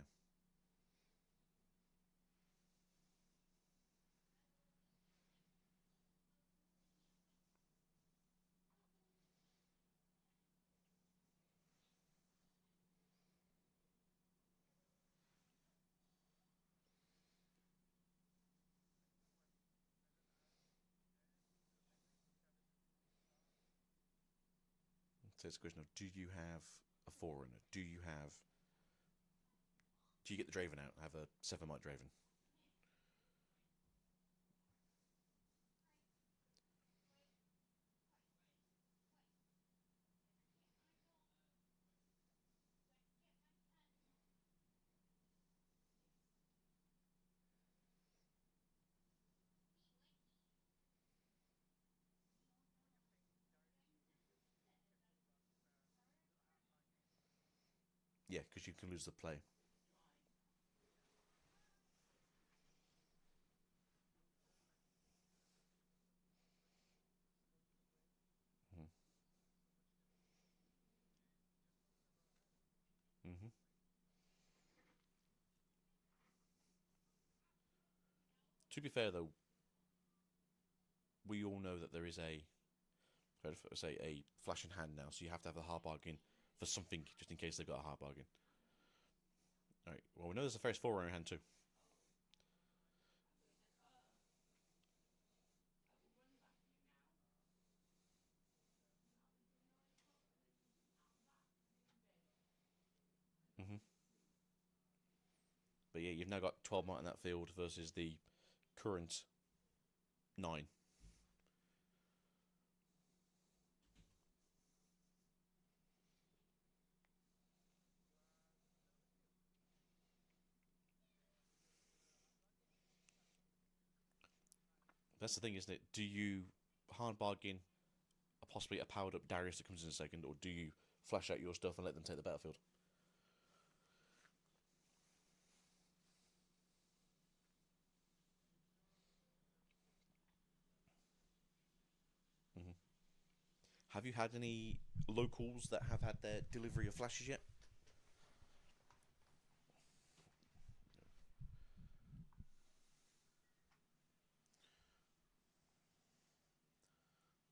So it's a question of, do you have a Forerunner? Do you get the Draven out? Have a 7 Might Draven? Yeah, because you can lose the play. Mm-hmm. Mm-hmm. To be fair, though, we all know that there is a flash in hand now, so you have to have a hard bargain for something just in case they've got a hard bargain. All right. Well, we know there's a Ferris 4 in hand too. Mm-hmm. But yeah, you've now got 12 might in that field versus the current 9. That's the thing, isn't it? Do you hard bargain possibly a powered up Darius that comes in a second, or do you flash out your stuff and let them take the battlefield? Mm-hmm. Have you had any locals that have had their delivery of flashes yet?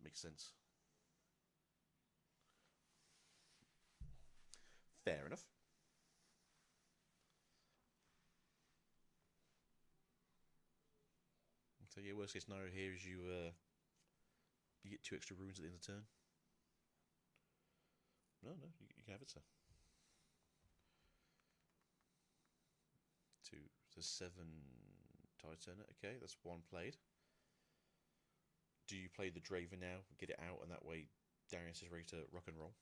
Makes sense. Fair enough. So yeah, worst case scenario here is you get 2 extra runes at the end of the turn. No, you can have it, sir. 2 to 7 Titana. Okay, that's 1 played. Do you play the Draven now, get it out, and that way Darius is ready to rock and roll?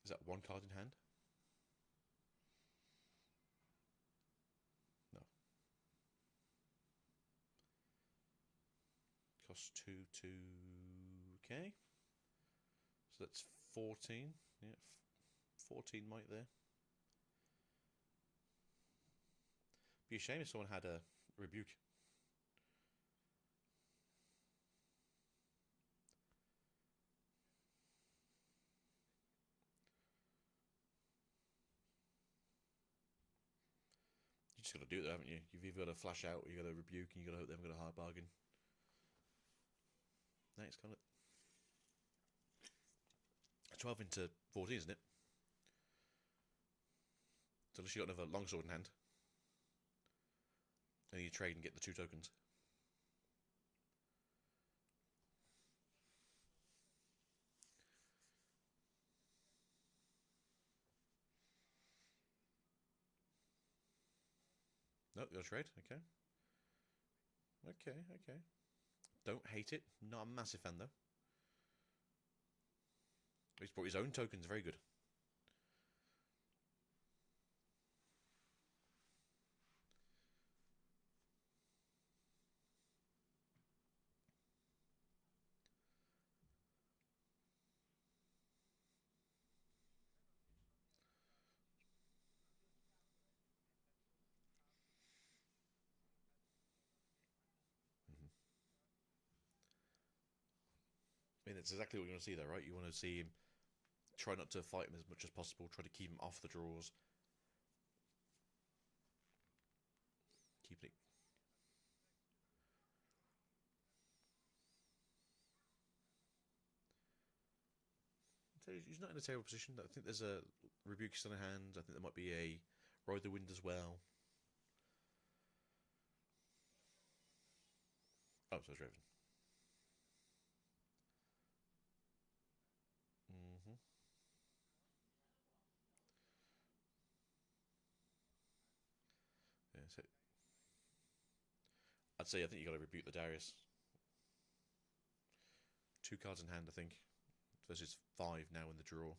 Is that 1 card in hand? No. Costs 2 to... Okay. So that's 14. Yeah, 14 might there. Be a shame if someone had a rebuke. You just got to do it, haven't you? You've either got to flash out, or you got to rebuke, and you got to hope they haven't got a hard bargain. Next, got it. 12 into 14, isn't it? So unless you got another longsword in hand, and you trade and get the 2 tokens. Nope, you got to trade. Okay. Okay. Don't hate it. Not a massive fan though. He's brought his own tokens. Very good. Mm-hmm. I mean, it's exactly what you want to see there, right? You want to see him try not to fight him as much as possible. Try to keep him off the draws. Keep it. So he's not in a terrible position. I think there's a rebuke still in hand. I think there might be a ride the wind as well. Oh, so it's Raven. Mm-hmm. Yeah, so I'd say I think you got to rebuke the Darius. 2 cards in hand, I think, versus 5 now in the draw.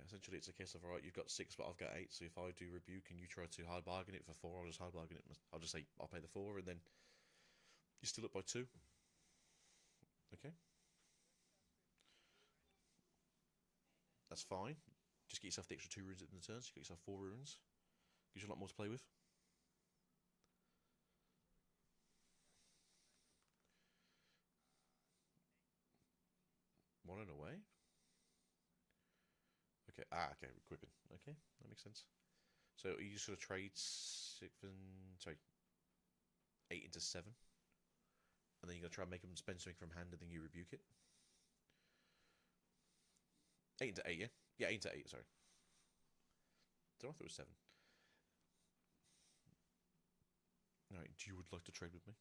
essentially it's a case of, alright, you've got 6 but I've got 8, so if I do rebuke and you try to hard bargain it for 4, I'll just hard bargain it. I'll just say I'll pay the 4 and then you're still up by 2. Okay. That's fine. Just get yourself the extra 2 runes in the turn, so you get yourself 4 runes. Gives you a lot more to play with. 1 and away. Okay, okay, equipping. Okay, that makes sense. So you just sort of trade 8 into 7. And then you're going to try and make them spend something from hand and then you rebuke it. 8 into 8, yeah? Yeah, 8 into 8, sorry. I thought it was 7. Alright, you would like to trade with me?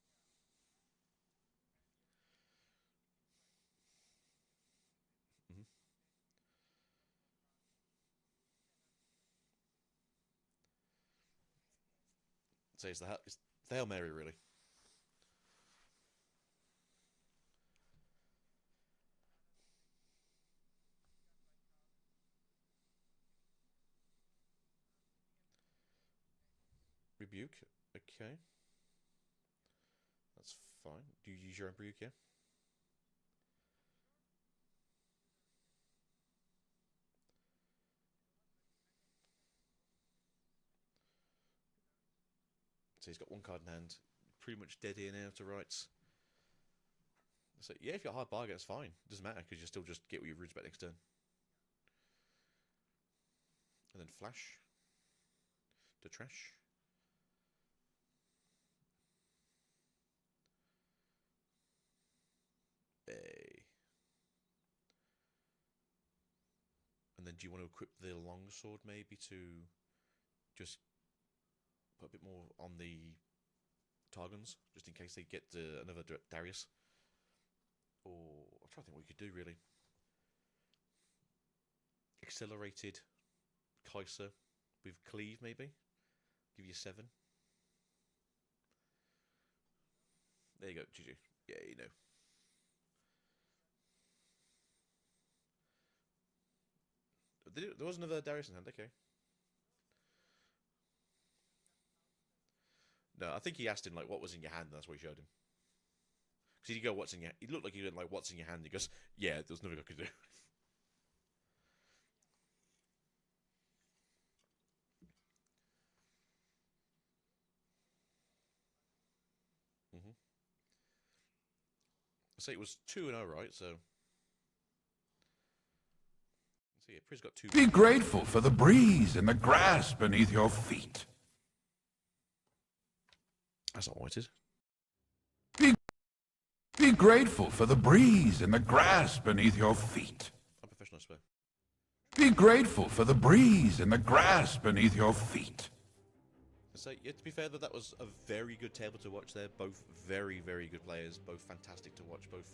So it's the Hail Mary, really. Rebuke, okay. That's fine. Do you use your own rebuke, yeah? So he's got 1 card in hand. Pretty much dead here now to rights. So yeah, if you're hard bargain, it's fine. It doesn't matter because you still just get what your runes back next turn. And then flash to trash. And then do you want to equip the longsword maybe to just put a bit more on the Targons, just in case they get another Darius? Or I'll try to think what you could do really. Accelerated Kaiser with Cleave maybe? Give you 7. There you go, GG. Yeah, you know. There was another Darius in hand, okay. No, I think he asked him, like, what was in your hand, and that's what he showed him. Because he go, what's in your... He looked like he went, like, what's in your hand? He goes, yeah, there's nothing I could do. So it was 2-0, right? So yeah, Priz got 2. Be grateful for the breeze and the grass beneath your feet. That's not what it is. Be grateful for the breeze and the grass beneath your feet. I'm professional, I swear. Be grateful for the breeze and the grass beneath your feet. So yeah, to be fair, that was a very good table to watch there. Both very, very good players. Both fantastic to watch. Both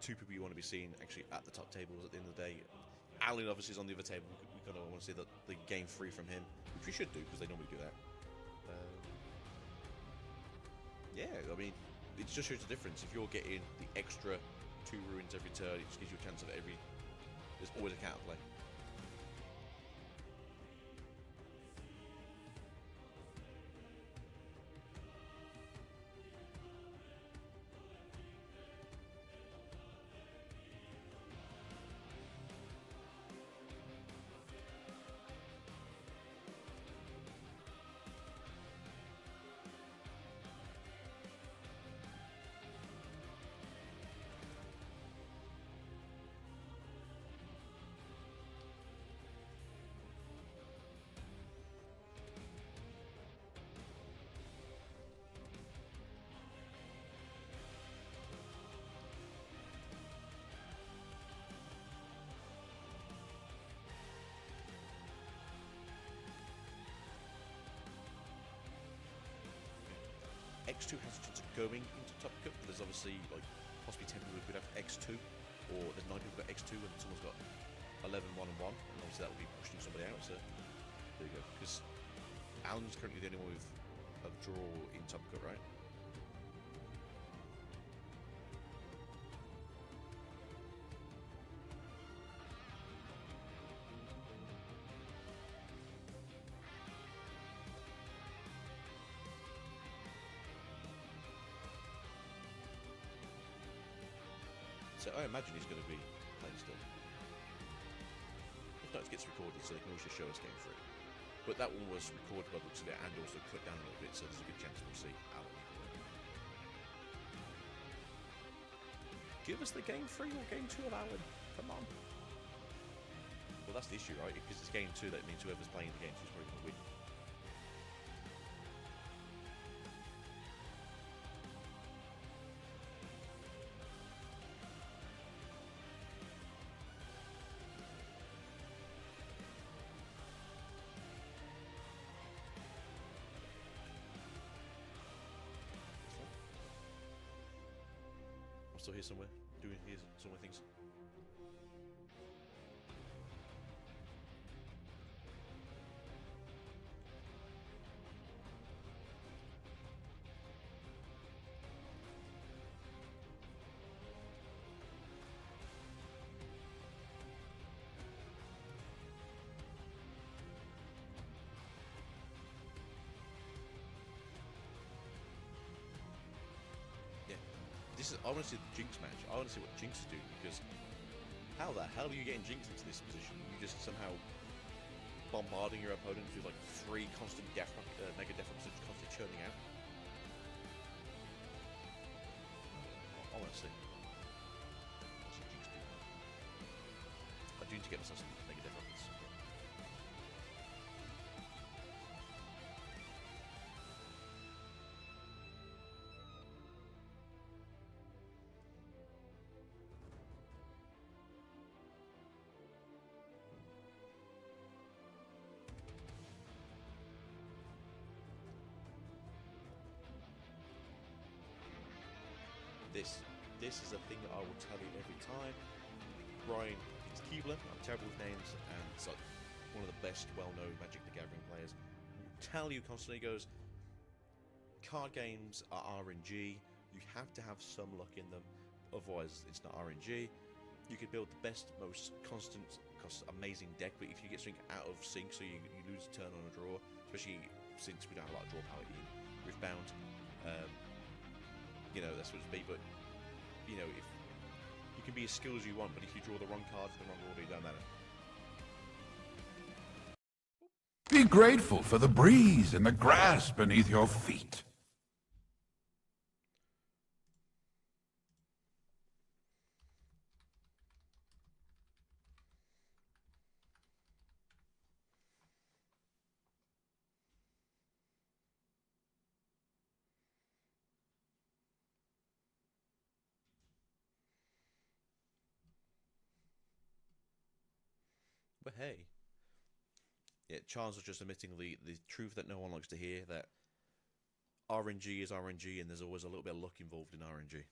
2 people you want to be seeing actually at the top tables at the end of the day. Alan obviously is on the other table. We kind of want to see the game free from him, which we should do because they normally do that. Yeah, I mean, it just shows the difference. If you're getting the extra 2 ruins every turn, it just gives you a chance of there's always a counterplay. X2 has a chance of going into Top Cup, but there's obviously like possibly 10 people who could have X2, or there's 9 people who got X2 and someone's got 11, 1 and 1, and obviously that will be pushing somebody out, so there you go. Because Alan's currently the only one with a draw in Top Cup, right? So I imagine he's going to be playing still. If not, it gets recorded, so they can always just show us game 3. But that one was recorded by the looks of it and also cut down a little bit, so there's a good chance we'll see Alan. Give us the game 3 or game 2 of Alan. Come on. Well, that's the issue, right? Because it's game 2, that means whoever's playing the game 2 is probably going to win. I'm still here somewhere, doing here somewhere things. I want to see the Jinx match. I want to see what Jinx is doing, because how the hell are you getting Jinx into this position? You just somehow bombarding your opponent with like 3 constant mega death rocks just constantly churning out. I want to see. Jinx do that. I do need to get myself some mega death rockets. This is a thing that I will tell you every time. Brian is Keebler. I'm terrible with names, and it's like one of the best well-known Magic the Gathering players. Will tell you constantly, goes, card games are RNG. You have to have some luck in them, otherwise it's not RNG. You could build the best, most constant, amazing deck, but if you get something out of sync, so you lose a turn on a draw, especially since we don't have a lot of draw power in Riftbound. You know, that's what it's be, but you know, if you can be as skilled as you want, but if you draw the wrong cards in the wrong order, it don't matter. Be grateful for the breeze and the grass beneath your feet. But hey, yeah, Charles was just admitting the truth that no one likes to hear, that RNG is RNG, and there's always a little bit of luck involved in RNG.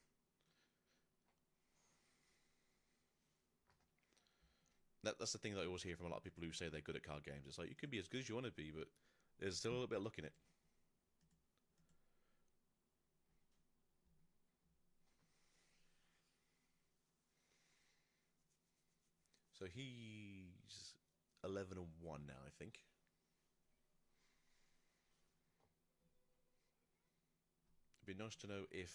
That's the thing that I always hear from a lot of people who say they're good at card games. It's like, you can be as good as you want to be, but there's still a little bit of luck in it. So he's 11-1 now, I think. It'd be nice to know if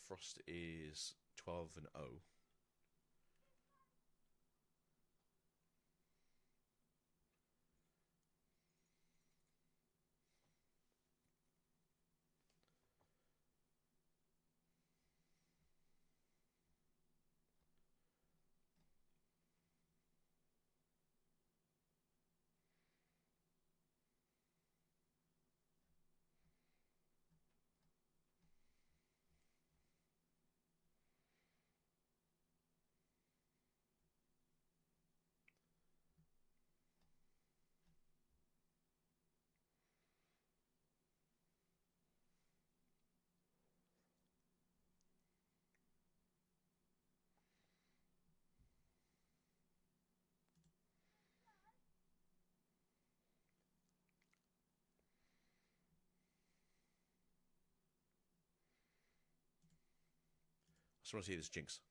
Frost is 12-0. I just want to see this Jinx.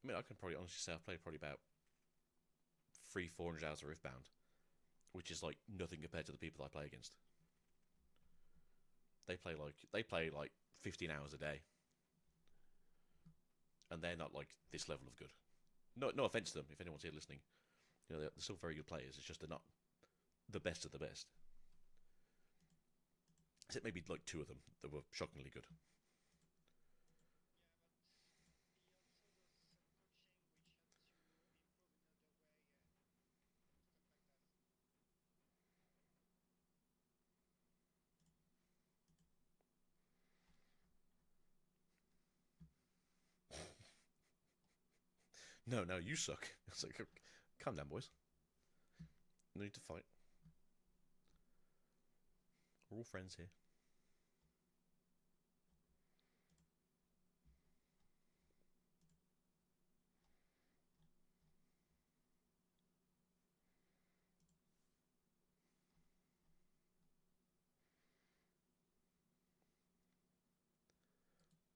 mean, I can probably honestly say I've played probably about 400 hours of Riftbound, which is like nothing compared to the people I play against. They play like 15 hours a day, and they're not like this level of good. No offense to them, if anyone's here listening, you know they're still very good players. It's just they're not the best of the best. Except maybe like 2 of them that were shockingly good. No, you suck. It's like, calm down, boys. No need to fight. We're all friends here.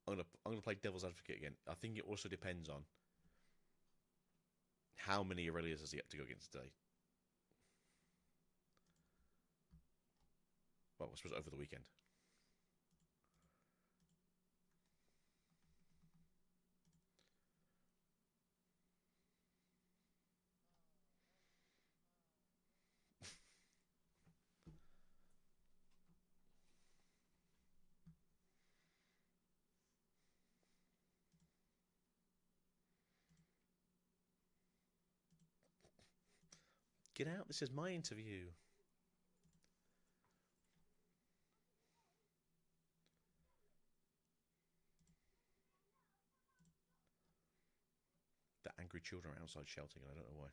I'm gonna play devil's advocate again. I think it also depends on how many Aurelias has he had to go against today. Well, I suppose over the weekend. Get out! This is my interview. The angry children are outside shouting, and I don't know why.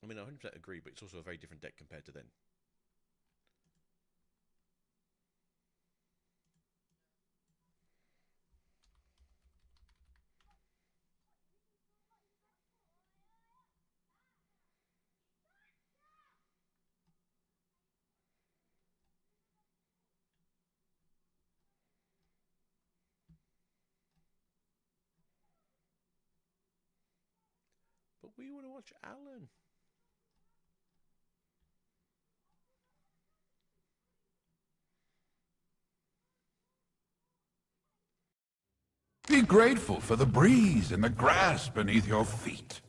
I mean, I 100% agree, but it's also a very different deck compared to then. But we want to watch Alan. Be grateful for the breeze and the grass beneath your feet.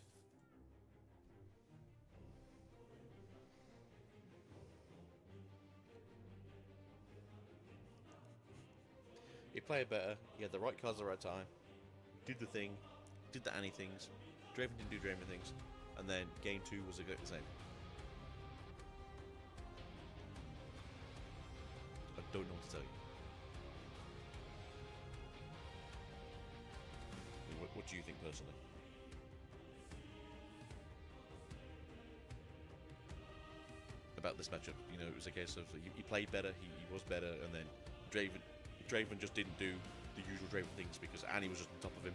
He played better. He had the right cards at the right time. Did the thing. Did the Annie things. Draven didn't do Draven things. And then game 2 was the same. I don't know what to tell you. What do you think personally? About this matchup, you know, it was a case of he played better, he was better, and then Draven just didn't do the usual Draven things because Annie was just on top of him.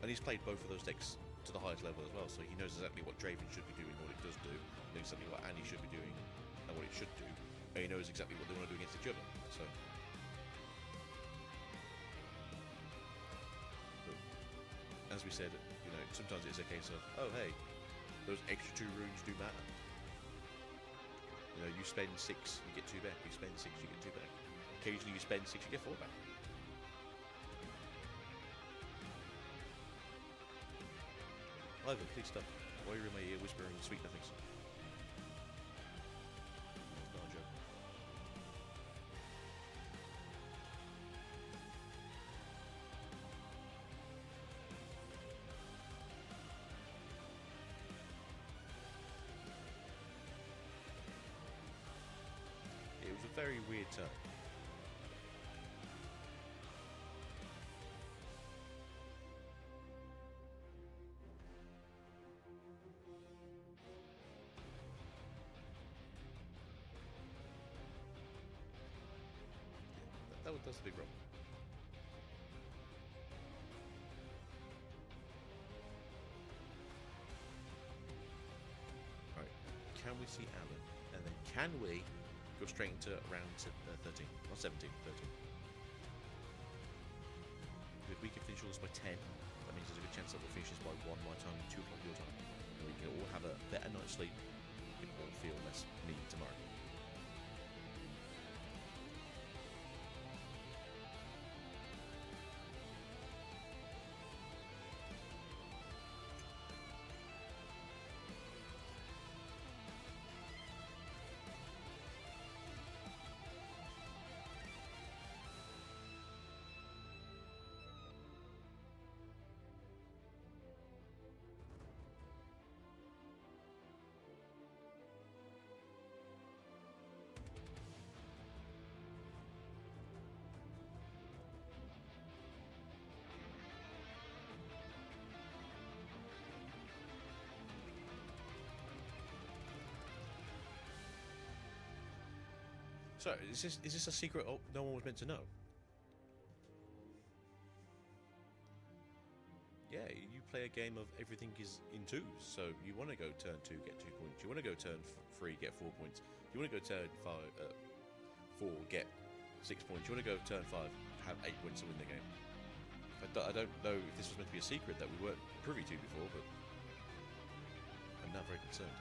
And he's played both of those decks to the highest level as well, so he knows exactly what Draven should be doing, what it does do, he knows exactly what Annie should be doing, and what it should do, and he knows exactly what they want to do against each other. So, but, as we said, you know, sometimes it's a case of, oh hey, those extra 2 runes do matter. You know, you spend 6, you get 2 back. You spend 6, you get 2 back. Occasionally you spend 6, you get 4 back. Ivan, please stop. Why are you in my ear whispering sweet nothings? That's not a joke. It was a very weird turn. That's a big roll. Right, can we see Alan? And then can we go straight into round 13? Not 17, 13. If we can finish all this by 10, that means there's a good chance that we'll finish this by 1 my time, 2 o'clock your time. And we can all have a better night's sleep. We can all feel less mean tomorrow. So, is this a secret no one was meant to know? Yeah, you play a game of everything is in 2s, so you want to go turn 2, get 2 points. You want to go turn 3, get 4 points. You want to go turn 4, get 6 points. You want to go turn 5, have 8 points to win the game. I don't know if this was meant to be a secret that we weren't privy to before, but I'm now very concerned.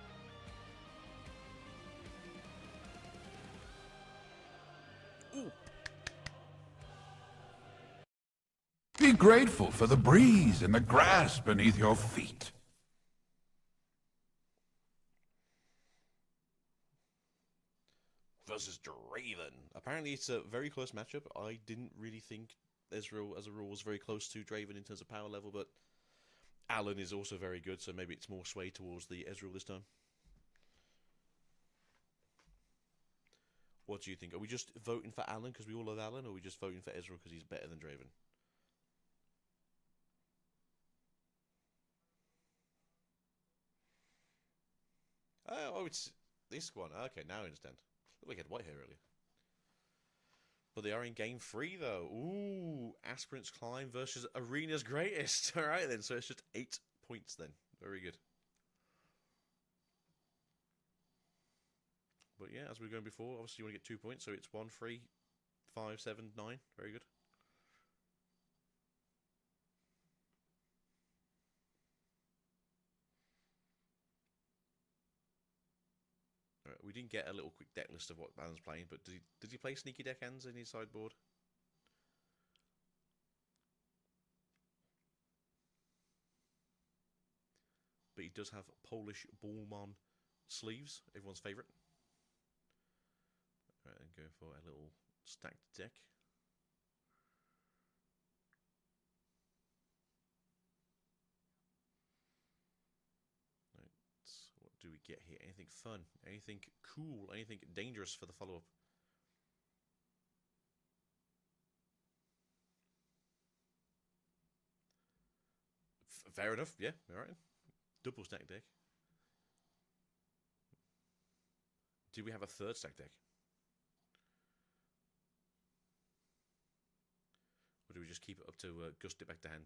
Ooh. Be grateful for the breeze and the grass beneath your feet. Versus Draven. Apparently it's a very close matchup. I didn't really think Ezreal, as a rule, was very close to Draven in terms of power level, but Alan is also very good, so maybe it's more sway towards the Ezreal this time. What do you think? Are we just voting for Alan because we all love Alan, or are we just voting for Ezreal because he's better than Draven? Oh, it's this one. Okay, now I understand. Look, we had white hair earlier. But they are in game 3, though. Ooh, Aspirant's Climb versus Arena's Greatest. All right, then. So it's just 8 points, then. Very good. But yeah, as we were going before, obviously you want to get 2 points. So it's 1, 3, 5, 7, 9. Very good. Right, we didn't get a little quick deck list of what Alan's playing, but did he play Sneaky Deckhands in his sideboard? But he does have Polish Ballmon sleeves, everyone's favourite. Right, and go for a little stacked deck. Right, what do we get here? Anything fun? Anything cool? Anything dangerous for the follow-up? Fair enough, yeah, alright. Double stack deck. Do we have a third stack deck? Or do we just keep it up to gust it back to hand?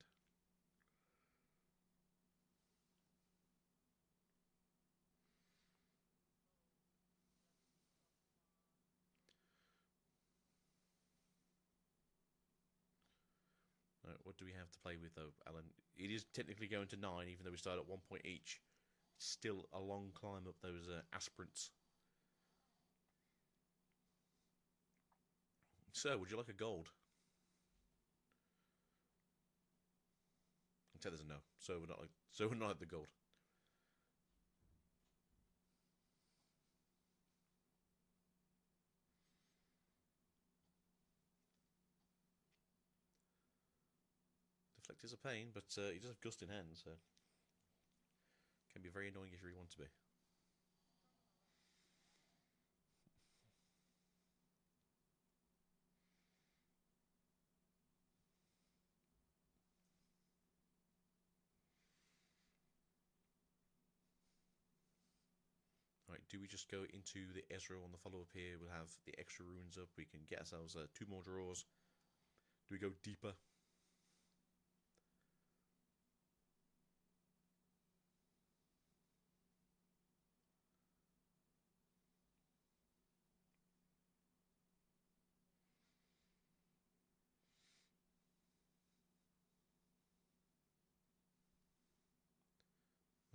what do we have to play with though, Alan? It is technically going to 9, even though we start at 1 point each. Still a long climb up those aspirants. So, would you like a gold? I'll tell there's a no. So we're not like the gold. Deflect is a pain, but he does have Gust in hand, so can be very annoying if you really want to be. Alright, do we just go into the Ezra on the follow-up here? We'll have the extra runes up. We can get ourselves 2 more draws. Do we go deeper?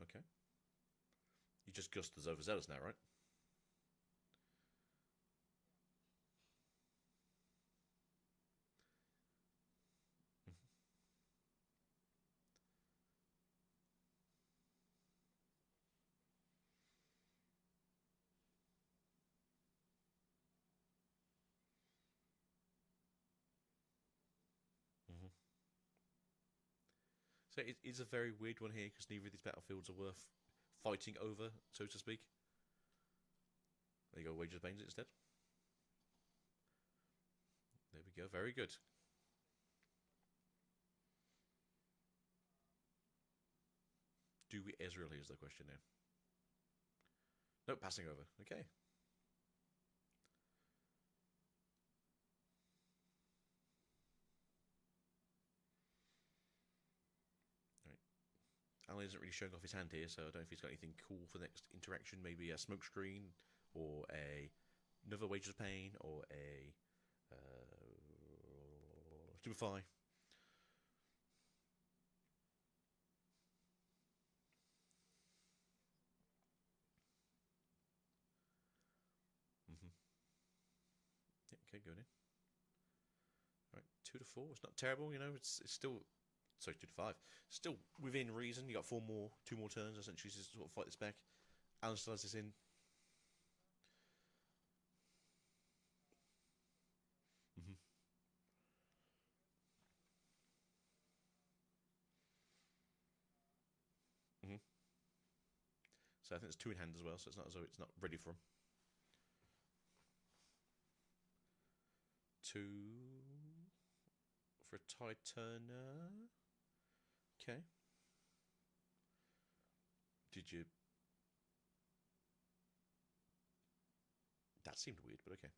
Okay. You just Gust as overzealous now, right? Mm-hmm. So it's a very weird one here because neither of these battlefields are worth fighting over, so to speak. There you go, Wages of Pains instead. There we go, very good. Do we Ezreal here's the question now. Nope, passing over. Okay. Alright. Alan isn't really showing off his hand here, so I don't know if he's got anything cool for the next interaction. Maybe a smoke screen, or another Wages of Pain, or a Stupefy. Yeah, okay, going in. All right, 2 to 4. It's not terrible, you know. It's still, sorry, 2 to 5. Still within reason. You got 2 more turns essentially to sort of fight this back. Alan still has this in. Mm-hmm. Mm-hmm. So I think there's 2 in hand as well. So it's not as though it's not ready for him. 2 for a tide turner. Okay. Did you? That seemed weird, but okay.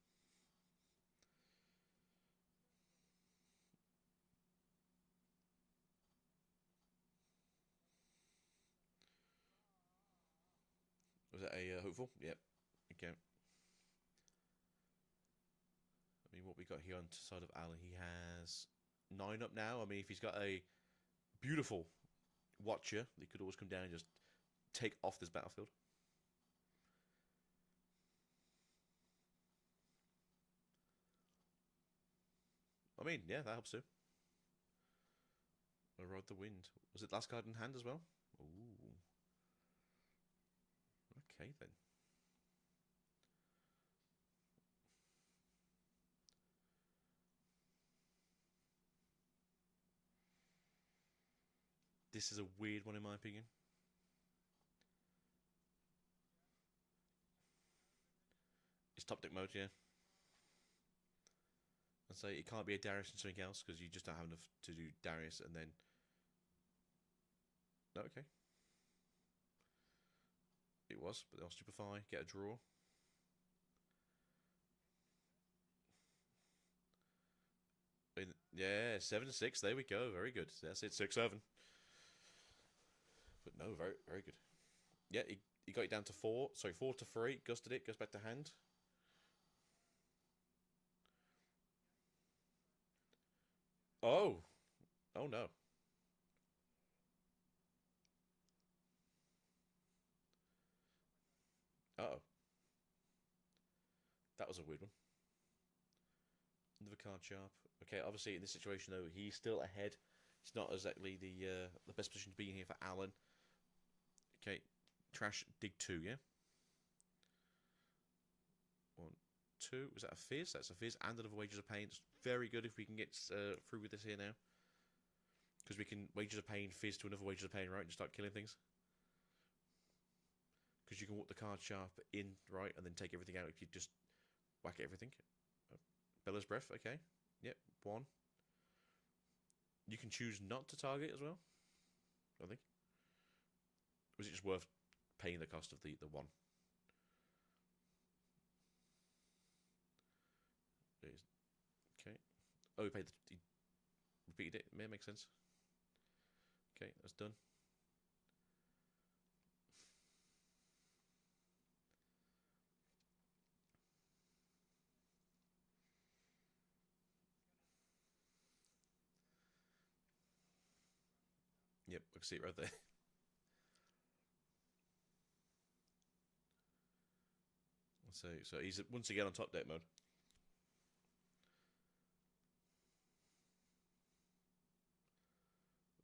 Was that a hopeful? Yep. Okay. I mean, what we got here on the side of Alan, he has 9 up now. I mean, if he's got a beautiful Watcher, they could always come down and just take off this battlefield. I mean, yeah, that helps too. I rode the wind. Was it last card in hand as well? Ooh. Okay, then. This is a weird one in my opinion. It's top deck mode, yeah. And so it can't be a Darius and something else because you just don't have enough to do Darius and then. No, okay. It was, but they'll stupefy, get a draw. Yeah, 7-6. There we go. Very good. That's it. 6-7. But no, very very good. Yeah, he got it down to 4. Sorry, 4 to 3. Gusted it. Goes back to hand. Oh. Oh no. Uh-oh. That was a weird one. Another card sharp. Okay, obviously in this situation though, he's still ahead. It's not exactly the best position to be in here for Alan. Okay, trash, dig 2, yeah? 1, 2. Was that a fizz? That's a fizz and another wages of pain. It's very good if we can get through with this here now. Because we can wages of pain, fizz to another wages of pain, right? And just start killing things. Because you can walk the card sharp in, right? And then take everything out if you just whack everything. Bella's Breath, okay. Yep, 1. You can choose not to target as well, I think. Was it just worth paying the cost of the 1? Okay. Oh, he paid he repeated it. May make sense. Okay, that's done. Yep, I can see it right there. So he's once again on top deck mode.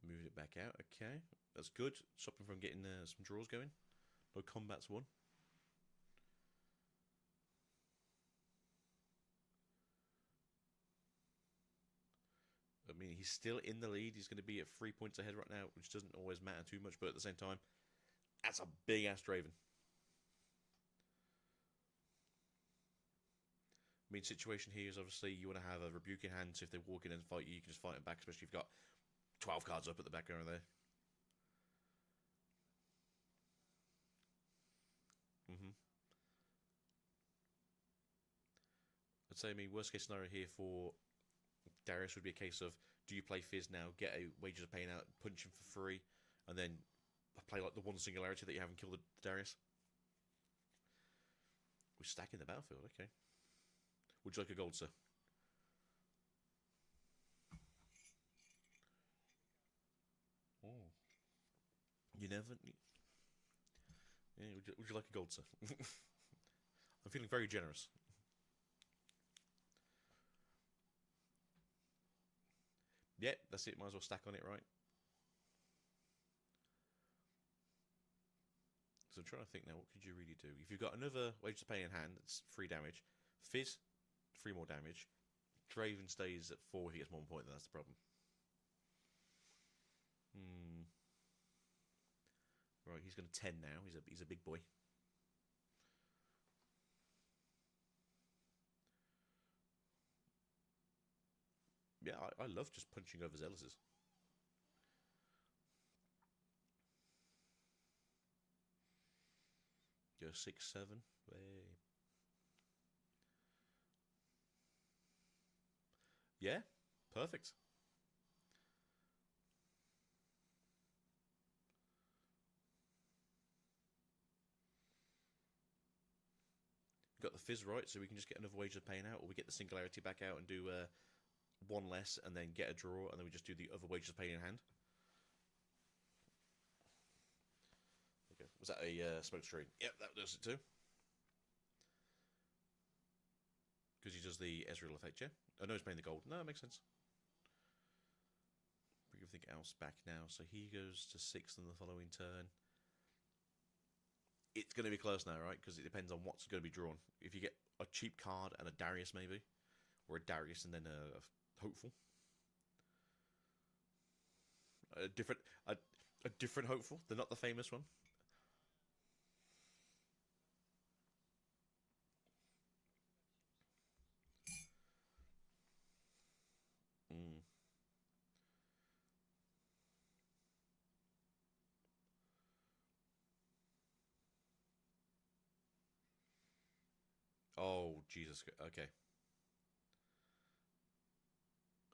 Moving it back out. Okay, that's good. Stop him from getting some draws going. No combats won. I mean, he's still in the lead. He's going to be at 3 points ahead right now, which doesn't always matter too much, but at the same time, that's a big-ass Draven. I mean, situation here is obviously you want to have a rebuke in hand, so if they walk in and fight you, you can just fight them back, especially if you've got 12 cards up at the background there. I'd say, I mean, worst case scenario here for Darius would be a case of, do you play Fizz now, get a Wages of Pain out, punch him for free, and then play like the one singularity that you haven't killed the Darius? We're stacking the battlefield, okay. Would you like a gold, sir? Oh. You never... Yeah, would you like a gold, sir? I'm feeling very generous. Yeah, that's it. Might as well stack on it, right? So I'm trying to think now, what could you really do? If you've got another Wages of Pain in hand, it's 3 damage. Fizz, 3 more damage. Draven stays at 4, he gets 1 point, then that's the problem. Right, he's going to 10 now. He's a big boy. Yeah, I love just punching over Zealouses. Go 6, 7. Way. Yeah, perfect. Got the Fizz right, so we can just get another Wage of Pain out, or we get the Singularity back out and do 1 less, and then get a draw, and then we just do the other Wages of Pain in hand. Okay, was that a smoke screen? Yep, that does it too. Because he does the Ezreal effect, yeah? Oh no, he's playing the gold. No, it makes sense. Bring everything else back now. So he goes to 6th in the following turn. It's going to be close now, right? Because it depends on what's going to be drawn. If you get a cheap card and a Darius, maybe. Or a Darius and then a Hopeful. A different Hopeful. They're not the famous one. Oh, Jesus. Okay.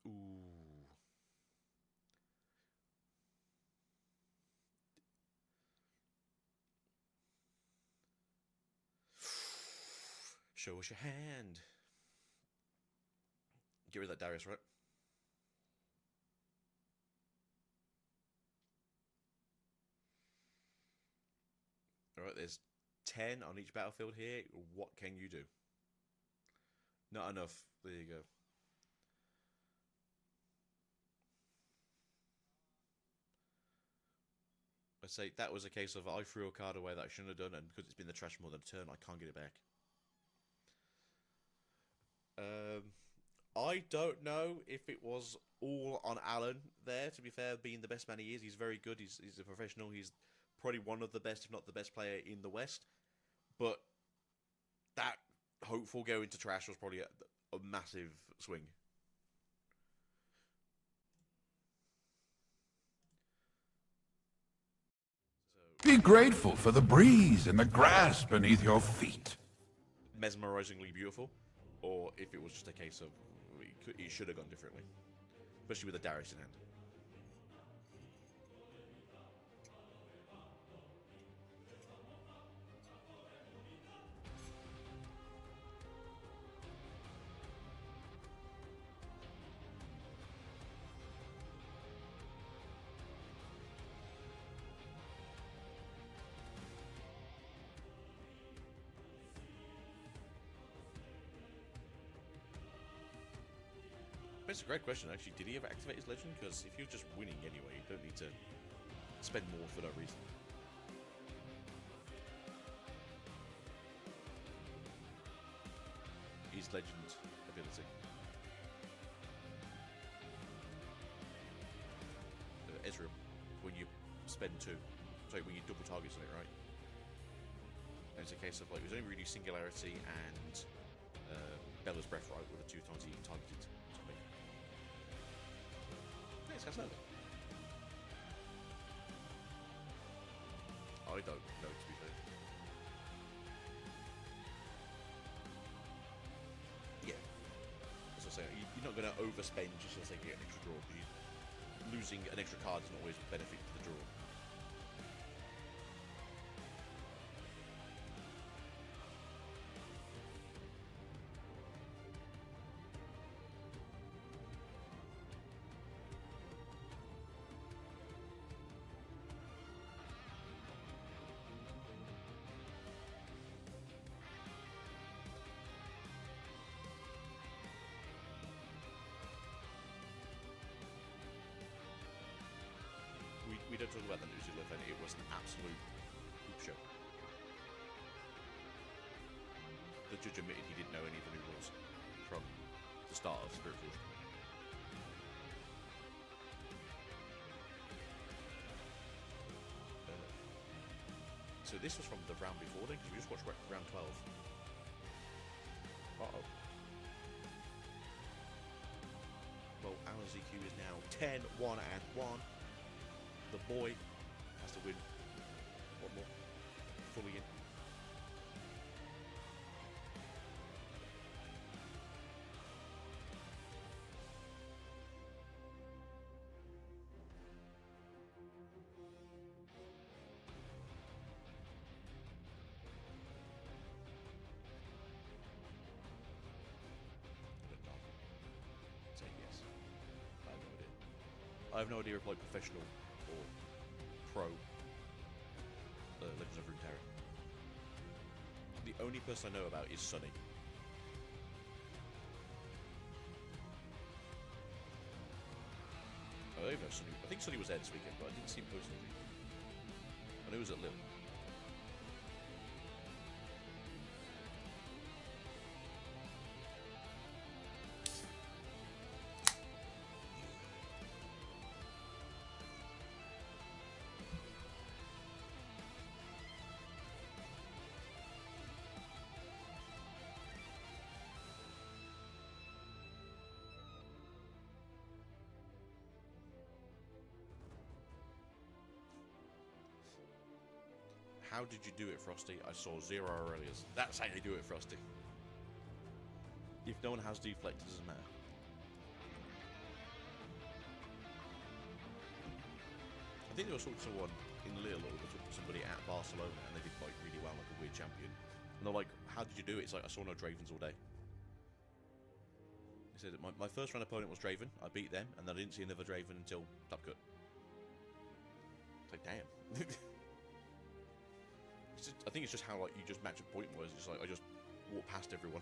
Ooh. Show us your hand. Get rid of that Darius, right? Alright, there's 10 on each battlefield here. What can you do? Not enough. There you go. I say that was a case of I threw a card away that I shouldn't have done, and because it's been the trash more than a turn, I can't get it back. I don't know if it was all on Alan there, to be fair, being the best man he is. He's very good. He's a professional. He's probably one of the best, if not the best player in the West. But that hopeful going to trash was probably a massive swing. Be grateful for the breeze and the grass beneath your feet. Mesmerizingly beautiful, or if it was just a case of it should have gone differently, especially with the Darius in hand. It's a great question, actually. Did he ever activate his legend? Because if you're just winning anyway, you don't need to spend more for no reason. His legend ability. Ezreal, when you spend 2. Sorry, when you double target on it, right? And it's a case of, like, it was only really Singularity and Bella's Breath, right? Were the 2 times he targeted something. Yes, that's nothing. I don't know, to be fair. Yeah. As I say, you're not going to overspend just so they get an extra draw, because losing an extra card is not always a benefit to the draw. We don't talk about the New Zealand event, it was an absolute poop show. The judge admitted he didn't know any of the new rules from the start of Spirit Forge. So this was from the round before then, because we just watched round 12. Uh-oh. Well, our ZQ is now 10, 1, and 1. The boy has to win one more, fully in. Say yes. I have no idea if like professional or pro Legends of Runeterra. The only person I know about is Sunny. I don't know Sunny. I think Sunny was there this weekend, but I didn't see him posting anything. I know he was at Lille. How did you do it, Frosty? I saw 0 Aurelias. That's how you do it, Frosty. If no one has deflect, it doesn't matter. I think they were talking to someone in Lille, or somebody at Barcelona, and they did like really well, like a weird champion. And they're like, how did you do it? It's like, I saw no Dravens all day. He said, my first round opponent was Draven. I beat them, and then I didn't see another Draven until top cut. It's like, damn. I think it's just how like you just match up point wise. It's like I just walk past everyone.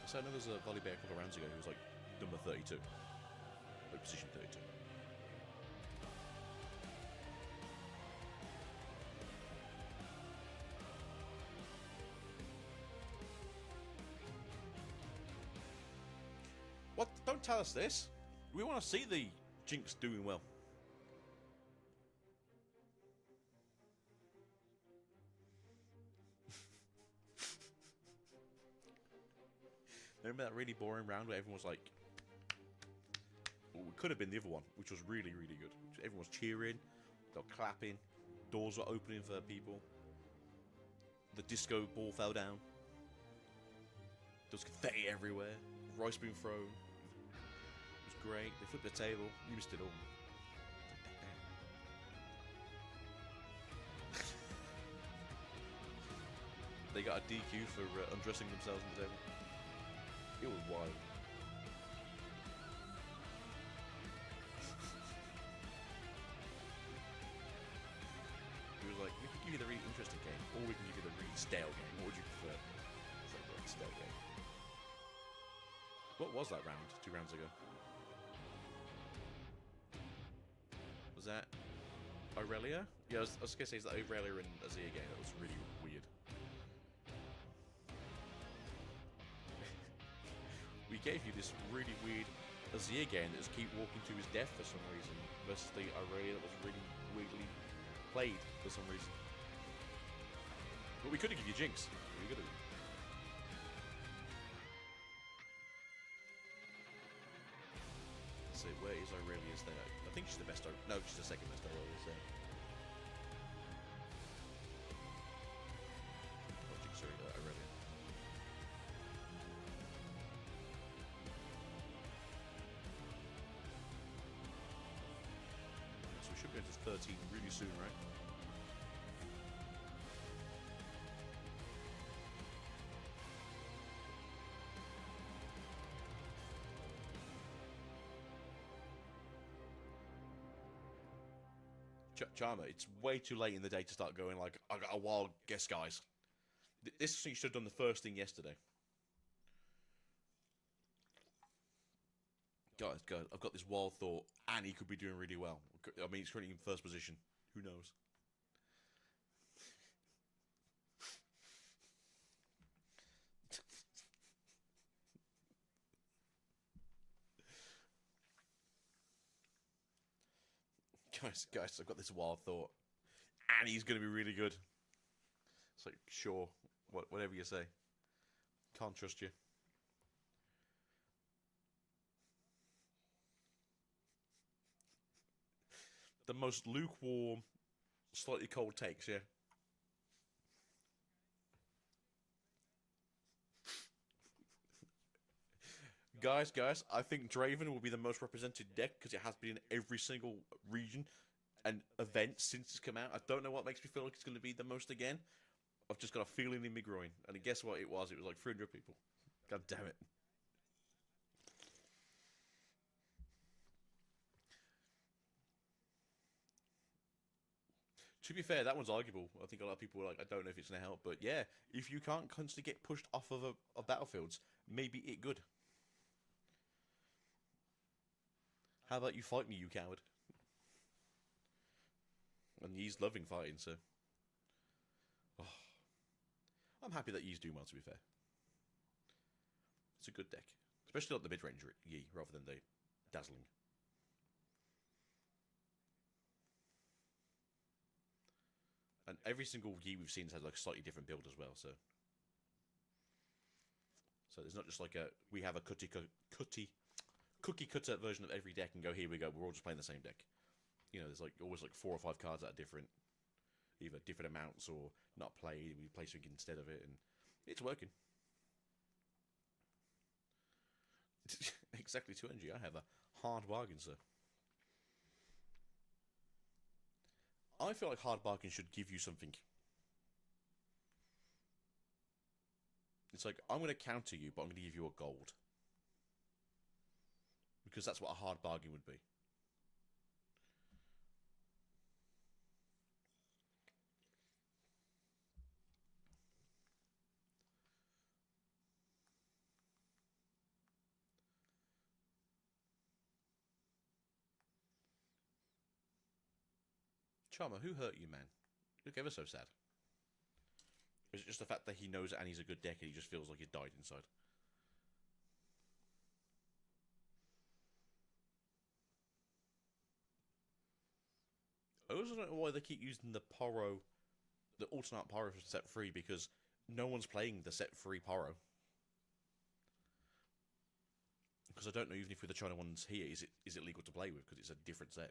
So I know there's a volley bear a couple of rounds ago who was like number 32, like position 32. What? Don't tell us this. We want to see the Jinx doing well. Remember that really boring round where everyone was like... Well, it could have been the other one, which was really, really good. Everyone was cheering, they were clapping, doors were opening for people. The disco ball fell down. There was confetti everywhere. Rice being thrown. It was great. They flipped the table. You missed it all. They got a DQ for undressing themselves on the table. It was wild. He was like, we can give you the really interesting game, or we can give you the really stale game. What would you prefer? It's like, well, stale game. What was that round 2 rounds ago? Was that Aurelia? Yeah, I was gonna say, is that Aurelia and Azir game? That was really weird. We gave you this really weird Azir game that just keep walking to his death for some reason, versus the Aurelia that was really weirdly played for some reason. But we could have given you Jinx. We could have. Let's see, where is Aurelia's there? I think she's the best. No, she's the second best Aurelia's there. Oh, Jinx, sorry, Aurelia. So we should be into 13 really soon, right? Charmer, it's way too late in the day to start going like, I got a wild guess, guys. This you should have done the first thing yesterday. Guys, I've got this wild thought, and he could be doing really well. I mean, he's currently in first position. Who knows? Guys, I've got this wild thought, and he's going to be really good. It's like, sure, whatever you say. Can't trust you. The most lukewarm, slightly cold takes, yeah. Guys, I think Draven will be the most represented deck because it has been in every single region and event since it's come out. I don't know what makes me feel like it's going to be the most again. I've just got a feeling in my groin. And guess what it was? It was like 300 people. God damn it. To be fair, that one's arguable. I think a lot of people were like, I don't know if it's going to help. But yeah, if you can't constantly get pushed off of battlefields, maybe it good. How about you fight me, you coward? And he's loving fighting, so... Oh. I'm happy that he's doing well, to be fair. It's a good deck. Especially like the mid-range Yi, rather than the dazzling. And every single Yi we've seen has like a slightly different build as well, so... So there's not just like a... We have a cookie cutter version of every deck and go, here we go, we're all just playing the same deck. You know, there's like always like 4 or 5 cards that are different. Either different amounts or not played, we play something instead of it, and it's working. Exactly 2NG, I have a hard bargain, sir. I feel like hard bargain should give you something. It's like, I'm going to counter you, but I'm going to give you a gold. Because that's what a hard bargain would be. Charmer, who hurt you, man? You look ever so sad. Is it just the fact that he knows Annie's a good deck and he just feels like he died inside? I also don't know why they keep using the Poro, the alternate Poro from set 3, because no one's playing the set 3 Poro. Because I don't know, even if with the China ones here, is it legal to play with, because it's a different set.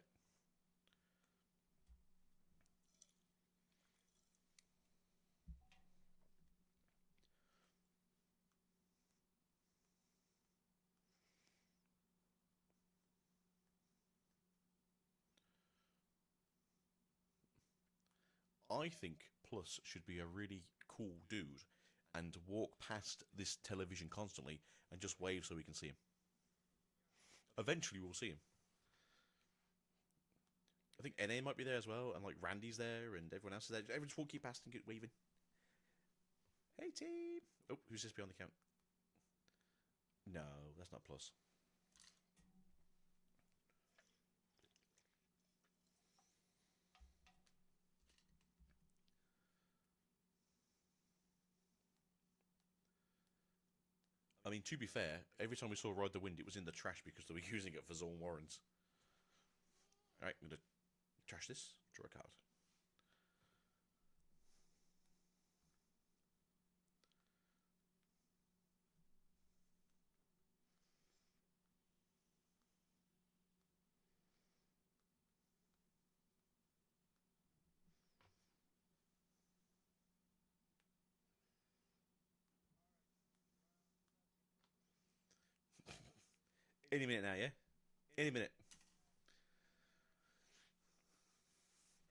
I think Plus should be a really cool dude and walk past this television constantly and just wave so we can see him. Eventually we'll see him. I think NA might be there as well, and like Randy's there, and everyone else is there. Everyone just walk you past and get waving. Hey team! Oh, who's this beyond the count? No, that's not Plus. I mean, to be fair, every time we saw Ride the Wind, it was in the trash because they were using it for Zorn Warrens. Alright, I'm going to trash this, draw a card. Any minute now, yeah? Any minute.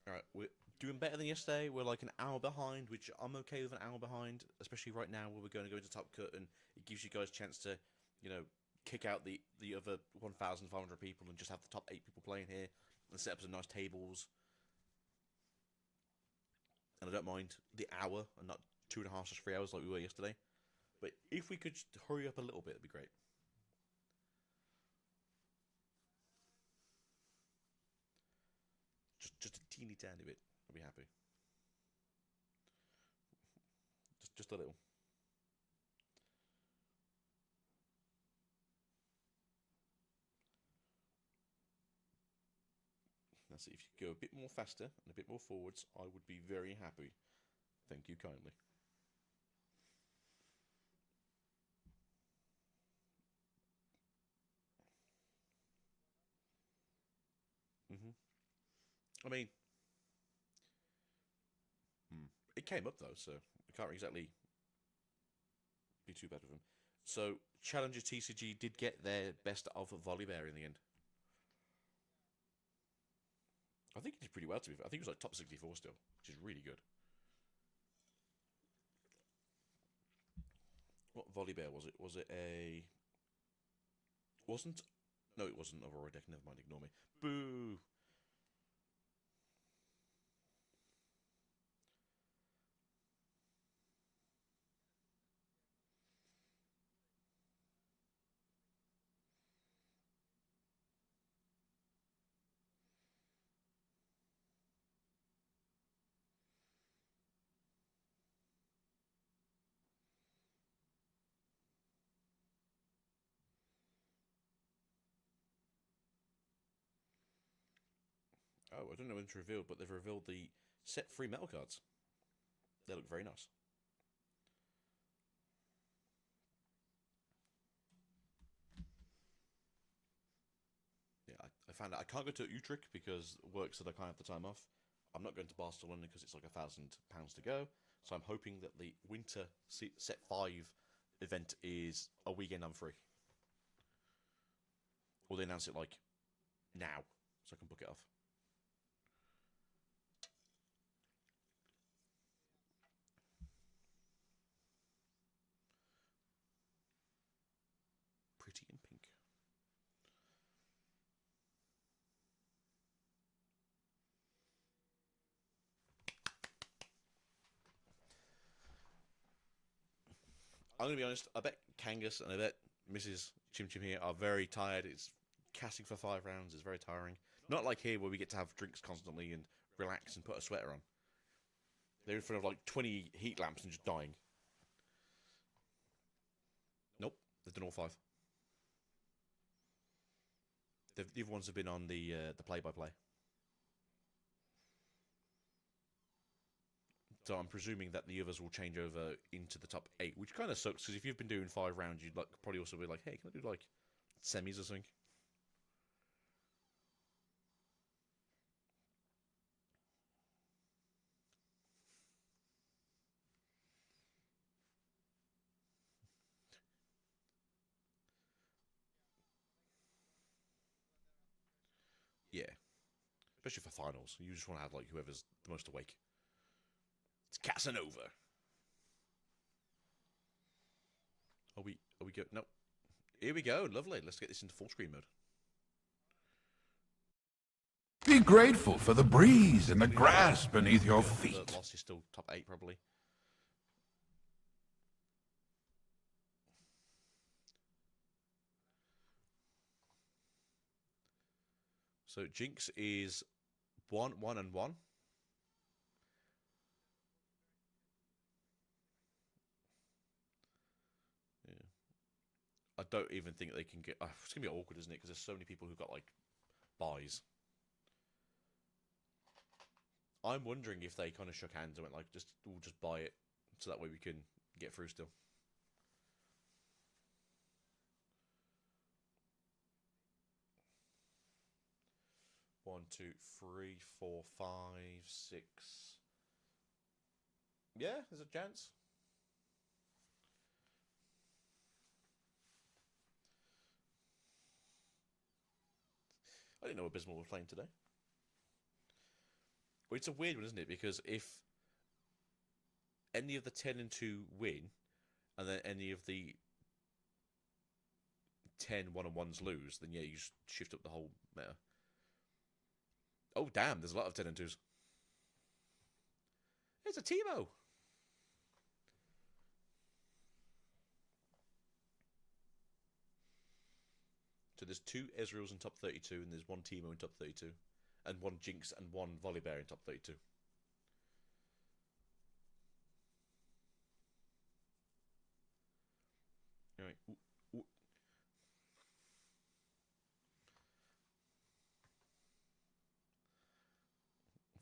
Alright, we're doing better than yesterday. We're like an hour behind, which I'm okay with an hour behind, especially right now where we're going to go into Top Cut, and it gives you guys a chance to, you know, kick out the other 1,500 people and just have the top 8 people playing here and set up some nice tables. And I don't mind the hour and not 2.5 or 3 hours like we were yesterday. But if we could just hurry up a little bit, it'd be great. Just a teeny tiny bit. I'll be happy. Just a little. Now see, if you go a bit more faster and a bit more forwards, I would be very happy. Thank you kindly. I mean, it came up though, so I can't exactly be too bad with them. So, Challenger TCG did get their best of Volibear in the end. I think he did pretty well, to be fair. I think he was like top 64 still, which is really good. What Volibear was it? Was it a... Wasn't... No, it wasn't Aurora deck. Never mind, ignore me. Boo! Oh, I don't know when it's revealed, but they've revealed the set 3 metal cards. They look very nice. Yeah, I found out I can't go to Utrecht because work said I can't have the time off. I'm not going to Barcelona because it's like £1,000 to go. So I'm hoping that the winter set 5 event is a weekend I'm free. Or they announce it like now, so I can book it off. I'm gonna be honest. I bet Kangas and I bet Mrs. Chim Chim here are very tired. It's casting for 5 rounds is very tiring. Not like here where we get to have drinks constantly and relax and put a sweater on. They're in front of like 20 heat lamps and just dying. Nope, they've done all 5. The other ones have been on the play-by-play. So I'm presuming that the others will change over into the top 8, which kind of sucks because if you've been doing 5 rounds, you'd like probably also be like, hey, can I do like semis or something? Yeah, especially for finals, you just want to have like whoever's the most awake. It's Casanova. Are we good? No. Here we go. Lovely. Let's get this into full screen mode. Be grateful for the breeze and the grass beneath your feet. The loss is still top 8 probably. So Jinx is 1, 1, and 1. Yeah. I don't even think they can get. It's gonna be awkward, isn't it? Because there's so many people who've got like buys. I'm wondering if they kind of shook hands and went like, we'll just buy it, so that way we can get through still. One, two, three, 4, 5, 6. Yeah, there's a chance. I didn't know Abysmal was playing today. Well, it's a weird one, isn't it? Because if any of the 10 and 2 win, and then any of the 10 1 and 1s lose, then yeah, you just shift up the whole meta. Oh damn, there's a lot of 10 and 2s. It's a Teemo. So there's 2 Ezreals in top 32, and there's 1 Teemo in top 32, and 1 Jinx and 1 Volibear in top 32. Anyway,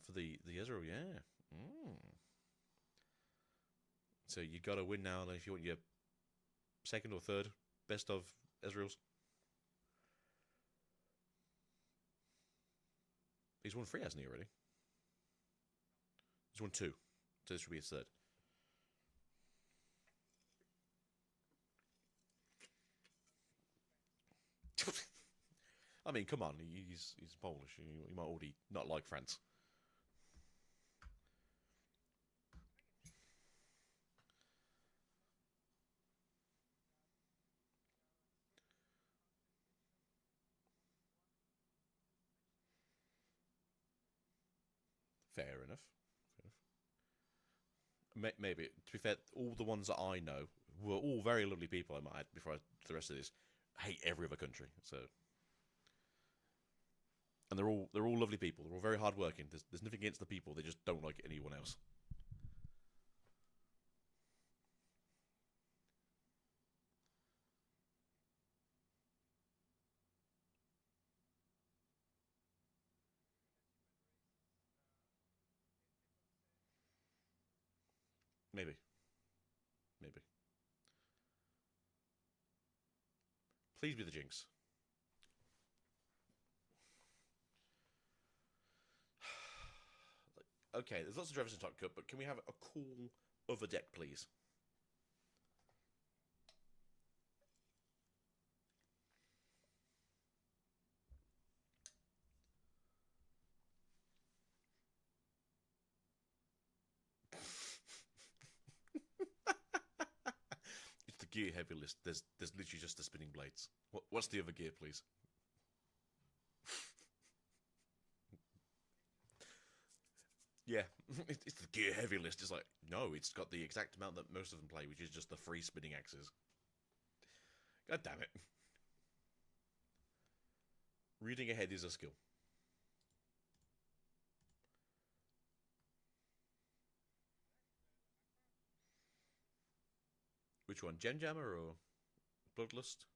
for the Ezreal, yeah. So you got to win now, if you want your second or third best of Ezreals. He's won 3, hasn't he, already? He's won 2. So this should be his third. I mean, come on. He's Polish. He might already not like France. Fair enough. Maybe. To be fair, all the ones that I know were all very lovely people, I might add, before the rest of this. Hate every other country, so... And they're all lovely people. They're all very hardworking. There's nothing against the people. They just don't like anyone else. Maybe. Please be the Jinx. Okay, there's lots of Jefferson top cut, but can we have a cool other deck, please? It's the gear heavy list. There's literally just the spinning blades. What's the other gear, please? Yeah, It's the gear heavy list. It's like, no, it's got the exact amount that most of them play, which is just the free spinning axes. God damn it. Reading ahead is a skill. Which one? Genjammer or Bloodlust?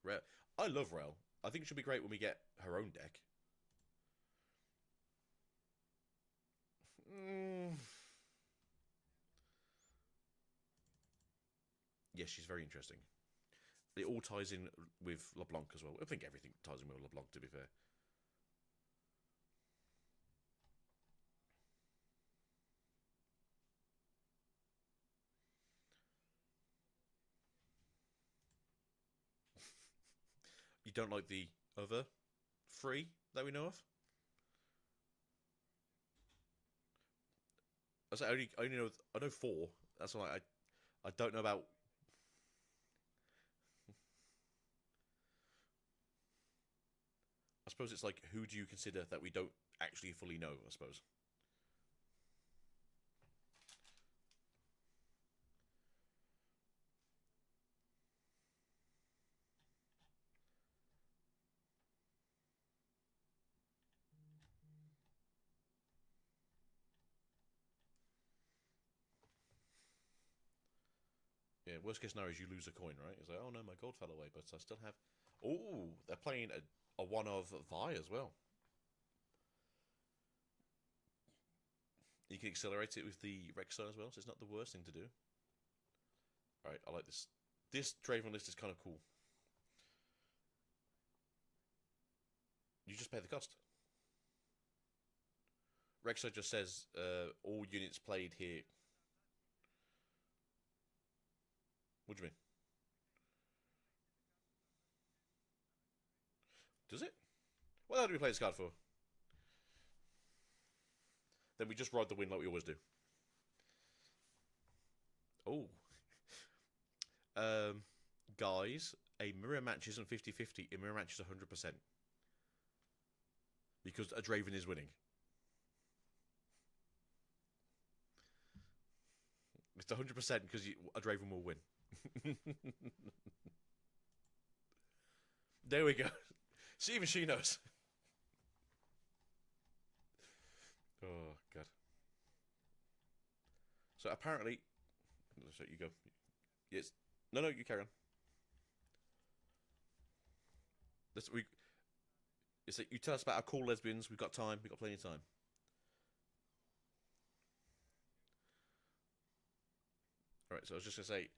Rail. I love Rail. I think it should be great when we get her own deck. Yes, she's very interesting. It all ties in with LeBlanc as well. I think everything ties in with LeBlanc, to be fair. You don't like the other three that we know of? I only know I know four. That's why I don't know about. I suppose it's like, who do you consider that we don't actually fully know? I suppose. Yeah, worst case scenario is you lose a coin, right? It's like, oh no, my gold fell away, but I still have. Oh, they're playing a one of Vi as well. You can accelerate it with the Rexar as well, so it's not the worst thing to do. Alright, I like this. This Draven list is kind of cool. You just pay the cost. Rexar just says all units played here. What do you mean? Does it? What the hell do we play this card for? Then we just ride the wind like we always do. Oh. Guys, a mirror match isn't 50-50. A mirror match is 100%. Because a Draven is winning. It's 100% because a Draven will win. There we go. See, even she knows. Oh, God. So apparently... So you go. Yes. No, you carry on. It's like, you tell us about our cool lesbians. We've got time. We've got plenty of time. Alright, so I was just going to say,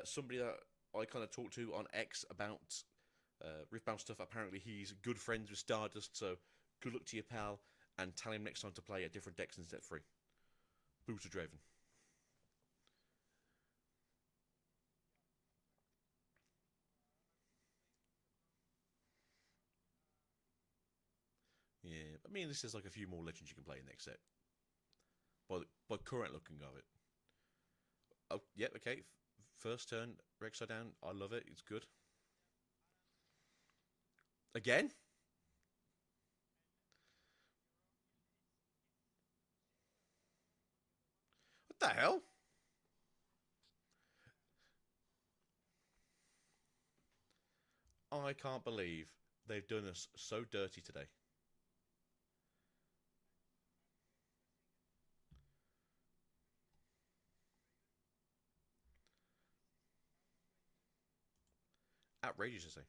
somebody that I kind of talked to on X about Riftbound stuff, apparently he's good friends with Stardust, so good luck to your pal, and tell him next time to play a different deck than set free. Boo to Draven. Yeah, I mean, this is like a few more legends you can play in next set. By current looking of it. Oh, yep, okay. First turn, Rexar down. I love it. It's good. Again? What the hell? I can't believe they've done us so dirty today. Outrageous, I say.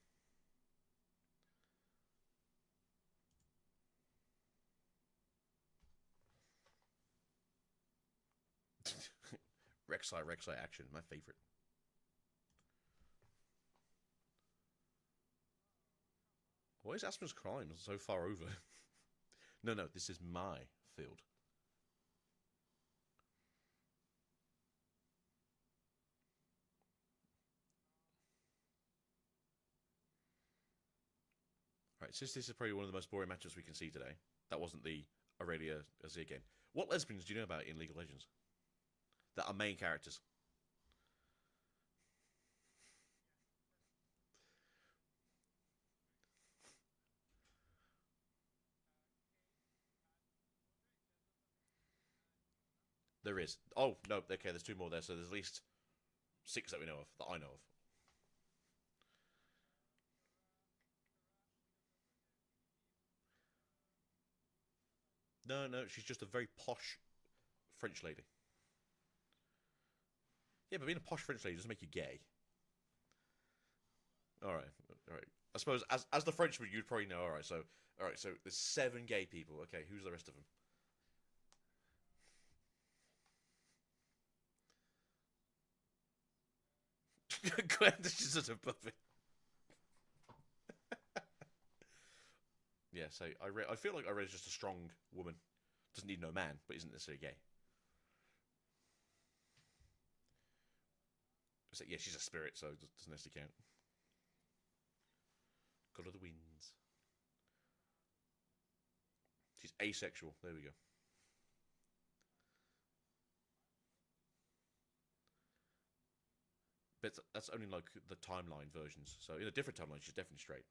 Rek'Sai action, my favourite. Why is Aspen's crime so far over? No, this is my field. Right, since this is probably one of the most boring matches we can see today, that wasn't the Aurelia Azir game. What lesbians do you know about in League of Legends that are main characters? There is. Oh, no, okay, there's 2 more there, so there's at least 6 that we know of, that I know of. No, no, she's just a very posh French lady. Yeah, but being a posh French lady doesn't make you gay. Alright, alright. I suppose, as the Frenchman, you'd probably know, alright, so there's 7 gay people. Okay, who's the rest of them? Gwen, she's just a puppet. Yeah, so I feel like Irena's just a strong woman. Doesn't need no man, but isn't necessarily gay. So, yeah, she's a spirit, so it doesn't necessarily count. God of the Winds. She's asexual. There we go. But that's only like the timeline versions. So in a different timeline, she's definitely straight.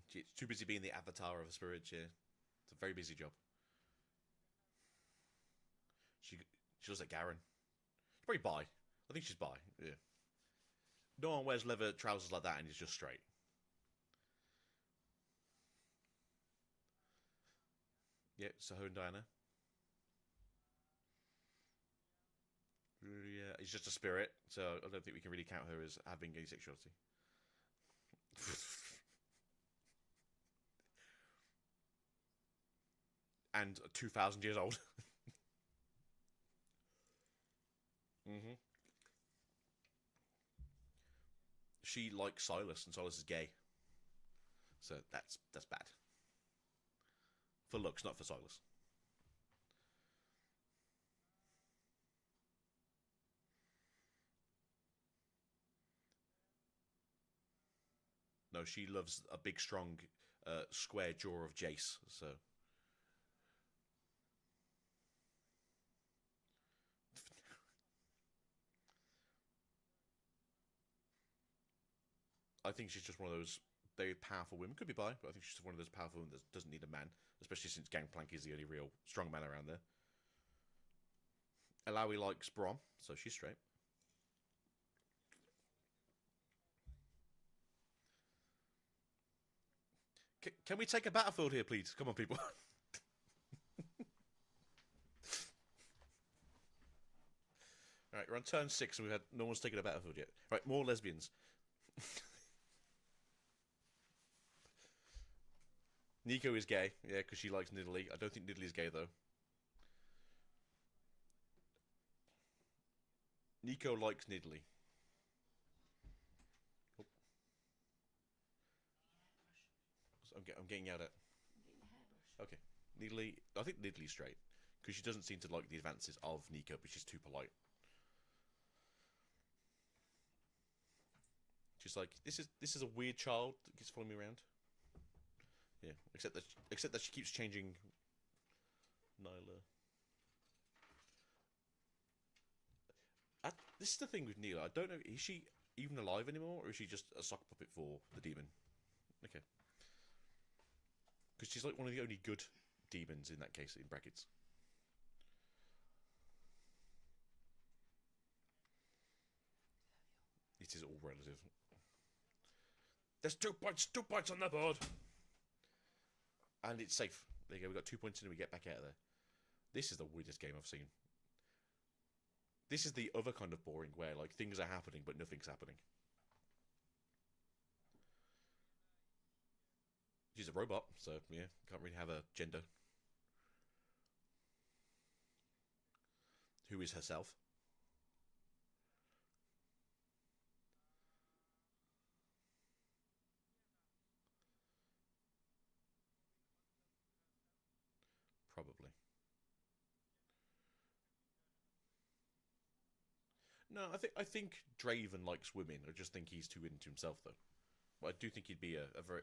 She's too busy being the avatar of a spirit. Yeah, it's a very busy job. She she looks like Garen. She's probably bi. I think she's bi. Yeah. No one wears leather trousers like that and is just straight. Yeah, so her and Diana. Yeah, he's just a spirit, so I don't think we can really count her as having asexuality. And 2,000 years old. hmm She likes Silas, and Silas is gay, so that's bad for looks, not for Silas. No, she loves a big, strong, square jaw of Jace. So I think she's just one of those very powerful women. Could be bi, but I think she's just one of those powerful women that doesn't need a man, especially since Gangplank is the only real strong man around there. Alawi likes Brom, so she's straight. Can we take a battlefield here, please? Come on, people. All right, we're on turn 6, and no one's taken a battlefield yet. Right, more lesbians. Nico is gay, yeah, because she likes Nidalee. I don't think Nidalee is gay though. Nico likes Nidalee. Oh, I'm getting out at. Okay, Nidalee. I think Nidalee's straight because she doesn't seem to like the advances of Nico, but she's too polite. She's like, this is a weird child that keeps following me around. Yeah, except that she keeps changing Nyla. This is the thing with Neela. I don't know. Is she even alive anymore, or is she just a sock puppet for the demon? Okay, because she's like one of the only good demons in that case, in brackets. It is all relative. There's 2 points on the board, and it's safe. There you go. We got 2 points in, and we get back out of there. This is the weirdest game I've seen. This is the other kind of boring where like things are happening but nothing's happening. She's a robot, so yeah, can't really have a gender. Who is herself? Probably. No, I think Draven likes women. I just think he's too into himself though. But I do think he'd be a very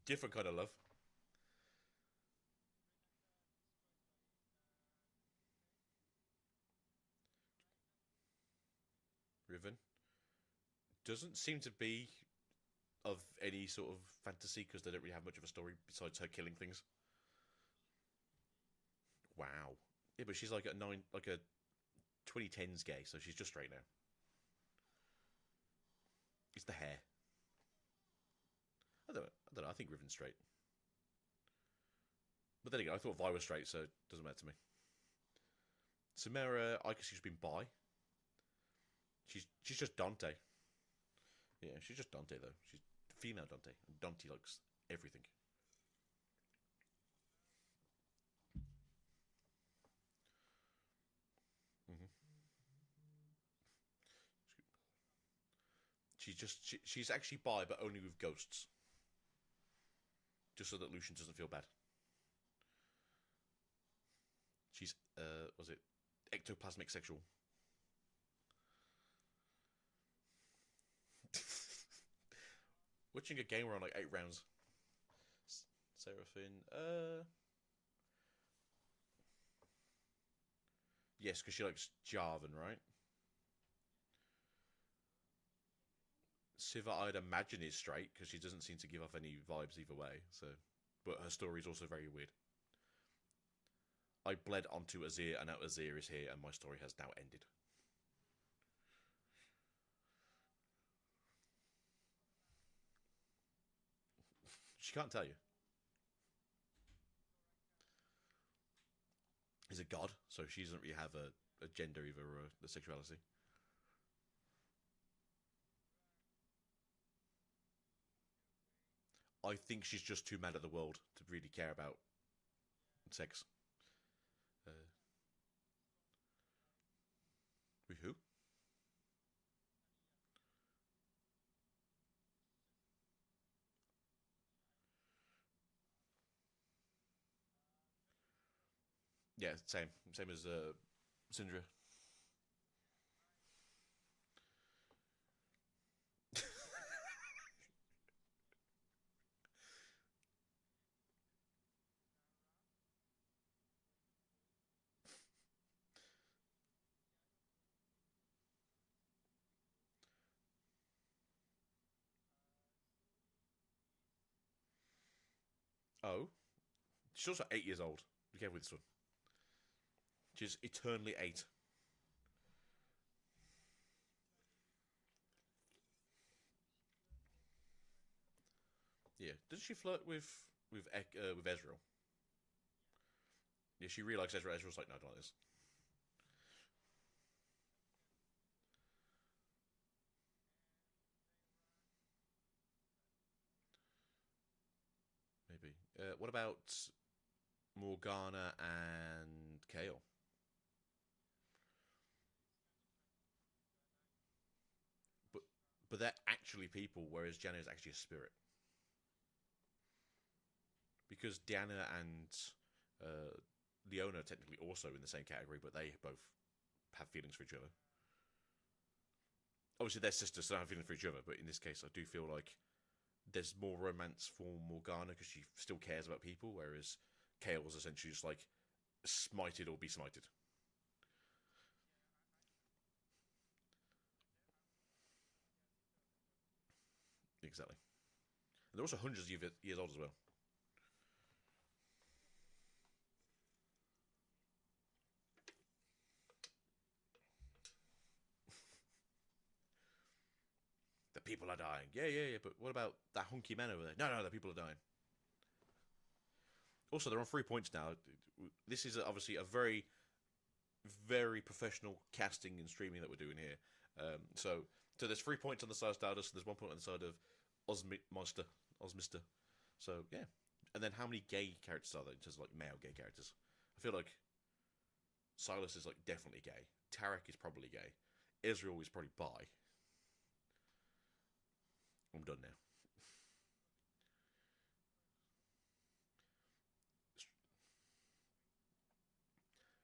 Different kind of love. Riven doesn't seem to be of any sort of fantasy because they don't really have much of a story besides her killing things. Wow. Yeah, but she's like a 2010s gay, so she's just straight now. It's the hair. I don't know. I think Riven's straight. But then again, I thought Vi was straight, so it doesn't matter to me. Samara, I guess she's been bi. She's just Dante. Yeah, she's just Dante though. She's female Dante. And Dante likes everything. Mm-hmm. She's actually bi, but only with ghosts, just so that Lucian doesn't feel bad. She's was it ectoplasmic sexual? Watching a game around like 8 rounds. Seraphine, yes, because she likes Jarvan, right? Siva, I'd imagine, is straight because she doesn't seem to give off any vibes either way. So, but her story is also very weird. I bled onto Azir, and now Azir is here, and my story has now ended. She can't tell you. He's a god, so she doesn't really have a gender either or a sexuality. I think she's just too mad at the world to really care about sex. Uh, with who? Yeah, same as Syndra. Oh, she's also 8 years old. Be careful with this one. She's eternally 8. Yeah, doesn't she flirt with Ezreal? Yeah, she really likes Ezreal. Ezreal's like, no, I don't like this. Maybe. What about Morgana and Kale? But but they're actually people, whereas Janna is actually a spirit. Because Diana and uh, Leona are technically also in the same category, but they both have feelings for each other. Obviously, they're sisters, so they have feelings for each other. But in this case, I do feel like there's more romance for Morgana because she still cares about people, whereas Kale was essentially just like smited or be smited. Exactly. And they're also hundreds of years old as well. The people are dying. Yeah. But what about that hunky man over there? No, the people are dying. Also, they're on 3 points now. This is obviously a very, very professional casting and streaming that we're doing here. So there's 3 points on the side of Stardust, and there's 1 point on the side of Osmister. So yeah, and then how many gay characters are there in terms of like male gay characters? I feel like Silas is like definitely gay. Tarek is probably gay. Israel is probably bi. I'm done now.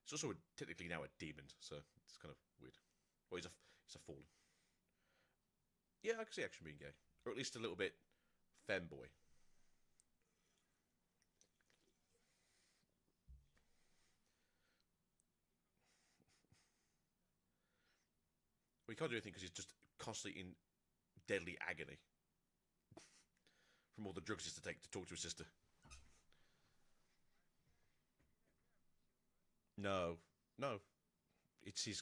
It's also technically now a demon, so it's kind of weird. Well, he's a fallen. Yeah, I can see Action being gay, or at least a little bit femboy. he can't do anything because he's just constantly in deadly agony from all the drugs he has to take to talk to his sister. No, no, it's his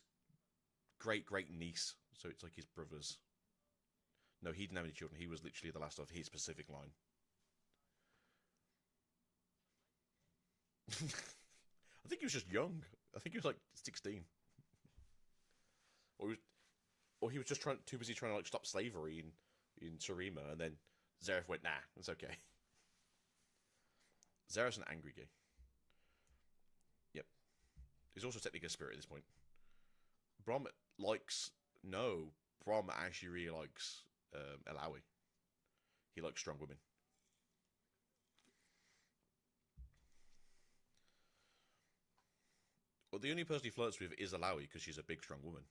great niece, so it's like his brother's. No, he didn't have any children. He was literally the last of his Pacific line. I think he was just young. I think he was like 16, or he was just too busy trying to like stop slavery in Sarima, and then Zareth went, nah, it's okay. Zareth's an angry gay. Yep, he's also technically a spirit at this point. Brom likes Brom actually really likes Alawi. He likes strong women. Well, the only person he flirts with is Alawi because she's a big, strong woman.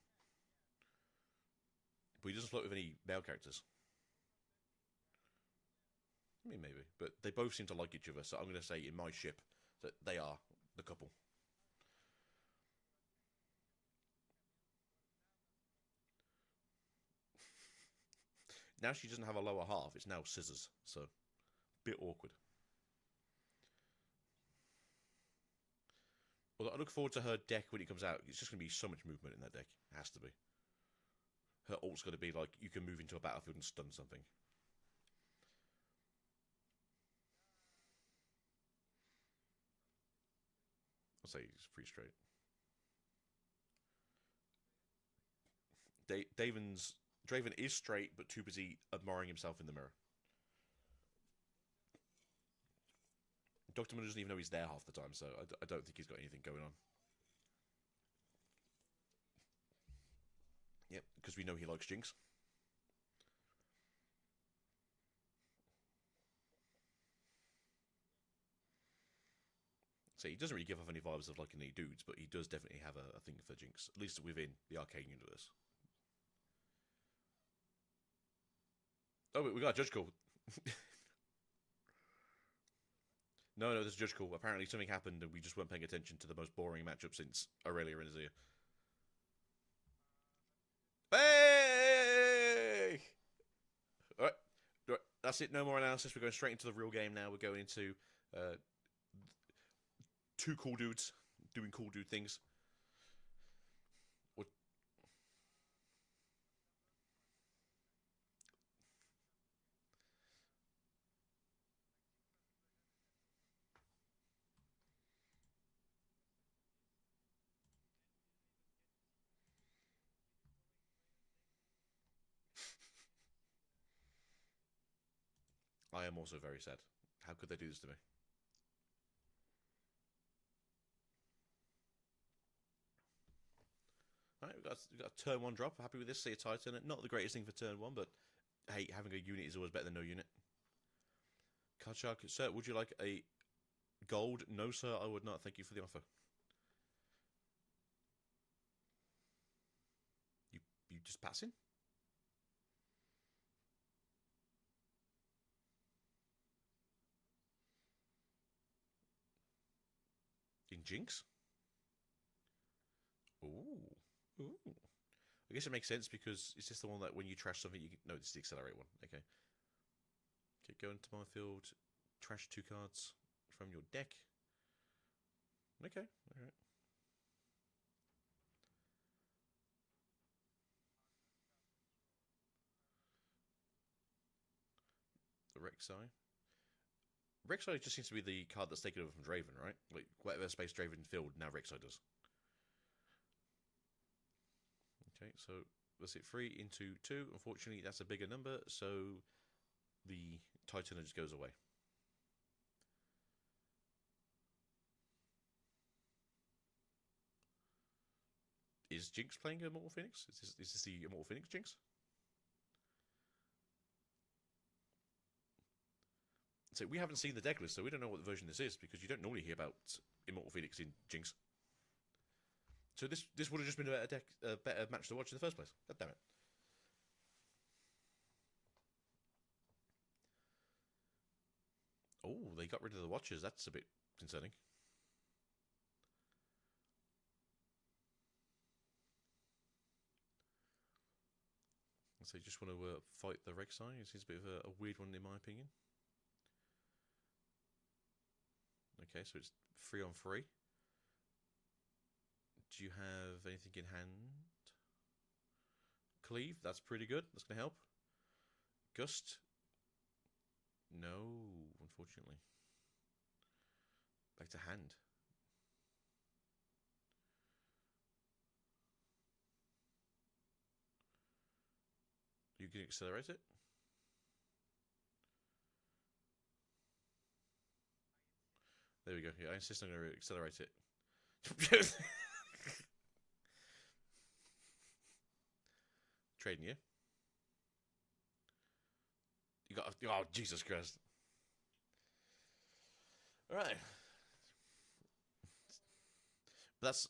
But he doesn't flirt with any male characters. I mean, maybe. But they both seem to like each other, so I'm going to say in my ship that they are the couple. Now she doesn't have a lower half, it's now scissors, so a bit awkward. Although I look forward to her deck when it comes out. It's just going to be so much movement in that deck. It has to be. Her ult's going to be like, you can move into a battlefield and stun something. I'll say it's pretty straight. Draven is straight, but too busy admiring himself in the mirror. Dr. Miller doesn't even know he's there half the time, so I don't think he's got anything going on. Yep, because we know he likes Jinx. So he doesn't really give off any vibes of liking any dudes, but he does definitely have a thing for Jinx, at least within the Arcane universe. Oh, we got a judge call. No, there's a judge call. Apparently something happened and we just weren't paying attention to the most boring matchup since Aurelia and Azir. Hey! Alright, that's it. No more analysis. We're going straight into the real game now. We're going into two cool dudes doing cool dude things. I am also very sad. How could they do this to me? Alright, we've got a turn 1 drop. Happy with this. See a Titan. Not the greatest thing for turn 1, but hey, having a unit is always better than no unit. Card Shark, sir, would you like a gold? No, sir, I would not. Thank you for the offer. You just passing? In Jinx? Ooh. I guess it makes sense because it's just the one that when you trash something, you can... No, this is the accelerate one. Okay. Okay, go into my field. Trash 2 cards from your deck. Okay, alright. The Rek'Sai. Rek'Sai just seems to be the card that's taken over from Draven, right? Like, whatever space Draven filled, now Rek'Sai does. Okay, so that's it. 3 into 2. Unfortunately, that's a bigger number, so the Titan just goes away. Is Jinx playing Immortal Phoenix? Is this the Immortal Phoenix Jinx? So we haven't seen the deck list, so we don't know what the version this is, because you don't normally hear about Immortal Phoenix in Jinx. So this would have just been a better match to watch in the first place. God damn it. Oh, they got rid of the Watchers. That's a bit concerning. So you just want to fight the Rek'Sai? This is a bit of a weird one in my opinion. Okay, so it's 3 on 3. Do you have anything in hand? Cleave, that's pretty good. That's going to help. Gust? No, unfortunately. Back to hand. You can accelerate it? There we go. Yeah, I insist I'm going to accelerate it. Trading you. You got. Oh, Jesus Christ. Alright. But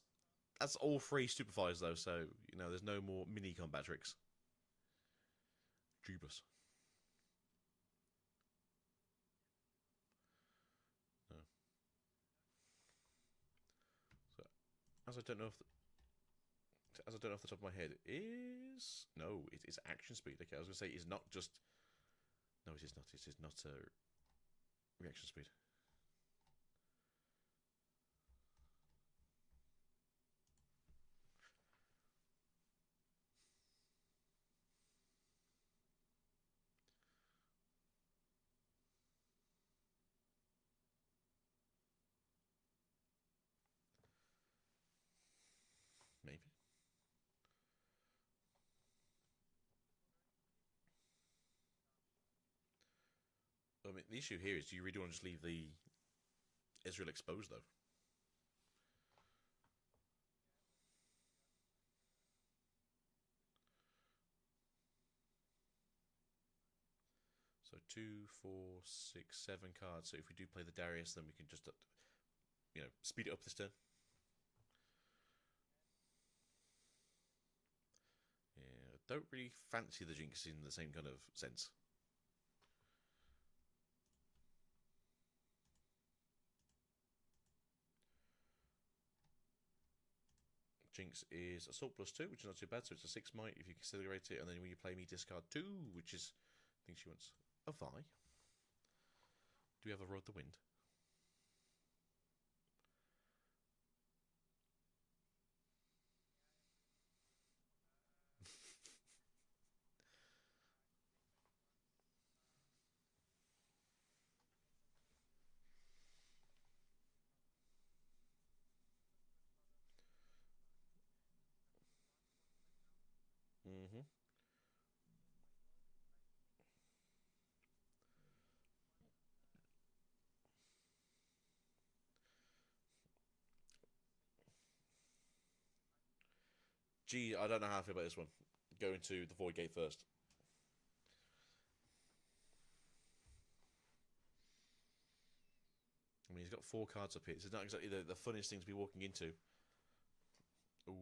that's all 3 Stupefires though, so you know there's no more mini combat tricks. Jeebus. No. So as I don't know off the top of my head, is no, it is action speed. Okay, I was gonna say it's not just. No, it is not. It is not reaction speed. Maybe. I mean, the issue here is, do you really want to just leave the Ezreal exposed though? So 2, 4, 6, 7 cards. So if we do play the Darius, then we can just, you know, speed it up this turn. Yeah, don't really fancy the Jinx in the same kind of sense. Jinx is Assault +2, which is not too bad, so it's a 6 might if you accelerate it, and then when you play me, discard 2, which is, I think she wants a Vi. Do we have a Rod the Wind? Mm-hmm. Gee, I don't know how I feel about this one. Going to the Void Gate first. I mean, he's got 4 cards up here. This is not exactly the funniest thing to be walking into. Ooh.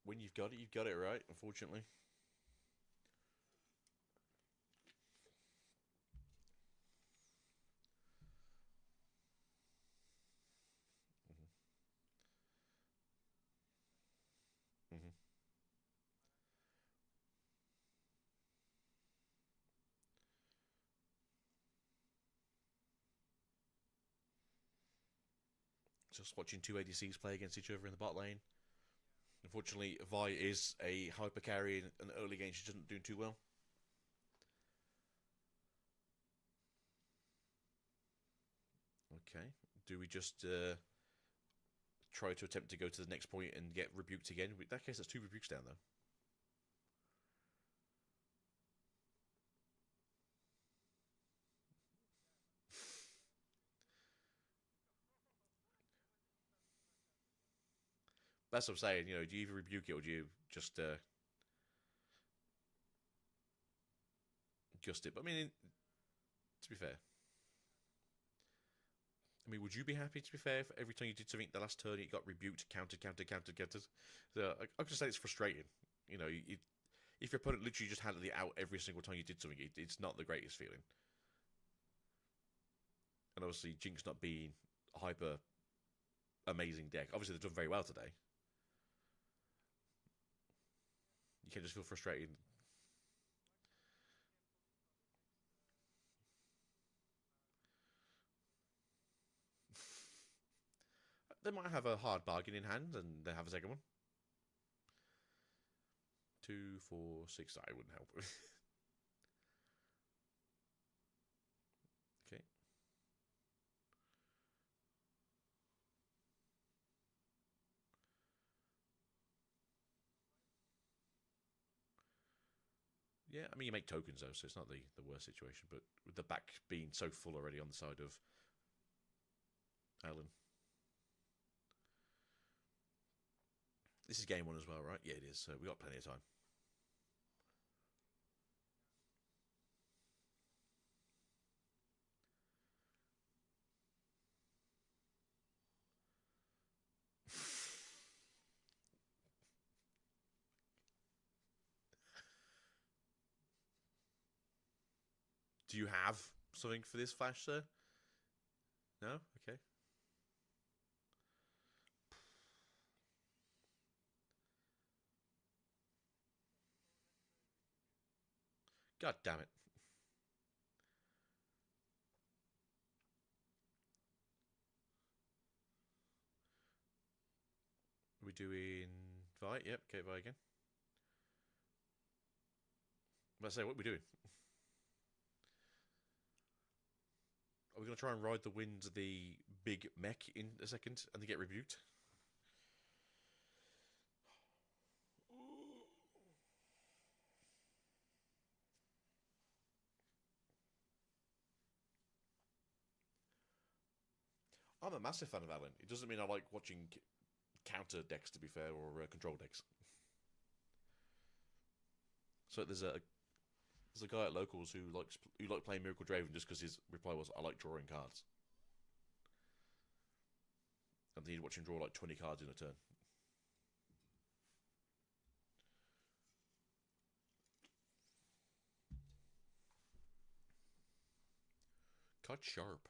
When you've got it right, unfortunately. Mm-hmm. Mm-hmm. Just watching 2 ADCs play against each other in the bot lane. Unfortunately, Vi is a hyper carry in an early game. She doesn't do too well. Okay. Do we just try to attempt to go to the next point and get rebuked again? In that case, that's 2 rebukes down, though. That's what I'm saying. You know, do you either rebuke it or do you just adjust it? But I mean, to be fair, I mean, would you be happy, to be fair, if every time you did something the last turn you got rebuked, countered? So I can say it's frustrating. You know, if your opponent literally just had the out every single time you did something, it's not the greatest feeling. And obviously, Jinx not being hyper amazing deck. Obviously, they've done very well today. You can just feel frustrated. They might have a hard bargain in hand, and they have a second one. 2, 4, 6. I wouldn't help. Okay. Yeah, I mean, you make tokens, though, so it's not the worst situation. But with the back being so full already on the side of Alan. This is game 1 as well, right? Yeah, it is. So we got plenty of time. Do you have something for this flash, sir? No? Okay. God damn it. Are we doing Vi? Yep, okay, Vi again. Let's say, what are we doing? Are we going to try and ride the winds of the big mech in a second and they get rebuked? I'm a massive fan of Alan. It doesn't mean I like watching counter decks, to be fair, or control decks. So there's a guy at locals who likes playing Miracle Draven just because his reply was, "I like drawing cards," and then he'd watch him draw like 20 cards in a turn. Cut sharp.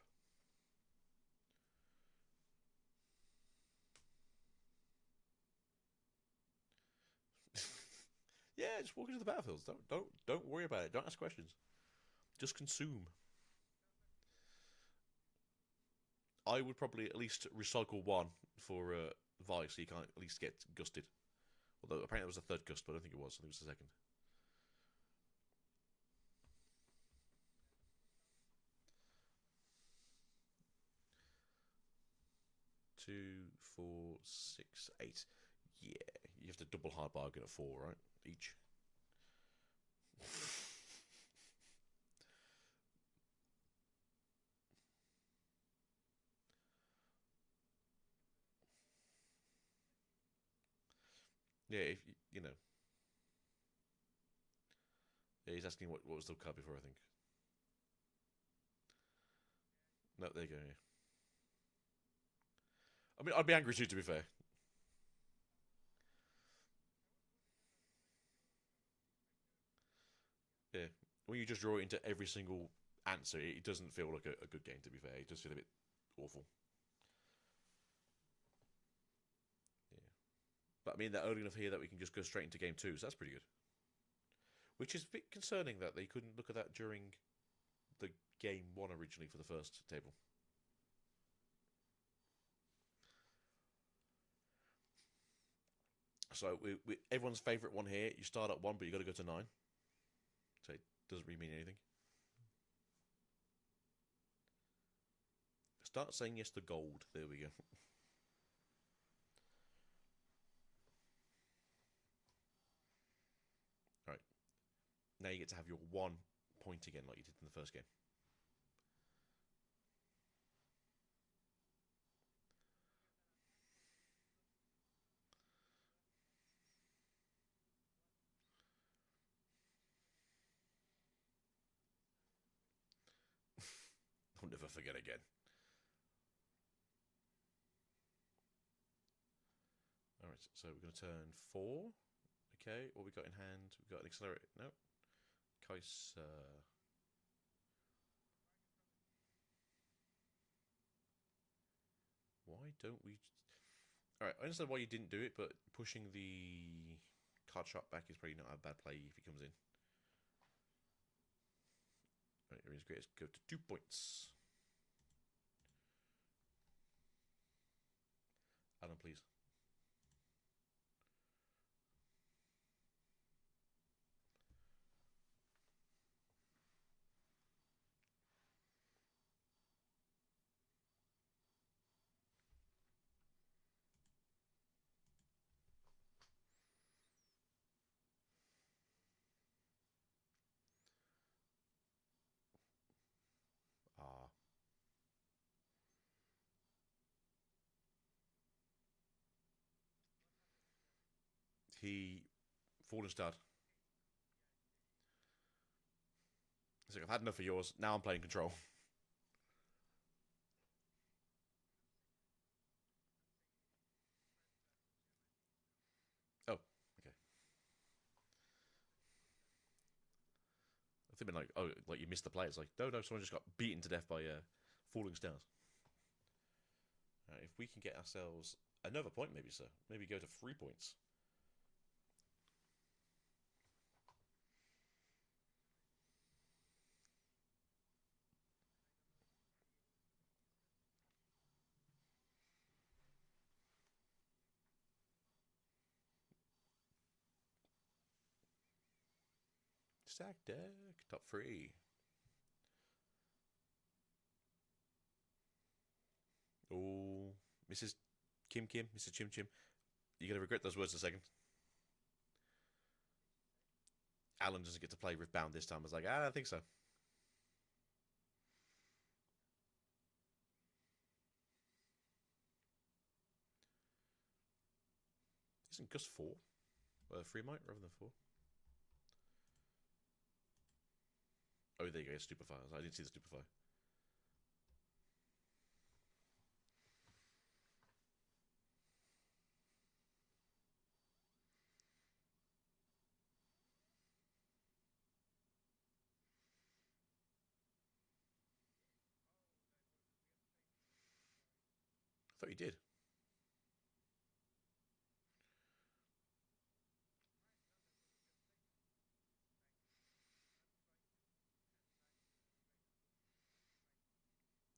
Yeah, just walk into the battlefields. Don't worry about it. Don't ask questions. Just consume. I would probably at least recycle one for Vi, so you can't at least get gusted. Although apparently it was the third gust, but I don't think it was. I think it was the second. Two, 4, 6, 8. Yeah, you have to double hard bargain at 4, right? Each. Yeah, if you know. Yeah, he's asking what was the card before, I think. No, there you go. Yeah. I mean, I'd be angry too, to be fair. Yeah, when you just draw it into every single answer, it doesn't feel like a good game. To be fair, it does feel a bit awful. Yeah, but I mean, they're early enough here that we can just go straight into game 2, so that's pretty good. Which is a bit concerning that they couldn't look at that during the game 1 originally for the first table. So everyone's favourite one here. You start at 1, but you got to go to 9. So it doesn't really mean anything. Start saying yes to gold. There we go. All right. Now you get to have your 1 point again, like you did in the first game. I'll never forget again. All right, so we're going to turn 4. Okay, what we got in hand? We've got an accelerator. No. Kaiser. Why Why don't we... Alright, I understand why you didn't do it, but pushing the card shot back is probably not a bad play if he comes in. Alright, here is great. Let's go to 2 points. Alan, please. Ah. He... Fallen Stud. He's like, I've had enough of yours. Now I'm playing control. Oh, okay. I think been like, oh, like you missed the play. It's like, no, someone just got beaten to death by falling stars. If we can get ourselves another point, maybe, sir. Maybe go to 3 points. Stack deck, top 3. Oh, Mrs. Kim, Mrs. Chim Chim. You're going to regret those words in a second. Alan doesn't get to play Riftbound this time. I was like, I don't think so. Isn't Gus 4? 3 might rather than 4. Oh, there you go, Stupefy. I didn't see the Stupefy. I thought you did.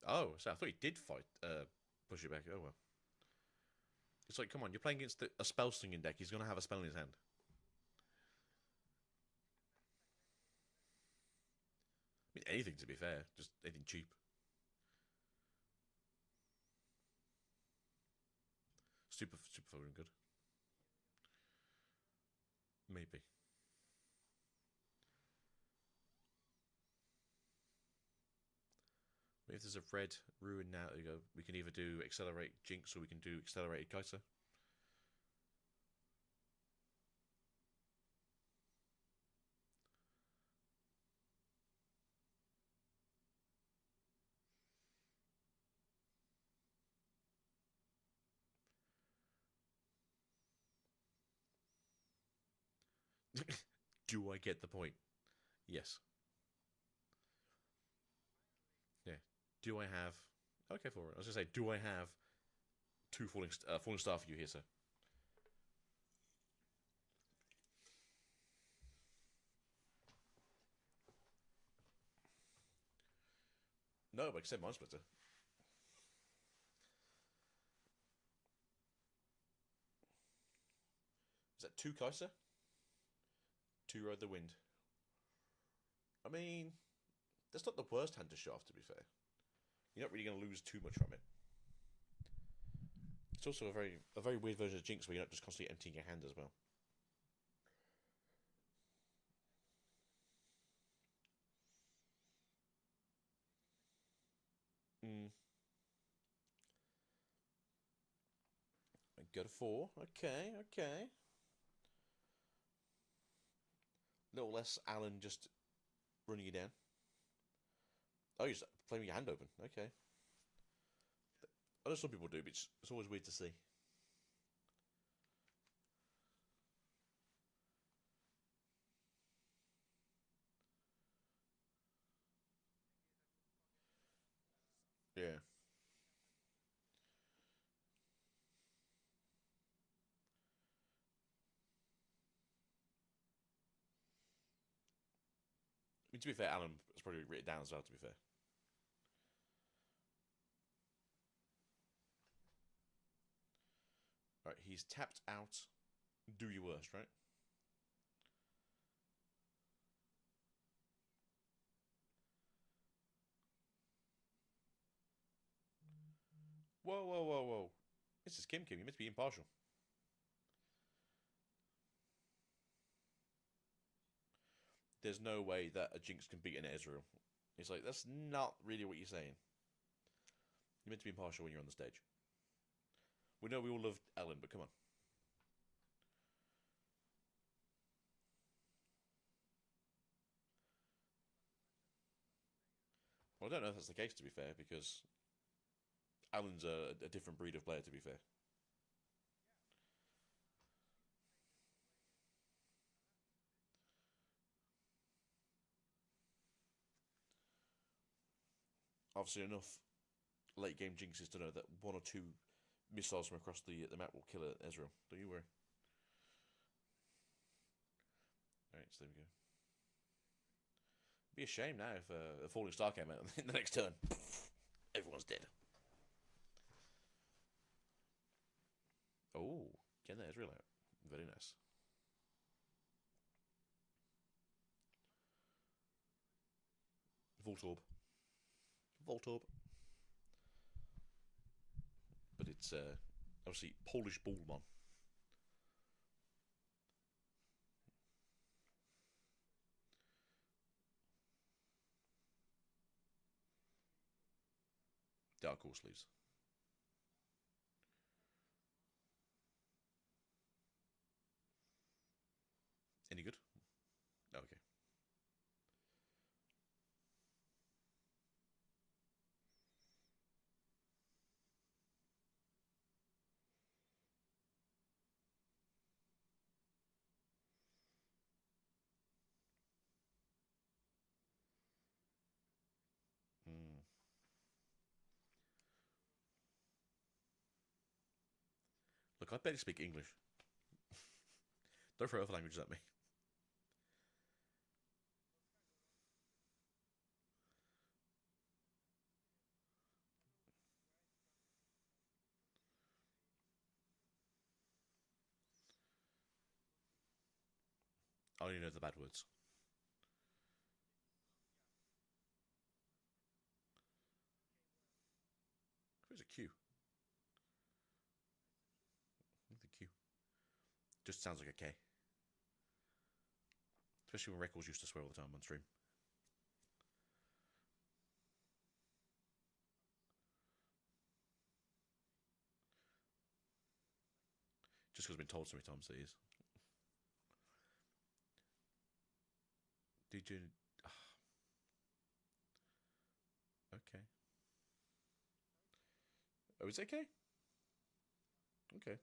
Oh, so I thought he did fight. Push it back. Oh well. It's like, come on, you're playing against a spell slinging deck. He's gonna have a spell in his hand. I mean, anything to be fair, just anything cheap. Super fucking good. Maybe. If there's a red ruin now, we can either do accelerate Jinx or we can do accelerated Kaiser. Do I get the point? Yes. Yeah. Do I have... Okay, for it. I was going to say, do I have 2 falling star for you here, sir? No, but except Mind Splitter. Is that 2 Kaiser? 2 Ride the Wind. I mean, that's not the worst hand to shaft, to be fair. You're not really going to lose too much from it. It's also a very weird version of Jinx where you're not just constantly emptying your hand as well. Go to 4. Okay. Little less Alan just running you down. Oh, you're playing with your hand open. Okay. I know some people do, but it's always weird to see. Yeah. mean, to be fair, Alan has probably written it down as well, to be fair. Right, he's tapped out. Do your worst, right? Whoa, whoa, whoa, whoa. This is Kim. You're meant to be impartial. There's no way that a Jinx can beat an Ezreal. It's like, that's not really what you're saying. You're meant to be impartial when you're on the stage. We know we all love Ellen, but come on. Well, I don't know if that's the case, to be fair, because Alan's a different breed of player, to be fair. Obviously, enough late game Jinxes to know that one or two missiles from across the map will kill Ezreal. Don't you worry. Alright, so there we go. It'd be a shame now if a falling star came out in the next turn. Everyone's dead. Oh, getting that Ezreal out. Very nice. Voltorb. Voltorb. But it's obviously Polish Ballmon. Dark Horse leaves. Any good? Oh, okay. Mm. Look, I barely speak English. Don't throw other languages at me. I only know the bad words. Where's a Q? The Q. Just sounds like a K. Especially when Records used to swear all the time on stream. Just because I've been told so many times that he is. Did you... Okay. Oh, it's okay? Okay.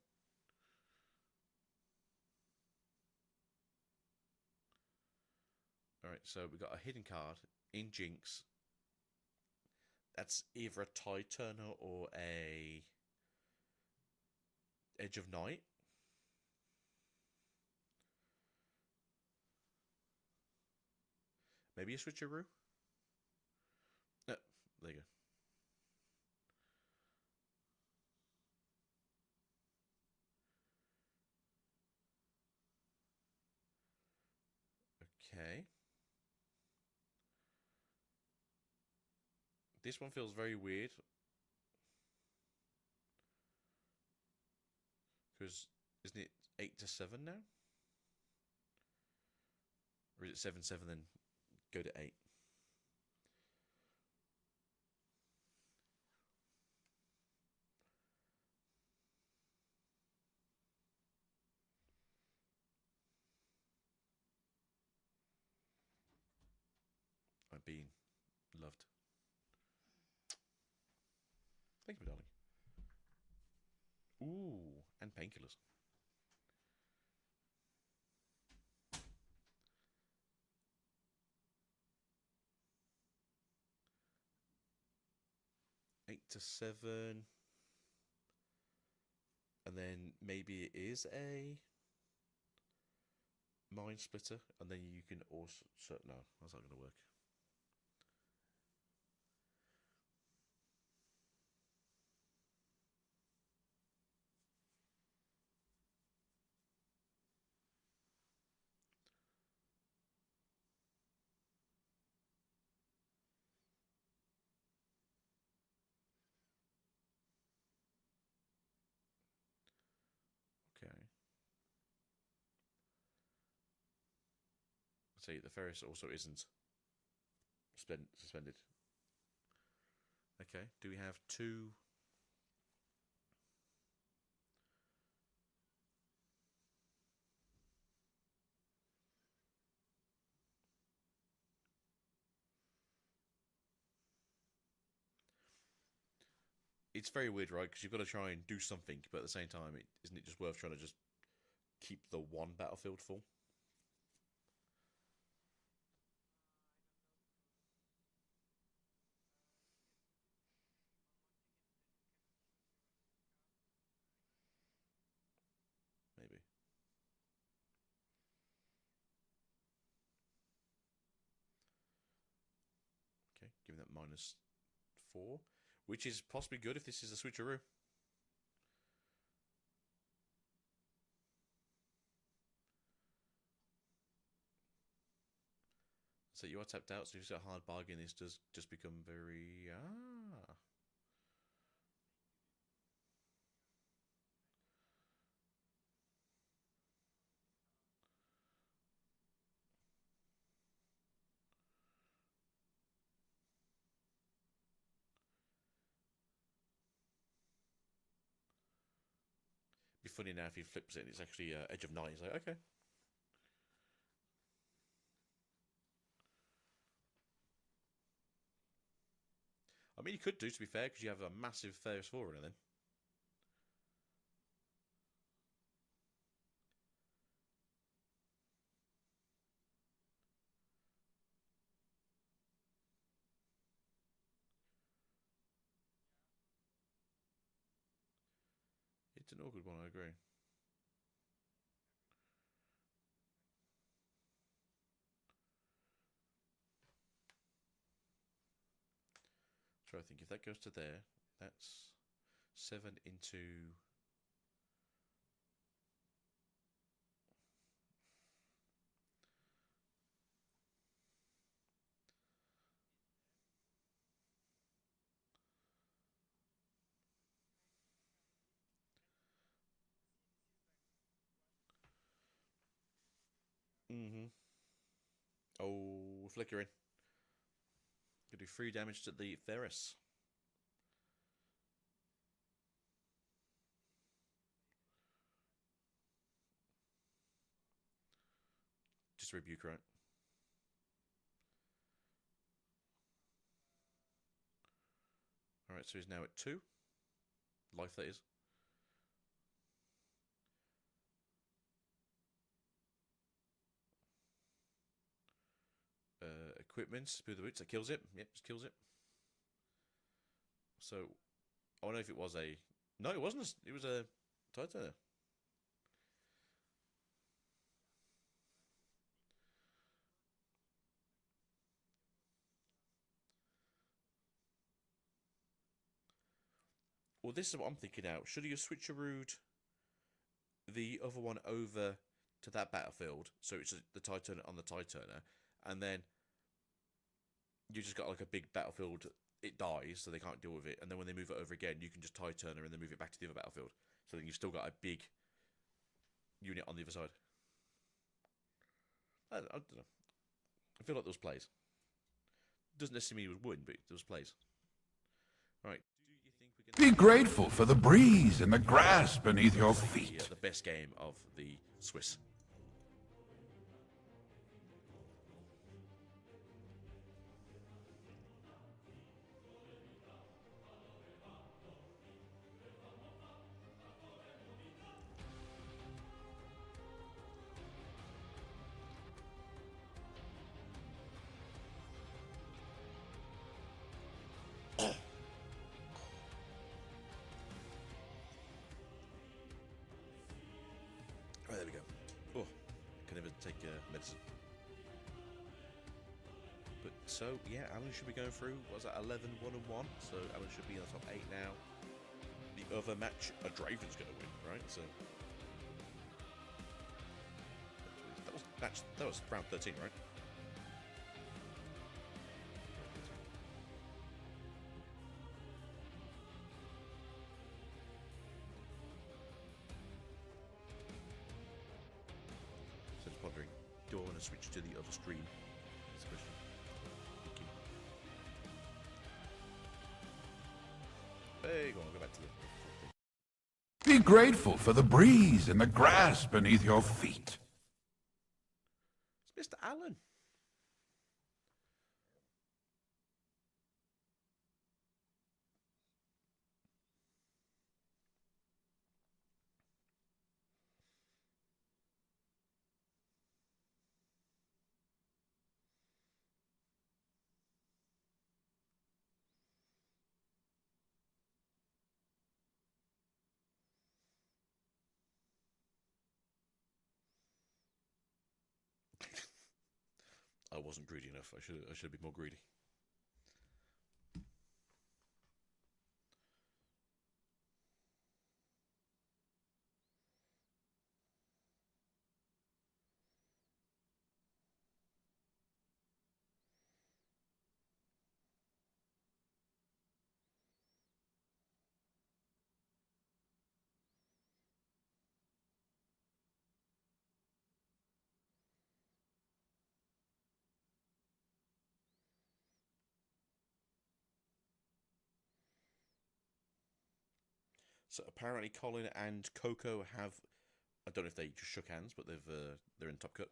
Alright, so we got a hidden card in Jinx. That's either a Tide Turner or a Edge of Night. Maybe a switcheroo? No, there you go. Okay. This one feels very weird. Because, isn't it 8-7 now? Or is it 7-7 then go to 8? I'm being loved. Thank you, darling. Ooh, and painkillers. Eight to 7. And then maybe it is a Mind Splitter, and then you can also... No, that's not going to work. Okay. See, the Ferris also isn't suspended. Okay, do we have two... It's very weird, right? Because you've got to try and do something, but at the same time, isn't it just worth trying to just keep the one battlefield full? Maybe. Okay, giving that -4, which is possibly good if this is a switcheroo. So you are tapped out, so if you've got a hard bargain, this does just become very... Be funny now if he flips it and it's actually edge of 9. He's like, okay. I mean, you could do, to be fair, because you have a massive Ferris forerunner then. It's an awkward one, I agree. Try to think, if that goes to there, that's 7 into... Oh, flickering. Could do 3 damage to the Ferris. Just a rebuke, right? Alright, so he's now at 2. Life, that is. Equipment, Smooth the Boots, that kills it. Yep, just kills it. So, I don't know if it was a... No, it wasn't. It was a Titan. Well, this is what I'm thinking now. Should you switcherooed the other one over to that battlefield, so it's the Titan on the Titaner, and then you just got like a big battlefield, it dies, so they can't deal with it, and then when they move it over again, you can just Titaner and then move it back to the other battlefield. So then you've still got a big unit on the other side. I don't know. I feel like those plays. Doesn't necessarily mean it would win, but those plays. Right. Do you think we're gonna Be grateful for the breeze and the grass beneath your feet. the best game of the Swiss? Right, there we go. medicine. But so, yeah, Alan should be going through, what was that, 11, 1 and 1? So Alan should be in the top 8 now. The other match, a Draven's going to win, right? So that was round 13, right? So just pondering, do I want to switch to the other stream? Especially. Hey, go on, go back to the. Be grateful for the breeze and the grass beneath your feet. It's Mr. Allen. I wasn't greedy enough. I should be more greedy. So apparently, Colin and Coco have. I don't know if they just shook hands, but they're in Top Cut.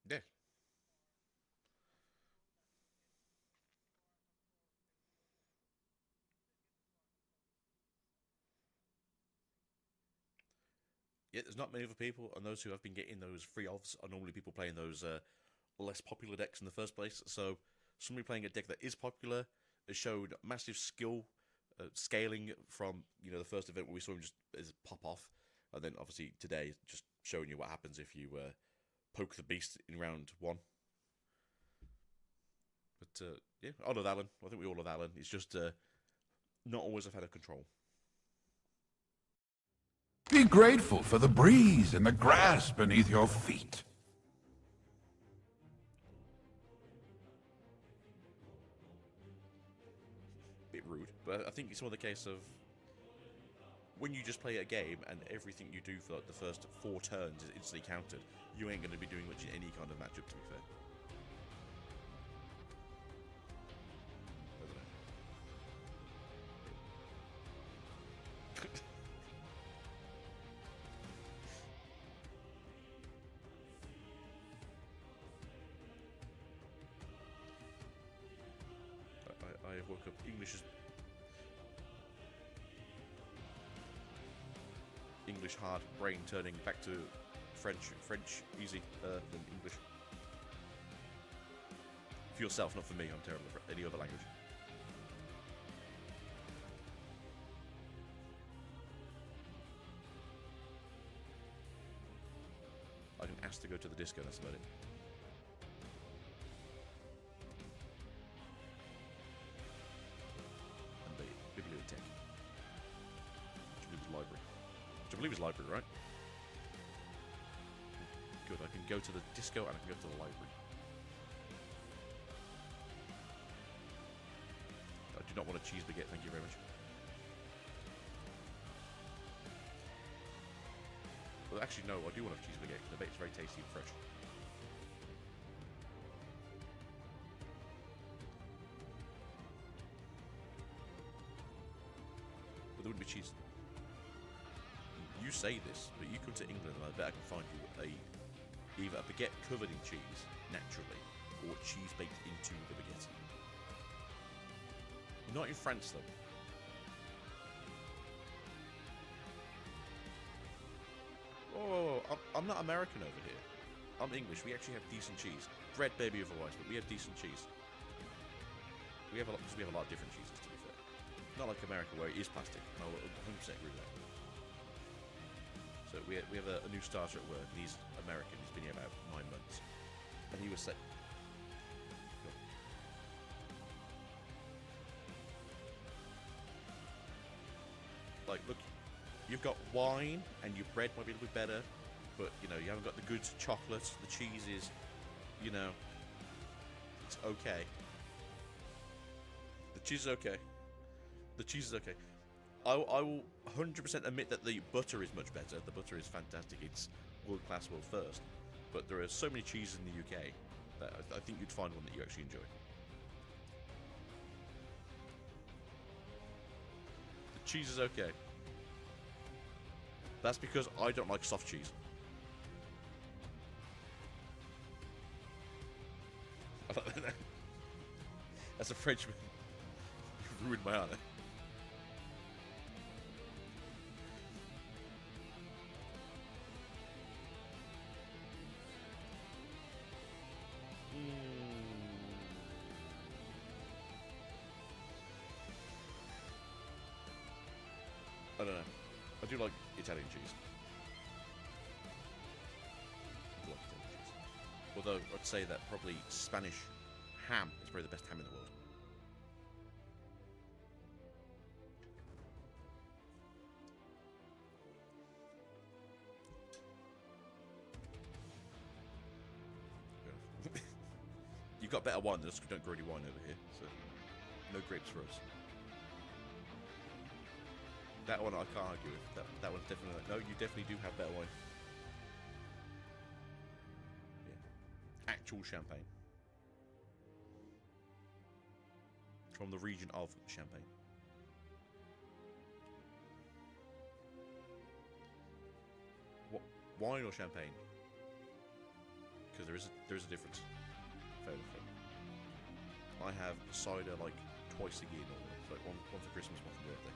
Yeah. Yeah, there's not many other people, and those who have been getting those free offs are normally people playing those less popular decks in the first place. So somebody playing a deck that is popular has showed massive skill scaling from the first event where we saw him just as pop off, and then obviously today just showing you what happens if you poke the beast in round 1. But yeah, I love Alan. I think we all love Alan. It's just not always a fan of control. Be grateful for the breeze and the grass beneath your feet. Bit rude, but I think it's more the case of when you just play a game and everything you do for like the first 4 turns is instantly countered, you ain't going to be doing much in any kind of matchup, to be fair. I woke up English hard, brain turning back to French easy than English. For yourself, not for me. I'm terrible for any other language. I can ask to go to the disco, that's about it. Bibliothèque. Which I believe is library. Which I believe is library, right? Good, I can go to the disco and I can go to the library. I do not want a cheese baguette, thank you very much. Well, actually, no, I do want a cheese baguette. I bet it's very tasty and fresh. There wouldn't be cheese. You say this, but you come to England and I bet I can find you either a baguette covered in cheese, naturally, or cheese baked into the baguette. Not in France, though. Oh, I'm not American over here. I'm English. We actually have decent cheese. Bread, baby, otherwise, but we have decent cheese. We have a lot of different cheeses, to be fair. Not like America, where it is plastic. And I'll 100% agree with that. So we have a new starter at work, and he's American. He's been here about 9 months, and he was saying, like, look, you've got wine, and your bread might be a little bit better, but you know you haven't got the good chocolate. The cheese is, you know, it's okay. The cheese is okay. The cheese is okay. I will 100% admit that the butter is much better. The butter is fantastic. It's world class, world first. But there are so many cheeses in the UK that I think you'd find one that you actually enjoy. The cheese is okay. That's because I don't like soft cheese. As a Frenchman, you ruined my honor. I don't know. I do like Italian cheese. Although I'd say that probably Spanish ham is probably the best ham in the world. You've got better wine than us. We don't grow any wine over here, so no grapes for us. That one I can't argue with. That one's definitely... No, you definitely do have better wine. Yeah. Actual champagne. From the region of Champagne. What, wine or champagne? Because there is a difference. Fair enough. I have cider like twice a year normally. So like one for Christmas, one for birthday.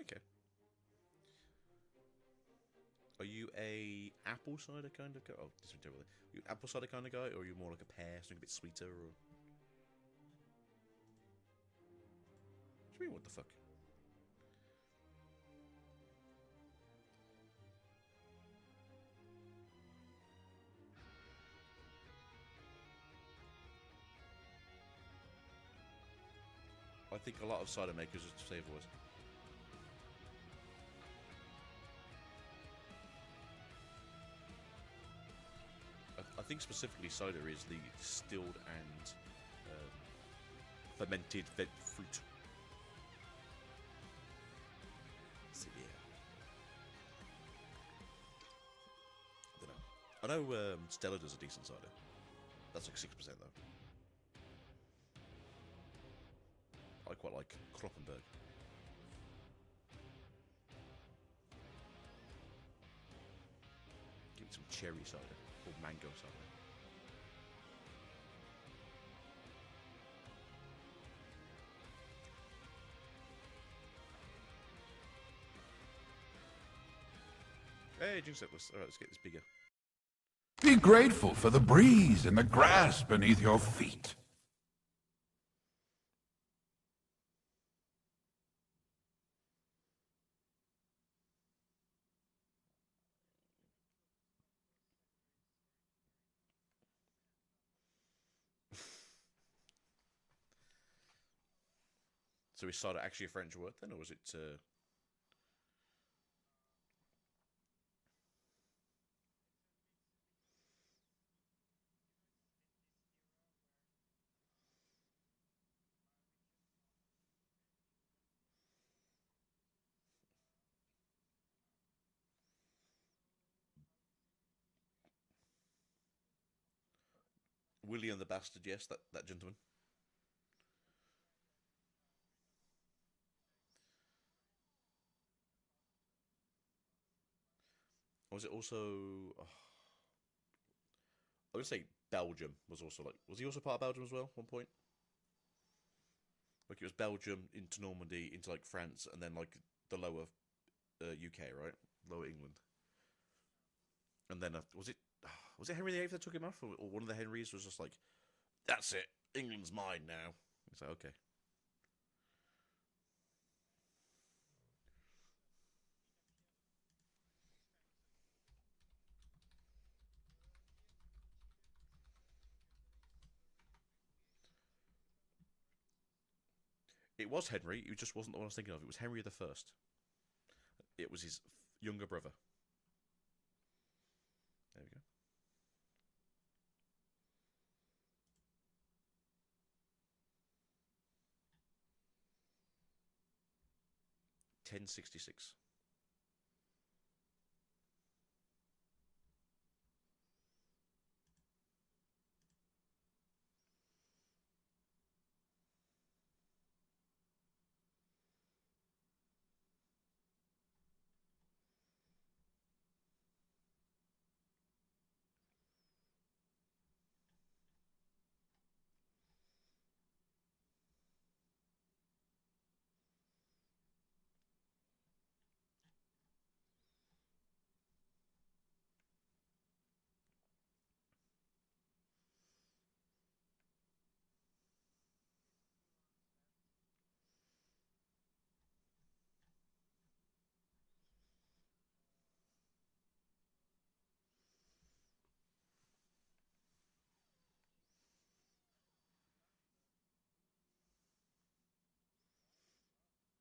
Okay. Are you a apple cider kind of guy? Oh, this is terrible. Are you apple cider kind of guy, or are you more like a pear, something a bit sweeter? Or what do you mean? What the fuck? I think a lot of cider makers just say voice. I think specifically cider is the distilled and fermented fruit. So, yeah. I don't know. I know Stella does a decent cider. That's like 6% though. I quite like Kroppenberg. Give it some cherry cider or mango cider. Hey, Jinx Atlas. Alright, let's get this bigger. Be grateful for the breeze and the grass beneath your feet. So is cider actually a French word then, or was it... William the Bastard, yes, that gentleman. Or was it also... Oh, I would say Belgium was also like... Was he also part of Belgium as well at one point? Like it was Belgium into Normandy, into like France, and then like the lower UK, right? Lower England. And then was it Henry VIII that took him off, or one of the Henrys was just like, "That's it, England's mine now." It's like okay. It was Henry. It just wasn't the one I was thinking of. It was Henry the First. It was his younger brother. There we go. 1066.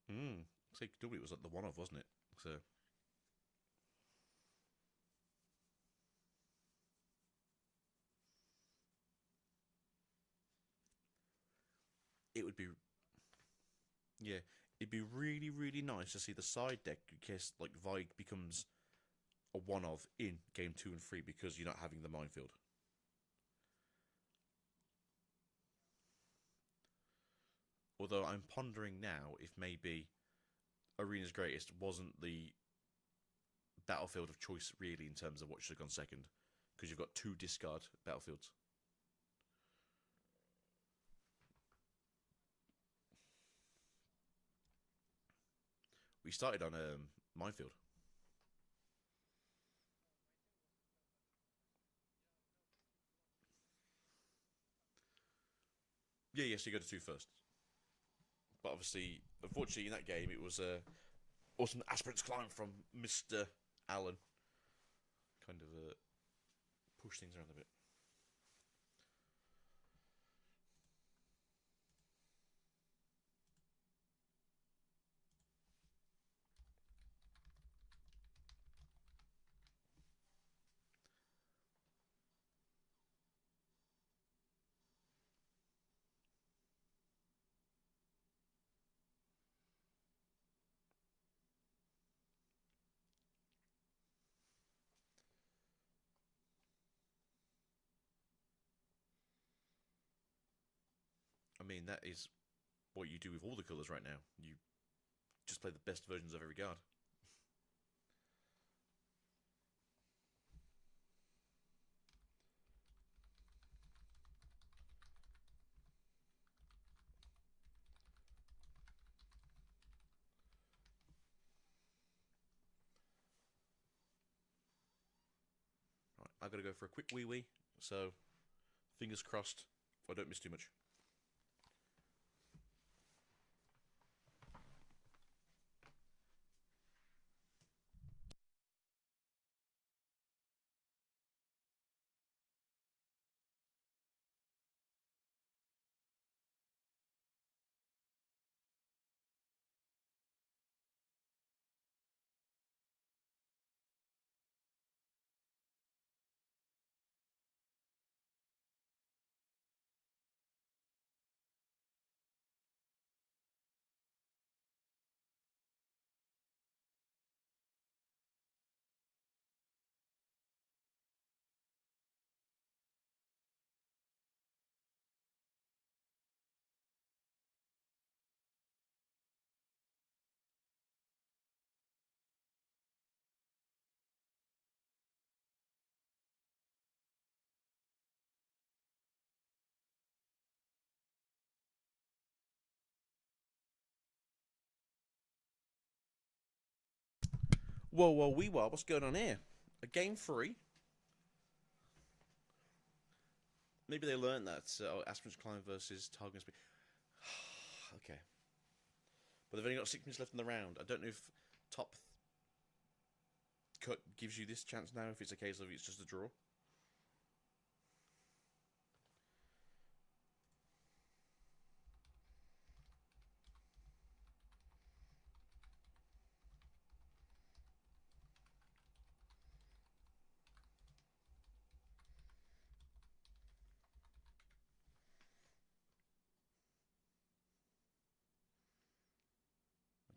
Hmm. See, it was like the one of, wasn't it? So it would be, yeah, it'd be really, really nice to see the side deck in case like Vide becomes a one of in game 2 and 3 because you're not having the minefield. Although I'm pondering now if maybe Arena's Greatest wasn't the battlefield of choice really in terms of what should have gone second, because you've got 2 discard battlefields. We started on Minefield. Yeah, yes, you go to 2 first. But obviously, unfortunately, in that game, it was awesome aspirants climb from Mr. Allen. Kind of push things around a bit. I mean, that is what you do with all the colours right now. You just play the best versions of every card. Right, I've got to go for a quick wee-wee, so fingers crossed I don't miss too much. Whoa, whoa, wee, whoa, what's going on here? A game 3? Maybe they learned that. Aspirants climb versus target speed. Okay. But they've only got 6 minutes left in the round. I don't know if top cut gives you this chance now, if it's a case of it's just a draw.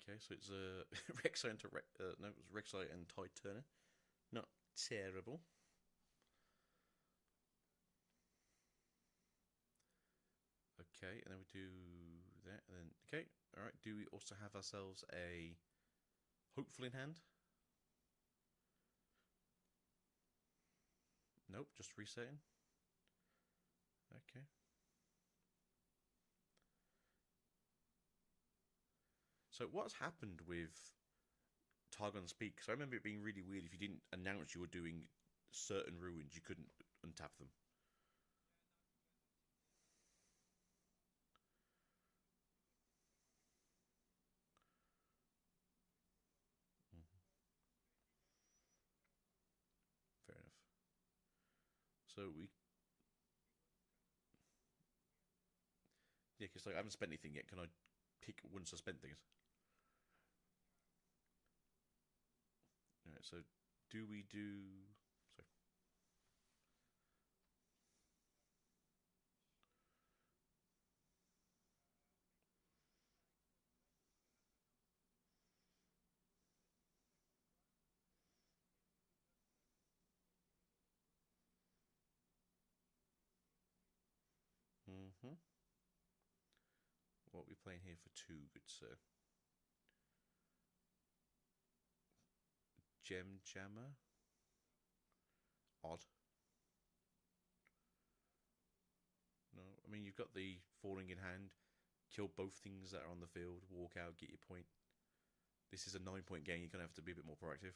Okay, so it's Rek'Sai and no, it was Rek'Sai and Ty Turner. Not terrible. Okay, and then we do that, and then okay, all right. Do we also have ourselves a hopeful in hand? Nope, just resetting. Okay. So what's happened with Targon Speak? Because I remember it being really weird. If you didn't announce you were doing certain ruins, you couldn't untap them. Mm, fair enough. So we, yeah, because like, I haven't spent anything yet. Can I pick once I spent things? All right. So do we do? Sorry. Mm-hmm. What are we playing here for 2, good sir? Gem Jammer? Odd. No, I mean, you've got the falling in hand, kill both things that are on the field, walk out, get your point. This is a 9-point game. You're going to have to be a bit more proactive.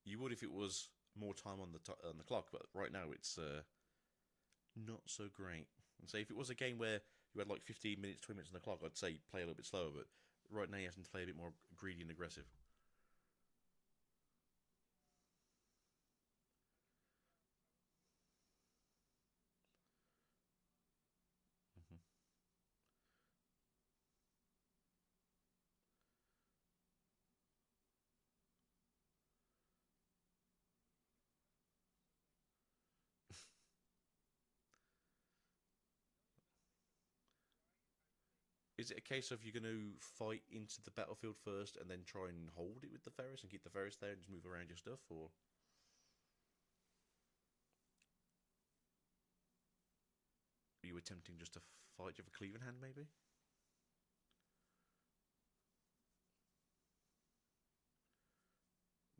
You would if it was more time on the clock, but right now it's not so great. And say if it was a game where you had like 15 minutes, 20 minutes on the clock, I'd say play a little bit slower. But right now you have to play a bit more greedy and aggressive. Mm-hmm. Is it a case of you're going to fight into the battlefield first and then try and hold it with the Ferris and keep the Ferris there and just move around your stuff, or are you attempting just to fight? Do you have a cleaving hand, maybe?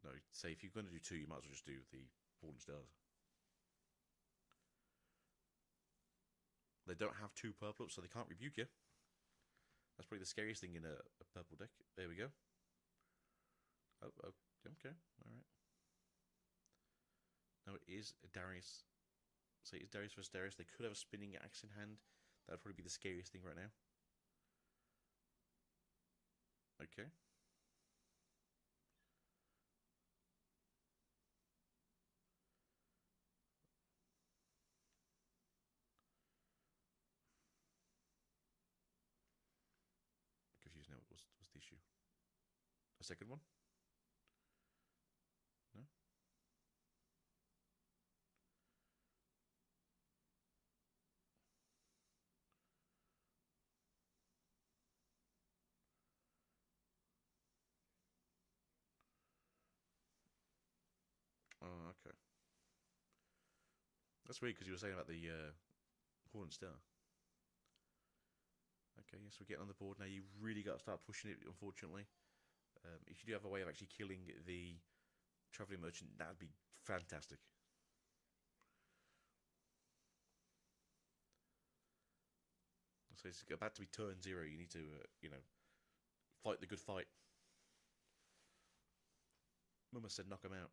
No, say if you're going to do two, you might as well just do the Fallen Stars. They don't have two purple ups, so they can't rebuke you. That's probably the scariest thing in a purple deck. There we go. Oh, okay, alright. No, it is Darius. So it is Darius versus Darius. They could have a spinning axe in hand. That would probably be the scariest thing right now. Okay. Confused now. What's the issue? A second one? No? Oh, okay. That's weird because you were saying about the Horn Star. Okay, yes, we're getting on the board now. You really got to start pushing it, unfortunately. If you do have a way of actually killing the Travelling Merchant, that'd be fantastic. So it's about to be turn 0. You need to, fight the good fight. Mama said knock him out.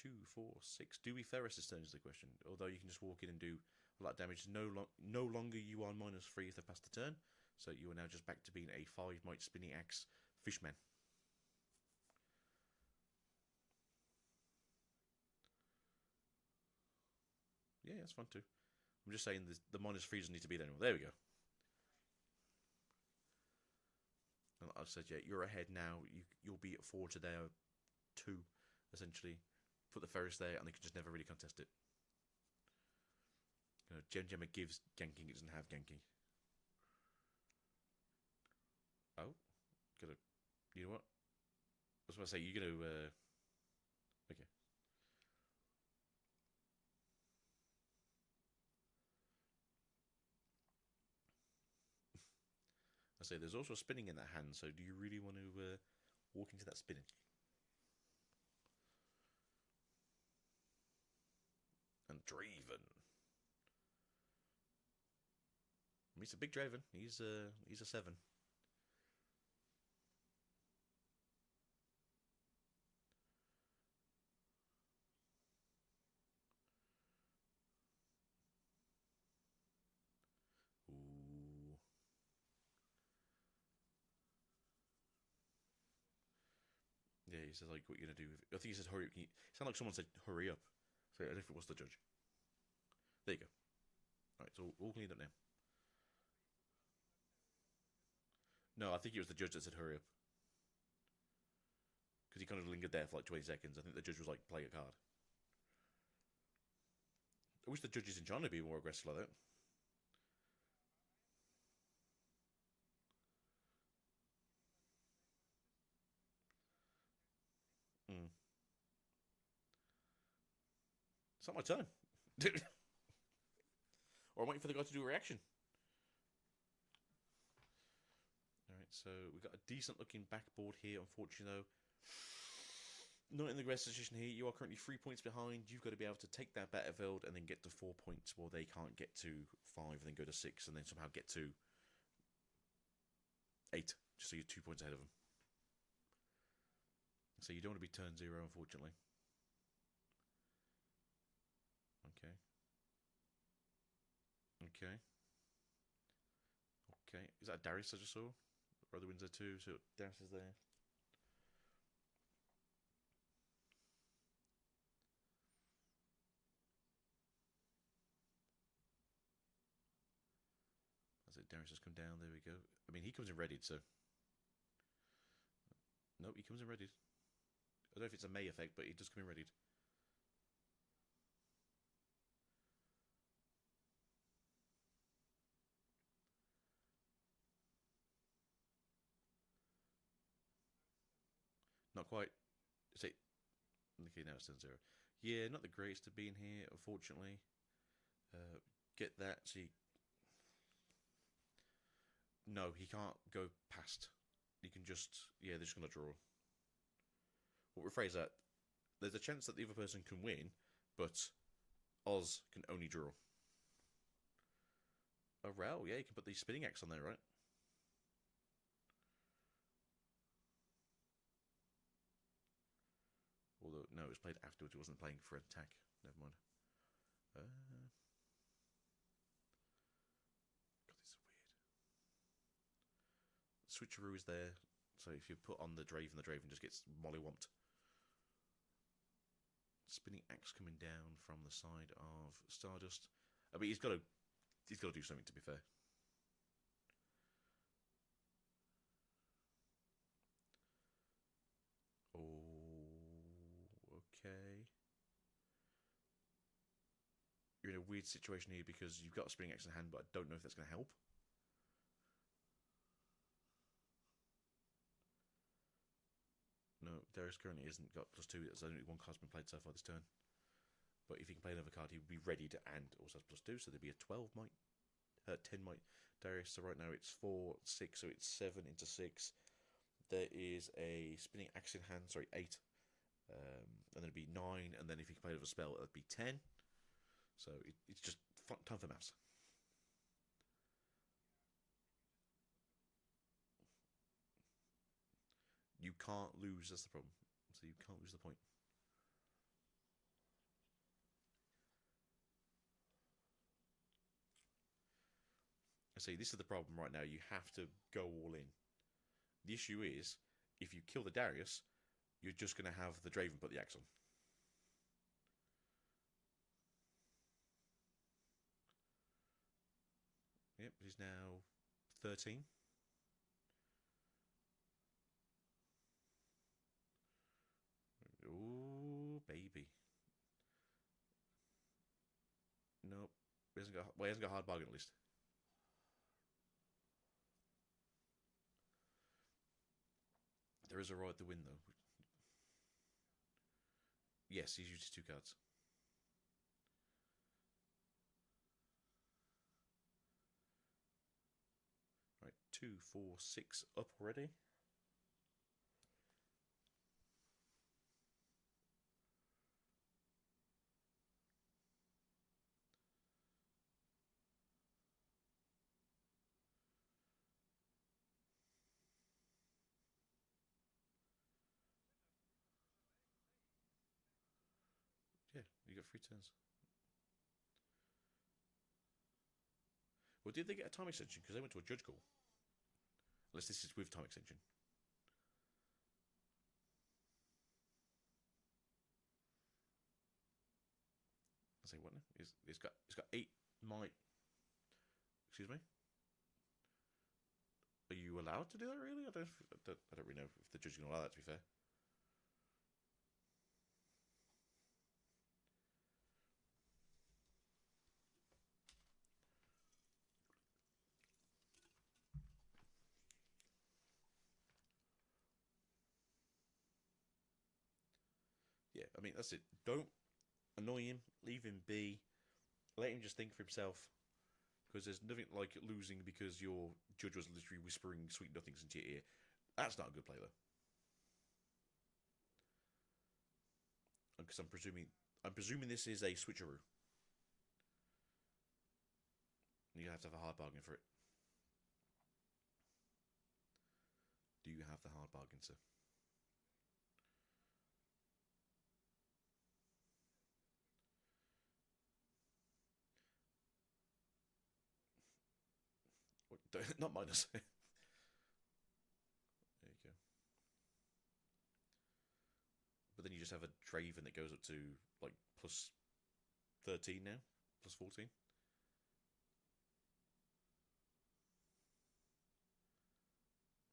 2, 4, 6. Do we Ferris' turn is the question. Although you can just walk in and do a lot of damage. No longer you are -3 if they pass the turn. So you are now just back to being a 5 might spinning axe fishman. Yeah, that's fun too. I'm just saying the -3 doesn't need to be there anymore. There we go. And I said, yeah, you're ahead now. You'll be at 4 to their 2, essentially. Put the Ferris there, and they can just never really contest it. Gemma gives ganking, it doesn't have ganking. Oh, you know what? I was going to say, you're gonna, okay. I say, there's also a spinning in that hand, so do you really want to walk into that spinning? And Draven. He's a big Draven. He's a 7. Ooh. Yeah, he says like, what you gonna do? I think he said hurry up. It sounded like someone said hurry up. So if it was the judge. There you go. Alright, so all cleaned up now. No, I think it was the judge that said hurry up. Because he kind of lingered there for like 20 seconds. I think the judge was like, play a card. I wish the judges in China would be more aggressive like that. Mm. It's not my turn. Or I'm waiting for the guy to do a reaction. Alright, so we've got a decent looking backboard here, unfortunately though. not in the aggressive position here. You are currently 3 points behind. You've got to be able to take that battlefield and then get to 4 points, while they can't get to 5 and then go to 6 and then somehow get to 8, just so you're 2 points ahead of them. So you don't want to be turn 0, unfortunately. Okay. Okay. Okay. Is that Darius I just saw? Brother wins there too, so Darius is there. That's it, Darius has come down, there we go. I mean, he comes in readied, so... Nope, he comes in readied. I don't know if it's a May effect, but he does come in readied. Not quite. Say, okay, now it's 10-0. Yeah, not the greatest to be in here, unfortunately. Get that. See, no, he can't go past. He can just, yeah, they're just gonna draw. We'll rephrase that. There's a chance that the other person can win, but Oz can only draw. Oh, well, yeah, you can put the spinning axe on there, right? Although, no, it was played afterwards. It wasn't playing for attack. Never mind. God, this is weird. Switcheroo is there. So if you put on the Draven just gets mollywomped. Spinning axe coming down from the side of Stardust. I mean, he's got to do something, to be fair. Okay. You're in a weird situation here because you've got a spinning axe in hand, but I don't know if that's going to help. No, Darius currently isn't got +2. There's only one card's been played so far this turn. But if he can play another card, he would be ready to, and also has +2, so there'd be a 12 might, 10 might Darius. So right now it's 4, 6, so it's 7 into 6. There is a spinning axe in hand, sorry, 8. And then it'd be 9, and then if he can play another spell, it'd be 10. So it's just fun, time for maths. You can't lose, that's the problem. So you can't lose the point. I say this is the problem right now. You have to go all in. The issue is, if you kill the Darius, you're just going to have the Draven put the axe on. Yep, he's now 13. Ooh, baby. Nope. He hasn't got a hard bargain at least. There is a right to win, though. Yes, he's used his 2 cards. Right, 2, 4, 6 up already. Yeah, you got 3 turns. Well, did they get a time extension? Because they went to a judge call. Unless this is with time extension. I say what now? It's got 8 might. Excuse me. Are you allowed to do that? Really? I don't really know if the judge is going to allow that. To be fair. Yeah, I mean that's it. Don't annoy him. Leave him be. Let him just think for himself. Because there's nothing like losing because your judge was literally whispering sweet nothings into your ear. That's not a good play, though. because I'm presuming this is a switcheroo. You have to have a hard bargain for it. Do you have the hard bargain, sir? Not minus. There you go. But then you just have a Draven that goes up to like plus 13 now, plus 14.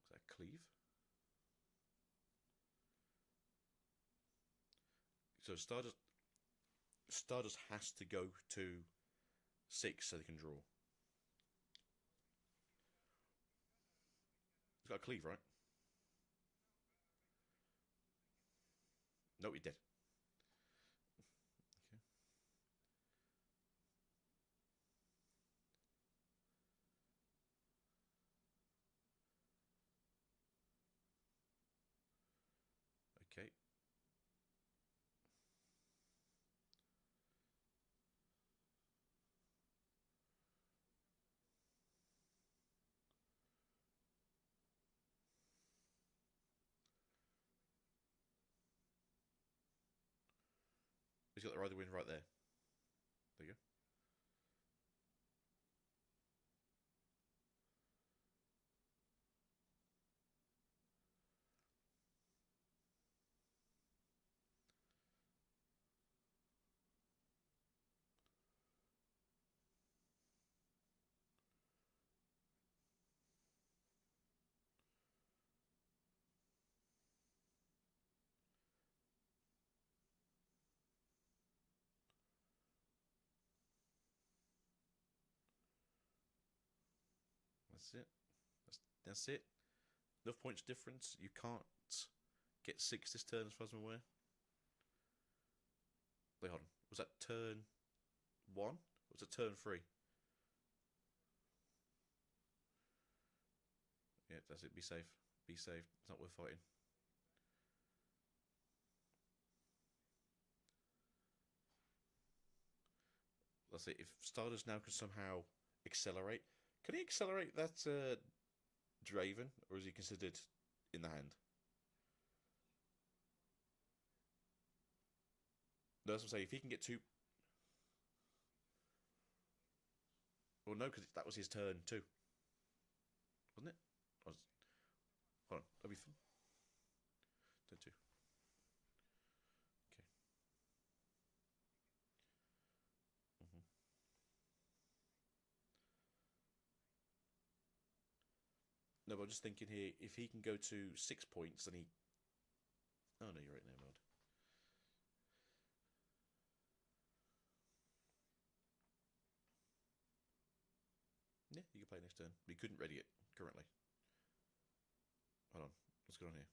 Is that cleave? So Stardust has to go to 6 so they can draw. He's got a cleave, right? No, he did. Okay. Okay. He's got the Rider Wind right there. There you go. That's it. That's it. Enough points difference. You can't get 6 this turn as far as I'm aware. Wait, hold on. Was that turn 1? Or was it turn 3? Yeah, that's it. Be safe. Be safe. It's not worth fighting. Let's see. If Stardust now can somehow accelerate, can he accelerate that Draven, or is he considered in the hand? No, that's what I'm saying. If he can get 2, well, no, because that was his turn too, wasn't it? Hold on, that'll be fun. Turn 2. Okay. No, but I'm just thinking here, if he can go to 6 points, then he. Oh no, you're right there, Mod. Yeah, you can play next turn. We couldn't ready it currently. Hold on, what's going on here?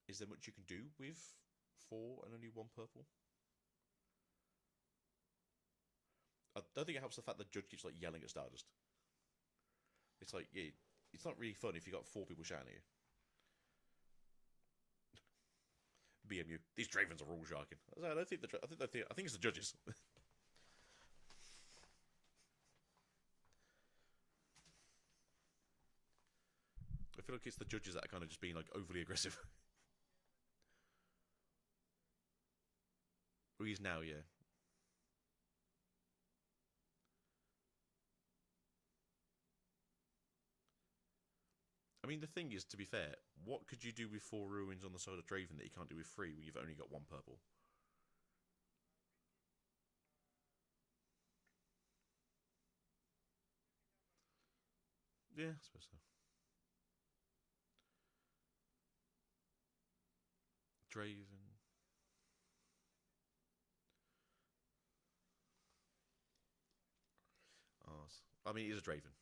Is there much you can do with 4 and only 1 purple? I don't think it helps the fact that Judge keeps like yelling at Stardust. It's like, yeah, it's not really fun if you got 4 people shouting at you. BMU, these Dravens are all sharking. I don't think I think it's the judges. I feel like it's the judges that are kind of just being like overly aggressive. Well, he's now, yeah. I mean, the thing is, to be fair, what could you do with 4 ruins on the side of Draven that you can't do with 3 when you've only got 1 purple? Yeah, I suppose so. Draven. Arse. I mean, he's a Draven.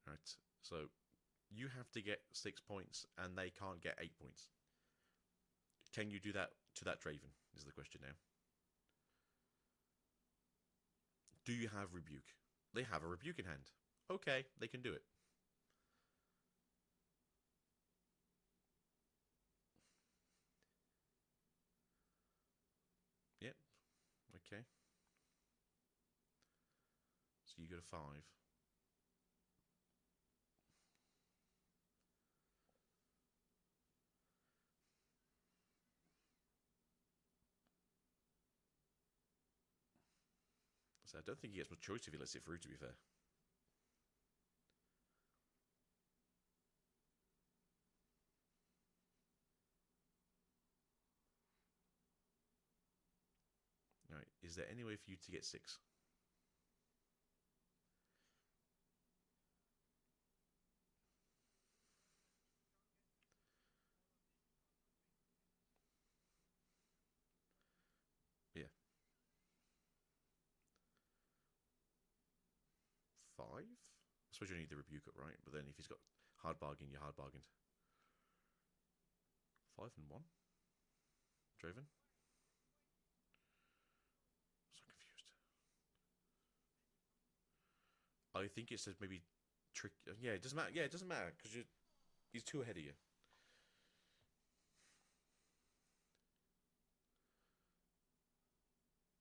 Right, so you have to get 6 points, and they can't get 8 points. Can you do that to that Draven, is the question now. Do you have Rebuke? They have a Rebuke in hand. Okay, they can do it. Yep. Okay. So you go to 5. So I don't think he gets much choice if he lets it through, to be fair. Alright, is there any way for you to get 6? Yeah. 5? I suppose you need the Rebuke up, right? But then if he's got hard bargain, you're hard bargained. 5 and 1? Draven? So confused. I think it says maybe trick. Yeah, it doesn't matter. Yeah, it doesn't matter because he's 2 ahead of you.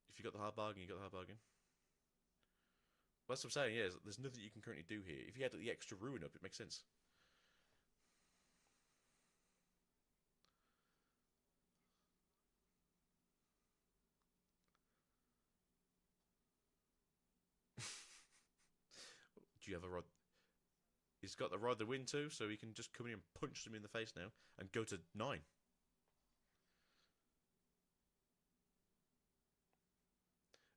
If you got the hard bargain, you got the hard bargain. Well, that's what I'm saying. Yeah, there's nothing you can currently do here. If you had the extra ruin up, it makes sense. Do you have a rod? He's got the rod the win too, so he can just come in and punch them in the face now and go to 9.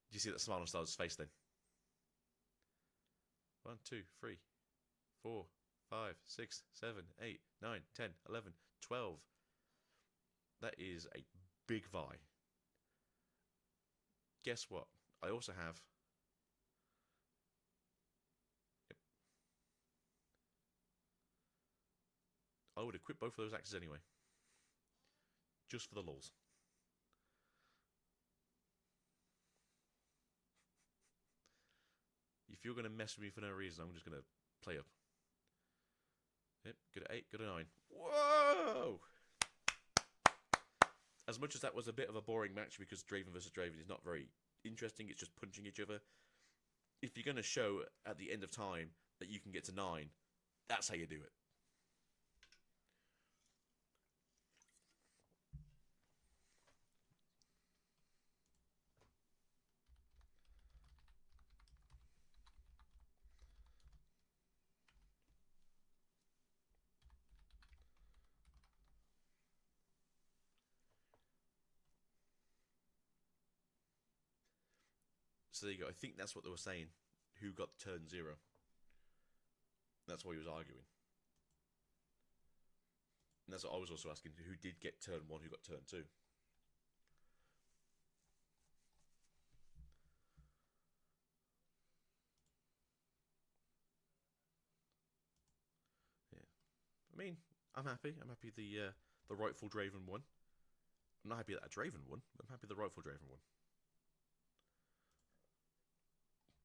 Do you see that smile on Star's face then? 1, 2, 3, 4, 5, 6, 7, 8, 9, 10, 11, 12. That is a big Vi. Guess what? I also have... Yep. I would equip both of those axes anyway. Just for the lulz. If you're going to mess with me for no reason, I'm just going to play up. Yep, good at 8, good at 9. Whoa! As much as that was a bit of a boring match because Draven versus Draven is not very interesting, it's just punching each other. If you're going to show at the end of time that you can get to 9, that's how you do it. So there you go. I think that's what they were saying. Who got turn 0? That's why he was arguing. And that's what I was also asking. Who did get turn 1? Who got turn 2? Yeah. I mean, I'm happy. I'm happy the rightful Draven won. I'm not happy that a Draven won. I'm happy the rightful Draven won.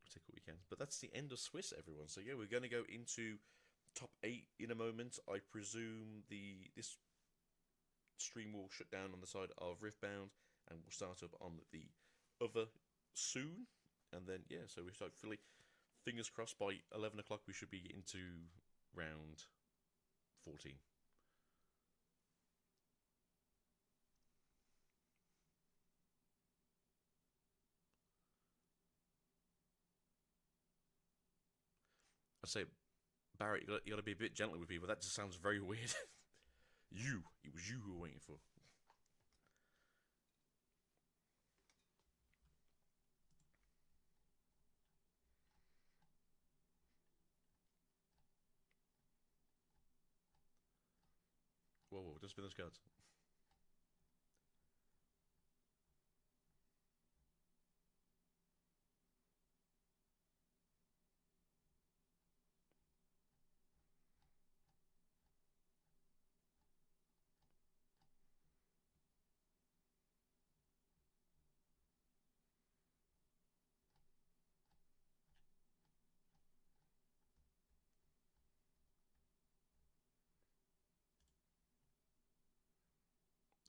We'll take what we can. But that's the end of Swiss, everyone. So yeah, we're going to go into top 8 in a moment. I presume this stream will shut down on the side of Riftbound and we'll start up on the other soon. And then, yeah, so we start fully, fingers crossed, by 11 o'clock we should be into round 14. I say, Barrett, you got to be a bit gentle with people. That just sounds very weird. It was you who were waiting for. Whoa, whoa, don't spin those cards.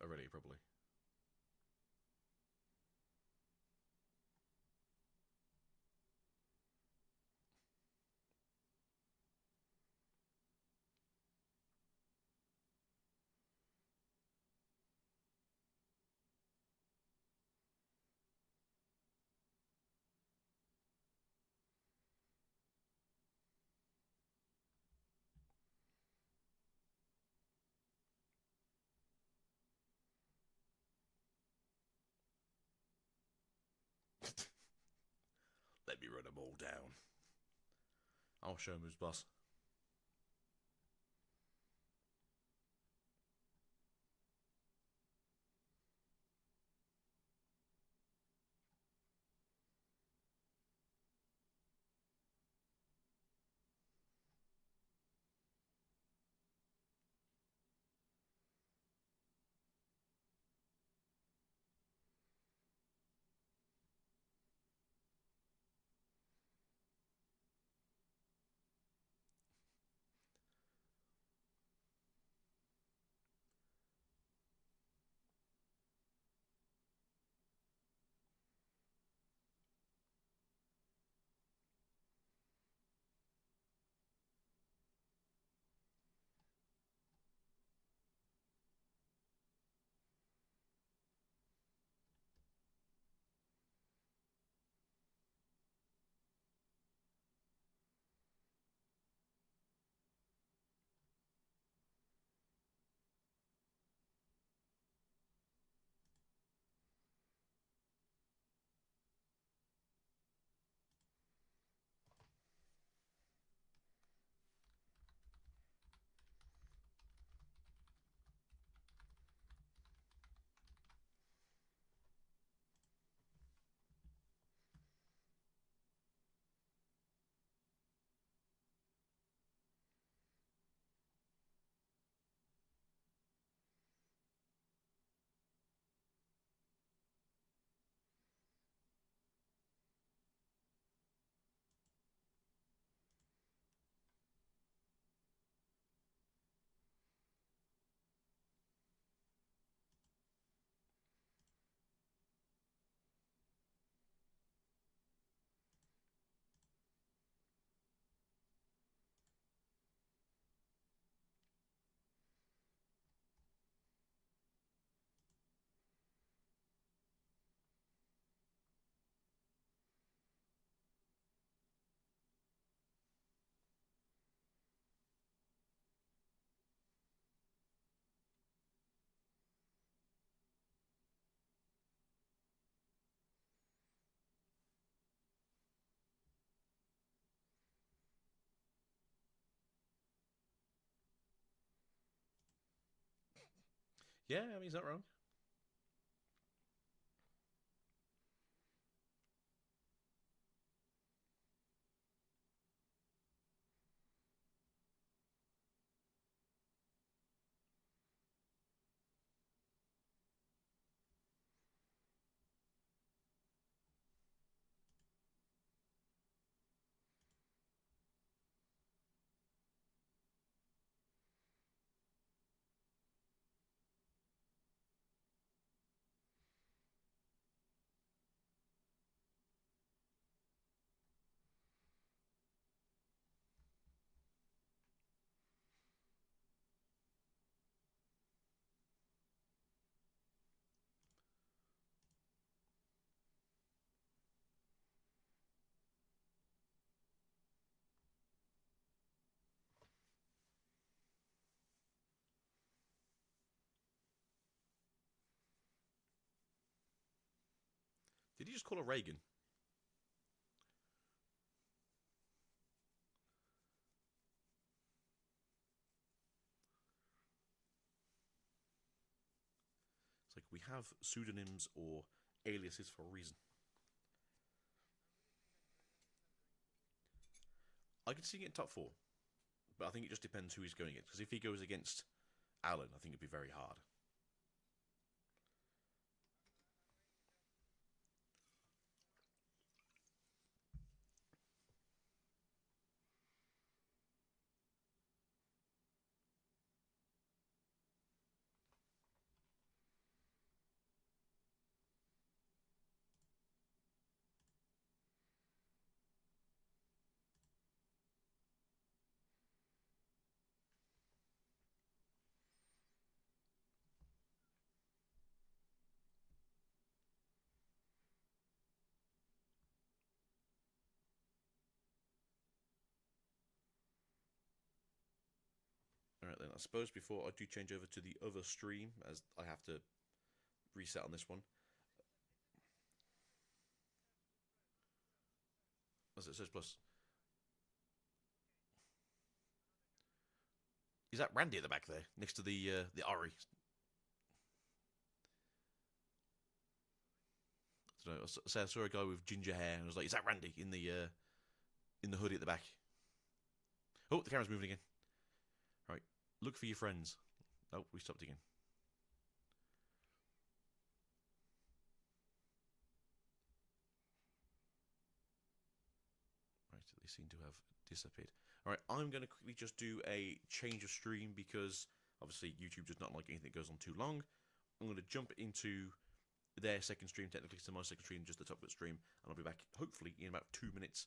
already, probably. Let me run them all down. I'll show him who's boss. Yeah, I mean, he's not wrong. Did he just call her Reagan? It's like we have pseudonyms or aliases for a reason. I could see it in top 4, but I think it just depends who he's going against. Because if he goes against Alan, I think it'd be very hard. Right then, I suppose before I do change over to the other stream, as I have to reset on this one. As it says plus. Is that Randy at the back there, next to the Ari? I don't know. I saw a guy with ginger hair, and I was like, "Is that Randy in the hoodie at the back?" Oh, the camera's moving again. Right, look for your friends. Oh, we stopped again. Right, they seem to have disappeared. All right, I'm going to quickly just do a change of stream because obviously YouTube does not like anything that goes on too long. I'm going to jump into their second stream, technically, to my second stream, just the top of the stream, and I'll be back hopefully in about 2 minutes